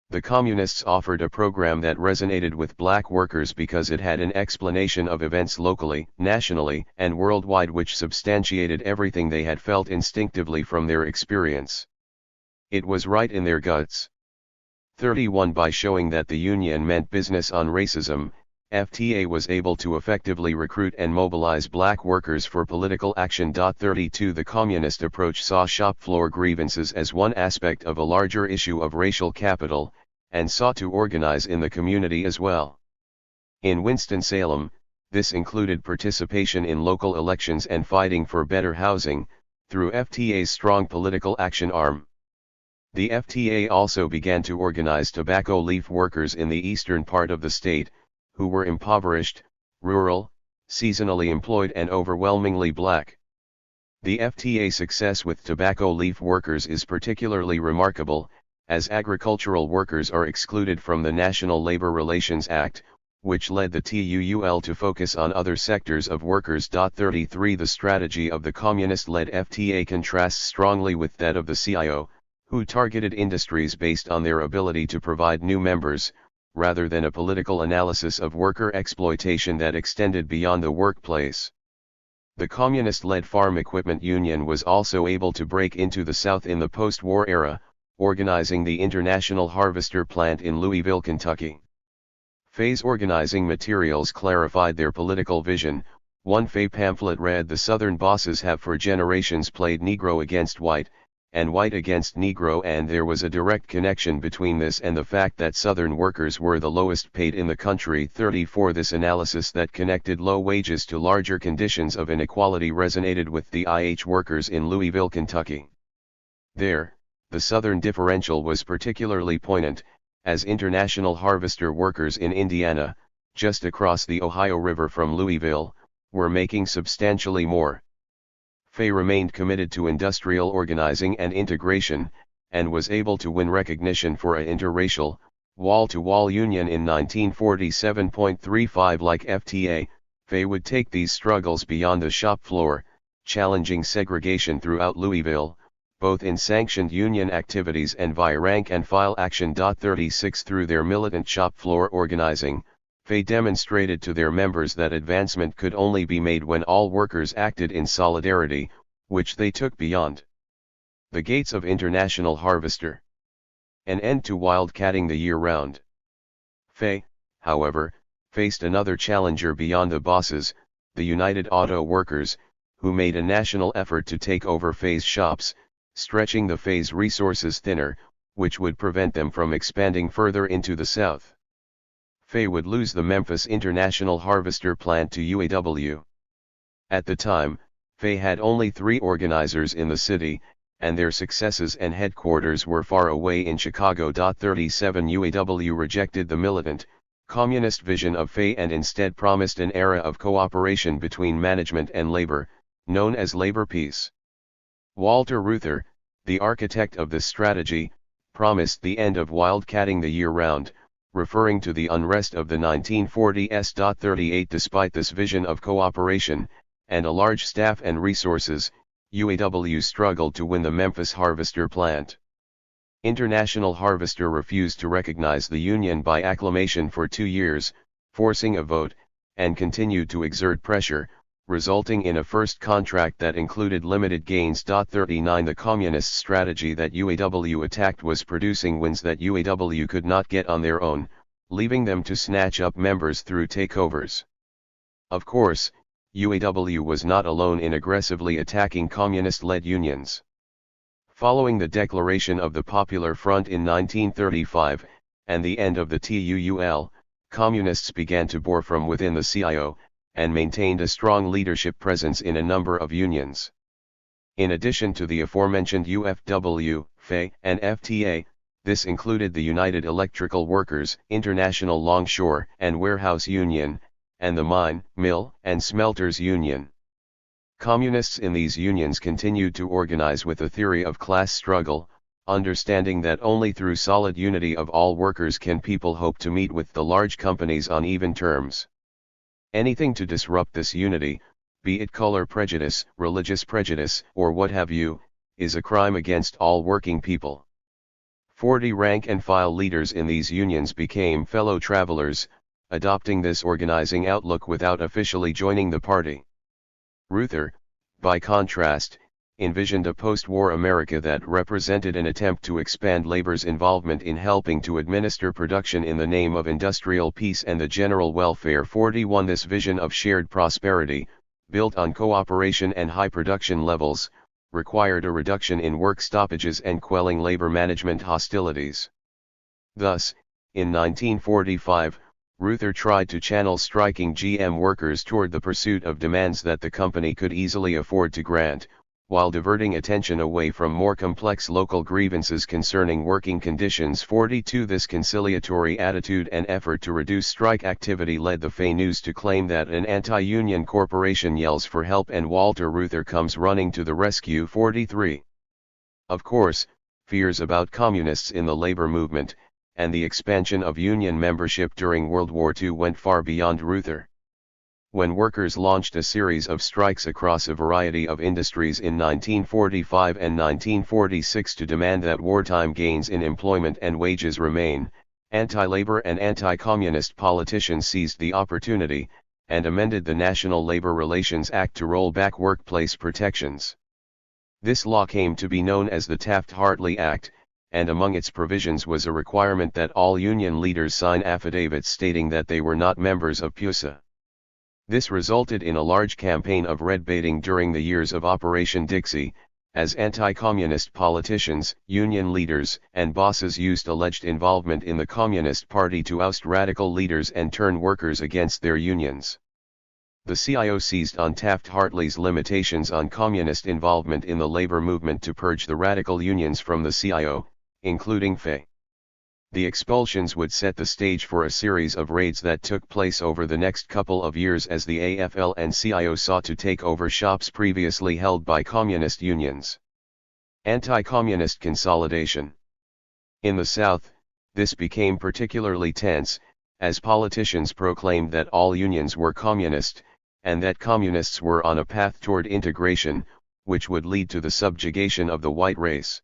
The communists offered a program that resonated with black workers because it had an explanation of events locally, nationally, and worldwide which substantiated everything they had felt instinctively from their experience. It was right in their guts. 31 By showing that the union meant business on racism, FTA was able to effectively recruit and mobilize black workers for political action. 32 The communist approach saw shop floor grievances as one aspect of a larger issue of racial capital, and sought to organize in the community as well. In Winston-Salem, this included participation in local elections and fighting for better housing, through FTA's strong political action arm. The FTA also began to organize tobacco leaf workers in the eastern part of the state, who were impoverished, rural, seasonally employed and overwhelmingly black. The FTA success with tobacco leaf workers is particularly remarkable, as agricultural workers are excluded from the National Labor Relations Act, which led the TUUL to focus on other sectors of workers. 33 The strategy of the communist-led FTA contrasts strongly with that of the CIO, who targeted industries based on their ability to provide new members, rather than a political analysis of worker exploitation that extended beyond the workplace. The communist-led Farm Equipment Union was also able to break into the South in the post-war era, organizing the International Harvester plant in Louisville, Kentucky. FA's organizing materials clarified their political vision. One FA pamphlet read, "The Southern bosses have for generations played Negro against white, and white against Negro," and there was a direct connection between this and the fact that Southern workers were the lowest paid in the country. 34 This analysis that connected low wages to larger conditions of inequality resonated with the IH workers in Louisville, Kentucky. There, the Southern differential was particularly poignant, as International Harvester workers in Indiana, just across the Ohio River from Louisville, were making substantially more. FA remained committed to industrial organizing and integration, and was able to win recognition for a interracial, wall-to-wall union in 1947.35. Like FTA, FA would take these struggles beyond the shop floor, challenging segregation throughout Louisville, both in sanctioned union activities and via rank-and-file action. 36 Through their militant shop floor organizing, FA demonstrated to their members that advancement could only be made when all workers acted in solidarity, which they took beyond the gates of International Harvester. An end to wildcatting the year round. FA, however, faced another challenger beyond the bosses, the United Auto Workers, who made a national effort to take over FA's shops, stretching the FA's resources thinner, which would prevent them from expanding further into the South. FA would lose the Memphis International Harvester plant to UAW. At the time, FA had only 3 organizers in the city, and their successes and headquarters were far away in Chicago. 37 UAW rejected the militant, communist vision of fate and instead promised an era of cooperation between management and labor, known as labor peace. Walter Reuther, the architect of this strategy, promised the end of wildcatting the year round, referring to the unrest of the 1940s. 38 Despite this vision of cooperation, and a large staff and resources, UAW struggled to win the Memphis Harvester plant. International Harvester refused to recognize the union by acclamation for 2 years, forcing a vote, and continued to exert pressure, resulting in a first contract that included limited gains. 39 The communist strategy that UAW attacked was producing wins that UAW could not get on their own, leaving them to snatch up members through takeovers. Of course, UAW was not alone in aggressively attacking communist-led unions. Following the declaration of the Popular Front in 1935, and the end of the TUUL, communists began to bore from within the CIO, and maintained a strong leadership presence in a number of unions. In addition to the aforementioned UFW, FE, and FTA, this included the United Electrical Workers, International Longshore and Warehouse Union, and the Mine, Mill, and Smelters Union. Communists in these unions continued to organize with a theory of class struggle, understanding that only through solid unity of all workers can people hope to meet with the large companies on even terms. Anything to disrupt this unity, be it color prejudice, religious prejudice, or what have you, is a crime against all working people. 40 rank-and-file leaders in these unions became fellow travelers, adopting this organizing outlook without officially joining the party. Reuther, by contrast, envisioned a post-war America that represented an attempt to expand labor's involvement in helping to administer production in the name of industrial peace and the general welfare. 41 This vision of shared prosperity, built on cooperation and high production levels, required a reduction in work stoppages and quelling labor management hostilities. Thus, in 1945, Reuther tried to channel striking GM workers toward the pursuit of demands that the company could easily afford to grant, while diverting attention away from more complex local grievances concerning working conditions. 42 This conciliatory attitude and effort to reduce strike activity led the FE News to claim that an anti-union corporation yells for help and Walter Reuther comes running to the rescue. 43 Of course, fears about communists in the labor movement, and the expansion of union membership during World War II went far beyond Reuther. When workers launched a series of strikes across a variety of industries in 1945 and 1946 to demand that wartime gains in employment and wages remain, anti-labor and anti-communist politicians seized the opportunity, and amended the National Labor Relations Act to roll back workplace protections. This law came to be known as the Taft-Hartley Act, and among its provisions was a requirement that all union leaders sign affidavits stating that they were not members of PUSA. This resulted in a large campaign of red baiting during the years of Operation Dixie, as anti-communist politicians, union leaders, and bosses used alleged involvement in the Communist Party to oust radical leaders and turn workers against their unions. The CIO seized on Taft-Hartley's limitations on communist involvement in the labor movement to purge the radical unions from the CIO, including FE. The expulsions would set the stage for a series of raids that took place over the next couple of years as the AFL and CIO sought to take over shops previously held by communist unions. Anti-communist consolidation. In the South, this became particularly tense, as politicians proclaimed that all unions were communist, and that communists were on a path toward integration, which would lead to the subjugation of the white race.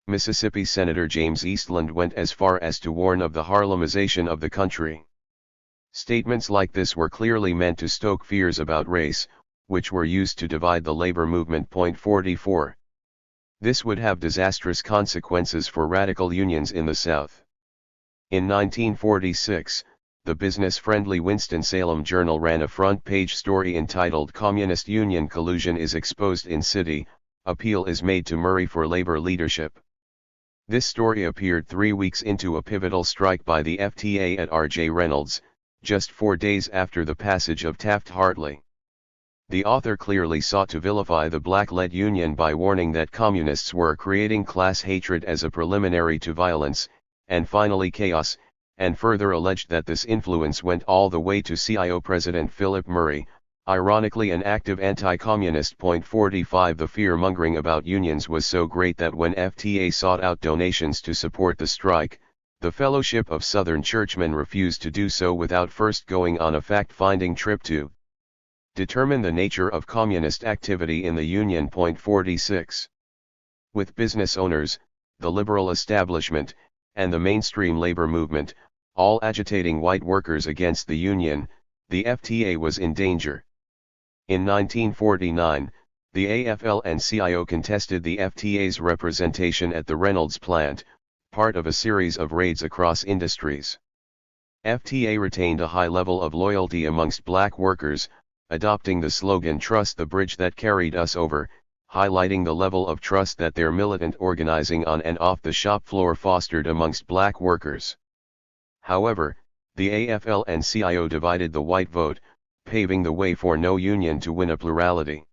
Mississippi Senator James Eastland went as far as to warn of the Harlemization of the country. Statements like this were clearly meant to stoke fears about race, which were used to divide the labor movement. 44. This would have disastrous consequences for radical unions in the South. In 1946, the business-friendly Winston-Salem Journal ran a front-page story entitled "Communist Union Collusion is Exposed in City, Appeal is Made to Murray for Labor Leadership." This story appeared 3 weeks into a pivotal strike by the FTA at R.J. Reynolds, just 4 days after the passage of Taft-Hartley. The author clearly sought to vilify the black-led union by warning that communists were creating class hatred as a preliminary to violence, and finally chaos, and further alleged that this influence went all the way to CIO President Philip Murray, ironically an active anti-communist. 45 The fear-mongering about unions was so great that when FTA sought out donations to support the strike, the Fellowship of Southern Churchmen refused to do so without first going on a fact-finding trip to determine the nature of communist activity in the Union. 46. With business owners, the liberal establishment, and the mainstream labor movement, all agitating white workers against the Union, the FTA was in danger. In 1949, the AFL and CIO contested the FTA's representation at the Reynolds plant, part of a series of raids across industries. FTA retained a high level of loyalty amongst black workers, adopting the slogan "Trust the bridge that carried us over," highlighting the level of trust that their militant organizing on and off the shop floor fostered amongst black workers. However, the AFL and CIO divided the white vote, paving the way for no union to win a plurality.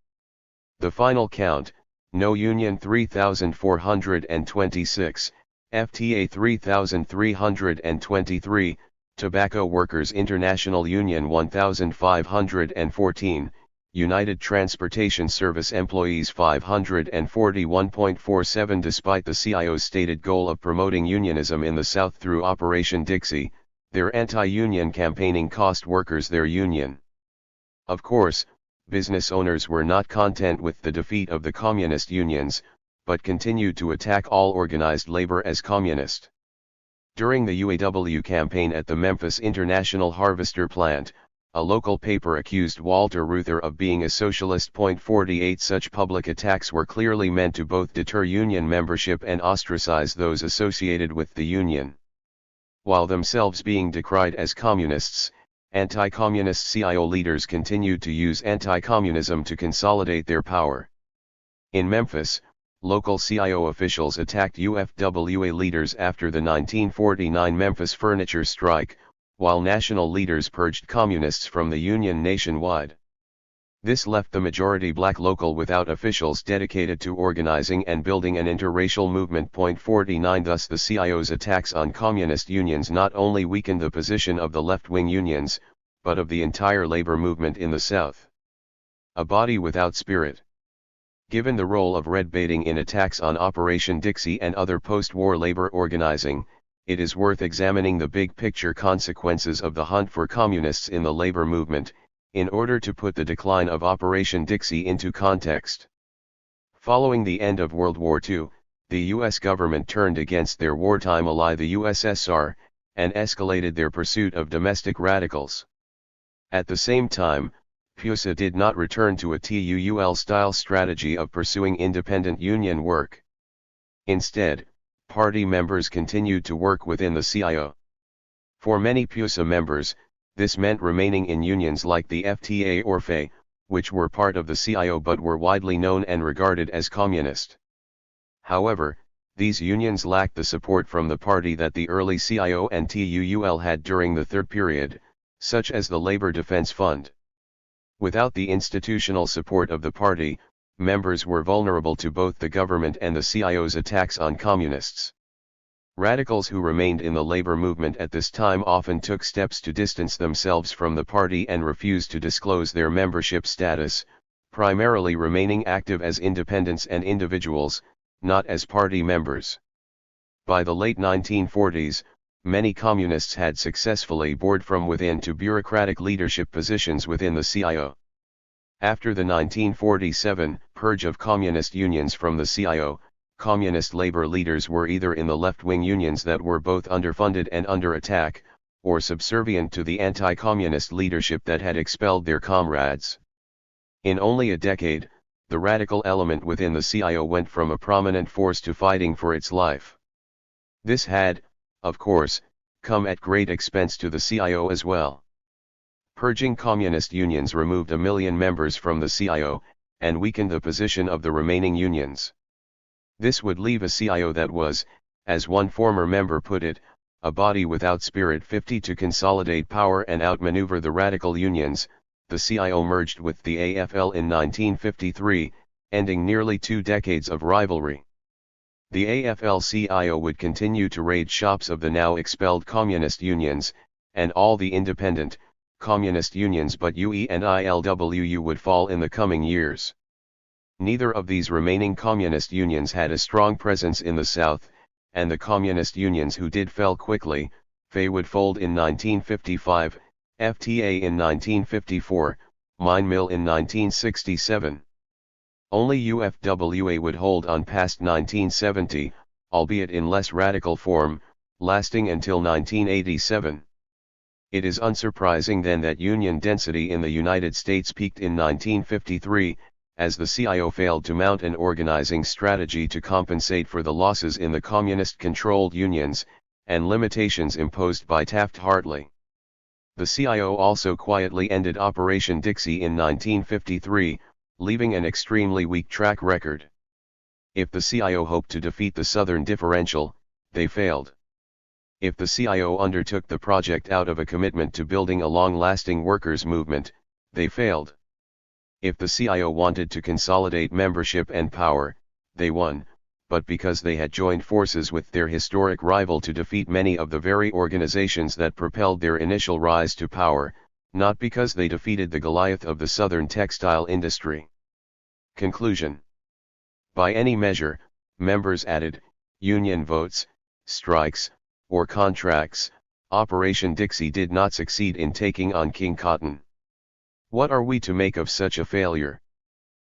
The final count, no union 3,426, FTA 3,323, Tobacco Workers International Union 1,514, United Transportation Service Employees 541.47. Despite the CIO's stated goal of promoting unionism in the South through Operation Dixie, their anti-union campaigning cost workers their union. Of course, business owners were not content with the defeat of the communist unions, but continued to attack all organized labor as communist. During the UAW campaign at the Memphis International Harvester plant, a local paper accused Walter Reuther of being a socialist. 48 Such public attacks were clearly meant to both deter union membership and ostracize those associated with the union. While themselves being decried as communists, anti-communist CIO leaders continued to use anti-communism to consolidate their power. In Memphis, local CIO officials attacked UFWA leaders after the 1949 Memphis furniture strike, while national leaders purged communists from the union nationwide. This left the majority black local without officials dedicated to organizing and building an interracial movement. 49 Thus the CIO's attacks on communist unions not only weakened the position of the left-wing unions, but of the entire labor movement in the South. A body without spirit. Given the role of red baiting in attacks on Operation Dixie and other post-war labor organizing, it is worth examining the big picture consequences of the hunt for communists in the labor movement, in order to put the decline of Operation Dixie into context. Following the end of World War II, the U.S. government turned against their wartime ally the USSR, and escalated their pursuit of domestic radicals. At the same time, PUSA did not return to a TUL-style strategy of pursuing independent union work. Instead, party members continued to work within the CIO. For many PUSA members, this meant remaining in unions like the FTA or FE, which were part of the CIO but were widely known and regarded as communist. However, these unions lacked the support from the party that the early CIO and TUL had during the third period, such as the Labor Defense Fund. Without the institutional support of the party, members were vulnerable to both the government and the CIO's attacks on communists. Radicals who remained in the labor movement at this time often took steps to distance themselves from the party and refused to disclose their membership status, primarily remaining active as independents and individuals, not as party members. By the late 1940s, many communists had successfully bored from within to bureaucratic leadership positions within the CIO. After the 1947 purge of communist unions from the CIO, communist labor leaders were either in the left-wing unions that were both underfunded and under attack, or subservient to the anti-communist leadership that had expelled their comrades. In only a decade, the radical element within the CIO went from a prominent force to fighting for its life. This had, of course, come at great expense to the CIO as well. Purging communist unions removed 1 million members from the CIO, and weakened the position of the remaining unions. This would leave a CIO that was, as one former member put it, a body without spirit. 50 To consolidate power and outmaneuver the radical unions, the CIO merged with the AFL in 1953, ending nearly 2 decades of rivalry. The AFL-CIO would continue to raid shops of the now expelled communist unions, and all the independent, communist unions but UE and ILWU would fall in the coming years. Neither of these remaining communist unions had a strong presence in the South, and the communist unions who did fell quickly. FE would fold in 1955, FTA in 1954, Mine Mill in 1967. Only UFWA would hold on past 1970, albeit in less radical form, lasting until 1987. It is unsurprising then that union density in the United States peaked in 1953, as the CIO failed to mount an organizing strategy to compensate for the losses in the communist-controlled unions, and limitations imposed by Taft-Hartley. The CIO also quietly ended Operation Dixie in 1953, leaving an extremely weak track record. If the CIO hoped to defeat the Southern Differential, they failed. If the CIO undertook the project out of a commitment to building a long-lasting workers' movement, they failed. If the CIO wanted to consolidate membership and power, they won, but because they had joined forces with their historic rival to defeat many of the very organizations that propelled their initial rise to power, not because they defeated the Goliath of the Southern textile industry. Conclusion. By any measure, members added, union votes, strikes, or contracts, Operation Dixie did not succeed in taking on King Cotton. What are we to make of such a failure?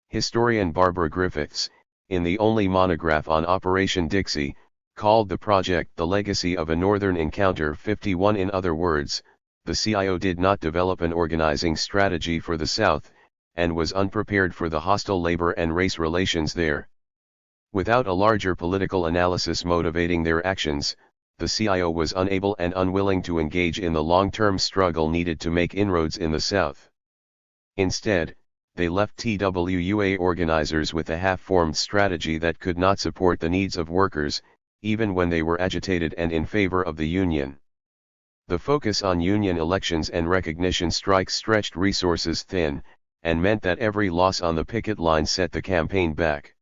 Historian Barbara Griffiths, in the only monograph on Operation Dixie, called the project the legacy of a Northern encounter 51. In other words, the CIO did not develop an organizing strategy for the South, and was unprepared for the hostile labor and race relations there. Without a larger political analysis motivating their actions, the CIO was unable and unwilling to engage in the long-term struggle needed to make inroads in the South. Instead, they left TWUA organizers with a half-formed strategy that could not support the needs of workers, even when they were agitated and in favor of the union. The focus on union elections and recognition strikes stretched resources thin, and meant that every loss on the picket line set the campaign back.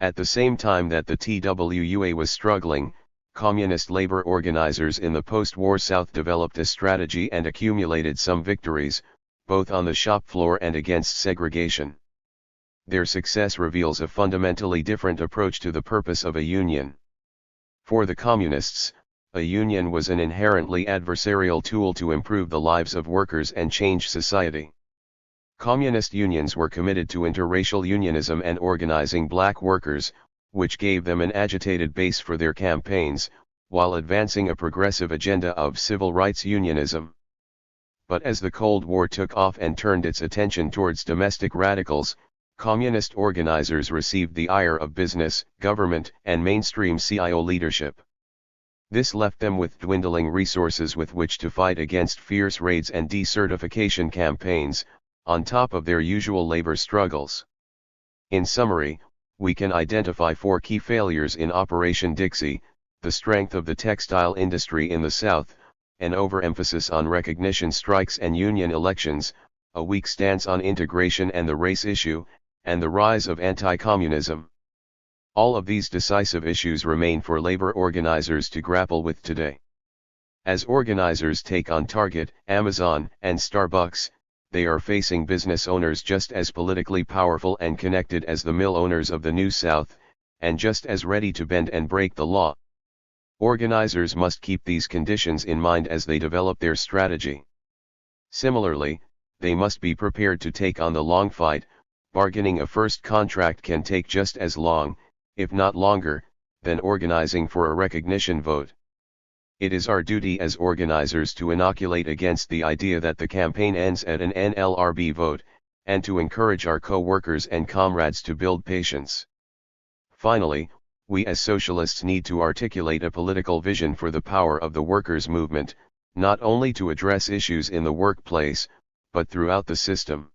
At the same time that the TWUA was struggling, communist labor organizers in the post-war South developed a strategy and accumulated some victories, both on the shop floor and against segregation. Their success reveals a fundamentally different approach to the purpose of a union. For the communists, a union was an inherently adversarial tool to improve the lives of workers and change society. Communist unions were committed to interracial unionism and organizing black workers, which gave them an agitated base for their campaigns, while advancing a progressive agenda of civil rights unionism. But as the Cold War took off and turned its attention towards domestic radicals, communist organizers received the ire of business, government, and mainstream CIO leadership. This left them with dwindling resources with which to fight against fierce raids and decertification campaigns, on top of their usual labor struggles. In summary, we can identify 4 key failures in Operation Dixie: the strength of the textile industry in the South, an overemphasis on recognition strikes and union elections, a weak stance on integration and the race issue, and the rise of anti-communism. All of these decisive issues remain for labor organizers to grapple with today. As organizers take on Target, Amazon, and Starbucks, they are facing business owners just as politically powerful and connected as the mill owners of the New South, and just as ready to bend and break the law. Organizers must keep these conditions in mind as they develop their strategy. Similarly, they must be prepared to take on the long fight. Bargaining a first contract can take just as long, if not longer, than organizing for a recognition vote. It is our duty as organizers to inoculate against the idea that the campaign ends at an NLRB vote, and to encourage our co-workers and comrades to build patience. Finally, we as socialists need to articulate a political vision for the power of the workers' movement, not only to address issues in the workplace, but throughout the system.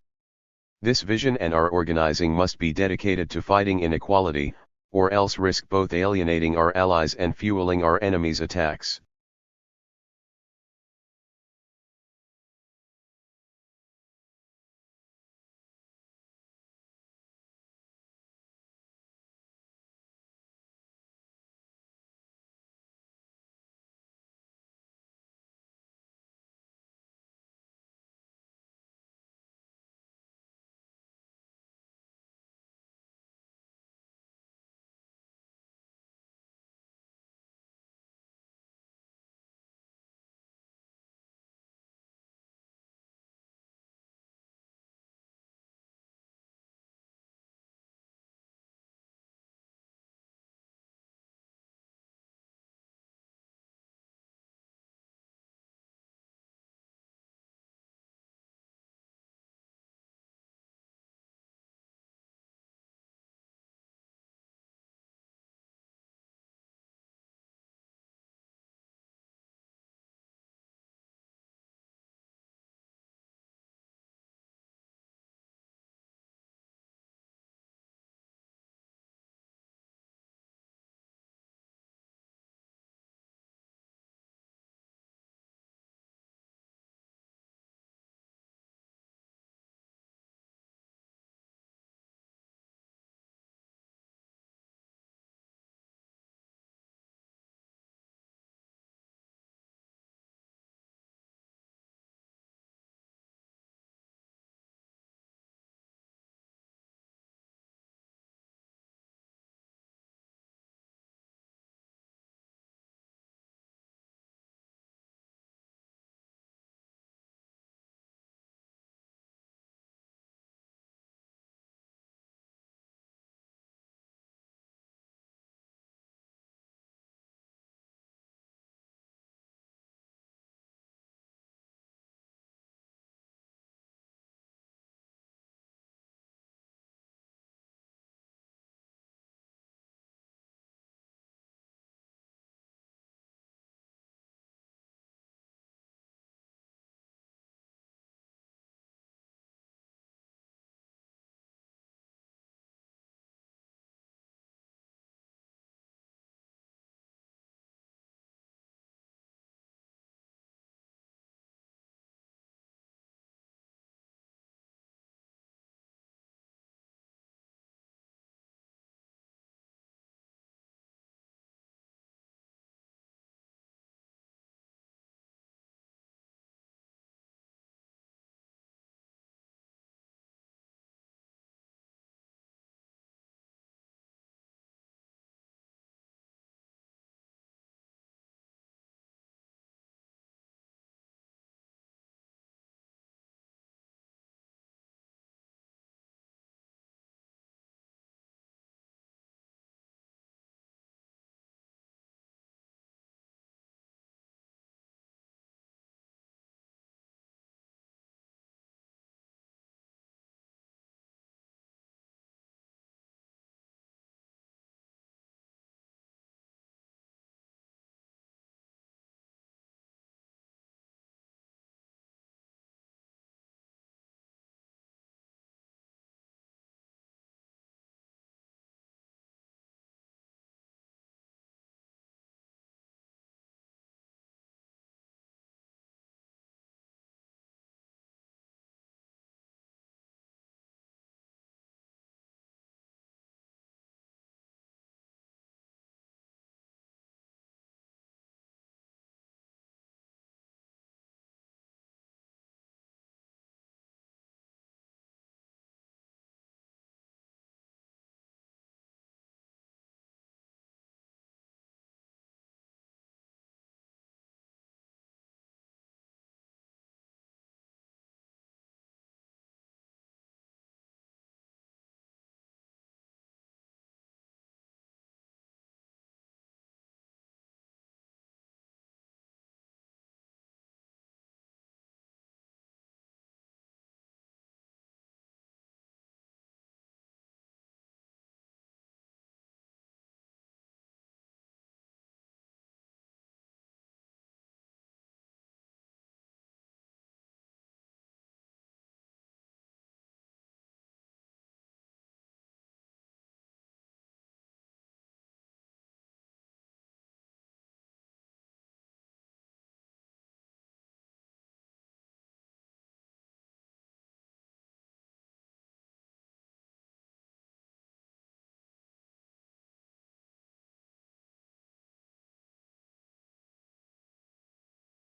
This vision and our organizing must be dedicated to fighting inequality, or else risk both alienating our allies and fueling our enemies' attacks.